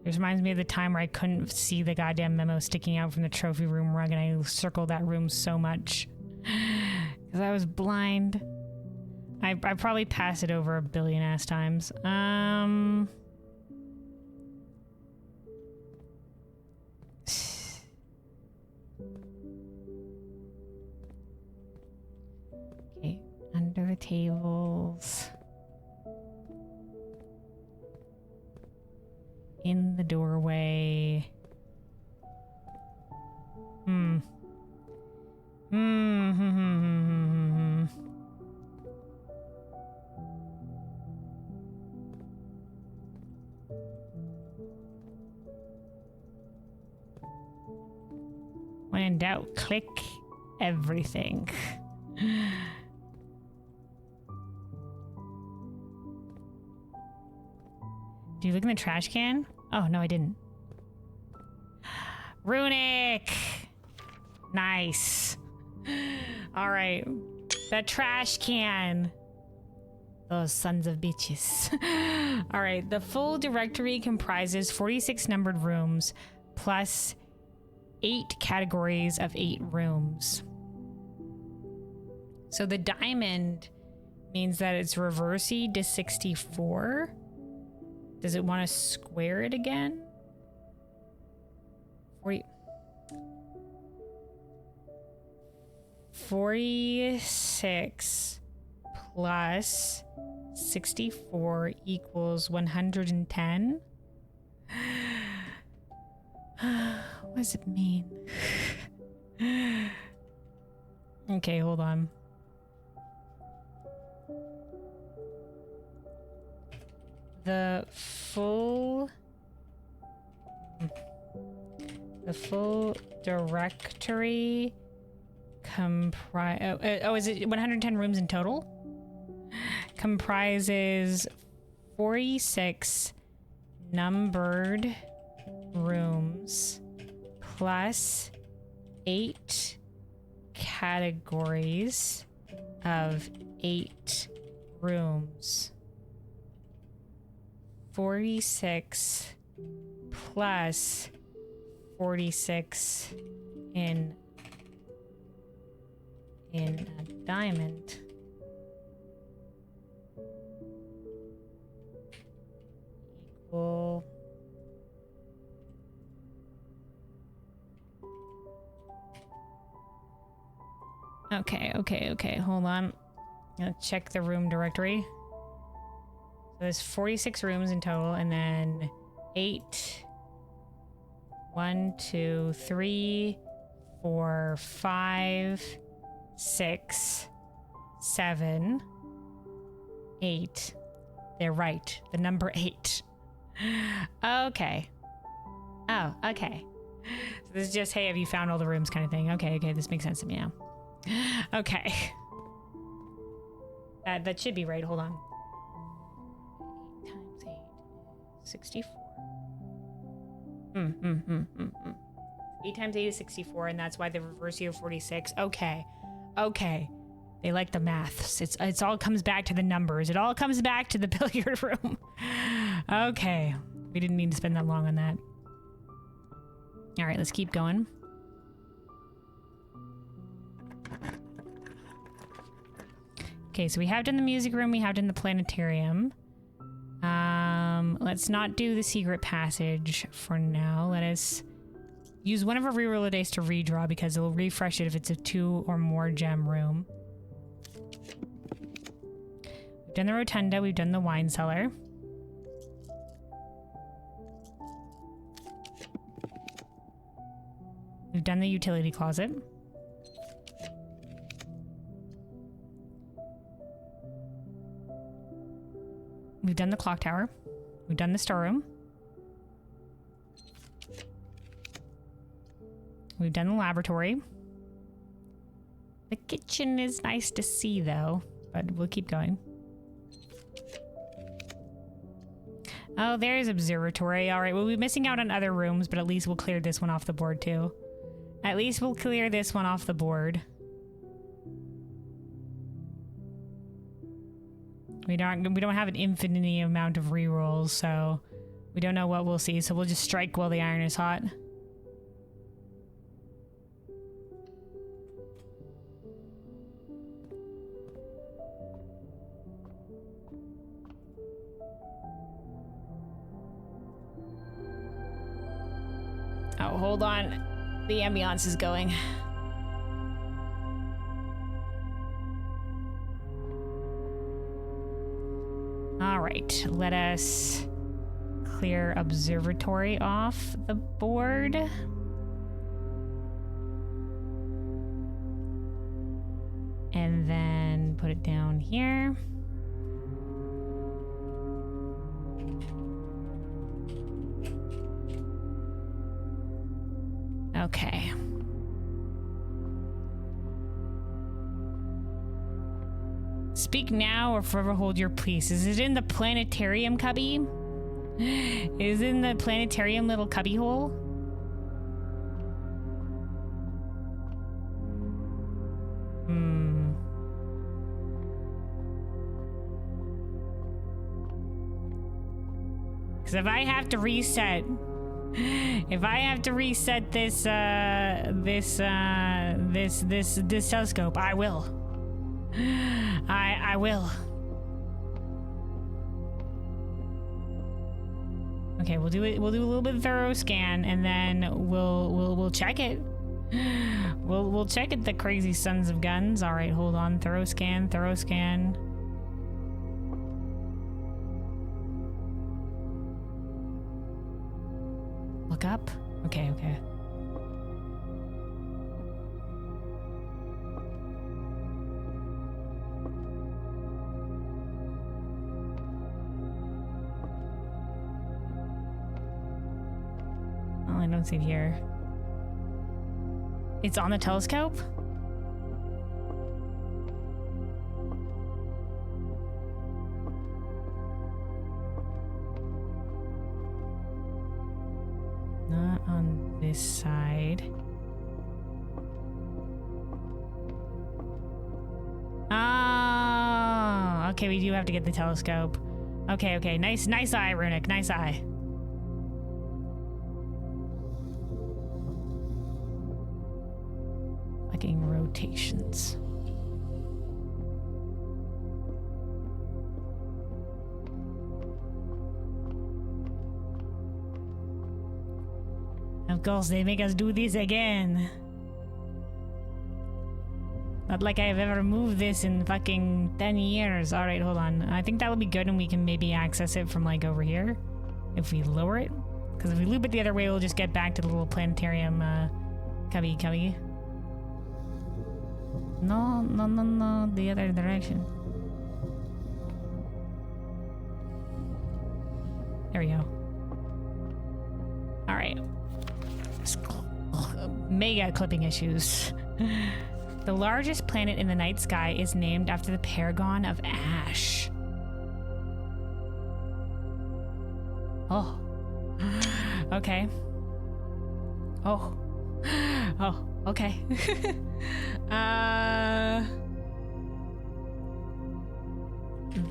This reminds me of the time where I couldn't see the goddamn memo sticking out from the trophy room rug, and I circled that room so much because I was blind. I probably passed it over a billion ass times. Okay, under the tables. In the doorway. Hmm. When in doubt, click everything. Do you look in the trash can? Oh, no, I didn't. Runic! Nice. All right. The trash can. Those sons of bitches. All right. The full directory comprises 46 numbered rooms plus 8 categories of 8 rooms. So the diamond means that it's reversey to 64. Does it want to square it again? 46 plus 64 equals 110. What does it mean? Okay, hold on. The full directory is it 110 rooms in total? Comprises 46 numbered rooms plus 8 categories of 8 rooms. 46 plus 46 in a diamond equal okay, hold on. I'm gonna check the room directory. So there's 46 rooms in total, and then 8 1 2 3 4 5 6 7 8. They're right. The number 8. Okay. Oh, okay. So this is just, hey, have you found all the rooms kind of thing. Okay, this makes sense to me now. Okay. That should be right. Hold on. 8 times 8 is 64. 8 times 8 is 64, and that's why the reversey of 46. Okay. They like the maths. It's all comes back to the numbers. It all comes back to the billiard room. Okay. We didn't need to spend that long on that. All right, let's keep going. Okay, so we have done the music room. We have done the planetarium. Let's not do the secret passage for now. Let us use one of our reroll dice to redraw because it will refresh it if it's a 2 or more gem room. We've done the rotunda. We've done the wine cellar. We've done the utility closet. We've done the clock tower. We've done the storeroom. We've done the laboratory. The kitchen is nice to see, though, but we'll keep going. Oh, there's observatory. All right, we'll be missing out on other rooms, but at least we'll clear this one off the board, too. At least we'll clear this one off the board. We don't have an infinity amount of rerolls, so we don't know what we'll see, so we'll just strike while the iron is hot. Oh, hold on. The ambiance is going. All right, let us clear observatory off the board. And then put it down here. Okay. Speak now or forever hold your peace. Is it in the planetarium cubby? Is it in the planetarium little cubby hole? Because if I have to reset... If I have to reset this telescope, I will. I will. Okay, we'll do it. We'll do a little bit of thorough scan, and then we'll check it. We'll check it. The crazy sons of guns. All right, hold on. Thorough scan. Thorough scan. Look up. Okay. Okay. Oh, I don't see it here. It's on the telescope? Not on this side. Oh, okay, we do have to get the telescope. Okay, okay, nice eye, Runic, nice eye. Fucking rotations. Of course, they make us do this again. Not like I've ever moved this in fucking 10 years. Alright, hold on. I think that'll be good and we can maybe access it from like over here. If we lower it. Because if we loop it the other way, we'll just get back to the little planetarium cubby. No, the other direction. There we go. Alright. Mega clipping issues. The largest planet in the night sky is named after the Paragon of Ash. Oh. Okay. Oh. Oh, okay.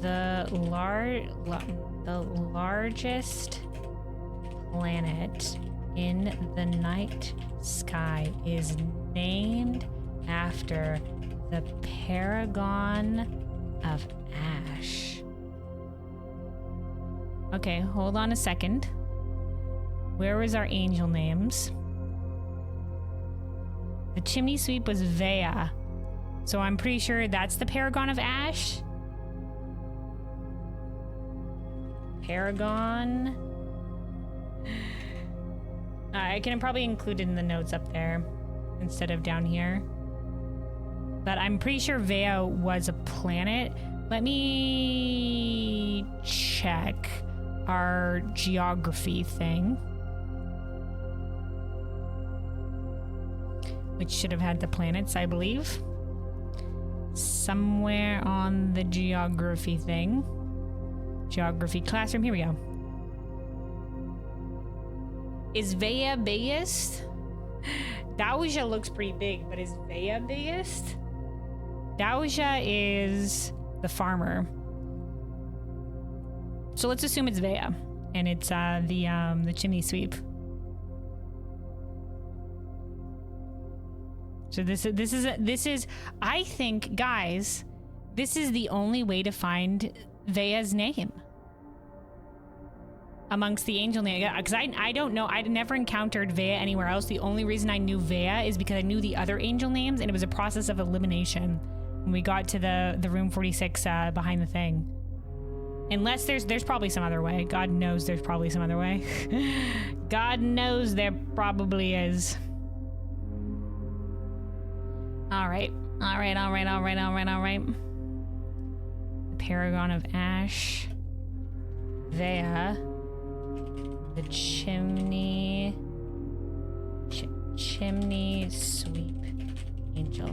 The largest planet in the night sky is named after the Paragon of Ash. Okay, hold on a second. Where was our angel names? The chimney sweep was Vea, so I'm pretty sure that's the Paragon of Ash. Paragon. I can probably include it in the notes up there instead of down here. But I'm pretty sure Vea was a planet. Let me check our geography thing, which should have had the planets, I believe. Somewhere on the geography thing. Geography classroom. Here we go. Is Vea biggest? Dowager looks pretty big, but is Vea biggest? Dowager is the farmer. So let's assume it's Vea, and it's the chimney sweep. So this is I think, guys, this is the only way to find Vea's name amongst the angel name, because I don't know, I'd never encountered Vea anywhere else. The only reason I knew Vea is because I knew the other angel names, and it was a process of elimination when we got to the room 46 behind the thing. Unless there's probably some other way. God knows there's probably some other way. God knows there probably is. All right. The Paragon of Ash. Vea. The chimney sweep angel.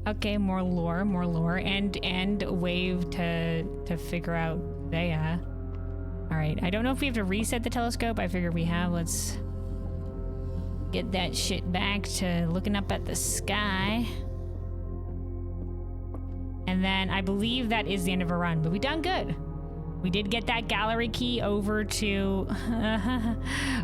Okay, more lore, and wave to figure out Vea. All right, I don't know if we have to reset the telescope. I figure we have. Let's get that shit back to looking up at the sky. And then I believe that is the end of our run, but we done good. We did get that gallery key over to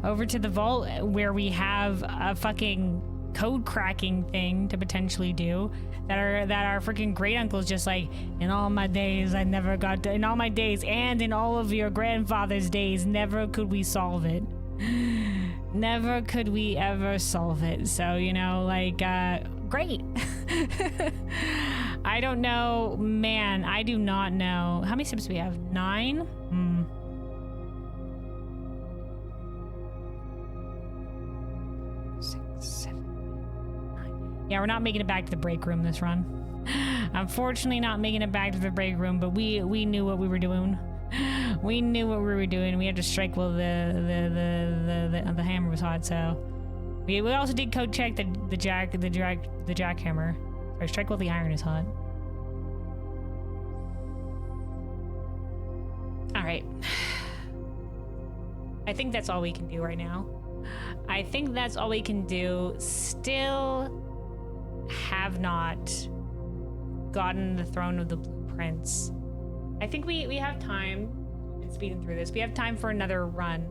the vault where we have a fucking code cracking thing to potentially do that our freaking great uncle's just like, in all my days I never got to, in all my days and in all of your grandfather's days, never could we solve it. Never could we ever solve it. So, you know, like, great. I don't know, man, I do not know. How many steps do we have? 9? Yeah, we're not making it back to the break room this run. Unfortunately, not making it back to the break room, but we knew what we were doing. We knew what we were doing. We had to strike while the hammer was hot. So we also did code check the jackhammer. Or strike while the iron is hot. All right. I think that's all we can do right now. I think that's all we can do. Still have not gotten the throne of the blueprints. I think we have time. Speeding through this, we have time for another run.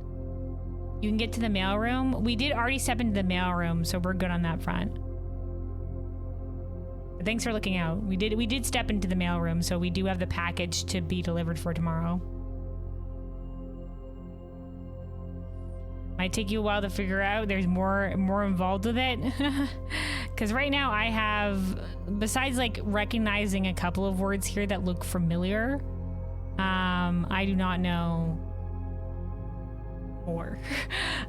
You can get to the mailroom. We did already step into the mailroom, so we're good on that front. But thanks for looking out. We did step into the mailroom, so we do have the package to be delivered for tomorrow. Might take you a while to figure out. There's more involved with it. Because right now I have, besides like recognizing a couple of words here that look familiar, I do not know more.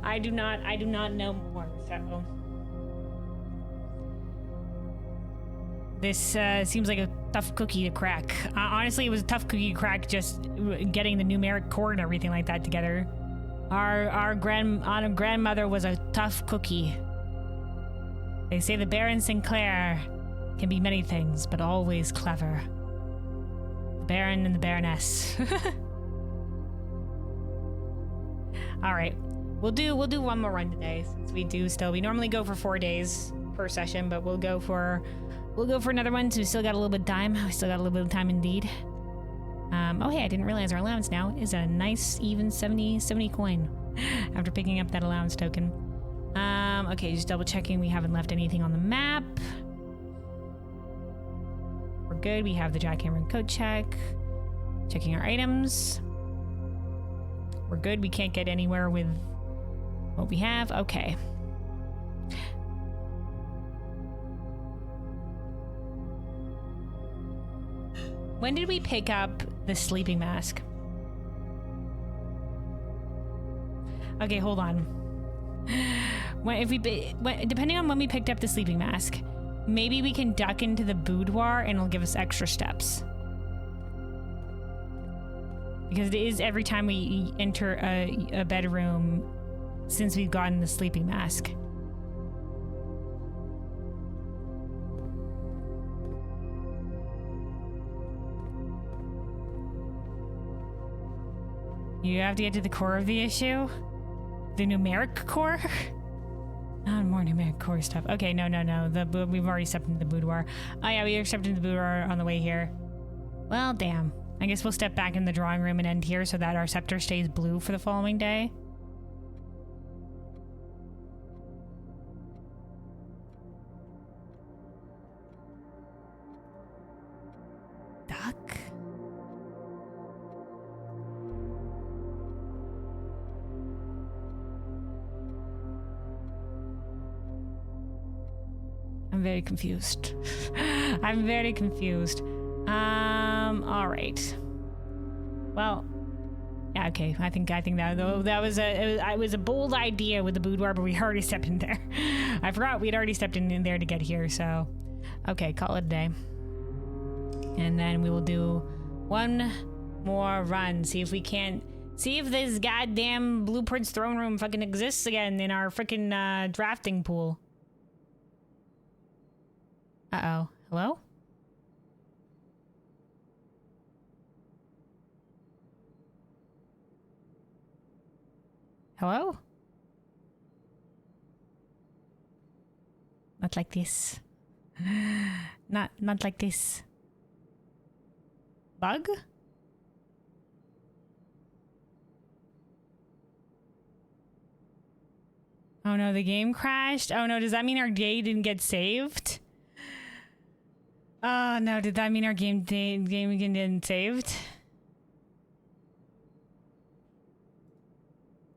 I do not know more. So this seems like a tough cookie to crack. Honestly, it was a tough cookie to crack just getting the numeric code and everything like that together. Our grandmother was a tough cookie. They say the Baron Sinclair can be many things, but always clever. The Baron and the Baroness. All right, we'll do one more run today since we normally go for 4 days per session, but we'll go for another one. So we still got a little bit of time. We still got a little bit of time indeed. Oh hey, I didn't realize our allowance now is a nice even 70 coin after picking up that allowance token. Okay, just double checking we haven't left anything on the map. We're good. We have the jackhammer and code check. Checking our items. We're good. We can't get anywhere with what we have. Okay. When did we pick up the sleeping mask? Okay, hold on. Depending on when we picked up the sleeping mask, maybe we can duck into the boudoir and it'll give us extra steps. Because it is every time we enter a bedroom since we've gotten the sleeping mask. You have to get to the core of the issue? The numeric core? Not more numeric core stuff. Okay, no. We've already stepped into the boudoir. Oh yeah, we stepped into the boudoir on the way here. Well, damn. I guess we'll step back in the drawing room and end here so that our scepter stays blue for the following day. Duck? I'm very confused. I'm very confused. All right. Well, yeah, okay. I think that was a bold idea with the boudoir, but we already stepped in there. I forgot we'd already stepped in there to get here, so okay, call it a day. And then we will do one more run, see if this goddamn Blueprints throne room fucking exists again in our freaking drafting pool. Uh-oh. Hello? Hello? Not like this. Not like this. Bug? Oh no, the game crashed? Oh no, does that mean our day didn't get saved? Oh no, did that mean our game didn't saved?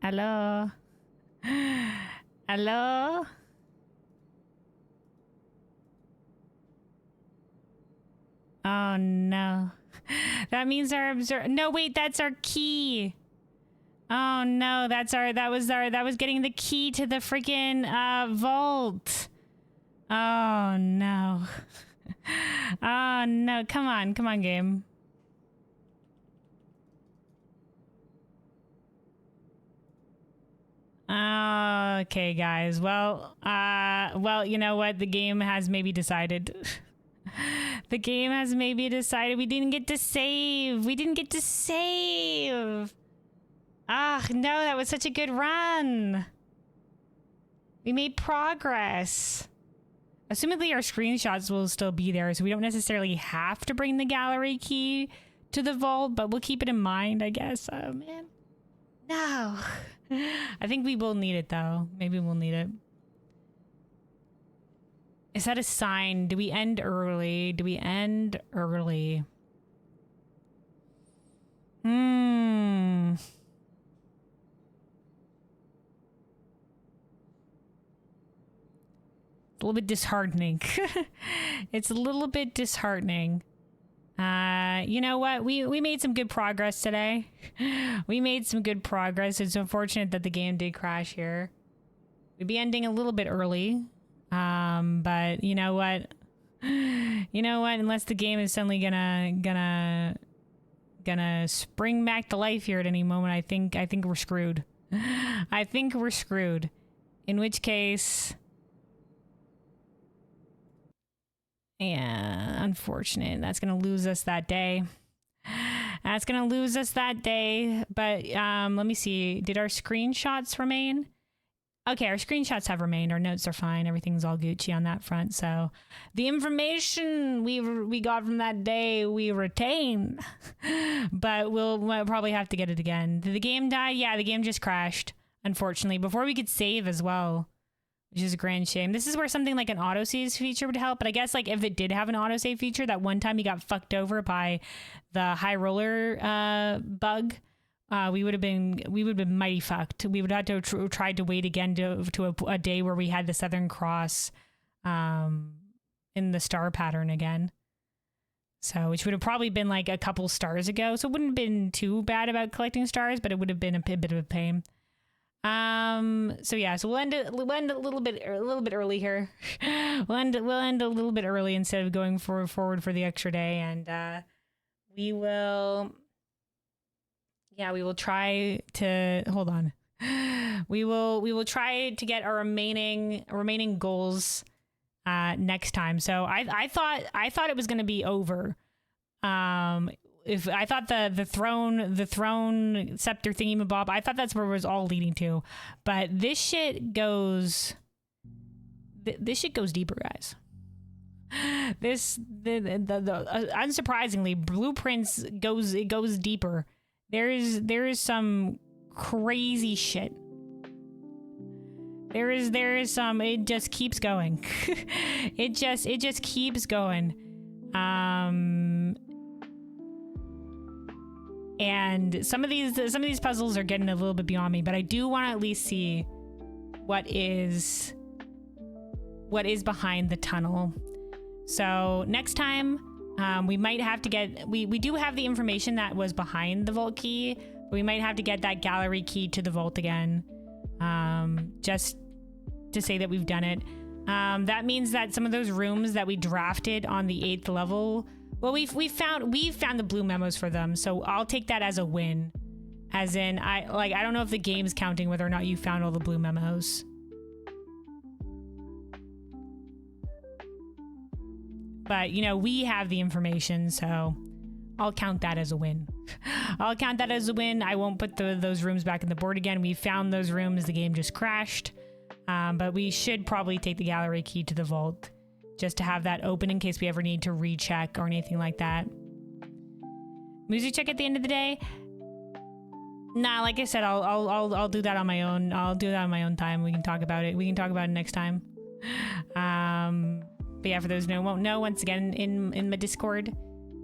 Hello? Hello? Oh no. That means our no, wait, that's our key. Oh no, that was getting the key to the freaking vault. Oh no. Oh no, come on game. Okay guys, well, you know what, the game has maybe decided. The game has maybe decided we didn't get to save. Ah, no, that was such a good run. We made progress. Assumedly our screenshots will still be there, so we don't necessarily have to bring the gallery key to the vault, but we'll keep it in mind, I guess. Oh, man. No. I think we will need it, though. Maybe we'll need it. Is that a sign? Do we end early? A little bit disheartening. It's a little bit disheartening. You know what? We made some good progress today. We made some good progress. It's unfortunate that the game did crash here. We'd be ending a little bit early. But you know what? Unless the game is suddenly gonna spring back to life here at any moment, I think we're screwed. I think we're screwed. In which case, yeah, unfortunate. That's gonna lose us that day. But let me see. Did our screenshots remain? Okay, our screenshots have remained. Our notes are fine. Everything's all Gucci on that front. So the information we got from that day, we retain. But we'll probably have to get it again. Did the game die? Yeah, the game just crashed, unfortunately, before we could save as well, which is a grand shame. This is where something like an autosave feature would help. But I guess like if it did have an autosave feature, that one time he got fucked over by the high roller bug, we would have been mighty fucked. We would have to tried to wait again to a day where we had the Southern Cross in the star pattern again. So, which would have probably been like a couple stars ago. So it wouldn't have been too bad about collecting stars, but it would have been a bit of a pain. So yeah, so we'll end a little bit early here. we'll end a little bit early instead of going forward for the extra day, and we will try to hold on. We will try to get our remaining goals next time. So I thought it was going to be over. If I thought the throne scepter thingamabob, I thought that's where it was all leading to, but this shit goes deeper, guys. Unsurprisingly, Blueprints goes deeper. There is some crazy shit. There is some. It just keeps going. it just keeps going. And some of these puzzles are getting a little bit beyond me, but I do want to at least see what is behind the tunnel. So next time, we might have to get, we do have the information that was behind the vault key, but we might have to get that gallery key to the vault again, just to say that we've done it. That means that some of those rooms that we drafted on the 8th level, well, we've found the blue memos for them, so I'll take that as a win. As in, I don't know if the game's counting whether or not you found all the blue memos. But, you know, we have the information, so I'll count that as a win. I'll count that as a win. I won't put those rooms back in the board again. We found those rooms. The game just crashed. But we should probably take the gallery key to the vault just to have that open in case we ever need to recheck or anything like that. Music check at the end of the day? Nah, like I said, I'll do that on my own. I'll do that on my own time. We can talk about it. We can talk about it next time. But yeah, for those who won't know, once again, in my Discord,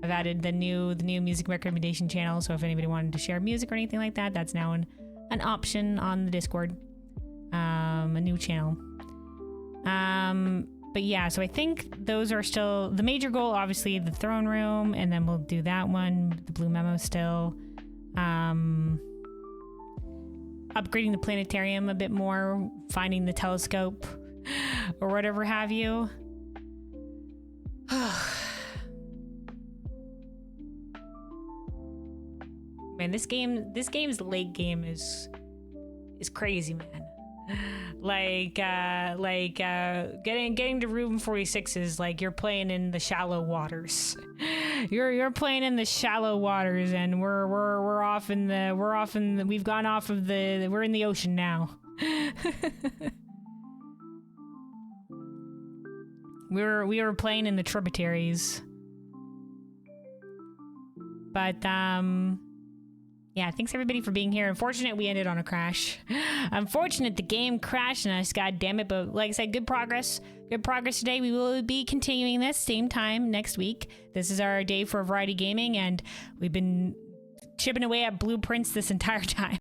I've added the new music recommendation channel. So if anybody wanted to share music or anything like that, that's now an option on the Discord. A new channel. But yeah, so I think those are still the major goal. Obviously, the throne room, and then we'll do that one. The blue memo still. Upgrading the planetarium a bit more, finding the telescope, or whatever have you. Man, this game's late game is crazy, man. Like getting to room 46 is like you're playing in the shallow waters. You're playing in the shallow waters, and we're in the ocean now. we were playing in the tributaries. But yeah, thanks everybody for being here. Unfortunate we ended on a crash. Unfortunate the game crashed on us, god damn it. But like I said, good progress. Good progress today. We will be continuing this same time next week. This is our day for Variety Gaming, and we've been chipping away at Blueprints this entire time.